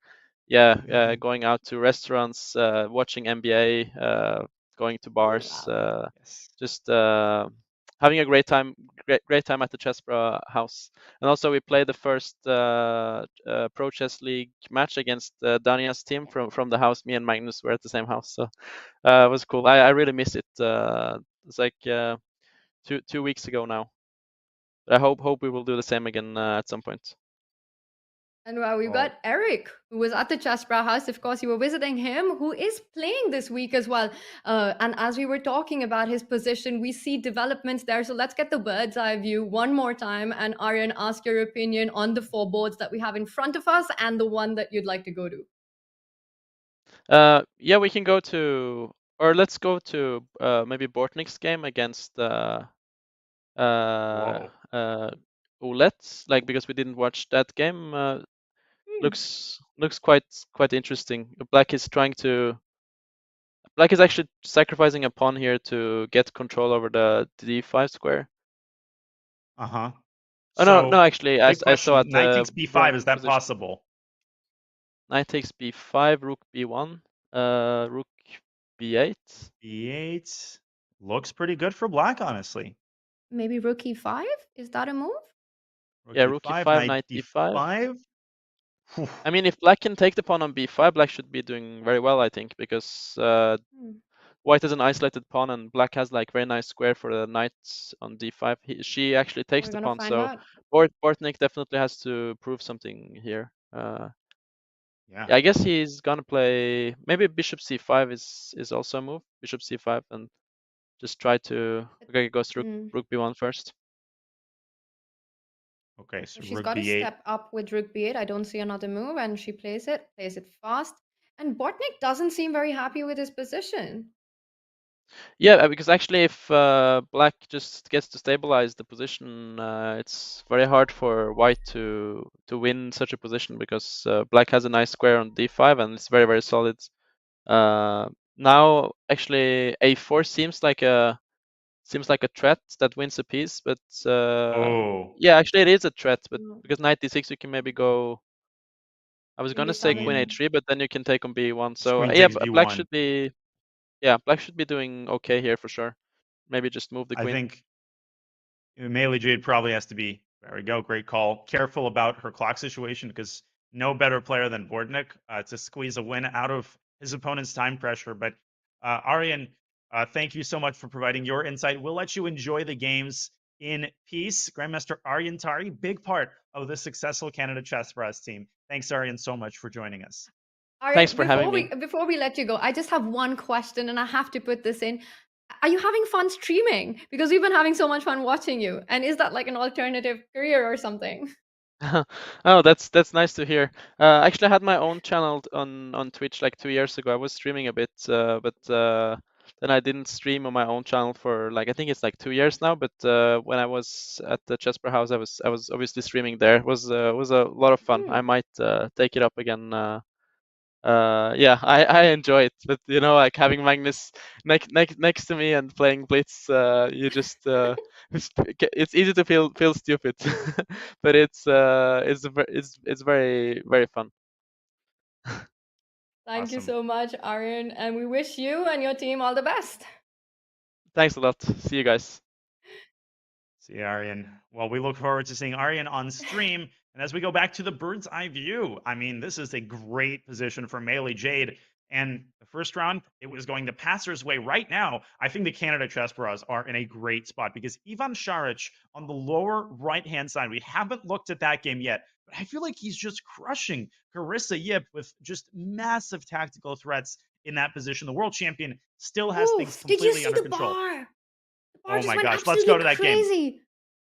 going out to restaurants, watching NBA, going to bars, just having a great time at the Chess Bra house. And also we played the first Pro Chess League match against Dania's team from the house. Me and Magnus were at the same house, so it was cool. I really miss it. It's like 2 weeks ago now. I hope we will do the same again at some point. And we've got Eric, who was at the Chessbra House. Of course, you were visiting him, who is playing this week as well. And as we were talking about his position, we see developments there. So let's get the bird's eye view one more time. And Aryan, ask your opinion on the 4 boards that we have in front of us and the one that you'd like to go to. Yeah, we can go to, or let's go to maybe Bortnik's game against Oulet, like, because we didn't watch that game. Looks quite interesting. Black is actually sacrificing a pawn here to get control over the d5 square. Uh-huh. Oh, So, no, actually, I saw at knight the takes b5, wrong is that position. possible? Knight takes b5, rook b1, rook b8. b8 looks pretty good for black, honestly. Maybe rook e5? Is that a move? Yeah, rook e5, knight d5. I mean, if black can take the pawn on b5, black should be doing very well, I think, because white has an isolated pawn and black has like very nice square for the knight on d5. She actually takes the pawn, so Bortnik definitely has to prove something here. Yeah, I guess he's gonna play maybe bishop c5 is also a move. Bishop c5 and just try to goes rook b1 first. Okay, so She's rook got to b8. step up with rook b8. I don't see another move, and she plays it fast. And Bortnik doesn't seem very happy with his position. Yeah, because actually, if black just gets to stabilize the position, it's very hard for white to win such a position, because black has a nice square on d5 and it's very solid. Now, actually, a4 seems like a threat that wins a piece, but yeah, actually it is a threat. But because knight d6, you can maybe go. I was gonna say queen a3, but then you can take on b1. So yeah, black should be. Yeah, black should be doing okay here for sure. Maybe just move the queen. I think Melee Jade probably has to be, there we go, great call, careful about her clock situation, because no better player than Bortnik to squeeze a win out of his opponent's time pressure. But Aryan, thank you so much for providing your insight. We'll let you enjoy the games in peace. Grandmaster Aryan Tari, big part of the successful Canada Chessbrass team. Thanks, Aryan, so much for joining us. Aryan, thanks for having me. Before we let you go, I just have one question, and I have to put this in. Are you having fun streaming? Because we've been having so much fun watching you. And is that like an alternative career or something? Oh, that's nice to hear. Actually, I had my own channel on Twitch like 2 years ago. I was streaming a bit, but then I didn't stream on my own channel for like, I think it's like 2 years now. But when I was at the Chessper House, I was obviously streaming there. It was a lot of fun. I might take it up again. Yeah, I enjoy it, but you know, like having Magnus next to me and playing Blitz, you just it's easy to feel stupid, but it's very fun. Thank you so much, Aryan, and we wish you and your team all the best. Thanks a lot. See you guys. See you, Aryan. Well, we look forward to seeing Aryan on stream. And as we go back to the bird's eye view, I mean, this is a great position for Melee Jade. And the first round, it was going the passer's way. Right now, I think the Canada Chessbras are in a great spot, because Ivan Šarić on the lower right-hand side, we haven't looked at that game yet, but I feel like he's just crushing Carissa Yip with just massive tactical threats in that position. The world champion still has things completely under control. Bar oh my gosh, let's go to that game.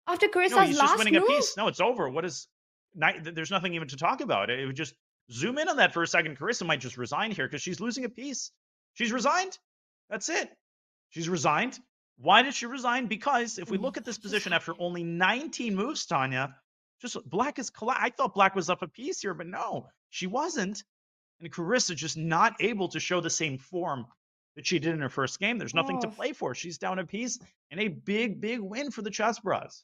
After Carissa's no, he's last just winning move. a piece. No, it's over. What is? There's nothing even to talk about. It would just zoom in on that for a second. Carissa might just resign here because she's losing a piece. She's resigned. That's it. She's resigned. Why did she resign? Because if we look at this position after only 19 moves, Tanya, just black is I thought black was up a piece here, but no, she wasn't. And Carissa just not able to show the same form that she did in her first game. There's nothing to play for. She's down a piece, and a big win for the Chessbras.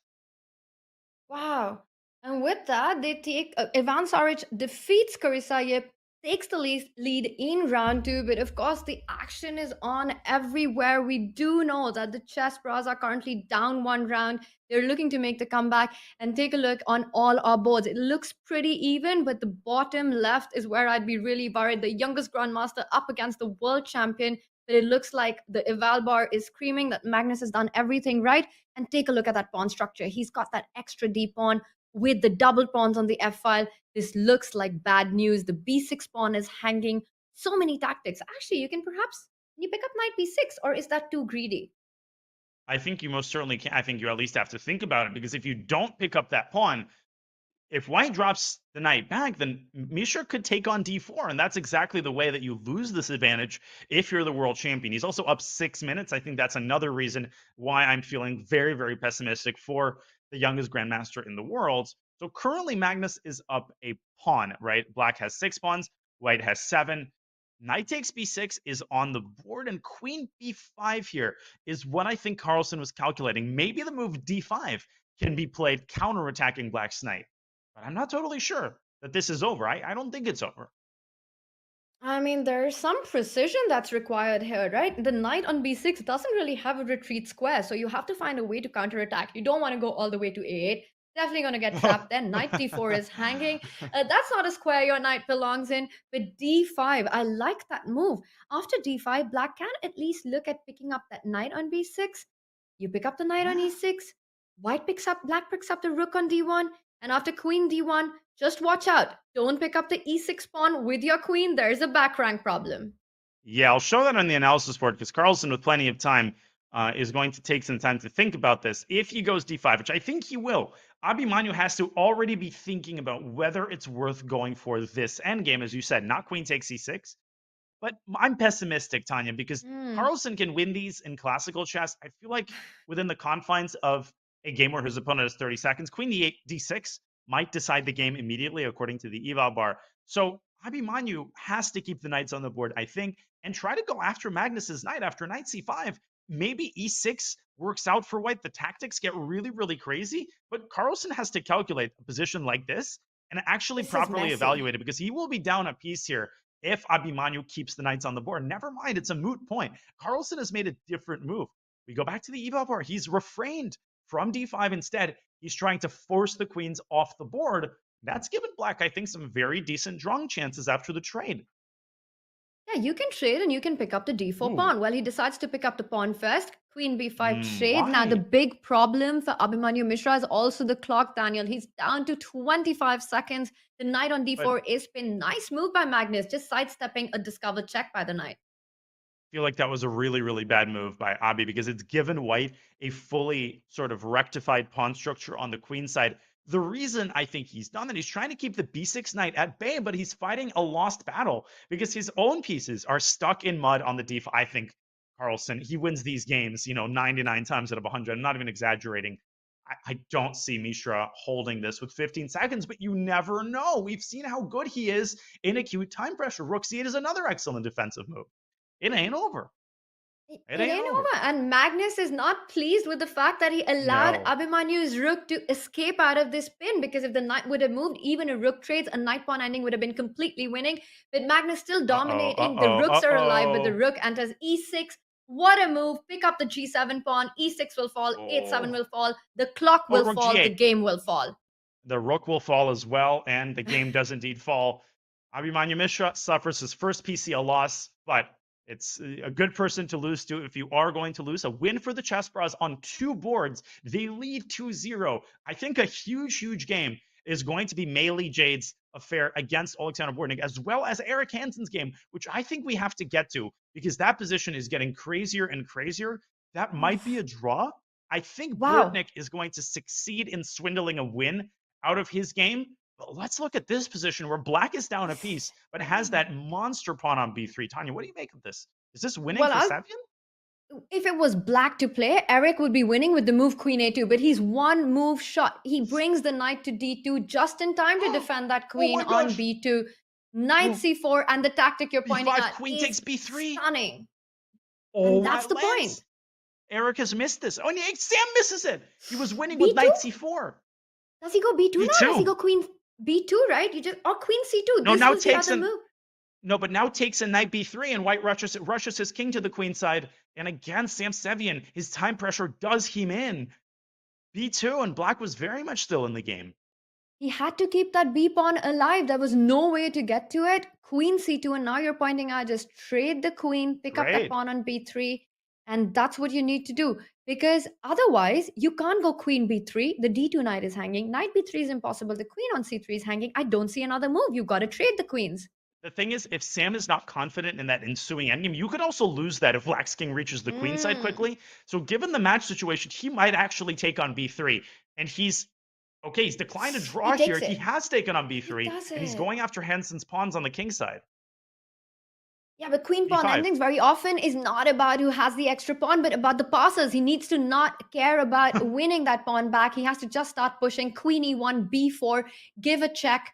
Wow. And with that, they take Ivan Šarić defeats Carissa Yip, takes the lead in round 2. But of course, the action is on everywhere. We do know that the Chessbras are currently down 1 round. They're looking to make the comeback. And take a look on all our boards. It looks pretty even, but the bottom left is where I'd be really worried. The youngest Grandmaster up against the world champion. But it looks like the eval bar is screaming that Magnus has done everything right. And take a look at that pawn structure. He's got that extra deep pawn. with the double pawns on the f file. This looks like bad news. The b6 pawn is hanging. So many tactics. Actually, you can pick up knight b6, or is that too greedy? I think you most certainly can. I think you at least have to think about it, because if you don't pick up that pawn, if white drops the knight back, then Mishra could take on d4, and that's exactly the way that you lose this advantage if you're the world champion. He's also up 6 minutes. I think that's another reason why I'm feeling very, very pessimistic for the youngest grandmaster in the world. So currently Magnus is up a pawn, right? Black has 6 pawns, white has 7. Knight takes b6 is on the board, and queen b5 here is what I think Carlsen was calculating. Maybe the move d5 can be played counterattacking Black's knight. But I'm not totally sure that this is over. I don't think it's over. I mean, there's some precision that's required here, right? The knight on b6 doesn't really have a retreat square, so you have to find a way to counterattack. You don't want to go all the way to a8. Definitely going to get trapped then. Knight d4 is hanging. That's not a square your knight belongs in. But d5, I like that move. After d5, Black can at least look at picking up that knight on b6. You pick up the knight on e6. Black picks up the rook on d1. And after queen d1, just watch out. Don't pick up the e6 pawn with your queen. There's a back rank problem. Yeah, I'll show that on the analysis board, because Carlsen, with plenty of time, is going to take some time to think about this. If he goes d5, which I think he will, Abhimanyu has to already be thinking about whether it's worth going for this endgame, as you said, not queen takes e6. But I'm pessimistic, Tanya, because Carlsen can win these in classical chess. I feel like within the confines of a game where his opponent has 30 seconds, queen d8, d6 might decide the game immediately, according to the eval bar. So Abhimanyu has to keep the knights on the board, I think, and try to go after Magnus's knight after knight c5. Maybe e6 works out for white. The tactics get really, really crazy, but Carlsen has to calculate a position like this and actually properly evaluate it, because he will be down a piece here if Abhimanyu keeps the knights on the board. Never mind, it's a moot point. Carlsen has made a different move. We go back to the eval bar. He's refrained from d5 instead. He's trying to force the queens off the board. That's given Black, I think, some very decent drawing chances after the trade. Yeah, you can trade and you can pick up the d4 pawn. Well, he decides to pick up the pawn first. Queen b5 trade. Now, the big problem for Abhimanyu Mishra is also the clock, Daniel. He's down to 25 seconds. The knight on d4 is pinned. Nice move by Magnus, just sidestepping a discovered check by the knight. I feel like that was a really, really bad move by Abhi, because it's given white a fully sort of rectified pawn structure on the queen side. The reason I think he's done that, he's trying to keep the b6 knight at bay, but he's fighting a lost battle because his own pieces are stuck in mud on the d5. I think Carlsen, he wins these games, 99 times out of 100. I'm not even exaggerating. I don't see Mishra holding this with 15 seconds, but you never know. We've seen how good he is in acute time pressure. Rook c8 is another excellent defensive move. It ain't over. It ain't over. And Magnus is not pleased with the fact that he allowed Abhimanyu's rook to escape out of this pin, because if the knight would have moved, even a rook trades, a knight pawn ending would have been completely winning. But Magnus still dominating. The rooks are alive, but the rook enters e6. What a move. Pick up the g7 pawn. e6 will fall. 8-7 will fall. The clock will fall. The game will fall. The rook will fall as well, and the game does indeed fall. Abhimanyu Mishra suffers his first PCL loss, but it's a good person to lose to if you are going to lose. A win for the Chess Bros on 2 boards. They lead 2-0. I think a huge, huge game is going to be Mei Li Jade's affair against Alexander Bortnik, as well as Eric Hansen's game, which I think we have to get to, because that position is getting crazier and crazier. That might be a draw. I think Bortnik is going to succeed in swindling a win out of his game. But let's look at this position where Black is down a piece, but has that monster pawn on b3. Tanya, what do you make of this? Is this winning for Savian? If it was Black to play, Eric would be winning with the move queen a2, but he's one move shot. He brings the knight to d2 just in time to defend that queen on b2. Knight c4, and the tactic you're pointing b5, at queen takes b3. Stunning. Oh, and that's the point. Eric has missed this. Oh, Sam misses it. He was winning with knight c4. Does he go b2 now? Does he go queen b2, right? Or queen c2. No, this now was the other move. No, but now takes a knight b3, and white rushes his king to the queen side. And again, Sam Sevian, his time pressure does him in. b2, and Black was very much still in the game. He had to keep that b pawn alive. There was no way to get to it. Queen c2, and now you're pointing out just trade the queen, pick up that pawn on b3, And that's what you need to do, because otherwise you can't go queen b3. The d2 knight is hanging. Knight b3 is impossible. The queen on c3 is hanging. I don't see another move. You've got to trade the queens. The thing is, if Sam is not confident in that ensuing endgame, you could also lose that if Black's king reaches the queen side quickly. So given the match situation, he might actually take on b3. And he's declined a draw here. He has taken on b3, and he's going after Hansen's pawns on the king side. Yeah, but queen pawn B5. endings very often is not about who has the extra pawn, but about the passes. He needs to not care about winning that pawn back. He has to just start pushing. Queen e1, b4, give a check,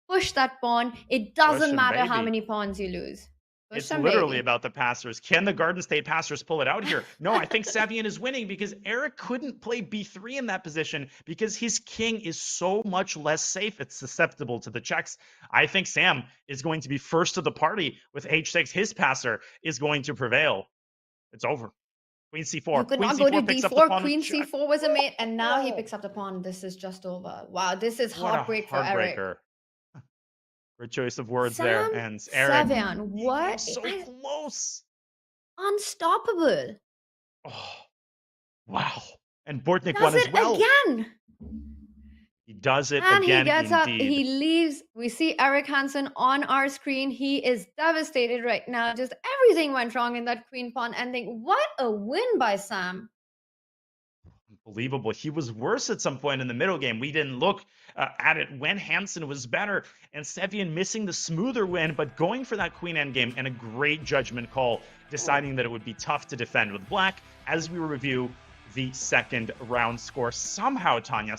push that pawn. It doesn't him, matter how baby. many pawns you lose. Push It's them, literally baby. about the passers. Can the Garden State passers pull it out here? No, I think Savian is winning because Eric couldn't play b3 in that position because his king is so much less safe. It's susceptible to the checks. I think Sam is going to be first to the party with h6. His passer is going to prevail. It's over. Queen c4. You could Queen not go to c4 picks up the d4. pawn Queen with check. c4 was a mate, and now he picks up the pawn. This is just over. Wow, this is What a heartbreak for Eric. heartbreaker. Great choice of words there. Sam And Eric, Savian, what? so close. Unstoppable. Oh, wow. And Bortnik Does won as it well. again. He does it And again, he gets up, indeed. he leaves. We see Eric Hansen on our screen. He is devastated right now. Just everything went wrong in that queen pawn ending. What a win by Sam. Unbelievable. He was worse at some point in the middle game. We didn't look at it when Hansen was better. And Savian missing the smoother win, but going for that queen endgame and a great judgment call, deciding that it would be tough to defend with Black as we review the second round score. Somehow, Tanya,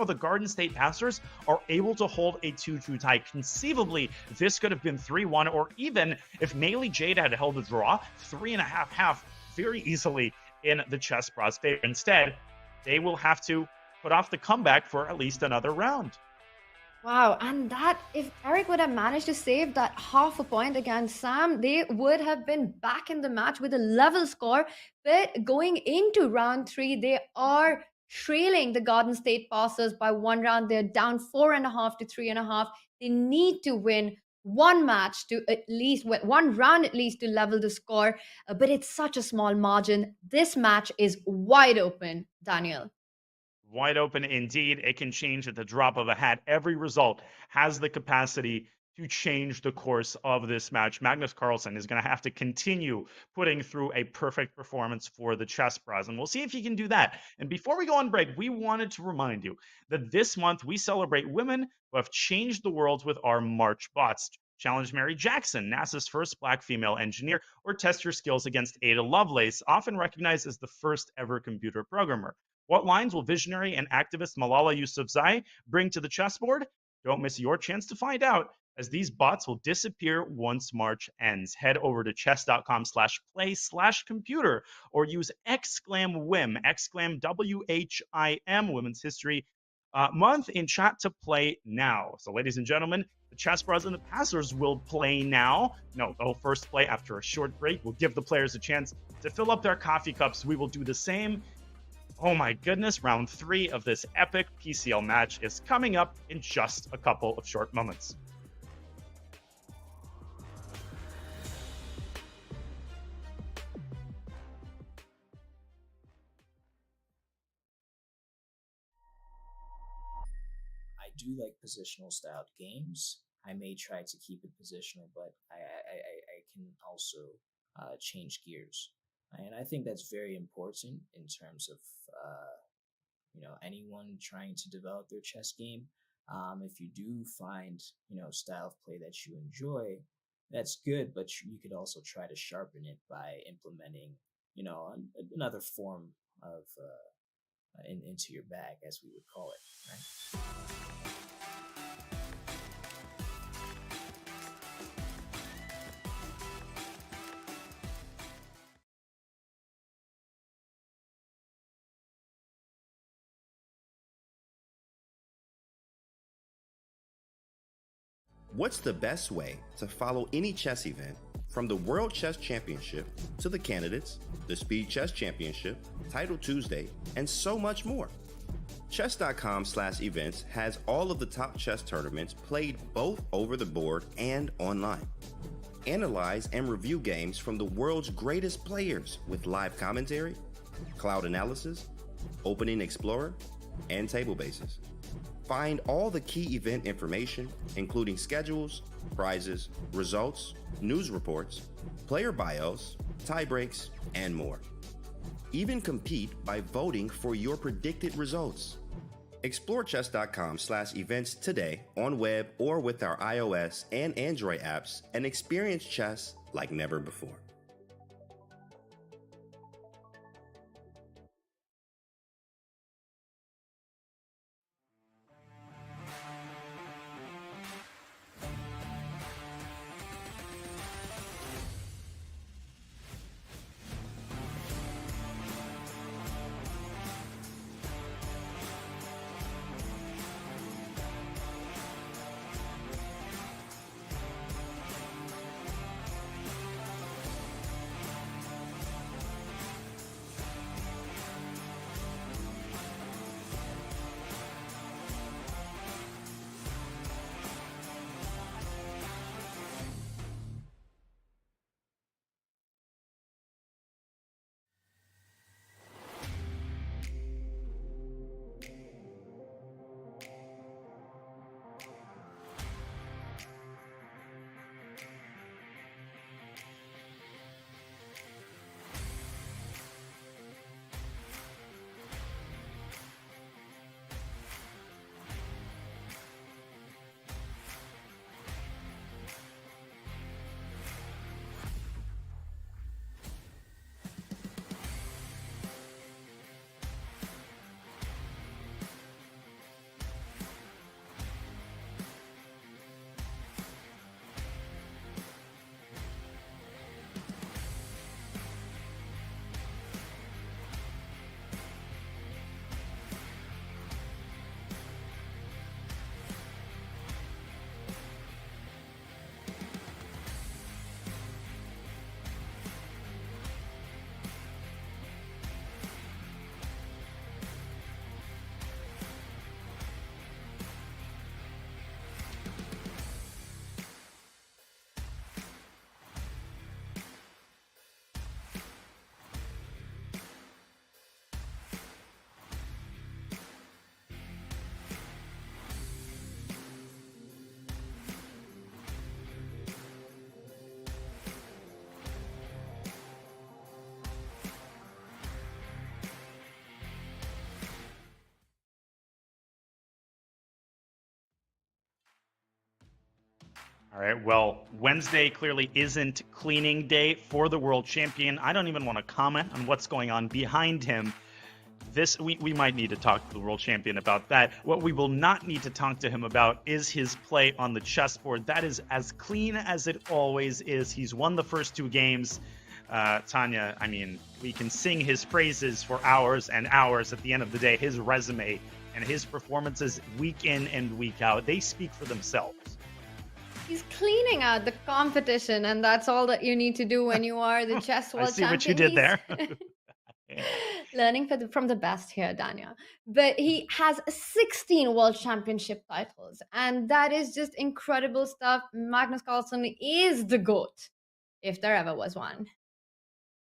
the Garden State passers are able to hold a 2-2 tie. Conceivably, this could have been 3-1, or even if Meili Jade had held a draw, 3.5 very easily in the Chess Bros favor. Instead, they will have to put off the comeback for at least another round. Wow, and that, if Eric would have managed to save that half a point against Sam, they would have been back in the match with a level score. But going into round 3, they are trailing the Garden State passers by 1 round. They're down 4.5 to 3.5. They need to win one match to at least, 1 round at least, to level the score. But it's such a small margin. This match is wide open, Daniel. Wide open indeed. It can change at the drop of a hat. Every result has the capacity to change the course of this match. Magnus Carlsen is going to have to continue putting through a perfect performance for the Chess Bros, and we'll see if he can do that. And before we go on break, we wanted to remind you that this month we celebrate women who have changed the world with our March bots. Challenge Mary Jackson, NASA's first Black female engineer, or test your skills against Ada Lovelace, often recognized as the first ever computer programmer. What lines will visionary and activist Malala Yousafzai bring to the chessboard? Don't miss your chance to find out, as these bots will disappear once March ends. Head over to chess.com/play/computer or use !WHIM, WHIM, Women's History Month in chat to play now. So ladies and gentlemen, the Chess Bros and the passers will play now. No, they'll first play after a short break. We'll give the players a chance to fill up their coffee cups. We will do the same. Oh my goodness, round 3 of this epic PCL match is coming up in just a couple of short moments. I do like positional styled games. I may try to keep it positional, but I can also change gears. And I think that's very important in terms of, anyone trying to develop their chess game. If you do find, style of play that you enjoy, that's good, but you could also try to sharpen it by implementing, another form of, into your bag, as we would call it, right? What's the best way to follow any chess event, from the World Chess Championship to the candidates, the Speed Chess Championship, Title Tuesday, and so much more? Chess.com/events has all of the top chess tournaments played both over the board and online. Analyze and review games from the world's greatest players with live commentary, cloud analysis, opening explorer, and table bases. Find all the key event information, including schedules, prizes, results, news reports, player bios, tie breaks, and more. Even compete by voting for your predicted results. Explore chess.com/events today on web or with our iOS and Android apps and experience chess like never before. All right, well, Wednesday clearly isn't cleaning day for the world champion. I don't even want to comment on what's going on behind him. We might need to talk to the world champion about that. What we will not need to talk to him about is his play on the chessboard. That is as clean as it always is. He's won the first 2 games. Tanya, I mean, we can sing his praises for hours and hours. At the end of the day, his resume and his performances week in and week out, they speak for themselves. He's cleaning out the competition, and that's all that you need to do when you are the chess world champion. I see what you did there. Learning from the best here, Danya. But he has 16 world championship titles, and that is just incredible stuff. Magnus Carlsen is the GOAT, if there ever was one.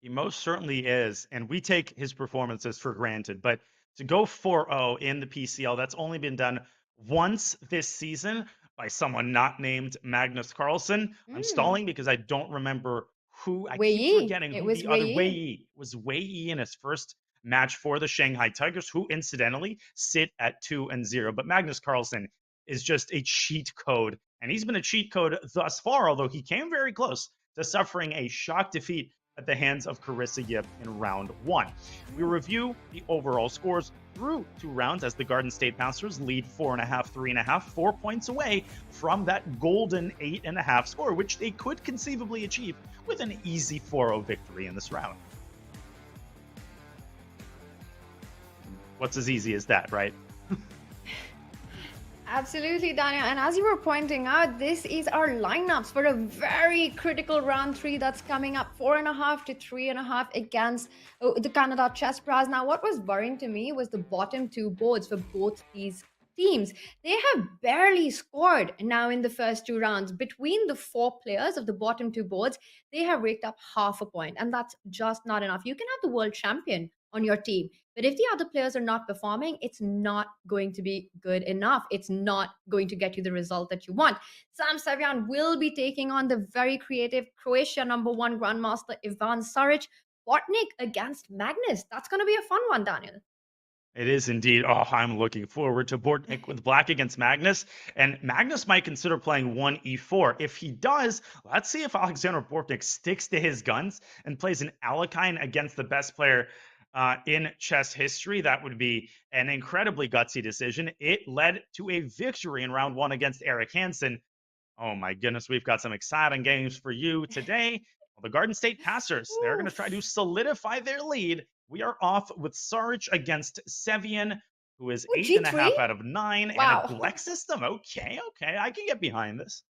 He most certainly is, and we take his performances for granted. But to go 4-0 in the PCL, that's only been done once this season by someone not named Magnus Carlsen. I'm stalling because I don't remember who. I keep forgetting who the other Wei Yi. It was Wei Yi in his first match for the Shanghai Tigers, who incidentally sit at 2-0. But Magnus Carlsen is just a cheat code, and he's been a cheat code thus far, although he came very close to suffering a shock defeat at the hands of Carissa Yip in round 1. We review the overall scores through 2 rounds as the Garden State Masters lead 4.5, 3.5, 4 points away from that golden 8.5 score, which they could conceivably achieve with an easy 4-0 victory in this round. What's as easy as that, right? Absolutely, Danya. And as you were pointing out, this is our lineups for a very critical round 3 that's coming up. 4.5 to 3.5 against the Canada Chess Pragg. Now, what was worrying to me was the bottom 2 boards for both these teams, they have barely scored now in the first 2 rounds. Between the 4 players of the bottom 2 boards, they have raked up half a point, and that's just not enough. You can have the world champion on your team, but if the other players are not performing, it's not going to be good enough. It's not going to get you the result that you want. Sam Savian will be taking on the very creative Croatia #1 Grandmaster Ivan Saric. Botnik against Magnus. That's going to be a fun one, Daniel. It is indeed. Oh, I'm looking forward to Bortnik with black against Magnus. And Magnus might consider playing 1e4. If he does, let's see if Alexander Bortnik sticks to his guns and plays an Alekhine against the best player in chess history. That would be an incredibly gutsy decision. It led to a victory in round 1 against Eric Hansen. Oh my goodness, we've got some exciting games for you today. Well, the Garden State Passers, they're going to try to solidify their lead. We are off with Saric against Sevian, who is 8.5 out of 9, Wow. and a Gleck system. Okay, I can get behind this.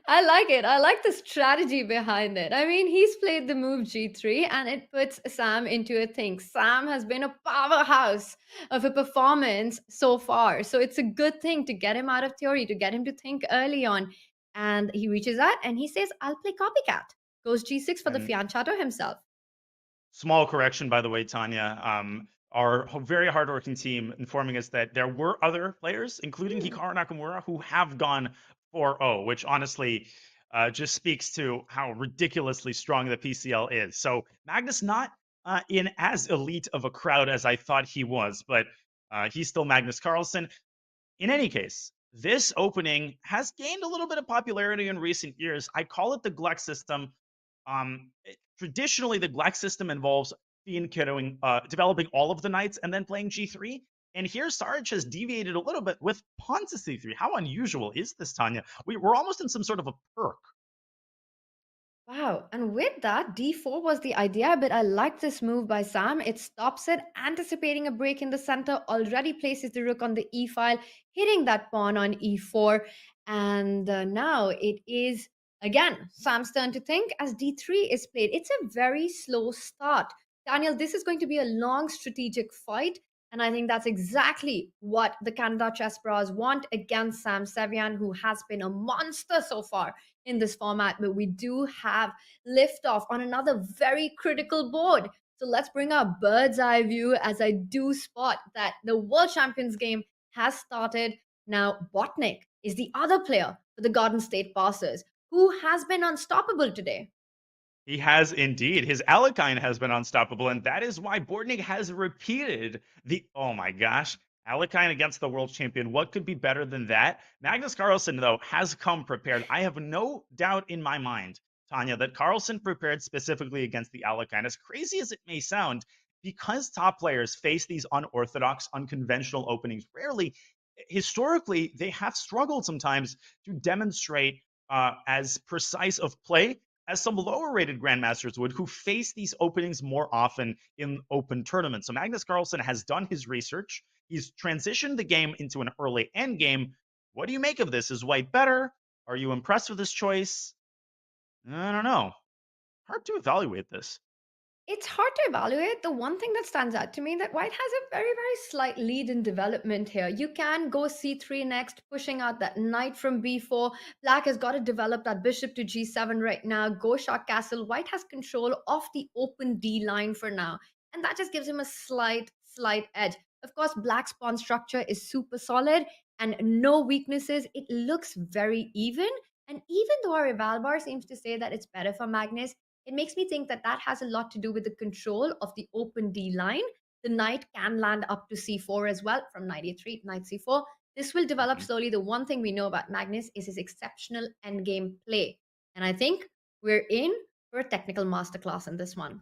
I like it. I like the strategy behind it. I mean, he's played the move G3 and it puts Sam into a thing. Sam has been a powerhouse of a performance so far. So it's a good thing to get him out of theory, to get him to think early on. And he reaches out and he says, I'll play copycat. Goes G6 for the And- fianchetto himself. Small correction, by the way, Tanya. Our very hardworking team informing us that there were other players, including Hikaru Nakamura, who have gone 4-0, which honestly just speaks to how ridiculously strong the PCL is. So Magnus not in as elite of a crowd as I thought he was, but he's still Magnus Carlsen. In any case, this opening has gained a little bit of popularity in recent years. I call it the Gleck system. Traditionally, the Gleck system involves developing all of the knights and then playing G3. And here, Saric has deviated a little bit with pawn to C3. How unusual is this, Tanya? We're almost in some sort of a perk. Wow. And with that, D4 was the idea, but I like this move by Sam. It stops it, anticipating a break in the center, already places the rook on the E file, hitting that pawn on E4. And now it is, again, Sam's turn to think as D3 is played. It's a very slow start. Daniel, this is going to be a long strategic fight. And I think that's exactly what the Canada Chess Bros want against Sam Sevian, who has been a monster so far in this format. But we do have liftoff on another very critical board. So let's bring our bird's eye view as I do spot that the World Champions game has started. Now, Botnik is the other player for the Garden State Passers, who has been unstoppable today. He has indeed. His Alekhine has been unstoppable, and that is why Bortnik has repeated the, oh my gosh, Alekhine against the world champion. What could be better than that? Magnus Carlsen, though, has come prepared. I have no doubt in my mind, Tanya, that Carlsen prepared specifically against the Alekhine. As crazy as it may sound, because top players face these unorthodox, unconventional openings rarely, historically, they have struggled sometimes to demonstrate as precise of play as some lower rated grandmasters would, who face these openings more often in open tournaments. So Magnus Carlsen has done his research. He's transitioned the game into an early end game. What do you make of this? Is white better? Are you impressed with this choice? I don't know. Hard to evaluate this. It's hard to evaluate. The one thing that stands out to me that white has a very, very slight lead in development here. You can go C3 next, pushing out that knight from B4. Black has got to develop that bishop to G7 right now. Go shot castle. White has control of the open D line for now. And that just gives him a slight edge. Of course, black's pawn structure is super solid and no weaknesses. It looks very even. And even though our eval bar seems to say that it's better for Magnus, it makes me think that that has a lot to do with the control of the open D line. The knight can land up to C4 as well from knight E3, knight C4. This will develop slowly. The one thing we know about Magnus is his exceptional endgame play. And I think we're in for a technical masterclass in this one.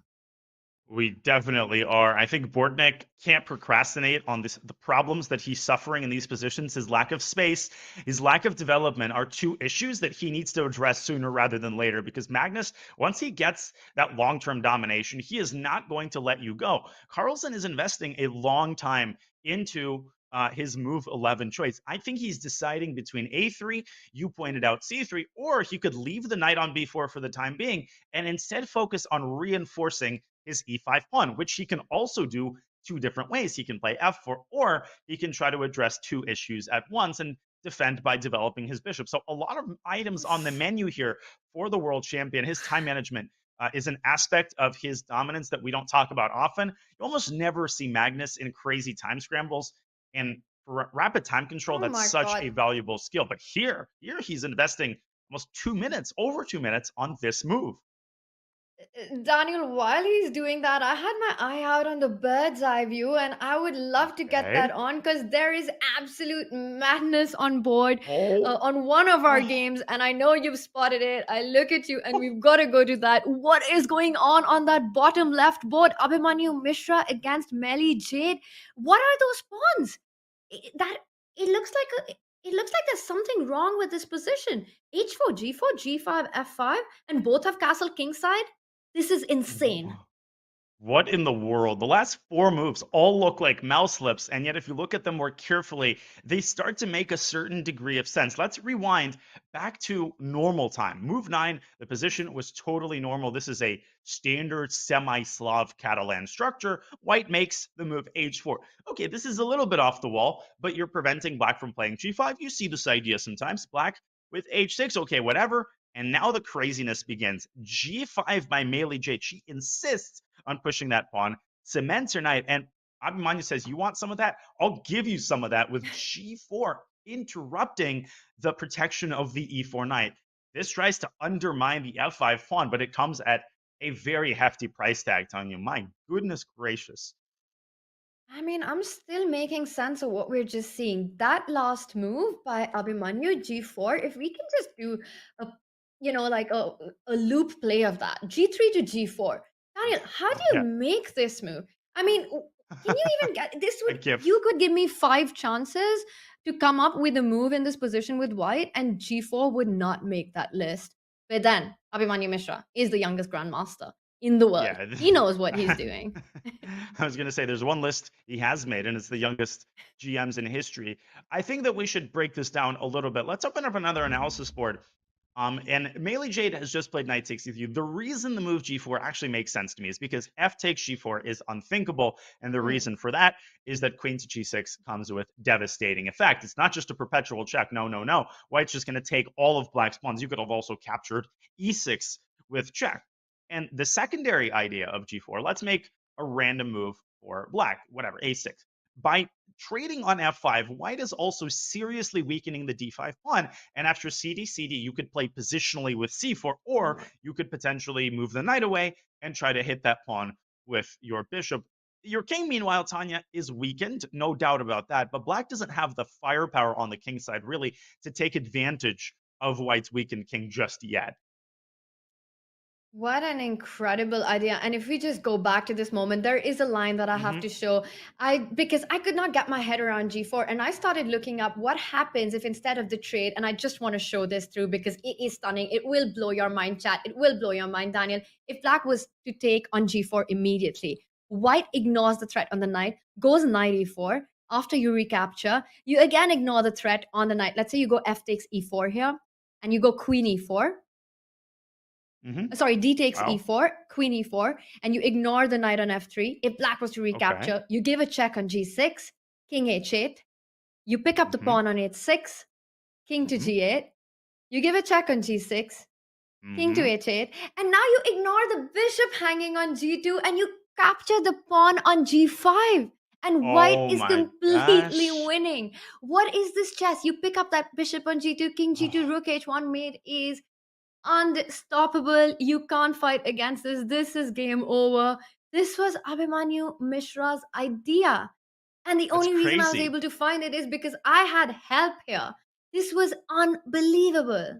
We definitely are. I think Bortnik can't procrastinate on the problems that he's suffering in these positions. His lack of space, his lack of development are two issues that he needs to address sooner rather than later, because Magnus, once he gets that long-term domination, he is not going to let you go. Carlsen is investing a long time into his move 11 choice. I think he's deciding between A3, you pointed out C3, or he could leave the knight on B4 for the time being and instead focus on reinforcing his E5 pawn, which he can also do two different ways. He can play f4, or he can try to address two issues at once and defend by developing his bishop. So a lot of items on the menu here for the world champion. His time management is an aspect of his dominance that we don't talk about often. You almost never see Magnus in crazy time scrambles, and for rapid time control, Oh that's my such God. a valuable skill. But here he's investing almost 2 minutes, over 2 minutes on this move. Daniel, while he's doing that, I had my eye out on the bird's eye view, and I would love to get that Okay. on because there is absolute madness on board Oh. on one of our games, and I know you've spotted it. I look at you, and we've got to go to that. What is going on that bottom left board? Abhimanyu Mishra against Melly Jade. What are those pawns? It looks like it looks like there's something wrong with this position. H4, G4, G5, F5, and both have castle kingside. This is insane. What in the world? The last 4 moves all look like mouse slips, and yet if you look at them more carefully, they start to make a certain degree of sense. Let's rewind back to normal time. Move 9, the position was totally normal. This is a standard semi-Slav Catalan structure. White makes the move h4. Okay, this is a little bit off the wall, but you're preventing black from playing g5. You see this idea sometimes. Black with h6, okay, whatever. And now the craziness begins. G5 by Melee Jade. She insists on pushing that pawn, cements her knight, and Abhimanyu says, you want some of that? I'll give you some of that with G4, interrupting the protection of the E4 knight. This tries to undermine the F5 pawn, but it comes at a very hefty price tag, Tanya. My goodness gracious. I mean, I'm still making sense of what we're just seeing. That last move by Abhimanyu, G4, if we can just do a, like a loop play of that, G3 to G4. Daniel, how do you Yeah. make this move? I mean, can you even get this? A gift. You could give me 5 chances to come up with a move in this position with white, and G4 would not make that list. But then Abhimanyu Mishra is the youngest grandmaster in the world. Yeah. He knows what he's doing. I was going to say there's one list he has made, and it's the youngest GMs in history. I think that we should break this down a little bit. Let's open up another analysis board. And Melee Jade has just played knight takes e3. The reason the move g4 actually makes sense to me is because f takes g4 is unthinkable, and the reason for that is that queen to g6 comes with devastating effect. It's not just a perpetual check. No. White's just going to take all of black's pawns. You could have also captured e6 with check. And the secondary idea of g4, let's make a random move for black, whatever, a6. By trading on f5, white is also seriously weakening the d5 pawn. And after cd, you could play positionally with c4, or you could potentially move the knight away and try to hit that pawn with your bishop. Your king, meanwhile, Tanya, is weakened, no doubt about that. But black doesn't have the firepower on the king side, really, to take advantage of white's weakened king just yet. What an incredible idea. And if we just go back to this moment, there is a line that I have to show. Because I could not get my head around G4, and I started looking up what happens if instead of the trade, and I just want to show this through because it is stunning. It will blow your mind, chat. It will blow your mind, Daniel. If black was to take on G4 immediately, white ignores the threat on the knight, goes knight E4. After you recapture, you again ignore the threat on the knight. Let's say you go F takes E4 here, and you go Queen E4. Sorry, D takes E4, Queen E4, and you ignore the knight on F3. If black was to recapture, you give a check on G6, King H8. You pick up the pawn on H6, King to G8. You give a check on G6, King to H8, and now you ignore the bishop hanging on G2, and you capture the pawn on G5. And white is completely winning. What is this chess? You pick up that bishop on G2, King G2, Rook H1, mate is unstoppable. You can't fight against this. This is game over. This was Abhimanyu Mishra's idea. And the only reason I was able to find it is because I had help here. This was unbelievable.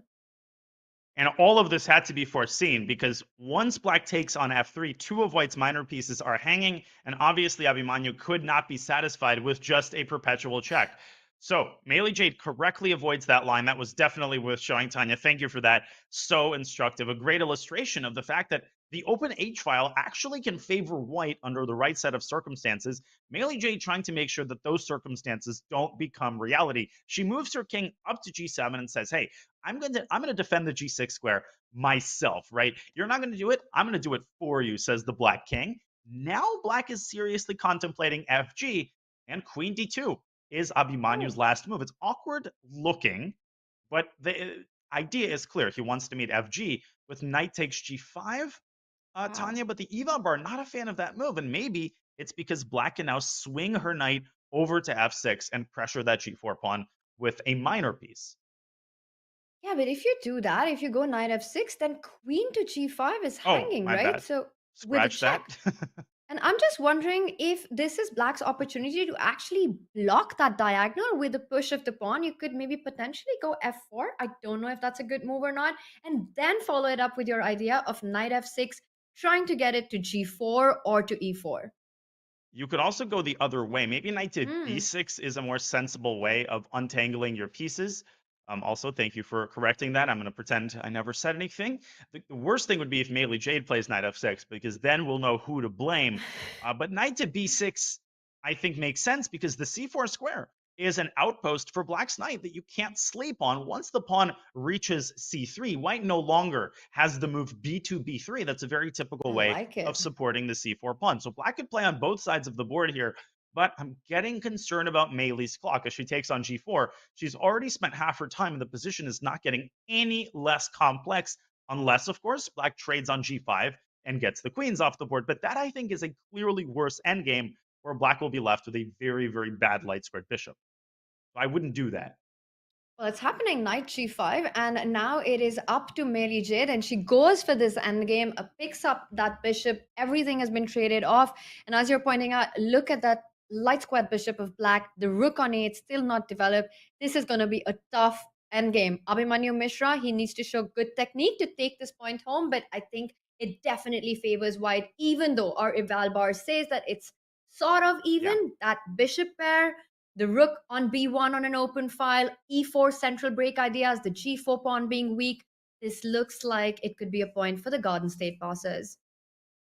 And all of this had to be foreseen because once black takes on f3, 2 of white's minor pieces are hanging, and obviously Abhimanyu could not be satisfied with just a perpetual check. So Melee Jade correctly avoids that line. That was definitely worth showing, Tanya. Thank you for that. So instructive. A great illustration of the fact that the open H file actually can favor white under the right set of circumstances. Melee Jade trying to make sure that those circumstances don't become reality. She moves her king up to G7 and says, hey, I'm going to defend the G6 square myself, right? You're not going to do it. I'm going to do it for you, says the black king. Now black is seriously contemplating FG, and queen d2 is Abhimanyu's last move. It's awkward looking, but the idea is clear. He wants to meet FG with knight takes g5, Tanya, but the eval bar, not a fan of that move, and maybe it's because black can now swing her knight over to f6 and pressure that g4 pawn with a minor piece. Yeah, but if you do that, if you go knight f6, then queen to g5 is Oh, hanging, my right? bad. So with a Scratch check. that. And I'm just wondering if this is black's opportunity to actually block that diagonal with a push of the pawn. You could maybe potentially go f4. I don't know if that's a good move or not. And then follow it up with your idea of knight f6, trying to get it to g4 or to e4. You could also go the other way. Maybe knight to Hmm. b6 is a more sensible way of untangling your pieces. Also, thank you for correcting that. I'm going to pretend I never said anything. The worst thing would be if Melee Jade plays knight f6, because then we'll know who to blame. But knight to b6, I think, makes sense because the c4 square is an outpost for black's knight that you can't sleep on. Once the pawn reaches c3, white no longer has the move b2, b3. That's a very typical way of supporting the c4 pawn. So black could play on both sides of the board here, but I'm getting concerned about Melee's clock as she takes on g4. She's already spent half her time, and the position is not getting any less complex, unless, of course, black trades on g5 and gets the queens off the board. But that, I think, is a clearly worse endgame where black will be left with a very, very bad light squared bishop. So I wouldn't do that. Well, it's happening knight g5, and now it is up to Melee Jade, and she goes for this endgame, picks up that bishop. Everything has been traded off, and as you're pointing out, look at that light squared bishop of black. The rook on a8 still not developed. This is going to be a tough endgame. Abhimanyu Mishra, he needs to show good technique to take this point home, but I think it definitely favors white, even though our eval bar says that it's sort of even. That bishop pair, the rook on b1 on an open file, e4 central break ideas, the g4 pawn being weak. This looks like it could be a point for the Garden State bosses.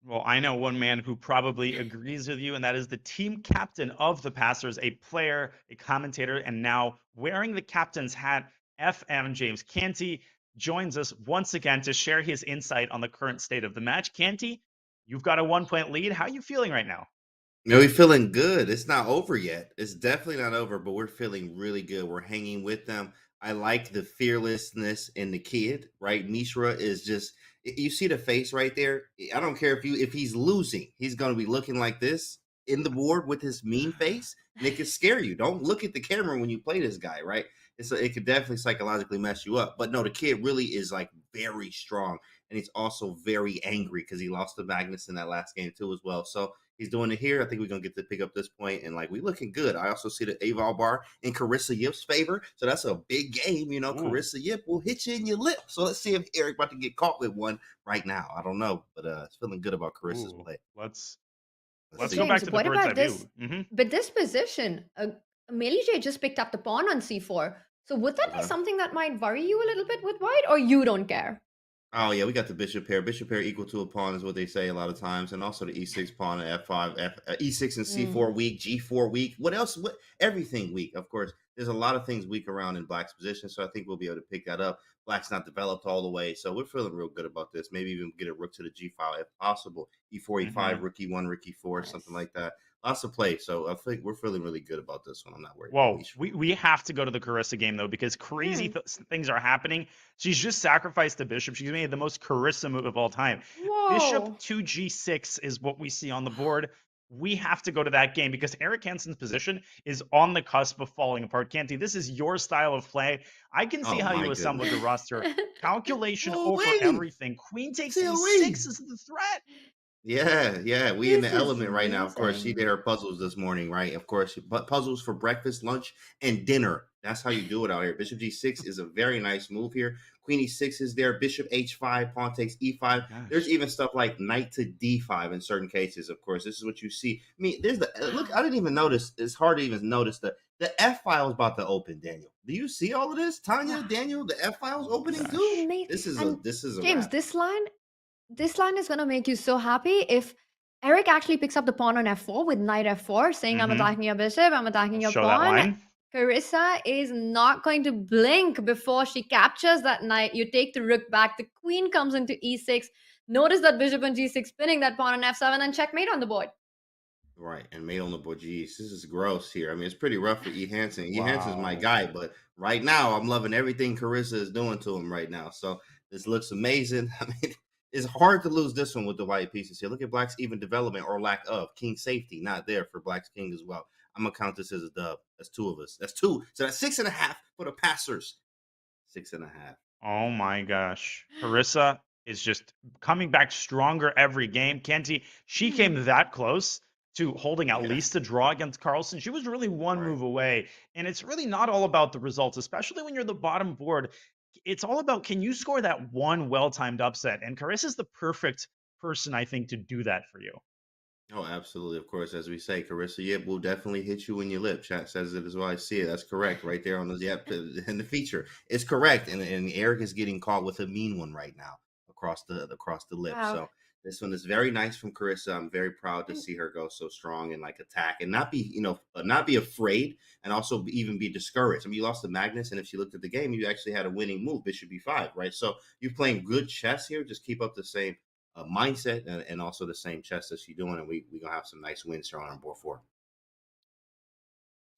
Well, I know one man who probably agrees with you, and that is the team captain of the Passers, a player, a commentator, and now wearing the captain's hat, FM James Canty joins us once again to share his insight on the current state of the match. Canty, you've got a 1-point lead. How are you feeling right now? No, we're feeling good. It's not over yet. It's definitely not over, but we're feeling really good. We're hanging with them. I like the fearlessness in the kid, right? Mishra is just, you see the face right there. I don't care if he's losing, he's going to be looking like this in the board with his mean face, and it could scare you. Don't look at the camera when you play this guy, right? It could definitely psychologically mess you up. But no, the kid really is like very strong, and he's also very angry because he lost to Magnus in that last game too as well. So he's doing it here. I think we're gonna get to pick up this point, and like we looking good. I also see the Aval bar in Carissa Yip's favor, so that's a big game. You know, Carissa Yip will hit you in your lip. So let's see if Eric about to get caught with one right now. I don't know, but it's feeling good about Carissa's play. Let's James, go back to the what bird's eye about this? view. But this position, Melee Jade just picked up the pawn on c4. So would that be something that might worry you a little bit with white, or you don't care? Oh yeah, we got the bishop pair. Bishop pair equal to a pawn is what they say a lot of times, and also the e6 pawn and f5, e6 and c4 weak, g4 weak. What else? Everything weak. Of course, there's a lot of things weak around in black's position, so I think we'll be able to pick that up. Black's not developed all the way, so we're feeling real good about this. Maybe even get a rook to the g file if possible. E4, e5, rook e1, rook e4, something like that. Lots of play, so I think we're feeling really good about this one. I'm not worried. Whoa, we have to go to the Carissa game, though, because crazy things are happening. She's just sacrificed the bishop. She's made the most Carissa move of all time. Whoa. Bishop to g6 is what we see on the board. We have to go to that game because Eric Hansen's position is on the cusp of falling apart. Canty, this is your style of play. I can see how you assembled the roster. Calculation over everything. Queen takes e6 is the threat. Yeah. We in the element right now. Of course, she did her puzzles this morning, right? Of course, but puzzles for breakfast, lunch, and dinner. That's how you do it out here. Bishop g6 is a very nice move here. Queen e6 is there. Bishop h5, pawn takes e5. There's even stuff like knight to d5 in certain cases. Of course, this is what you see. I mean, there's the look. I didn't even notice. It's hard to even notice the F file is about to open. Daniel, do you see all of this? Tanya, Daniel, the F file is opening too. This is a James. wrap. This line is going to make you so happy if Eric actually picks up the pawn on f4 with knight f4, saying, I'm attacking your bishop, I'm attacking your Show that pawn. line. Carissa is not going to blink before she captures that knight. You take the rook back. The queen comes into e6. Notice that bishop on g6, spinning that pawn on f7, and checkmate on the board. Right, and made on the board. Geez, this is gross here. I mean, it's pretty rough for E. Hansen. E. Hansen's my Wow. guy, but right now I'm loving everything Carissa is doing to him right now. So this looks amazing. I mean, it's hard to lose this one with the white pieces here. Look at Black's even development or lack of. King safety, not there for Black's king as well. I'm gonna count this as a dub. That's two of us. That's two. So that's 6.5 for the passers. 6.5. Oh my gosh. Carissa is just coming back stronger every game. Kenty, she came that close to holding at least a draw against Carlsen. She was really one move away. And it's really not all about the results, especially when you're the bottom board. It's all about, can you score that one well-timed upset? And Carissa's the perfect person, I think, to do that for you. Oh, absolutely. Of course, as we say, Carissa Yip will definitely hit you in your lip. Chat says it as well. I see it. That's correct. Right there on the yep in the feature. It's correct. And Eric is getting caught with a mean one right now across the lip. Wow. So this one is very nice from Carissa. I'm very proud to see her go so strong and like attack and not be, not be afraid and also even be discouraged. I mean, you lost to Magnus, and if you looked at the game, you actually had a winning move, Bishop B5, right? So you're playing good chess here. Just keep up the same mindset and also the same chess that she's doing, and we're gonna have some nice wins here on board 4.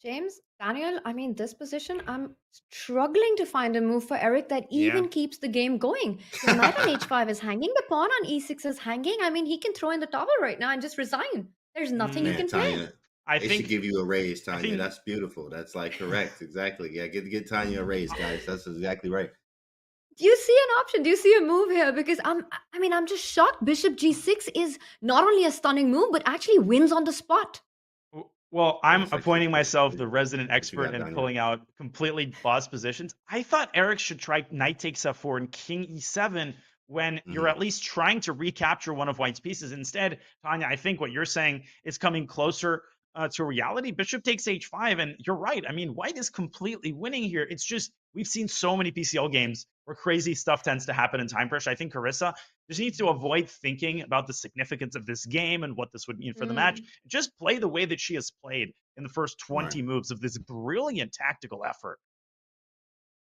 James, Daniel, I mean, this position, I'm struggling to find a move for Eric that even keeps the game going. The knight on h5 is hanging, the pawn on e6 is hanging. I mean, he can throw in the towel right now and just resign. There's nothing you can play. Tanya, they should give you a raise, Tanya. That's beautiful. That's like correct. Exactly. Yeah, get Tanya a raise, guys. That's exactly right. Do you see an option? Do you see a move here? Because I'm just shocked. Bishop g6 is not only a stunning move, but actually wins on the spot. Well, I'm appointing myself the resident expert and pulling out completely lost positions. I thought Eric should try knight takes f4 and king e7 when you're at least trying to recapture one of White's pieces. Instead, Tanya, I think what you're saying is coming closer to reality. Bishop takes h5, and you're right. I mean, White is completely winning here. It's just we've seen so many PCL games where crazy stuff tends to happen in time pressure. I think Carissa just needs to avoid thinking about the significance of this game and what this would mean for the match. Just play the way that she has played in the first 20 moves of this brilliant tactical effort.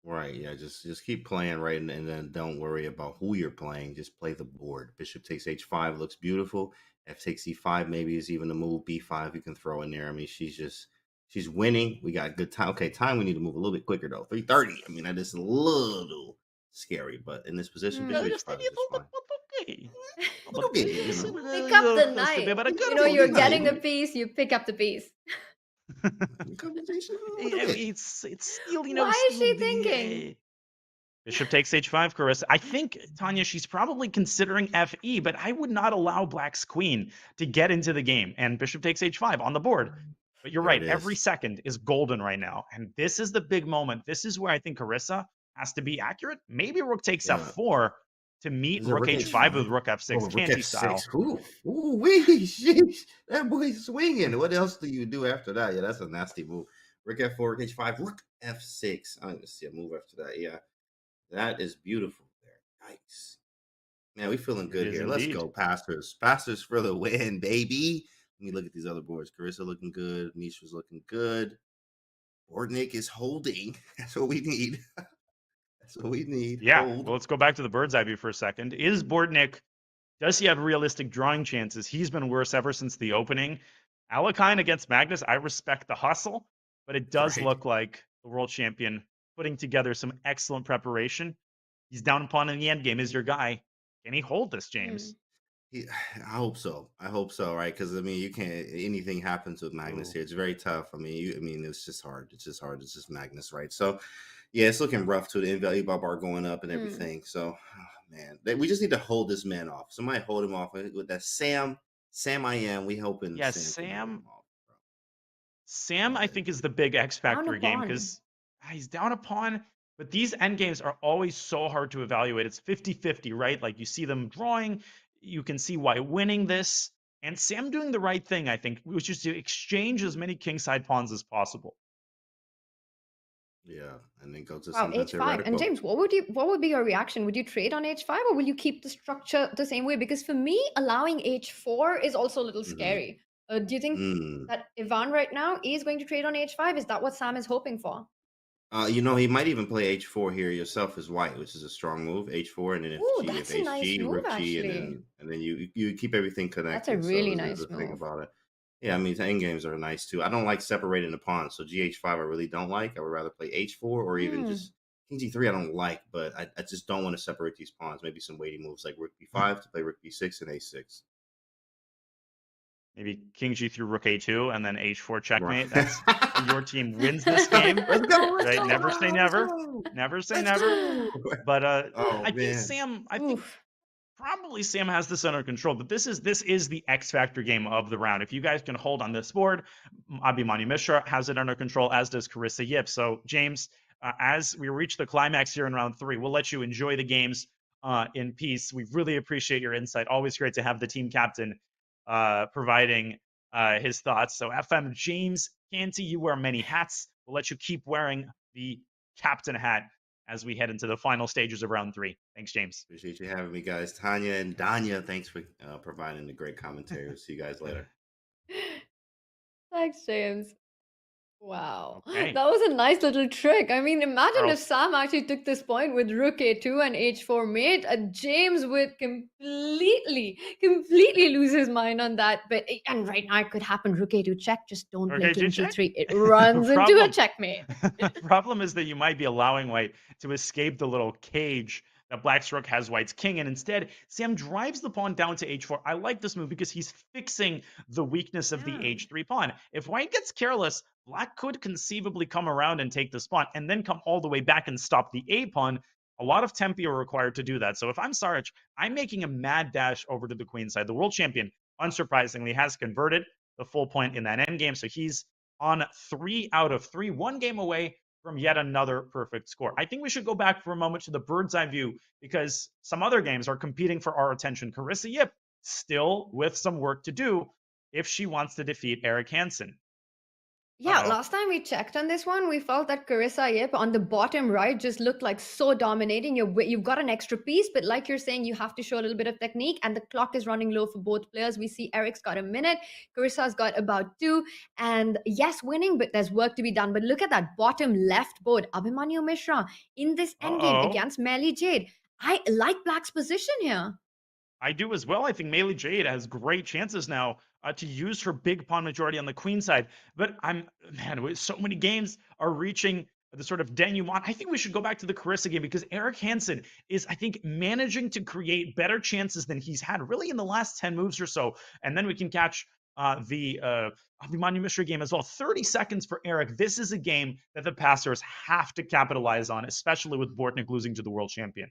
Right. Yeah. Just keep playing right, and then don't worry about who you're playing. Just play the board. Bishop takes h5 looks beautiful. F takes e5 maybe is even a move. b5 you can throw in there. I mean, she's winning. We got good time. Okay, time we need to move a little bit quicker though. 3:30. I mean, that is a little scary, but in this position, Bishop h5 is fine. Pick up the knight. You're getting a piece. You pick up the piece. It's still, Why is she thinking? Bishop takes h5, Carissa. I think, Tanya, she's probably considering fe, but I would not allow Black's queen to get into the game. And Bishop takes h5 on the board. But you're right. Every second is golden right now. And this is the big moment. This is where I think Carissa has to be accurate. Maybe rook takes f4 to meet rook h5 with rook f6, Canty style. Sheesh. That boy's swinging. What else do you do after that? Yeah, that's a nasty move. Rook f4, rook h5, rook f6. I don't even see a move after that. Yeah, that is beautiful there. Nice. Man, we feeling good here. Let's go, Pastors. Pastors for the win, baby. Let me look at these other boards. Carissa looking good. Misha's looking good. Bordnik is holding. That's what we need. That's what we need. Yeah. Well, let's go back to the bird's eye view for a second. Is Bordnik, does he have realistic drawing chances? He's been worse ever since the opening. Alekhine against Magnus, I respect the hustle, but it does look like the world champion putting together some excellent preparation. He's down pawn in the endgame. Is your guy. Can he hold this, James? I hope so. Right? Because I mean, you can't. Anything happens with Magnus here. It's very tough. I mean, it's just hard. It's just hard. It's just Magnus, right? So, yeah, it's looking rough too. The invalue bar going up and everything. So, man, we just need to hold this man off. Somebody hold him off with that Sam. I am. We hoping. Yeah, Sam. Sam, I think, is the big X factor game because he's down a pawn. But these endgames are always so hard to evaluate. It's 50-50, right? Like you see them drawing. You can see why winning this. And Sam doing the right thing, I think, which is to exchange as many kingside pawns as possible. Yeah, and then go to something h5. theoretical. And James, what would be your reaction? Would you trade on h5 or will you keep the structure the same way? Because for me, allowing h4 is also a little scary. Do you think that Ivan right now is going to trade on h5? Is that what Sam is hoping for? He might even play h4 here yourself as white, which is a strong move. H4, and then if Ooh, G, if that's a nice HG, move, Rook G, actually. and then you keep everything That's a connected. So really this is nice the thing move. about it. Yeah, I mean, the endgames are nice too. I don't like separating the pawns, so GH5 I really don't like. I would rather play H4 or even Hmm. just King G3 I don't like, but I just don't want to separate these pawns. Maybe some weighty moves like Rook B5 to play Rook B6 and A6. Maybe King G3 Rook A2 and then H4 checkmate. Right. That's how your team wins this game. Let's go, let's Right? go, Never say let's never. go. Never say Let's never. go. But Oh I think man. I think probably Sam has this under control, but this is the X factor game of the round. If you guys can hold on this board, Abhimanyu Mishra has it under control, as does Carissa Yip. So James, as we reach the climax here in round 3, we'll let you enjoy the games in peace. We really appreciate your insight. Always great to have the team captain providing his thoughts. So FM James Canty, you wear many hats. We'll let you keep wearing the captain hat as we head into the final stages of round 3. Thanks, James. Appreciate you having me, guys. Tanya and Danya, thanks for providing the great commentary. We'll see you guys later. Thanks, James. Wow. Okay. That was a nice little trick. I mean, imagine if Charles. Sam actually took this point with Rook A2 and H4 mate. James would completely lose his mind on that. And right now it could happen. Rook A2 check. Just don't play Okay, King check. G3. It runs into a checkmate. The problem is that you might be allowing white to escape the little cage that Black's rook has white's king, and instead Sam drives the pawn down to h4. I like this move because he's fixing the weakness of the h3 pawn. If white gets careless, Black could conceivably come around and take this pawn and then come all the way back and stop the a pawn. A lot of tempi are required to do that. So if I'm Sarich, I'm making a mad dash over to the queen side. The world champion, unsurprisingly, has converted the full point in that endgame, so he's on 3 out of 3, 1 game away from yet another perfect score. I think we should go back for a moment to the bird's eye view because some other games are competing for our attention. Carissa Yip still with some work to do if she wants to defeat Eric Hansen. Yeah, last time we checked on this one, we felt that Carissa Yip on the bottom right just looked like so dominating. You've got an extra piece, but like you're saying, you have to show a little bit of technique, and the clock is running low for both players. We see Eric's got a minute, Carissa's got about 2, and yes, winning, but there's work to be done. But look at that bottom left board, Abhimanyu Mishra in this endgame against Melly Jade. I like Black's position here. I do as well. I think Melee Jade has great chances now to use her big pawn majority on the queen side. But so many games are reaching the sort of denouement. I think we should go back to the Carissa game because Eric Hansen is, I think, managing to create better chances than he's had really in the last 10 moves or so. And then we can catch the Abhimanyu Mishra game as well. 30 seconds for Eric. This is a game that the passers have to capitalize on, especially with Bortnick losing to the world champion.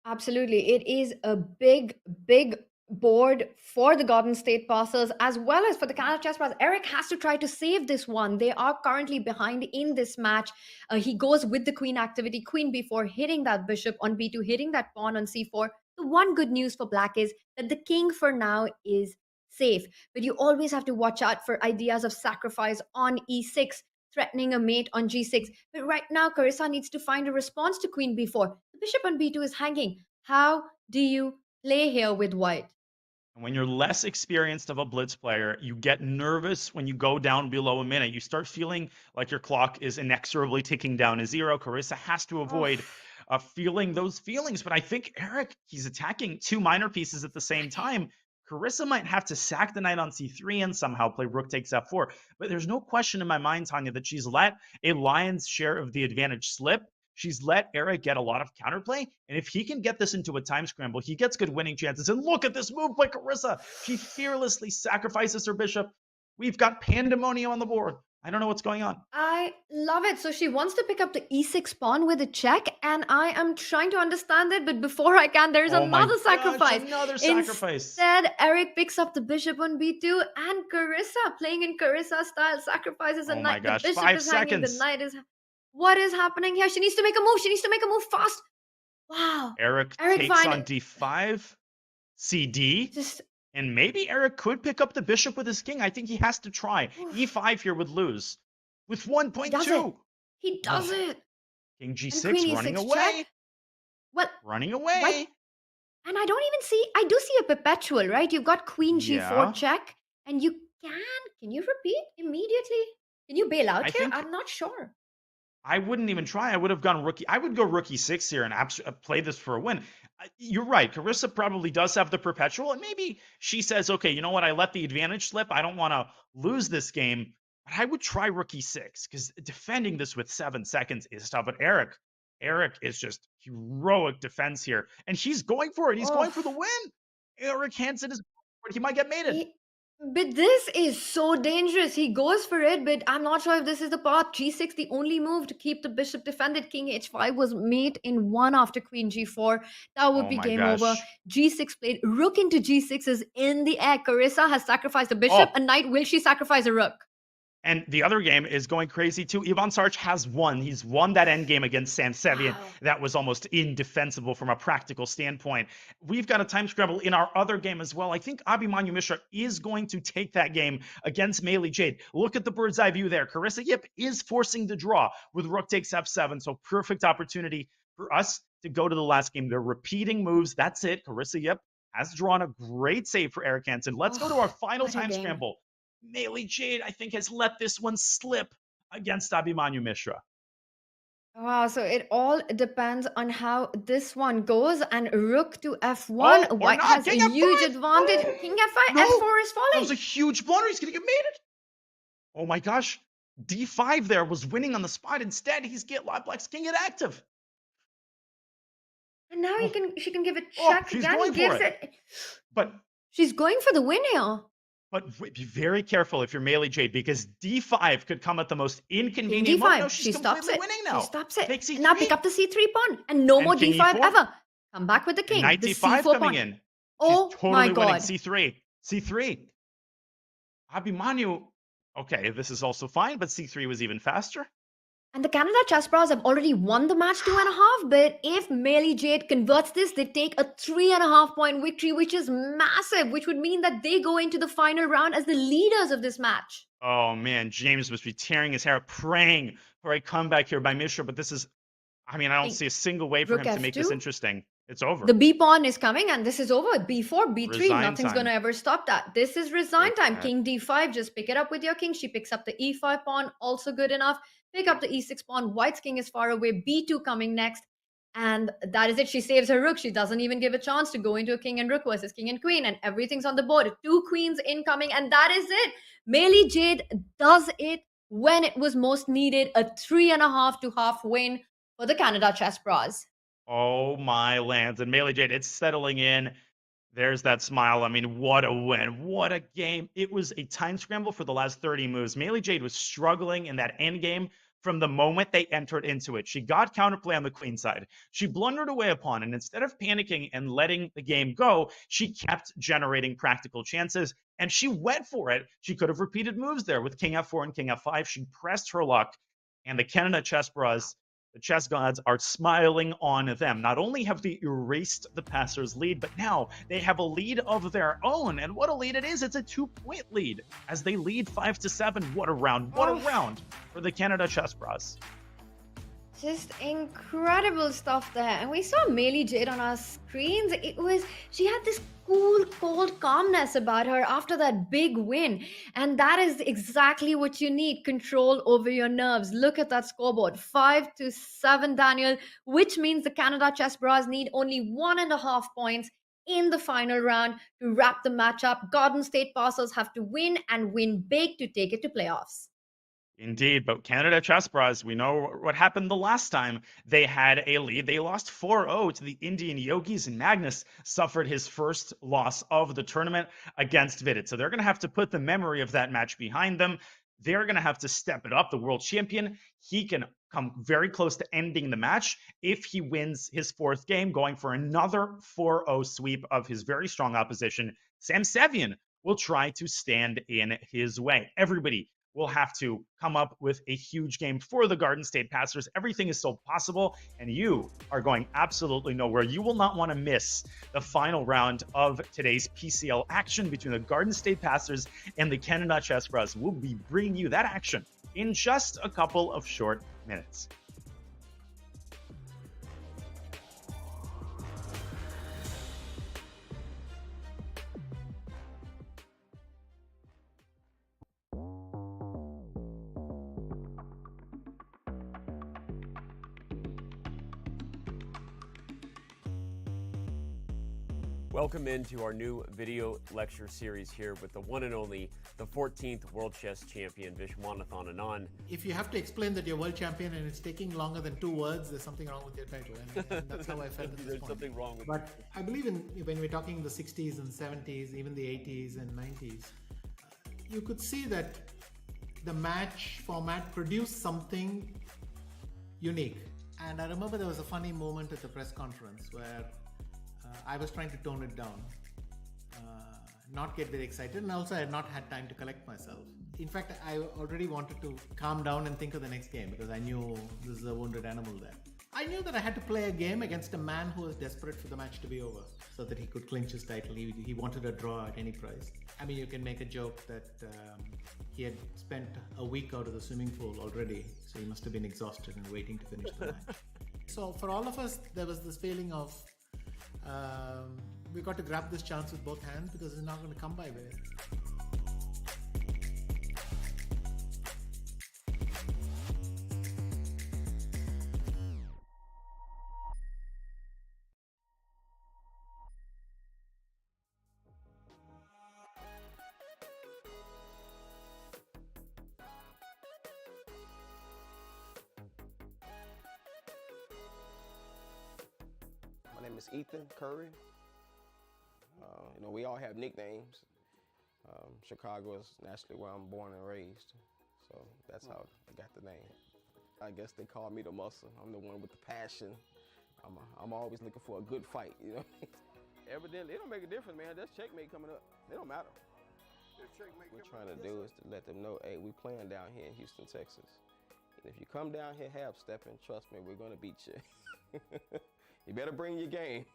Absolutely. It is a big board for the Garden State passers as well as for the Canada Chess Players. Eric has to try to save this one. They are currently behind in this match. He goes with the queen activity, queen b4, hitting that bishop on b2, hitting that pawn on c4. The one good news for Black is that the king for now is safe, but you always have to watch out for ideas of sacrifice on e6, threatening a mate on g6. But right now, Carissa needs to find a response to queen b4. The bishop on b2 is hanging. How do you play here with white? And when you're less experienced of a blitz player, you get nervous when you go down below a minute. You start feeling like your clock is inexorably ticking down to 0. Carissa has to avoid feeling those feelings. But I think Eric, he's attacking 2 minor pieces at the same time. Carissa might have to sack the knight on c3 and somehow play rook takes f4. But there's no question in my mind, Tanya, that she's let a lion's share of the advantage slip. She's let Eric get a lot of counterplay. And if he can get this into a time scramble, he gets good winning chances. And look at this move by Carissa. She fearlessly sacrifices her bishop. We've got pandemonium on the board. I don't know what's going on. I love it. So she wants to pick up the e6 pawn with a check, and I am trying to understand it, but before I can, there's another sacrifice. Another sacrifice. Instead, Eric picks up the bishop on b2, and Carissa, playing in Carissa style, sacrifices a knight. Gosh, the bishop 5 is hanging, seconds. the knight is... What is happening here? She needs to make a move. She needs to make a move fast. Wow. Eric takes on d5, cd. And maybe Eric could pick up the bishop with his king. I think he has to try. E5 here would lose. With 1.2. He does it. King g6 running away. Check. Well, running away. Right. And I don't even see... I do see a perpetual, right? You've got queen g4 check. And you can you repeat immediately? Can you bail out I here? think I'm not sure. I wouldn't even try. I would have gone rookie. I would go rookie 6 here and play this for a win. You're right. Carissa probably does have the perpetual, and maybe she says, okay, you know what? I let the advantage slip. I don't want to lose this game, but I would try rookie 6 because defending this with 7 seconds is tough. But Eric is just heroic defense here, and he's going for it. He's going for the win. Eric Hansen is. He might get mated. But this is so dangerous. He goes for it, but I'm not sure if this is the path. G6, the only move to keep the bishop defended. King H5 was mate in 1 after Queen G4. That would be game over. G6 played. Rook into G6 is in the air. Carissa has sacrificed a bishop. A knight. Will she sacrifice a rook? And the other game is going crazy too. Ivan Sarch has won. He's won that endgame against Sansevian. Wow. That was almost indefensible from a practical standpoint. We've got a time scramble in our other game as well. I think Abhimanyu Mishra is going to take that game against Meili Jade. Look at the bird's eye view there. Carissa Yip is forcing the draw with rook takes f7. So perfect opportunity for us to go to the last game. They're repeating moves. That's it. Carissa Yip has drawn a great save for Eric Hansen. Let's go to our final time scramble. Meili Jade, I think, has let this one slip against Abhimanyu Mishra. Wow, so it all depends on how this one goes. And rook to f1. White has a huge advantage. King f5, f4 is falling. That was a huge blunder. He's going to get mated. Oh my gosh. d5 there was winning on the spot. Instead, Black's king get active. And now she can give it check again. He gives it. But she's going for the win here. But be very careful if you're Meili Jade, because d5 could come at the most inconvenient King d5. moment. No, she stops it. Winning now. She stops it. Take C3. Now pick up the c3 pawn. And no more d5 ever. Come back with the king. Knight the d5 c4 coming pawn. in. Oh She's totally my god. winning. C3. C3. Abhimanyu. Okay, this is also fine, but c3 was even faster. And the Canada Chess Pros have already won the match 2.5, but if Meili Jade converts this, they take a 3.5 point victory, which is massive, which would mean that they go into the final round as the leaders of this match. Oh man, James must be tearing his hair, praying for a comeback here by Mishra, but this is, I don't see a single way for him to make this interesting. It's over. The B pawn is coming, and this is over. B4, B3, Resign nothing's time. going to ever stop that. This is resign time. King D5, just pick it up with your king. She picks up the E5 pawn, also good enough. Pick up the E6 pawn. White's king is far away. B2 coming next. And that is it. She saves her rook. She doesn't even give a chance to go into a king and rook versus king and queen. And everything's on the board. 2 queens incoming. And that is it. Meili Jade does it when it was most needed. A 3.5 to half win for the Canada Chess Pros. Oh my lands. And Meili Jade, it's settling in. There's that smile. What a win. What a game. It was a time scramble for the last 30 moves. Meili Jade was struggling in that end game from the moment they entered into it. She got counterplay on the queen side. She blundered away a pawn, and instead of panicking and letting the game go, she kept generating practical chances, and she went for it. She could have repeated moves there with king f4 and king f5. She pressed her luck, and the Canada Chess Pros, the chess gods, are smiling on them. Not only have they erased the passer's lead, but now they have a lead of their own. And what a lead it is. It's a 2-point lead as they lead 5-7. What a round. What a round for the Canada Chess Pros. Just incredible stuff there. And we saw Meili Jade on our screens. She had this cool, cold calmness about her after that big win. And that is exactly what you need, control over your nerves. Look at that scoreboard, 5-7, Daniel, which means the Canada Chess Pros need only 1.5 points in the final round to wrap the match up. Garden State passers have to win and win big to take it to playoffs. Indeed, but Canada Chess Pros, we know what happened the last time they had a lead. They lost 4-0 to the Indian Yogis, and Magnus suffered his first loss of the tournament against Vidit. So they're going to have to put the memory of that match behind them. They're going to have to step it up. The world champion, he can come very close to ending the match if he wins his 4th game, going for another 4-0 sweep of his very strong opposition. Sansevian will try to stand in his way. Everybody will have to come up with a huge game for the Garden State Passers. Everything is still possible, and you are going absolutely nowhere. You will not want to miss the final round of today's PCL action between the Garden State Passers and the Canada Chess Pros. We'll be bringing you that action in just a couple of short minutes. Welcome into our new video lecture series here with the one and only, the 14th World Chess Champion, Vishwanathan Anand. If you have to explain that you're world champion and it's taking longer than 2 words, there's something wrong with your title. And that's how I felt at this There's point. something wrong with But I believe when we're talking the 60s and 70s, even the 80s and 90s, you could see that the match format produced something unique. And I remember there was a funny moment at the press conference where I was trying to tone it down, not get very excited, and also I had not had time to collect myself. In fact, I already wanted to calm down and think of the next game because I knew this is a wounded animal there. I knew that I had to play a game against a man who was desperate for the match to be over so that he could clinch his title. He wanted a draw at any price. I mean, you can make a joke that he had spent a week out of the swimming pool already, so he must have been exhausted and waiting to finish the match. So for all of us, there was this feeling of we got to grab this chance with both hands because it's not going to come by way. My name is Ethan Curry. We all have nicknames. Chicago is naturally where I'm born and raised, so that's how I got the name. I guess they call me the muscle. I'm the one with the passion. I'm always looking for a good fight, Evidently, it don't make a difference, man. There's checkmate coming up. It don't matter. What we're trying to do is to let them know, hey, we playing down here in Houston, Texas. And if you come down here half-stepping, trust me, we're gonna beat you. You better bring your game.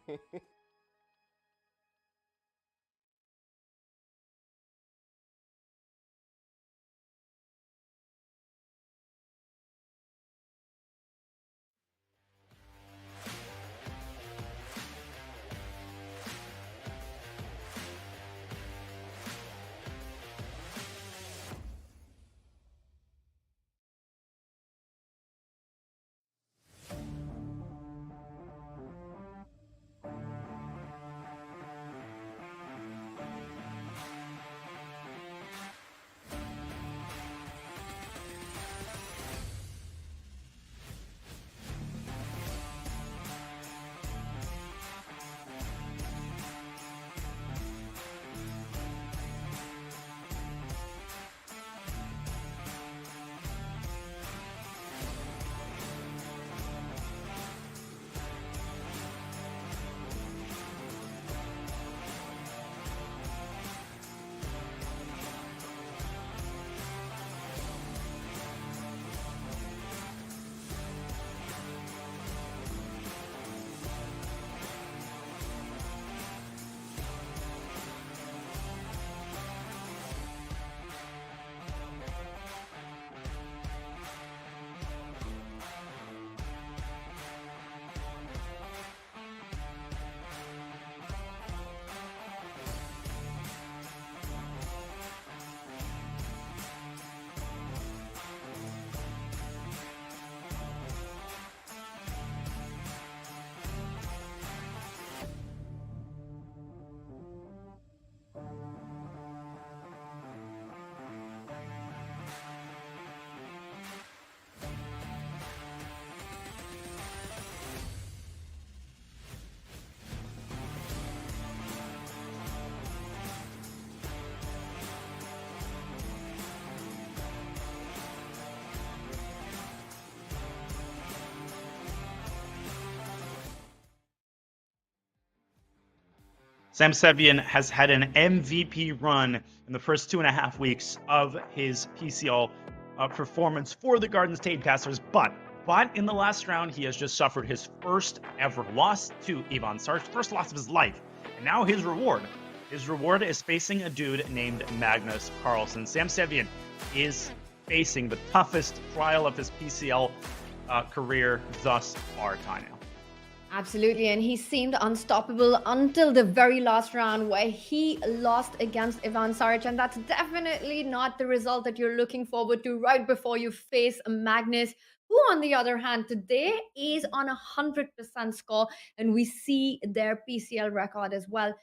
Samsevian has had an MVP run in the first 2.5 weeks of his PCL performance for the Garden State Casters, but in the last round, he has just suffered his first ever loss to Ivan Saric, first loss of his life. And now his reward is facing a dude named Magnus Carlsen. Samsevian is facing the toughest trial of his PCL career thus far, Tanya. Absolutely, and he seemed unstoppable until the very last round where he lost against Ivan Saric, and that's definitely not the result that you're looking forward to right before you face Magnus, who on the other hand today is on 100% score, and we see their PCL record as well.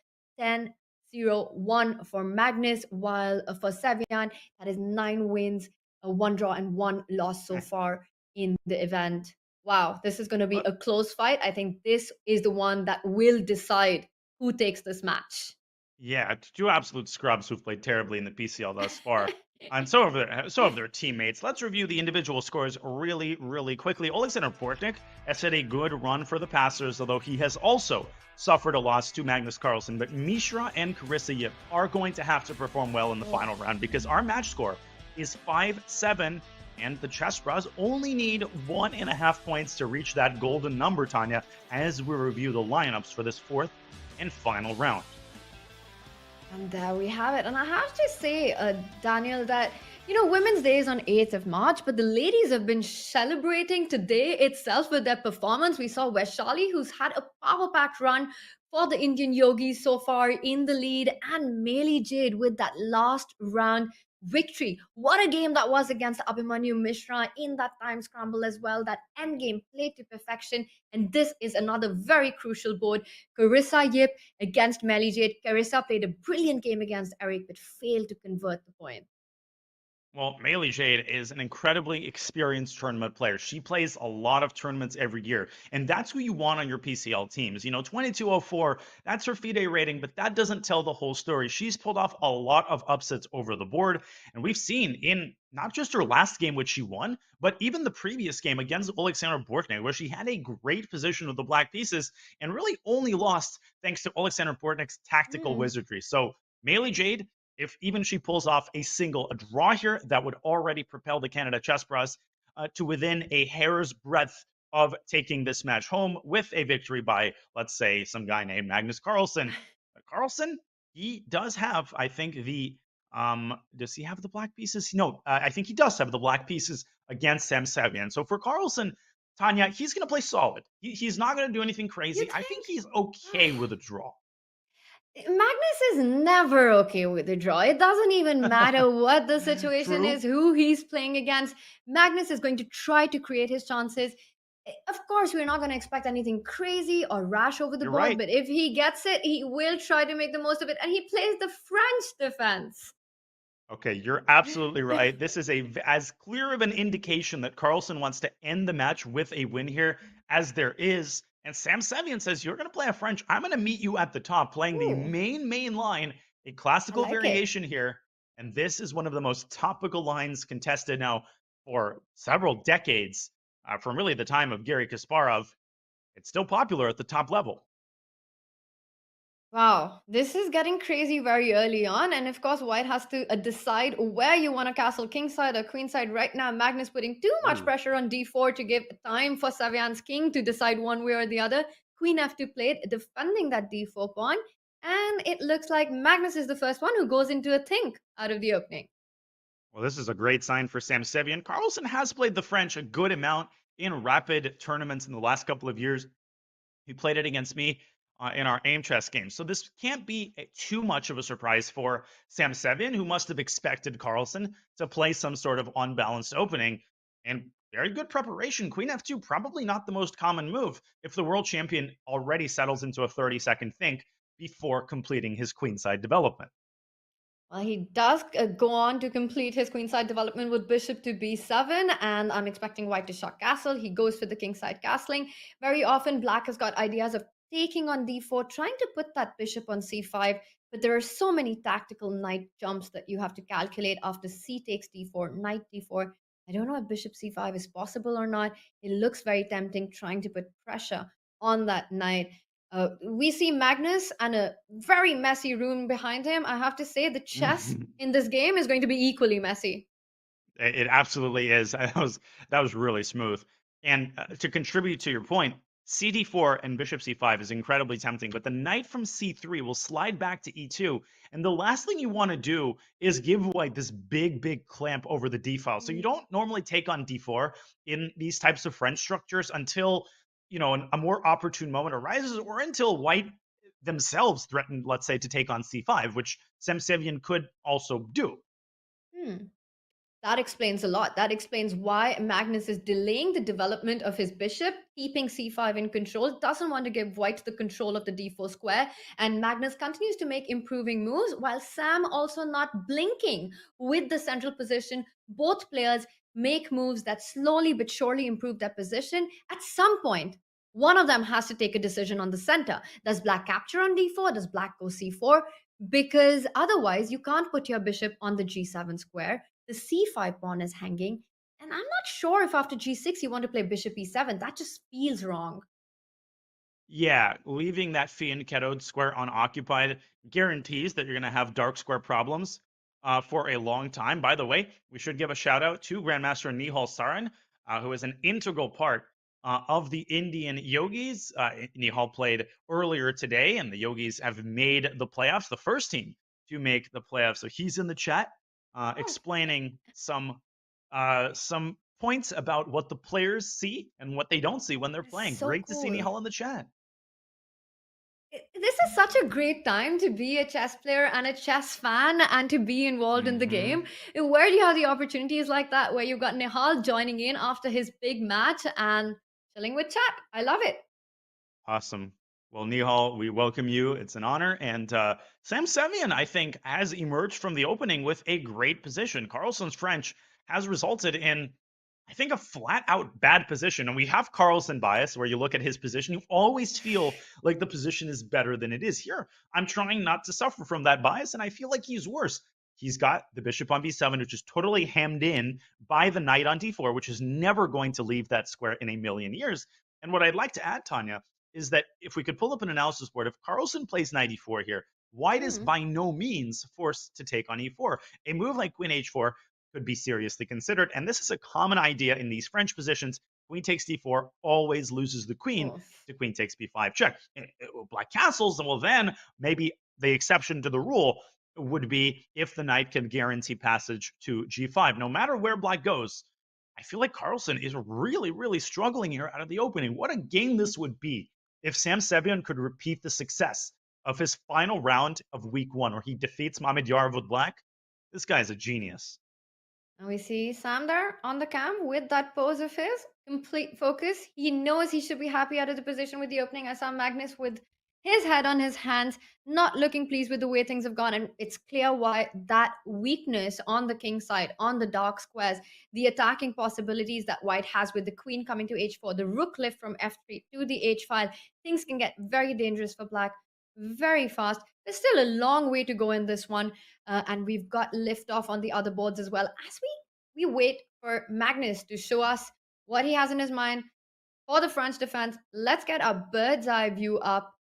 10-0-1 for Magnus, while for Sevian, that is 9 wins, 1 draw, and 1 loss so far in the event. Wow, this is going to be a close fight. I think this is the one that will decide who takes this match. Yeah, two absolute scrubs who've played terribly in the PCL thus far. And so have their teammates. Let's review the individual scores really, really quickly. Alexander Bortnik has had a good run for the passers, although he has also suffered a loss to Magnus Carlsen. But Mishra and Carissa Yip are going to have to perform well in the final round because our match score is 5-7, and the Chess Bros only need 1.5 points to reach that golden number, Tanya, as we review the lineups for this fourth and final round. And there we have it. And I have to say, Daniel, that, Women's Day is on 8th of March, but the ladies have been celebrating today itself with their performance. We saw Vaishali, who's had a power-packed run for the Indian Yogis so far in the lead, and Meili Jade with that last round victory. What a game that was against Abhimanyu Mishra in that time scramble as well. That end game played to perfection. And this is another very crucial board. Carissa Yip against Meili Jade. Carissa played a brilliant game against Eric, but failed to convert the point. Well, Meili Jade is an incredibly experienced tournament player. She plays a lot of tournaments every year, and that's who you want on your PCL teams. 2204, that's her FIDE rating, but that doesn't tell the whole story. She's pulled off a lot of upsets over the board, and we've seen in not just her last game, which she won, but even the previous game against Alexander Bortnik, where she had a great position with the black pieces and really only lost thanks to Alexander Bortnik's tactical wizardry. So Meili Jade, if even she pulls off a draw here, that would already propel the Canada Chess Bros to within a hair's breadth of taking this match home with a victory by, let's say, some guy named Magnus Carlsen. Carlsen, he does have, I think, does he have the black pieces? No, I think he does have the black pieces against Sam Sevian. So for Carlsen, Tanya, he's going to play solid. He's not going to do anything crazy. I think he's okay with a draw. Magnus is never okay with a draw. It doesn't even matter what the situation is, who he's playing against. Magnus is going to try to create his chances. Of course, we're not going to expect anything crazy or rash over the board, right. but if he gets it, he will try to make the most of it. And he plays the French defense. Okay, you're absolutely right. This is as clear of an indication that Carlsen wants to end the match with a win here as there is. And Sam Sevian says, you're going to play a French. I'm going to meet you at the top, playing the main line, a classical variation here. And this is one of the most topical lines contested now for several decades, from really the time of Garry Kasparov. It's still popular at the top level. Wow, this is getting crazy very early on. And of course, White has to decide where you want to castle kingside or queenside. Right now, Magnus putting too much pressure on d4 to give time for Savian's king to decide one way or the other. Queen f2 played, defending that d4 pawn. And it looks like Magnus is the first one who goes into a think out of the opening. Well, this is a great sign for Sam Sevian. Carlsen has played the French a good amount in rapid tournaments in the last couple of years. He played it against me in our aim chess game. So this can't be too much of a surprise for Sam Sevian, who must have expected Carlsen to play some sort of unbalanced opening. And very good preparation. Queen f2, probably not the most common move if the world champion already settles into a 30-second think before completing his queenside development. Well, he does go on to complete his queenside development with bishop to b7, and I'm expecting White to shot castle. He goes for the kingside castling. Very often, Black has got ideas of taking on d4, trying to put that bishop on c5, but there are so many tactical knight jumps that you have to calculate after c takes d4, knight d4. I don't know if bishop c5 is possible or not. It looks very tempting, trying to put pressure on that knight. We see Magnus and a very messy room behind him. I have to say the chess in this game is going to be equally messy. It absolutely is. That was really smooth. And to contribute to your point, cd4 and bishop c5 is incredibly tempting, but the knight from c3 will slide back to e2. And the last thing you want to do is give White this big clamp over the d file. So you don't normally take on d4 in these types of French structures until a more opportune moment arises, or until White themselves threaten, let's say, to take on c5, which Sam Sevian could also do. That explains a lot. That explains why Magnus is delaying the development of his bishop, keeping c5 in control, doesn't want to give white the control of the d4 square, and Magnus continues to make improving moves, while Sam also not blinking with the central position. Both players make moves that slowly but surely improve their position. At some point, one of them has to take a decision on the center. Does black capture on d4? Does black go c4? Because otherwise, you can't put your bishop on the g7 square. The c5 pawn is hanging, and I'm not sure if after g6 you want to play bishop e7. That just feels wrong. Yeah, leaving that Fianchettoed square unoccupied guarantees that you're going to have dark square problems for a long time. By the way, we should give a shout out to Grandmaster Nihal Sarin, who is an integral part of the Indian Yogis. Nihal played earlier today, and the Yogis have made the playoffs, the first team to make the playoffs. So he's in the chat explaining some points about what the players see and what they don't see when they're playing. So Great to see cool. Nihal in the chat. This is such a great time to be a chess player and a chess fan and to be involved in the game. Where do you have the opportunities like that where you've got Nihal joining in after his big match and chilling with chat? I love it. Awesome. Well, Nihal, we welcome you. It's an honor. And Sam Semyon, I think, has emerged from the opening with a great position. Carlsen's French has resulted in, I think, a flat out bad position. And we have Carlsen bias where you look at his position, you always feel like the position is better than it is. Here, I'm trying not to suffer from that bias, and I feel like he's worse. He's got the bishop on b7, which is totally hemmed in by the knight on d4, which is never going to leave that square in a million years. And what I'd like to add, Tanya, is that if we could pull up an analysis board, if Carlsen plays knight e4 here, white is by no means forced to take on e4. A move like queen h4 could be seriously considered. And this is a common idea in these French positions. Queen takes d4 always loses the queen to queen takes b5 check. Black castles, well, then maybe the exception to the rule would be if the knight can guarantee passage to g5. No matter where black goes, I feel like Carlsen is really, really struggling here out of the opening. What a game this would be if Sam Semyon could repeat the success of his final round of week 1 where he defeats Mamedyarov with black. This guy's a genius. And we see Sam there on the cam with that pose of his, complete focus. He knows he should be happy out of the position with the opening. I saw Magnus with his head on his hands, not looking pleased with the way things have gone. And it's clear why that weakness on the king side, on the dark squares, the attacking possibilities that white has with the queen coming to h4, the rook lift from f3 to the h file, things can get very dangerous for black very fast. There's still a long way to go in this one, and we've got lift off on the other boards as well. As we wait for Magnus to show us what he has in his mind for the French defense, let's get a bird's eye view up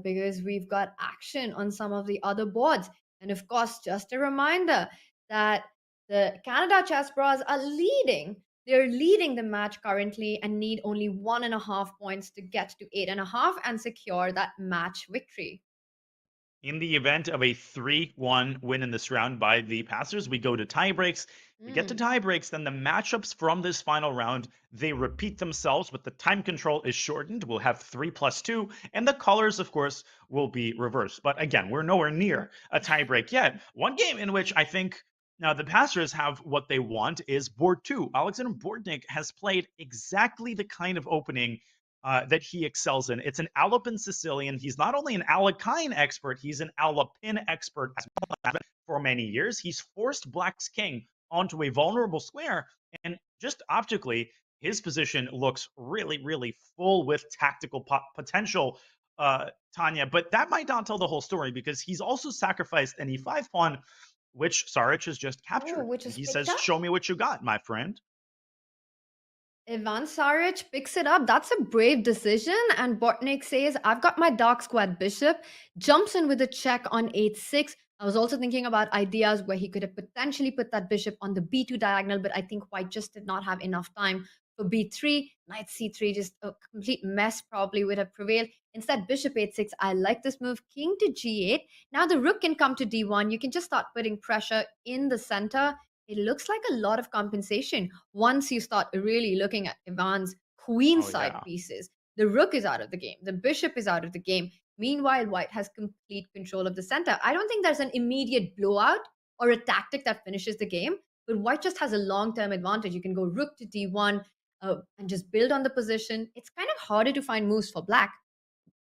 because we've got action on some of the other boards. And of course, just a reminder that the Canada Chess Bros are leading. They're leading the match currently and need only 1.5 points to get to 8.5 and secure that match victory. In the event of a 3-1 win in this round by the passers, we go to tie breaks. We get to tie breaks, then the matchups from this final round, they repeat themselves, but the time control is shortened. We'll have 3+2, and the colors, of course, will be reversed. But again, we're nowhere near a tie break yet. One game in which I think now the passers have what they want is board 2. Alexander Bordnik has played exactly the kind of opening that he excels in. It's an Alapin Sicilian. He's not only an Alekhine expert, he's an Alapin expert as well. For many years. He's forced black's king onto a vulnerable square, and just optically, his position looks really, really full with tactical potential, Tanya. But that might not tell the whole story because he's also sacrificed an e5 pawn, which Saric has just captured. He says, "Show me what you got, my friend." Ivan Saric picks it up. That's a brave decision. And Botnik says, I've got my dark squad bishop, jumps in with a check on h6. I was also thinking about ideas where he could have potentially put that bishop on the b2 diagonal, but I think white just did not have enough time for b3. Knight c3, just a complete mess probably would have prevailed. Instead, bishop h6. I like this move. King to g8. Now the rook can come to d1. You can just start putting pressure in the center. It looks like a lot of compensation once you start really looking at Ivan's queenside pieces. The rook is out of the game. The bishop is out of the game. Meanwhile, white has complete control of the center. I don't think there's an immediate blowout or a tactic that finishes the game, but white just has a long-term advantage. You can go rook to d1 and just build on the position. It's kind of harder to find moves for black.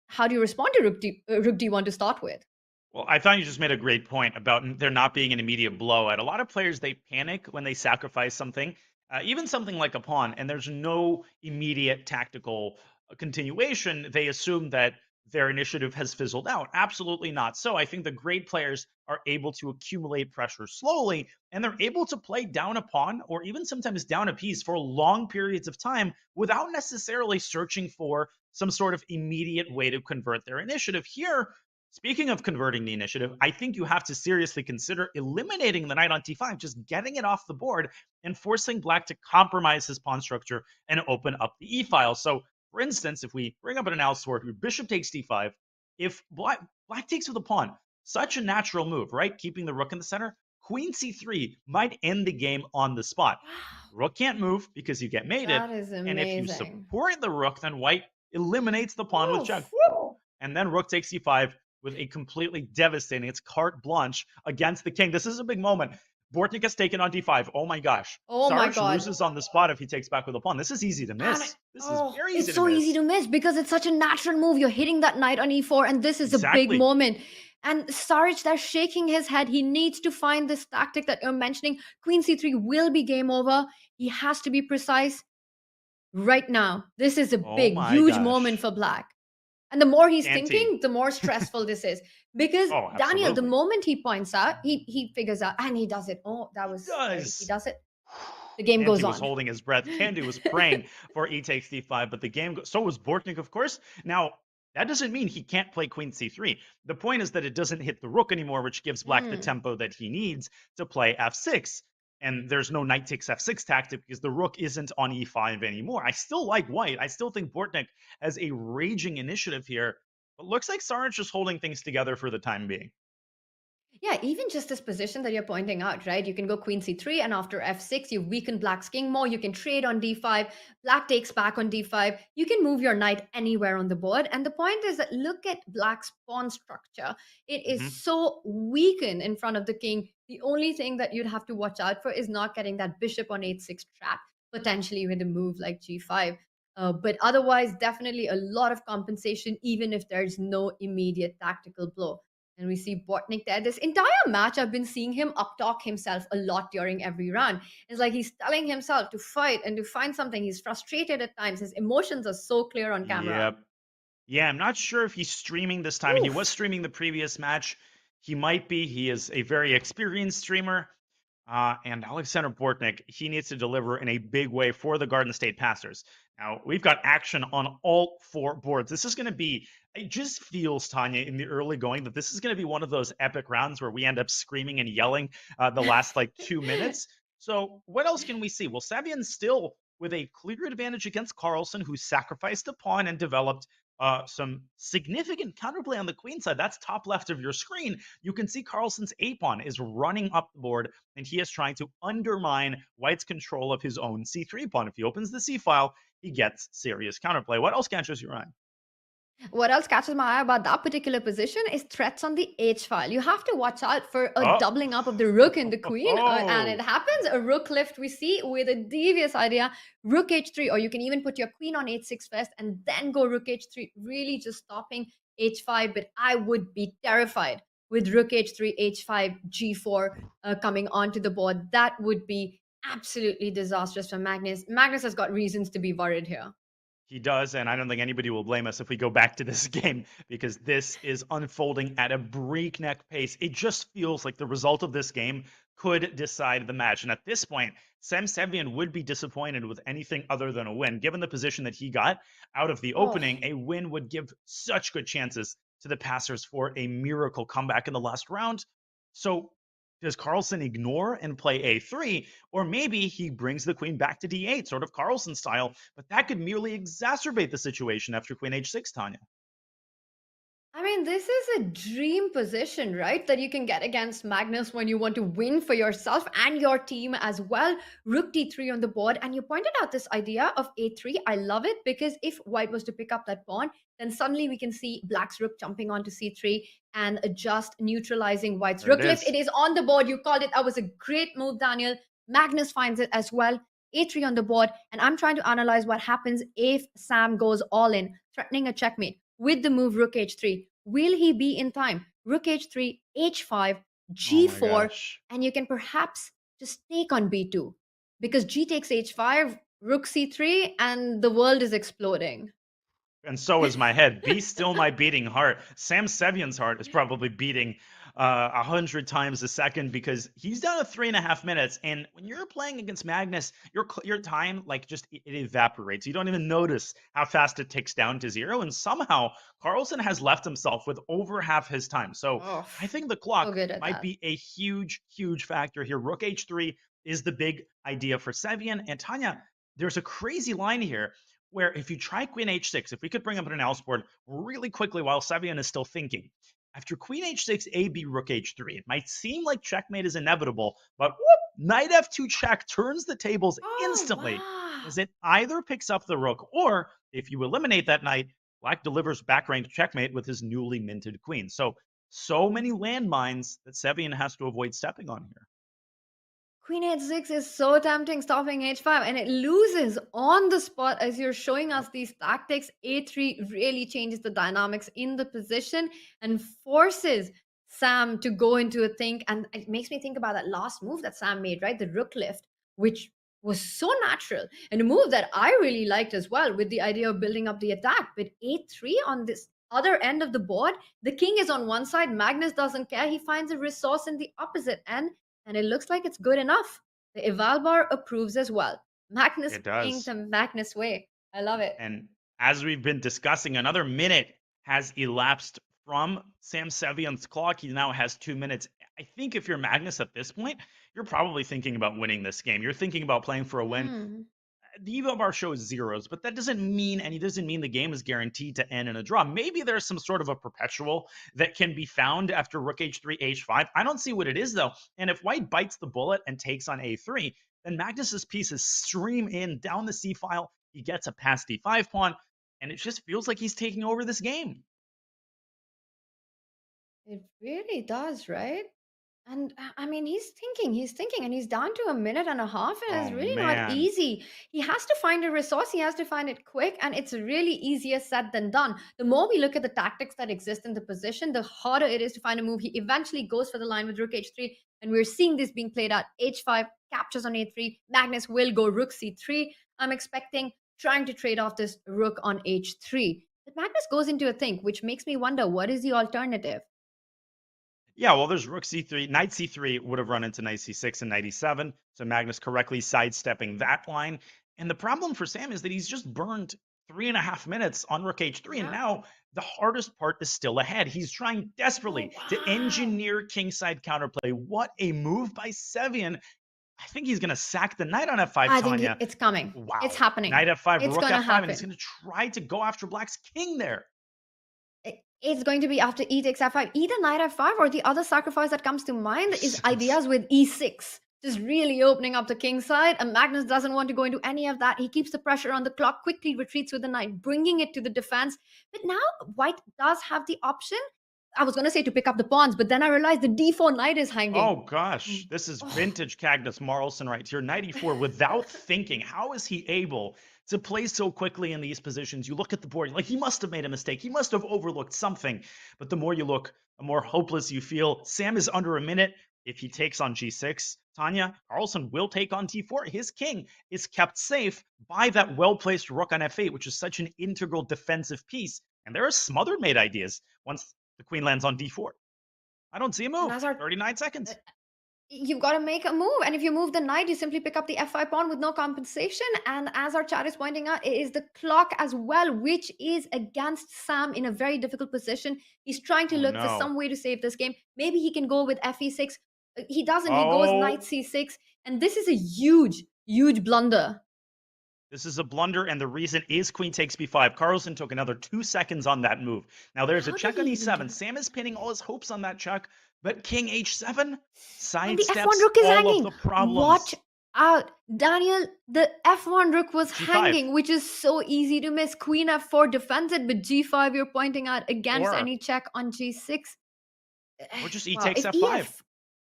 How do you respond to rook d1 to start with? Well, I thought you just made a great point about there not being an immediate blowout. A lot of players, they panic when they sacrifice something, even something like a pawn, and there's no immediate tactical continuation. They assume that their initiative has fizzled out. Absolutely not. So I think the great players are able to accumulate pressure slowly, and they're able to play down a pawn or even sometimes down a piece for long periods of time without necessarily searching for some sort of immediate way to convert their initiative. Here, speaking of converting the initiative, I think you have to seriously consider eliminating the knight on t5, just getting it off the board and forcing black to compromise his pawn structure and open up the e-file. So, for instance, if we bring up an analysis where bishop takes d5, if black takes with a pawn, such a natural move, right? Keeping the rook in the center. Queen c3 might end the game on the spot. Rook can't move because you get mated. That is And if you amazing. support the rook, then white eliminates the pawn with check. And then rook takes c5 with a completely devastating, it's carte blanche against the king. This is a big moment. Bortnik has taken on d5. Oh my gosh. Oh my Sarge God. loses on the spot if he takes back with a pawn. This is easy to miss. This is very easy It's to so miss. easy to miss because it's such a natural move. You're hitting that knight on e4, and this is a Exactly. big moment. And Sarge, they're shaking his head. He needs to find this tactic that you're mentioning. Queen c3 will be game over. He has to be precise right now. This is a Oh big, my huge gosh. moment for black. And the more he's Ante. thinking, the more stressful this is. Because Oh, Daniel, the absolutely. moment he points out, he figures out, and he does it. Oh, that was he does it. The game goes Candy was on. holding his breath. Candy was praying for e takes d5, but the game so was Bortnik, of course. Now, that doesn't mean he can't play queen c3. The point is that it doesn't hit the rook anymore, which gives black the tempo that he needs to play f6. And there's no knight takes f6 tactic because the rook isn't on e5 anymore. I still like white. I still think Bortnik has a raging initiative here, but looks like Sarge is holding things together for the time being. Yeah, even just this position that you're pointing out, right? You can go queen c3, and after f6, you weaken black's king more. You can trade on d5. Black takes back on d5. You can move your knight anywhere on the board. And the point is that look at black's pawn structure. It is so weakened in front of the king. The only thing that you'd have to watch out for is not getting that bishop on h6 trap, potentially with a move like g5. But otherwise, definitely a lot of compensation, even if there's no immediate tactical blow. And we see Bortnik there. This entire match, I've been seeing him uptalk himself a lot during every round. It's like he's telling himself to fight and to find something. He's frustrated at times. His emotions are so clear on camera. Yep. Yeah, I'm not sure if he's streaming this time. He was streaming the previous match. He might be. He is a very experienced streamer. And Alexander Bortnik, he needs to deliver in a big way for the Garden State Passers. Now, we've got action on all four boards. This is going to be, it just feels, Tanya, in the early going that this is going to be one of those epic rounds where we end up screaming and yelling the last 2 minutes. So what else can we see? Well, Savian still with a clear advantage against Carlsen, who sacrificed a pawn and developed some significant counterplay on the queen side. That's top left of your screen. You can see Carlsen's a-pawn is running up the board, and he is trying to undermine white's control of his own c3 pawn. If he opens the c-file, he gets serious counterplay. What else catches your eye? What else catches my eye about that particular position is threats on the h-file. You have to watch out for a doubling up of the rook and the queen. And it happens, a rook lift we see with a devious idea, rook h3, or you can even put your queen on h6 first and then go rook h3, really just stopping h5. But I would be terrified with rook h3, h5, g4 coming onto the board. That would be absolutely disastrous for Magnus. Magnus has got reasons to be worried here. He does, and I don't think anybody will blame us if we go back to this game, because this is unfolding at a breakneck pace. It just feels like the result of this game could decide the match. And at this point, Sam Sevian would be disappointed with anything other than a win. Given the position that he got out of the opening, a win would give such good chances to the Passers for a miracle comeback in the last round. So does Carlsen ignore and play a3? Or maybe he brings the queen back to d8, sort of Carlsen style, but that could merely exacerbate the situation after queen h6, Tanya. I mean, this is a dream position, right? That you can get against Magnus when you want to win for yourself and your team as well. Rook d3 on the board. And you pointed out this idea of a3. I love it because if white was to pick up that pawn, then suddenly we can see black's rook jumping onto c3 and just neutralizing white's rook lift. It is on the board. You called it. That was a great move, Daniel. Magnus finds it as well. A3 on the board, and I'm trying to analyze what happens if Sam goes all in, threatening a checkmate with the move Rook H3. Will he be in time? Rook H3, H5, G4, and you can perhaps just take on B2 because G takes H5, Rook C3, and the world is exploding. And so is my head. Be still my beating heart. Sam Sevian's heart is probably beating 100 times a second because he's down to 3.5 minutes. And when you're playing against Magnus, your time it evaporates. You don't even notice how fast it ticks down to 0. And somehow Carlsen has left himself with over half his time. So I think the clock might be a huge, huge factor here. Rook H3 is the big idea for Sevian. And Tanya, there's a crazy line here where if you try Queen H6, if we could bring up an analysis board really quickly while Sevian is still thinking, after Queen H6, A, B, Rook H3, it might seem like checkmate is inevitable, but Knight F2 check turns the tables instantly, as it either picks up the Rook, or if you eliminate that Knight, Black delivers back rank checkmate with his newly minted Queen. So many landmines that Sevian has to avoid stepping on here. Queen H6 is so tempting, stopping H5, and it loses on the spot as you're showing us these tactics. A3 really changes the dynamics in the position and forces Sam to go into a think. And it makes me think about that last move that Sam made, right? The rook lift, which was so natural and a move that I really liked as well, with the idea of building up the attack. But A3 on this other end of the board, the king is on one side, Magnus doesn't care. He finds a resource in the opposite end, and it looks like it's good enough. The eval bar approves as well. Magnus playing the Magnus way. I love it. And as we've been discussing, another minute has elapsed from Sam Sevian's clock. He now has 2 minutes. I think if you're Magnus at this point, you're probably thinking about winning this game. You're thinking about playing for a win. The eval bar shows zeros, but that doesn't mean the game is guaranteed to end in a draw. Maybe there's some sort of a perpetual that can be found after Rook H3, H5. I don't see what it is, though. And if White bites the bullet and takes on A3, then Magnus's pieces stream in down the C file. He gets a past D5 pawn, and it just feels like he's taking over this game. It really does, right? And I mean, he's thinking, and he's down to 1.5 minutes, and it's really not easy. He has to find a resource, he has to find it quick, and it's really easier said than done. The more we look at the tactics that exist in the position, the harder it is to find a move. He eventually goes for the line with Rook H3, and we're seeing this being played out. H5 captures on A3. Magnus will go Rook C3. I'm expecting, trying to trade off this Rook on H3. But Magnus goes into a think, which makes me wonder, what is the alternative? Yeah, well, there's Rook C3. Knight C3 would have run into Knight C6 and Knight E7. So Magnus correctly sidestepping that line. And the problem for Sam is that he's just burned 3.5 minutes on Rook H3. And now the hardest part is still ahead. He's trying desperately to engineer kingside counterplay. What a move by Sevian. I think he's going to sack the knight on F5, I Tanya. think it's coming. Wow. It's happening. Knight F5, It's Rook gonna F5, happen. and he's going to try to go after Black's king there. It's going to be after E takes F5, either Knight F5, or the other sacrifice that comes to mind is ideas with E6. Just really opening up the king side, and Magnus doesn't want to go into any of that. He keeps the pressure on the clock, quickly retreats with the knight, bringing it to the defense. But now White does have the option. I was going to say to pick up the pawns, but then I realized the D4 knight is hanging. Oh gosh, this is vintage Magnus Carlsen right here. Knight E4 without thinking. How is he able to play so quickly in these positions? You look at the board, you're like, he must have made a mistake. He must have overlooked something. But the more you look, the more hopeless you feel. Sam is under a minute. If he takes on G6, Tanya, Carlsen will take on T4. His king is kept safe by that well-placed rook on F8, which is such an integral defensive piece. And there are smothered mate ideas once the queen lands on D4. I don't see a move. 39 seconds. You've got to make a move. And if you move the knight, you simply pick up the F5 pawn with no compensation. And as our chat is pointing out, it is the clock as well, which is against Sam in a very difficult position. He's trying to look for some way to save this game. Maybe he can go with FE6. He doesn't. He goes knight C6. And this is a huge, huge blunder. This is a blunder, and the reason is queen takes b5. Carlsen took another 2 seconds on that move. Now there's a check on e7. Sam is pinning all his hopes on that check, but king h7 sidesteps all of the problems. Watch out. Daniel, the f1 rook was hanging, which is so easy to miss. Queen f4 defends it, but g5 you're pointing out against any check on g6. Or just e takes f5.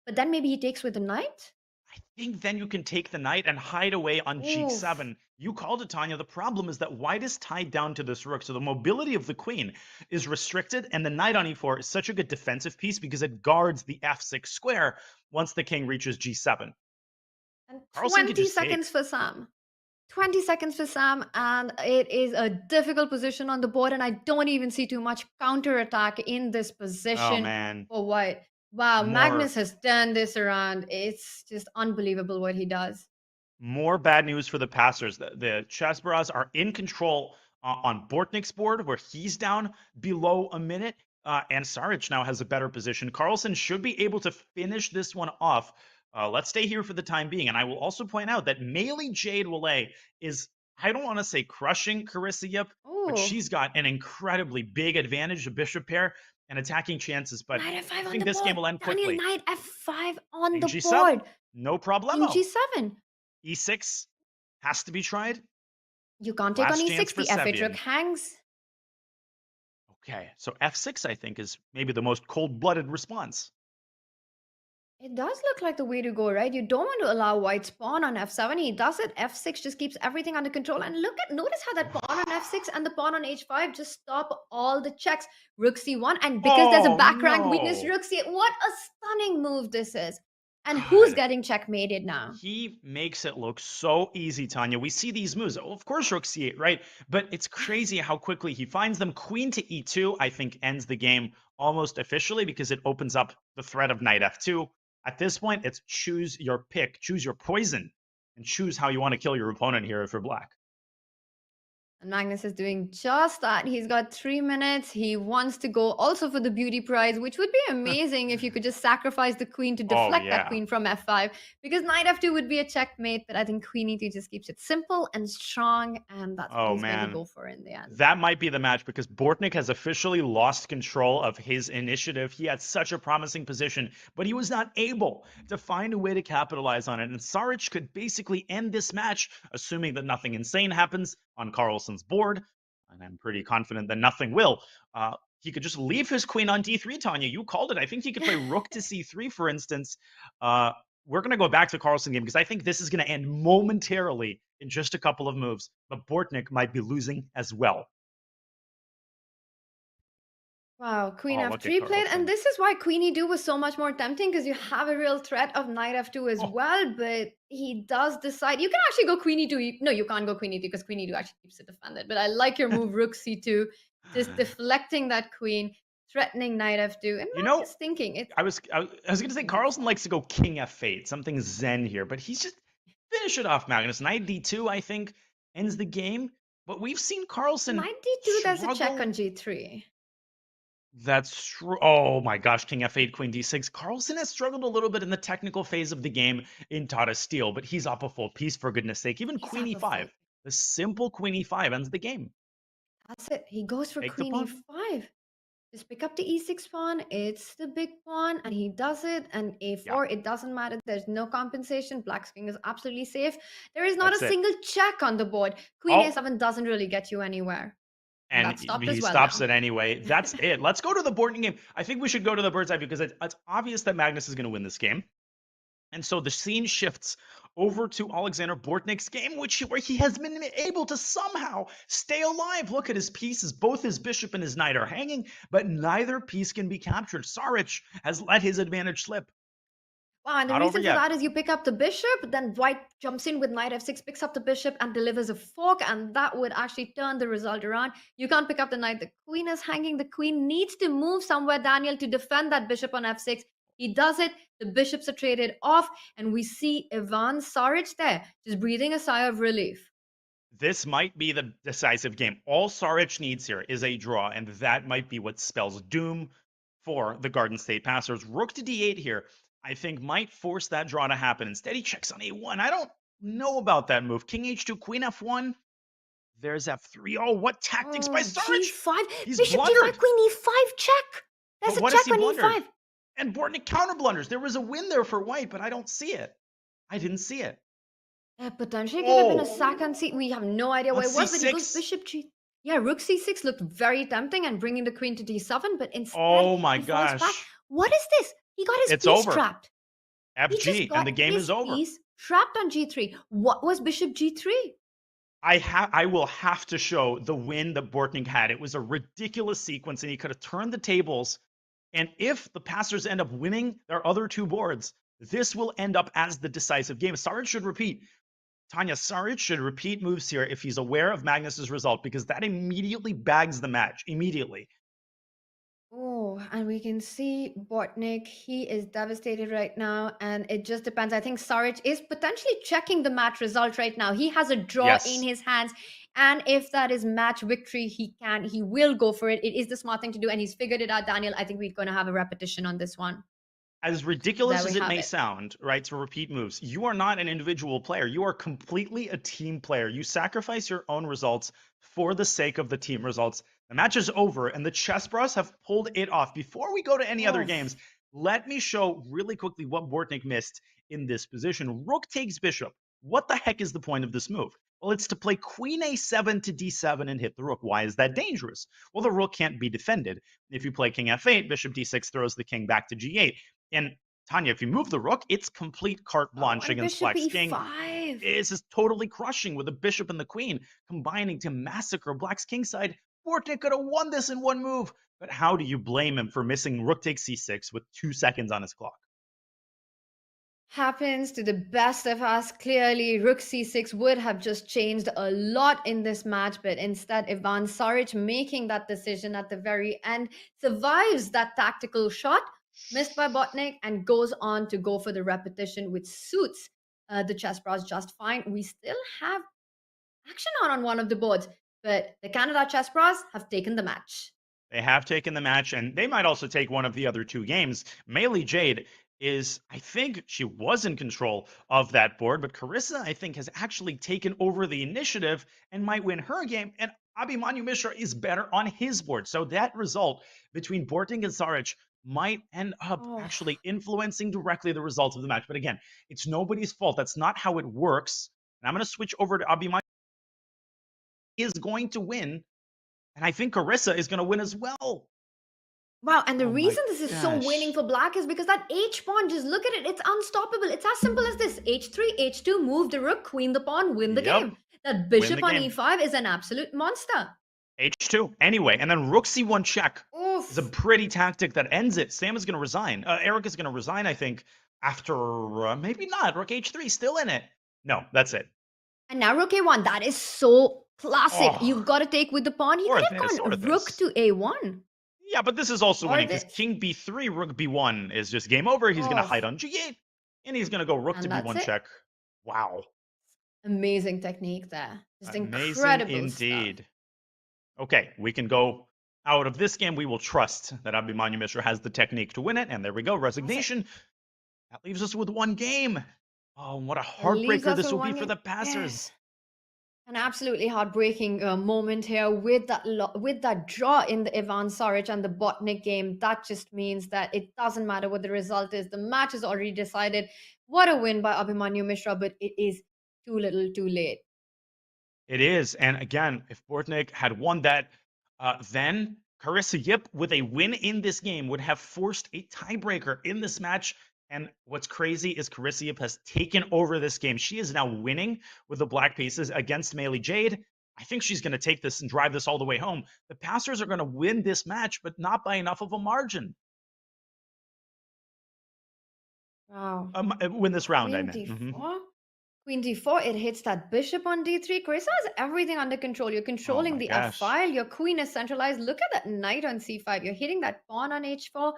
But then maybe he takes with the knight? I think then you can take the knight and hide away on g7. You called it, Tanya. The problem is that white is tied down to this rook, so the mobility of the queen is restricted, and the knight on e4 is such a good defensive piece because it guards the f6 square once the king reaches g7. And Carlsen could 20 just seconds for Sam. 20 seconds for Sam, and it is a difficult position on the board, and I don't even see too much counterattack in this position man. for white. Wow, More- Magnus has turned this around. It's just unbelievable what he does. More bad news for the passers. The Chessbras are in control on Bortnik's board, where he's down below a minute, and Saric now has a better position. Carlsen should be able to finish this one off. Let's stay here for the time being. And I will also point out that Meili Jade Wale is, I don't want to say crushing Carissa Yip, but she's got an incredibly big advantage, the bishop pair, and attacking chances. But Knight I F5 on think the this board. game will end Daniel, quickly. Knight F5 on King the G7, board. no King problemo. G7. E6 has to be tried. You can't take Last on chance E6. for The F8 Sebian. rook hangs. Okay, so F6, I think, is maybe the most cold-blooded response. It does look like the way to go, right? You don't want to allow white's pawn on F7. He does it. F6 just keeps everything under control. And notice how that pawn on F6 and the pawn on H5 just stop all the checks. Rook C1, and because there's a back rank weakness, no. Rook C8. What a stunning move this is. And who's getting checkmated now? He makes it look so easy, Tanya. We see these moves. Of course, rook c8, right? But it's crazy how quickly he finds them. Queen to e2, I think, ends the game almost officially because it opens up the threat of knight f2. At this point, it's choose your pick, choose your poison, and choose how you want to kill your opponent here if you're black. And Magnus is doing just that. He's got 3 minutes. He wants to go also for the beauty prize, which would be amazing if you could just sacrifice the queen to deflect that queen from f5. Because knight f2 would be a checkmate, but I think queen e2 just keeps it simple and strong, and that's what he's going to go for in the end. That might be the match because Bortnik has officially lost control of his initiative. He had such a promising position, but he was not able to find a way to capitalize on it. And Saric could basically end this match, assuming that nothing insane happens on Carlsen's board, and I'm pretty confident that nothing will. He could just leave his queen on d3, Tanya. You called it. I think he could play rook to c3, for instance. We're going to go back to Carlsen game because I think this is going to end momentarily in just a couple of moves, but Bortnik might be losing as well. Wow, queen look at f3 played, Carlsen. and this is why queen e2 was so much more tempting because you have a real threat of knight f2 as well, but he does decide. You can actually go queen e2. No, you can't go queen e2 because queen e2 actually keeps it defended, but I like your move rook c2, just deflecting that queen, threatening knight f2, and just thinking it. I was going to say Carlsen likes to go king f8, something zen here, but he's just finish it off, Magnus. Knight d2, I think, ends the game, but we've seen Carlsen Knight d2, there's a check struggle. on g3. That's true. Oh my gosh, king f8, queen d6. Carlsen has struggled a little bit in the technical phase of the game in Tata Steel, but he's up a full piece for goodness sake. Even queen e5, the simple queen e5 ends the game. That's it. He goes for Take the queen pawn. e5. Just pick up the e6 pawn. It's the big pawn, and he does it. And a4, it doesn't matter. There's no compensation. Black's king is absolutely safe. There is not That's a it. single check on the board. Queen Oh. a7 doesn't really get you anywhere. And that stopped he as well stops now. it anyway. That's it. Let's go to the Bortnik game. I think we should go to the bird's eye because it's obvious that Magnus is going to win this game. And so the scene shifts over to Alexander Bortnik's game, where he has been able to somehow stay alive. Look at his pieces. Both his bishop and his knight are hanging, but neither piece can be captured. Saric has let his advantage slip. Wow, and the Not over reason for yet. that is you pick up the bishop, then white jumps in with knight f6, picks up the bishop, and delivers a fork, and that would actually turn the result around. You can't pick up the knight. The queen is hanging. The queen needs to move somewhere, Daniel, to defend that bishop on f6. He does it. The bishops are traded off, and we see Ivan Saric there, just breathing a sigh of relief. This might be the decisive game. All Saric needs here is a draw, and that might be what spells doom for the Garden State passers. Rook to d8 here, I think, might force that draw to happen. Instead, he checks on a1. I don't know about that move. King h2, queen f1. There's f3. Oh, what tactics by Saric! G5. He's Bishop blundered. g5, queen e5 check. There's But a what has check he on blundered? e5. And Bortnik counter blunders. There was a win there for white, but I don't see it. I didn't see it. Potentially could have been a Oh. sack on c. We have no idea On what it was, but he goes c6. bishop g. Yeah, rook c6 looked very tempting and bringing the queen to d7, but instead Oh my he falls gosh. back. What is this? He got his It's piece over. trapped. He just FG, got and the game his is over. piece trapped on G3. What was Bishop G3? I will have to show the win that Bortnik had. It was a ridiculous sequence, and he could have turned the tables. And if the passers end up winning their other two boards, this will end up as the decisive game. Saric should repeat. Tanya, Saric should repeat moves here if he's aware of Magnus's result, because that immediately bags the match. Immediately. Oh, and we can see Bortnik. He is devastated right now, and it just depends. I think Saric is potentially checking the match result right now. He has a draw in his hands, and if that is match victory, he will go for it. It is the smart thing to do, and he's figured it out, Daniel. I think we're going to have a repetition on this one. As ridiculous There as we it have may it. sound, right, to repeat moves, you are not an individual player. You are completely a team player. You sacrifice your own results for the sake of the team results. The match is over, and the Chess Bros have pulled it off. Before we go to any other games, let me show really quickly what Bortnik missed in this position. Rook takes bishop. What the heck is the point of this move? Well, it's to play queen a7 to d7 and hit the rook. Why is that dangerous? Well, the rook can't be defended. If you play king f8, bishop d6 throws the king back to g8. And Tanya, if you move the rook, it's complete carte blanche And against Bishop Black's king. E5. This is totally crushing with the bishop and the queen combining to massacre Black's kingside. Bortnik could have won this in one move, but how do you blame him for missing rook takes c6 with 2 seconds on his clock? Happens to the best of us. Clearly, rook c6 would have just changed a lot in this match, but instead, Ivan Saric making that decision at the very end survives that tactical shot missed by Botnik and goes on to go for the repetition, which suits the Chess Bros just fine. We still have action on one of the boards, but the Canada Chess Bros have taken the match. They have taken the match, and they might also take one of the other two games. Meili Jade is, I think she was in control of that board, but Carissa, I think, has actually taken over the initiative and might win her game, and Abhimanyu Mishra is better on his board. So that result between Bortnik and Saric might end up actually influencing directly the results of the match. But again, it's nobody's fault. That's not how it works. And I'm going to switch over to Abhimanyu. He is going to win, and I think Carissa is going to win as well. Wow, and the Oh my reason this is so gosh. winning for Black is because that H pawn, just look at it, it's unstoppable. It's as simple as this. H3, H2, move the rook, queen the pawn, win the Yep. game. That bishop the on game. E5 is an absolute monster. H2. Anyway, and then rook c1 check Oof. is a pretty tactic that ends it. Sam is going to resign. Eric is going to resign, I think, after maybe not. Rook h3 still in it. No, that's it. And now rook A1, that is so classic. Oh. You've got to take with the pawn. He Or could have this, gone or rook this. to A1. Yeah, but this is also Or winning because this. king b3, rook b1 is just game over. He's going to Oh. hide on g8, and he's going to go rook And to that's b1 it. check. Wow. Amazing technique there. Just Amazing incredible stuff. indeed. Okay, we can go out of this game. We will trust that Abhimanyu Mishra has the technique to win it. And there we go. Resignation. That leaves us with one game. Oh, what a Leaves heartbreaker us this with will be one for game. the passers. Yes. An absolutely heartbreaking moment here with that draw in the Ivan Saric and the Botnik game. That just means that it doesn't matter what the result is. The match is already decided. What a win by Abhimanyu Mishra, but it is too little, too late. It is. And again, if Bortnik had won that, then Carissa Yip, with a win in this game, would have forced a tiebreaker in this match. And what's crazy is Carissa Yip has taken over this game. She is now winning with the black pieces against Meili Jade. I think she's going to take this and drive this all the way home. The passers are going to win this match, but not by enough of a margin. Wow. Win this round, Queen I meant. d4. Mhm. Queen d4, it hits that bishop on d3. Carissa has everything under control. You're controlling my the gosh. f-file. Your queen is centralized. Look at that knight on c5. You're hitting that pawn on h4.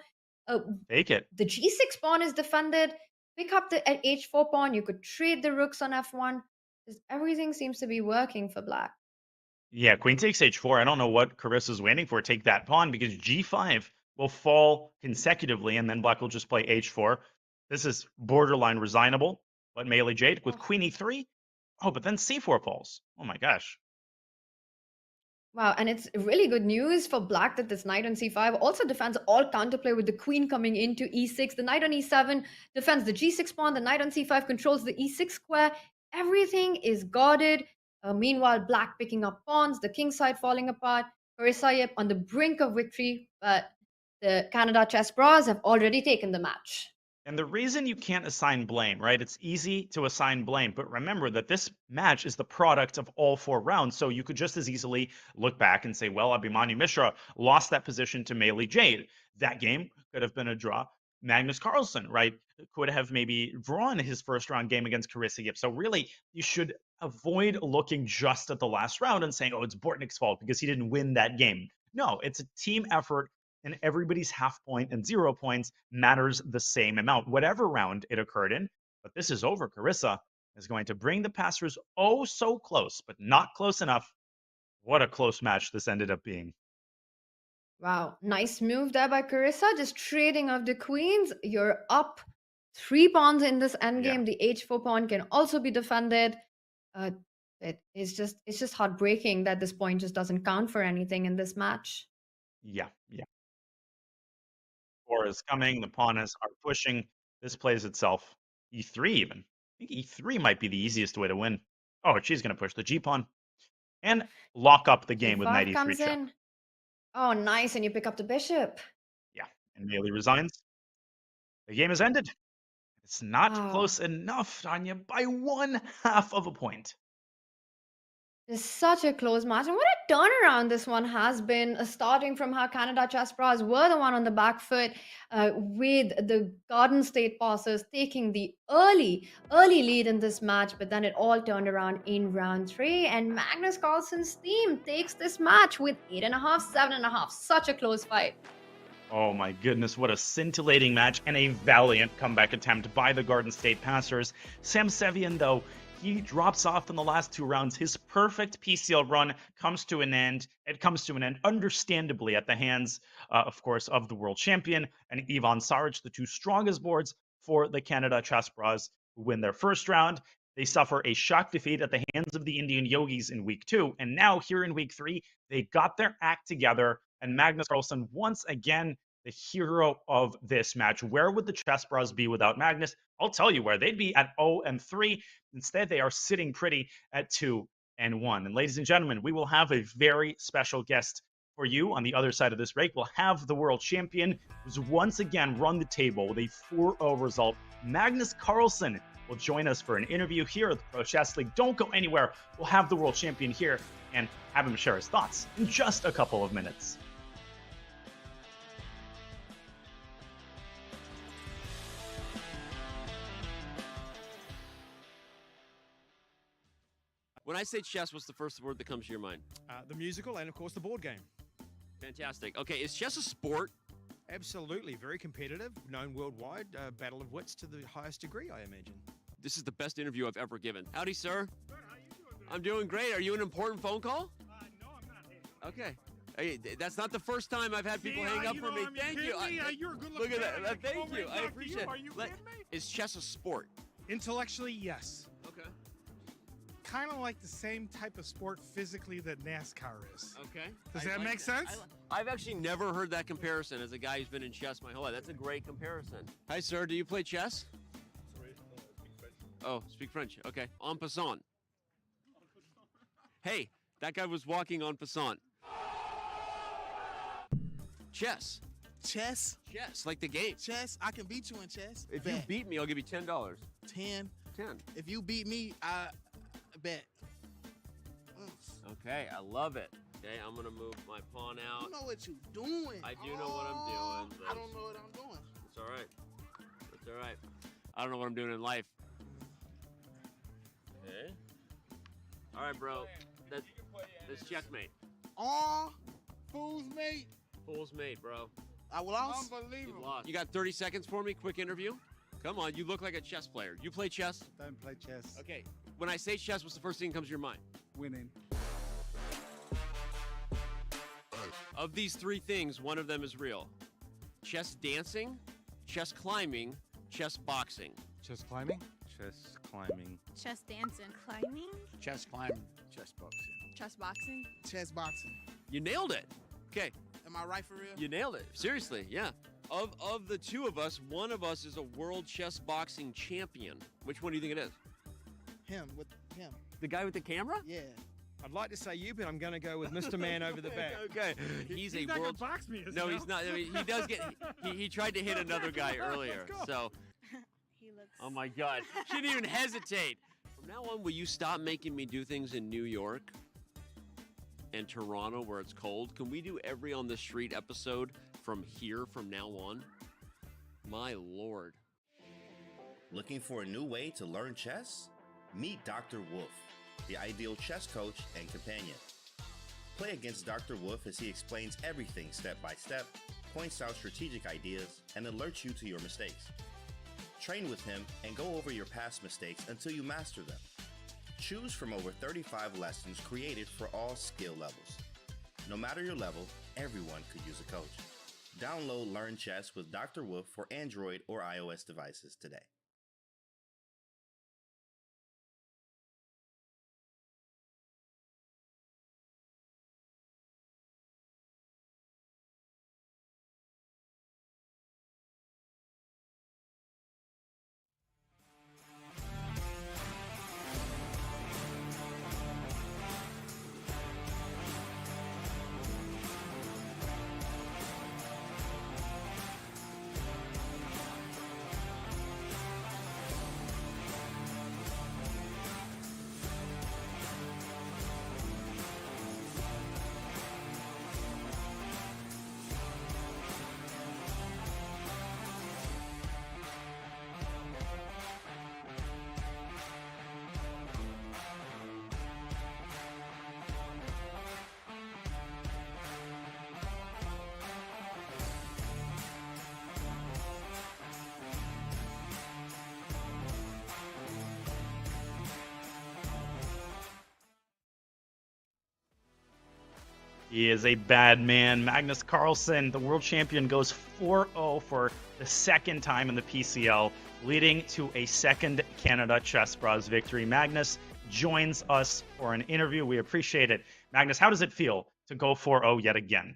Take it. The g6 pawn is defended. Pick up the h4 pawn. You could trade the rooks on f1. Just everything seems to be working for Black. Yeah, queen takes h4. I don't know what Carissa's waiting for. Take that pawn because g5 will fall consecutively, and then Black will just play h4. This is borderline resignable. But Meili Jade with queen e3. Oh, but then c4 falls. Oh my gosh. Wow, and it's really good news for Black that this knight on c5 also defends all counterplay with the queen coming into e6. The knight on e7 defends the g6 pawn. The knight on c5 controls the e6 square. Everything is guarded. Meanwhile, Black picking up pawns, the king side falling apart. Carissa Yip on the brink of victory, but the Canada Chess Bros have already taken the match. And the reason you can't assign blame, right? It's easy to assign blame, but remember that this match is the product of all 4 rounds. So you could just as easily look back and say, well, Abhimanyu Mishra lost that position to Mei Lee Jade. That game could have been a draw. Magnus Carlsen, right, could have maybe drawn his first round game against Carissa Yip. So really, you should avoid looking just at the last round and saying, oh, it's Bortnick's fault because he didn't win that game. No, it's a team effort, and everybody's half point and 0 points matters the same amount, whatever round it occurred in. But this is over. Carissa is going to bring the passers oh so close, but not close enough. What a close match this ended up being. Wow, nice move there by Carissa, just trading off the queens. You're up 3 pawns in this endgame. The h4 pawn can also be defended. It's just heartbreaking that this point just doesn't count for anything in this match. Yeah. Four is coming. The pawns are pushing. This plays itself. E3 even. I think E3 might be the easiest way to win. Oh, she's going to push the G pawn and lock up the game with knight E5 E3 comes check. in. Oh, nice, and you pick up the bishop. Yeah, and Mei Lee resigns. The game is ended. It's not Wow. close enough, Tanya, by 1/2 of a point. It's such a close match. And what a turnaround this one has been, starting from how Canada Chess Pros were the one on the back foot with the Garden State passes taking the early lead in this match. But then it all turned around in round 3. And Magnus Carlsen's team takes this match with 8.5, 7.5. Such a close fight. Oh my goodness, what a scintillating match and a valiant comeback attempt by the Garden State passers. Sam Sevian, though, he drops off in the last 2 rounds. His perfect PCL run comes to an end. It comes to an end, understandably, at the hands, of course, of the world champion and Ivan Saric, the 2 strongest boards for the Canada Chess Pros, who win their first round. They suffer a shock defeat at the hands of the Indian Yogis in week 2. And now, here in week 3, they got their act together. And Magnus Carlsen, once again, the hero of this match. Where would the Chess Bros be without Magnus? I'll tell you where. They'd be at 0-3. Instead, they are sitting pretty at 2-1. And ladies and gentlemen, we will have a very special guest for you on the other side of this break. We'll have the world champion who's once again run the table with a 4-0 result. Magnus Carlsen will join us for an interview here at the Pro Chess League. Don't go anywhere. We'll have the world champion here and have him share his thoughts in just a couple of minutes. When I say chess, what's the first word that comes to your mind? The musical and, of course, the board game. Fantastic. Okay, is chess a sport? Absolutely. Very competitive, known worldwide. Battle of wits to the highest degree, I imagine. This is the best interview I've ever given. Howdy, sir. Good, how you doing? I'm doing great. Are you an important phone call? No, I'm not. Okay. Hey, that's not the first time I've had people hang up for me. Thank you. You're a good Look at looking that. Thank you. I appreciate it. Are you kidding me? Is chess a sport? Intellectually, yes. Okay. Kind of like the same type of sport physically that NASCAR is. Okay. Does that make sense? I've actually never heard that comparison as a guy who's been in chess my whole life. That's a great comparison. Hi, sir. Do you play chess? Sorry, no, I speak French. Oh, speak French. Okay. En passant. Hey, that guy was walking en passant. Chess. Chess? Chess, like the game. Chess? I can beat you in chess. If you beat me, I'll give you $10. 10. 10. If you beat me, I bet. Okay, I love it. Okay, I'm gonna move my pawn out. You know what you're doing. I do know what I'm doing. I don't know what I'm doing. It's all right. It's all right. I don't know what I'm doing in life. Okay. All right, bro. That's checkmate. Aw, fool's mate. Fool's mate, bro. I lost. You lost. You got 30 seconds for me? Quick interview? Come on, you look like a chess player. You play chess? Don't play chess. Okay. When I say chess, what's the first thing that comes to your mind? Winning. Of these 3 things, one of them is real. Chess dancing, chess climbing, chess boxing. Chess climbing? Chess climbing. Chess dancing, climbing, Chess climbing. Chess boxing. chess boxing. Chess boxing. You nailed it. Okay. Am I right for real? You nailed it. Seriously, yeah. Of the 2 of us, one of us is a world chess boxing champion. Which one do you think it is? Him. The guy with the camera? Yeah. I'd like to say you, but I'm going to go with Mr. Man over the back. Okay. He's not world. gonna box me. No, he's not. I mean, he does get. He tried to hit another guy earlier. So Oh my God. She didn't even hesitate. From now on, will you stop making me do things in New York and Toronto where it's cold? Can we do every On the Street episode from here from now on? My Lord. Looking for a new way to learn chess? Meet Dr. Wolf, the ideal chess coach and companion. Play against Dr. Wolf as he explains everything step by step, points out strategic ideas, and alerts you to your mistakes. Train with him and go over your past mistakes until you master them. Choose from over 35 lessons created for all skill levels. No matter your level, everyone could use a coach. Download Learn Chess with Dr. Wolf for Android or iOS devices today. He is a bad man. Magnus Carlsen, the world champion, goes 4-0 for the second time in the PCL, leading to a second Canada Chess Bros victory. Magnus joins us for an interview. We appreciate it. Magnus, how does it feel to go 4-0 yet again?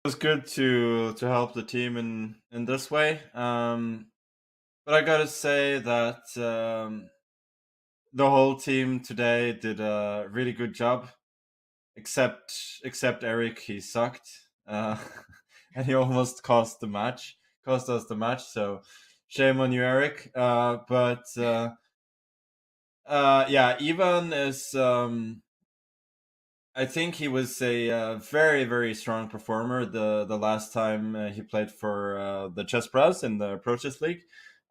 It was good to help the team in this way. But I gotta say that the whole team today did a really good job, except Eric. He sucked, and he almost cost us the match. So shame on you, Eric. But yeah, Ivan is. I think he was a very, very strong performer the last time he played for the Chess Bros in the Pro Chess League.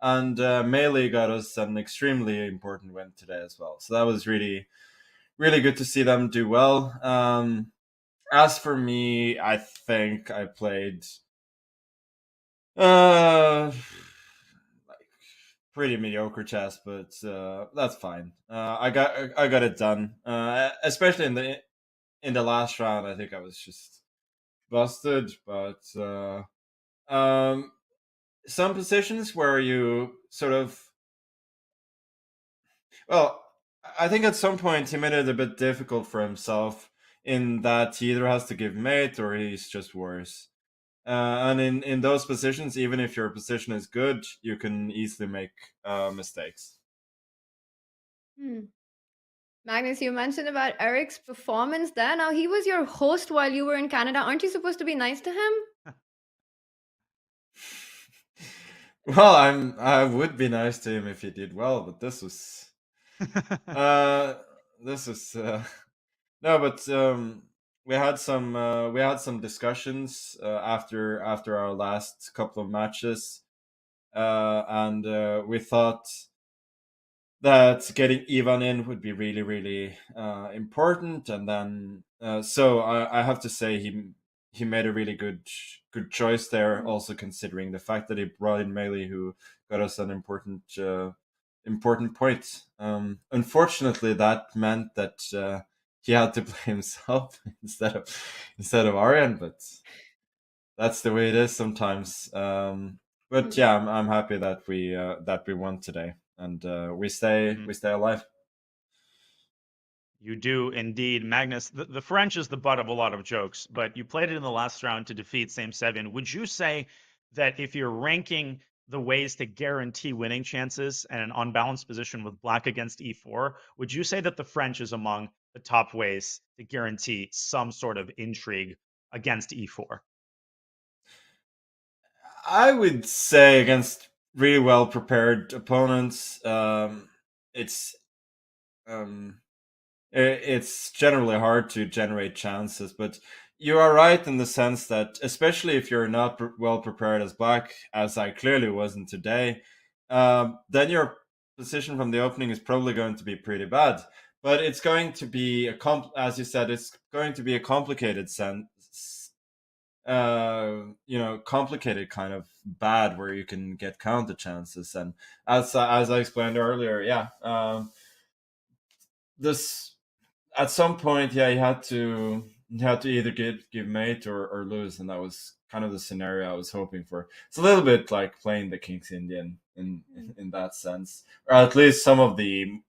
And Melee got us an extremely important win today as well. So that was really, really good to see them do well. As for me, I think I played like pretty mediocre chess, but that's fine. I got it done. Especially in the last round, I think I was just busted. But some positions where you sort of, well, I think at some point he made it a bit difficult for himself in that he either has to give mate or he's just worse. And in those positions, even if your position is good, you can easily make mistakes. Magnus, you mentioned about Eric's performance there. Now, he was your host while you were in Canada. Aren't you supposed to be nice to him? Well, I would be nice to him if he did well, but this was no, but we had some discussions after our last couple of matches, and we thought that getting Ivan in would be really, really important. And then so I have to say he made a really good choice there, also considering the fact that he brought in Melee, who got us an important point. Unfortunately, that meant that he had to play himself instead of Aryan, but that's the way it is sometimes. But yeah, I'm happy that we won today, and we stay alive. You do indeed. Magnus, the French is the butt of a lot of jokes, but you played it in the last round to defeat Same Seven. Would you say that if you're ranking the ways to guarantee winning chances and an unbalanced position with Black against E4, would you say that the French is among the top ways to guarantee some sort of intrigue against E4? I would say against really well prepared opponents, it's it's generally hard to generate chances, but you are right in the sense that, especially if you're not well prepared as black, as I clearly wasn't today, then your position from the opening is probably going to be pretty bad. But it's going to be as you said, it's going to be a complicated sense, complicated kind of bad where you can get counter chances. And as I explained earlier, yeah, this at some point, yeah, you had to either give mate or lose, and that was kind of the scenario I was hoping for. It's a little bit like playing the King's Indian in that sense, or at least some of the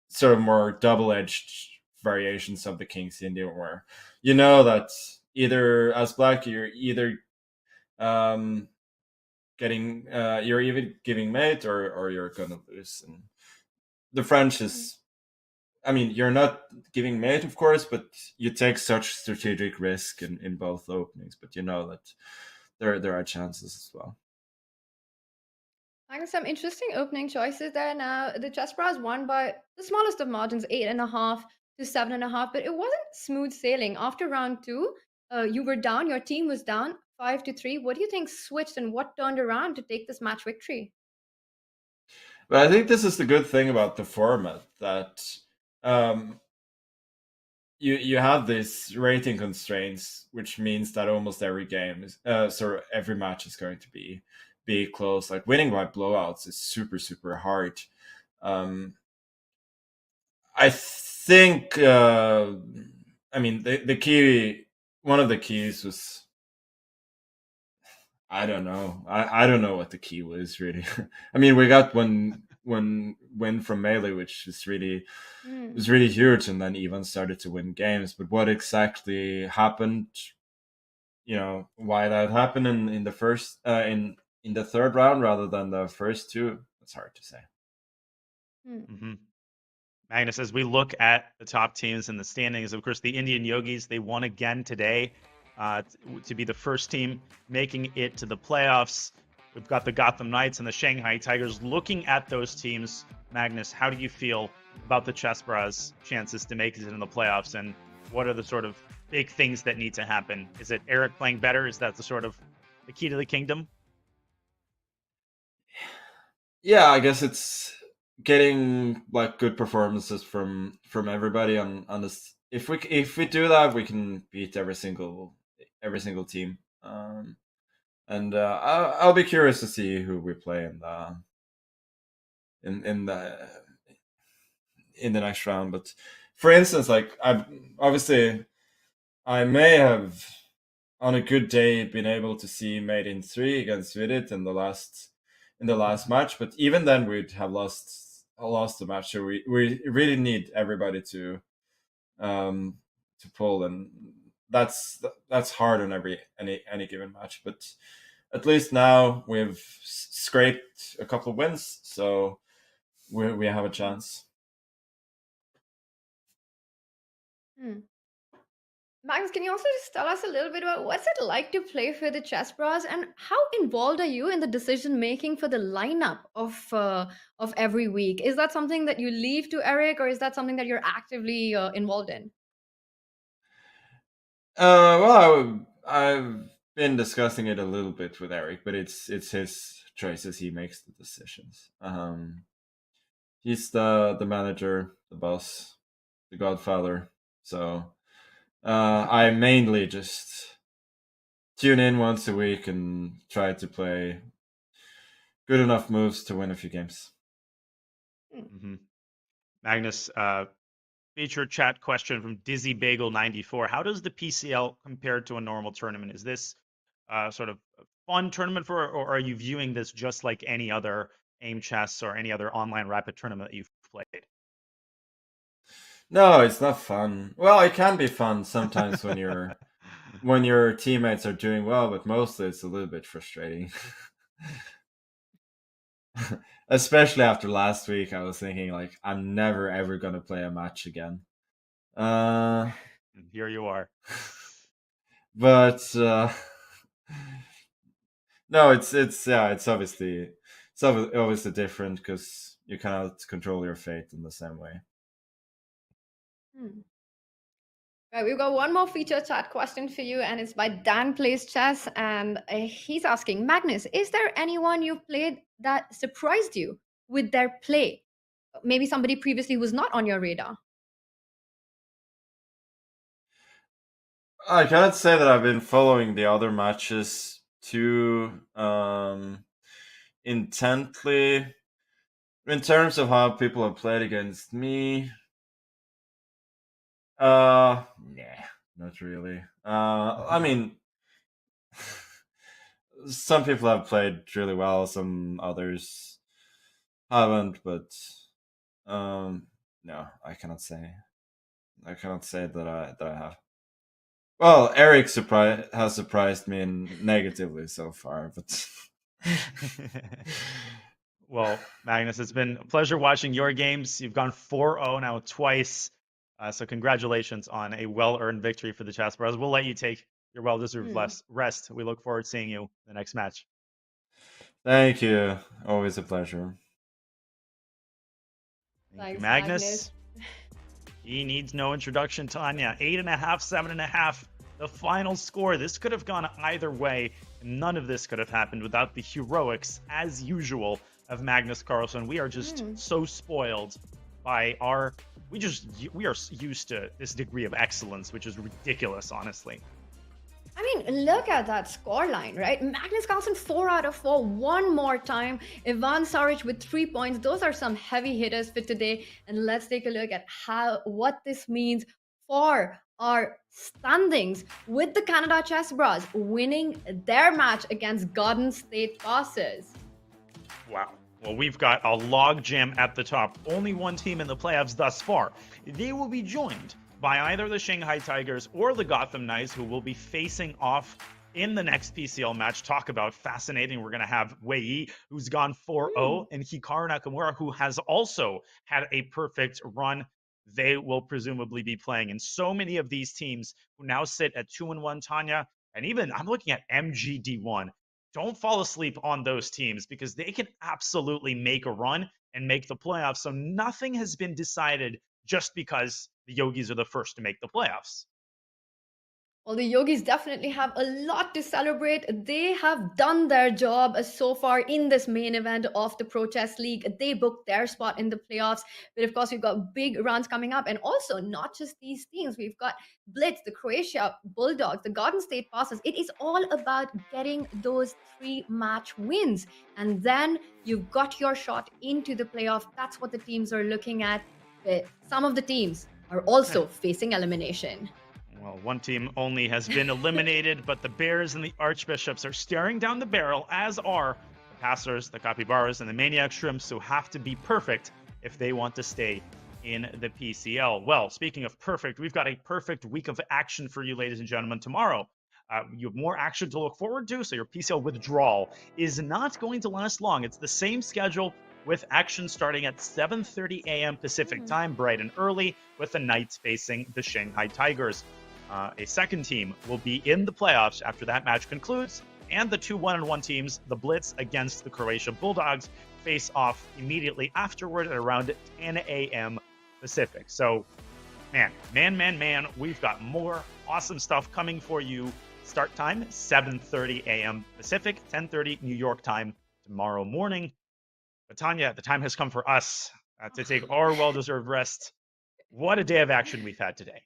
sort of more double-edged variations of the King's Indian, where you know that either as black you're either getting you're even giving mate or you're gonna lose. And the French is, I mean, you're not giving mate, of course, but you take such strategic risk in both openings. But you know that there are chances as well. Magnus, some interesting opening choices there. Now, the Chessbras won by the smallest of margins, 8.5 to 7.5, but it wasn't smooth sailing. After round two, you were down, your team was down 5-3. What do you think switched and what turned around to take this match victory? But I think this is the good thing about the format, that you have these rating constraints, which means that almost every game is every match is going to be close. Like winning by blowouts is super hard. I think I mean the key, one of the keys was, I don't know. I don't know what the key was really. I mean, we got one win from Melee, which is really was really huge, and then Ivan started to win games. But what exactly happened? You know, why that happened in the first in the third round rather than the first two? It's hard to say. Mm-hmm. Magnus, as we look at the top teams in the standings, of course, the Indian Yogis, they won again today to be the first team making it to the playoffs. We've got the Gotham Knights and the Shanghai Tigers. Looking at those teams, Magnus, how do you feel about the Chessbras' chances to make it in the playoffs, and what are the sort of big things that need to happen? Is it Eric playing better? Is that the sort of the key to the kingdom? Yeah, I guess it's getting like good performances from everybody on this. If we do that, we can beat every single team. And I'll be curious to see who we play in the next round. But for instance, like I may have on a good day been able to see Made in 3 against Vidit in the last match, but even then we'd have lost the match. So we really need everybody to pull, and that's hard on any given match. But at least now we've scraped a couple of wins, so we have a chance. Magnus, can you also just tell us a little bit about what's it like to play for the Chessbras, and how involved are you in the decision making for the lineup of every week? Is that something that you leave to Eric, or is that something that you're actively involved in? Well, I've been discussing it a little bit with Eric, but it's his choices. He makes the decisions. He's the manager, the boss, the godfather. So I mainly just tune in once a week and try to play good enough moves to win a few games. Mm-hmm. Magnus, feature chat question from Dizzy Bagel 94. How does the PCL compare to a normal tournament? Is this sort of a fun tournament or are you viewing this just like any other aim chess or any other online rapid tournament that you've played? No, it's not fun. Well, it can be fun sometimes when your teammates are doing well, but mostly it's a little bit frustrating. Especially after last week, I was thinking like I'm never ever gonna play a match again. Here you are. But No, it's obviously different because you cannot control your fate in the same way. Right, we've got one more feature chat question for you, and it's by Dan Plays Chess, and he's asking, Magnus, is there anyone you've played that surprised you with their play? Maybe somebody previously who's not on your radar. I cannot say that I've been following the other matches too intently. In terms of how people have played against me, nah, not really. I mean, some people have played really well, some others haven't, but no, I cannot say that I have. Well, Eric has surprised me negatively so far, but Well, Magnus, it's been a pleasure watching your games. You've gone 4-0 now twice. So congratulations on a well-earned victory for the Chess Bros. We'll let you take your well-deserved rest. We look forward to seeing you in the next match. Thank you. Always a pleasure. Thank you, Magnus. He needs no introduction, Tanya. 8.5, 7.5. The final score. This could have gone either way. None of this could have happened without the heroics, as usual, of Magnus Carlsen. We are just so spoiled by we are used to this degree of excellence, which is ridiculous, honestly. I mean, look at that scoreline, right? Magnus Carlsen 4 out of 4 one more time. Ivan Saric with 3 points. Those are some heavy hitters for today. And let's take a look at what this means for our standings, with the Canada Chess Bros winning their match against Garden State Passes. Wow. Well, we've got a logjam at the top. Only one team in the playoffs thus far. They will be joined by either the Shanghai Tigers or the Gotham Knights, who will be facing off in the next PCL match. Talk about fascinating. We're going to have Wei, who's gone 4-0, and Hikaru Nakamura, who has also had a perfect run. They will presumably be playing. And so many of these teams who now sit at 2-1, Tanya, and even I'm looking at MGD1. Don't fall asleep on those teams, because they can absolutely make a run and make the playoffs. So nothing has been decided just because the Yogis are the first to make the playoffs. Well, the Yogis definitely have a lot to celebrate. They have done their job so far in this main event of the Pro Chess League. They booked their spot in the playoffs. But of course, we've got big rounds coming up. And also, not just these teams. We've got Blitz, the Croatia Bulldogs, the Garden State Passes. It is all about getting those 3-match wins. And then you've got your shot into the playoff. That's what the teams are looking at. But some of the teams are also facing elimination. Well, one team only has been eliminated, but the Bears and the Archbishops are staring down the barrel, as are the Passers, the Capybaras, and the Maniac Shrimps, who have to be perfect if they want to stay in the PCL. Well, speaking of perfect, we've got a perfect week of action for you, ladies and gentlemen. Tomorrow, you have more action to look forward to, so your PCL withdrawal is not going to last long. It's the same schedule, with action starting at 7:30 a.m. Pacific time, bright and early, with the Knights facing the Shanghai Tigers. A second team will be in the playoffs after that match concludes, and the 2 1-1 teams, the Blitz against the Croatia Bulldogs, face off immediately afterward at around 10 a.m. Pacific. So, man, we've got more awesome stuff coming for you. Start time, 7:30 a.m. Pacific, 10:30 New York time tomorrow morning. But Tanya, the time has come for us to take our well-deserved rest. What a day of action we've had today.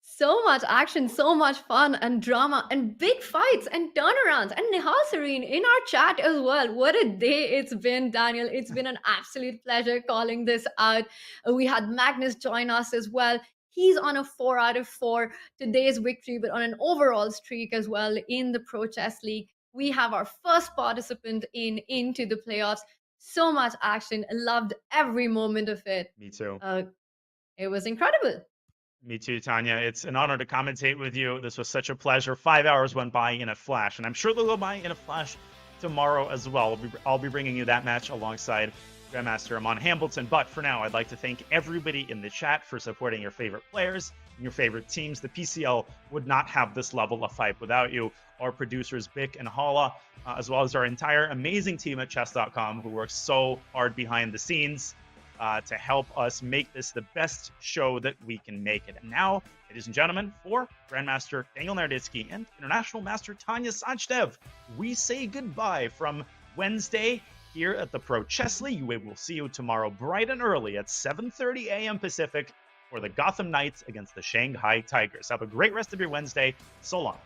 So much action, so much fun and drama and big fights and turnarounds, and Nihal Serene in our chat as well. What a day it's been, Daniel. It's been an absolute pleasure calling this out. We had Magnus join us as well. He's on a 4 out of 4 today's victory, but on an overall streak as well in the Pro Chess League. We have our first participant into the playoffs. So much action. Loved every moment of it. Me too. It was incredible. Me too, Tanya. It's an honor to commentate with you. This was such a pleasure. 5 hours went by in a flash, and I'm sure they'll go by in a flash tomorrow as well. I'll be bringing you that match alongside Grandmaster Amon Hambleton. But for now, I'd like to thank everybody in the chat for supporting your favorite players and your favorite teams. The PCL would not have this level of hype without you. Our producers, Bick and Hala, as well as our entire amazing team at chess.com who works so hard behind the scenes to help us make this the best show that we can make it. And now, ladies and gentlemen, for Grandmaster Daniel Naroditsky and International Master Tanya Sachdev, we say goodbye from Wednesday here at the Pro Chess League. We will see you tomorrow bright and early at 7:30 a.m. Pacific for the Gotham Knights against the Shanghai Tigers. Have a great rest of your Wednesday. So long.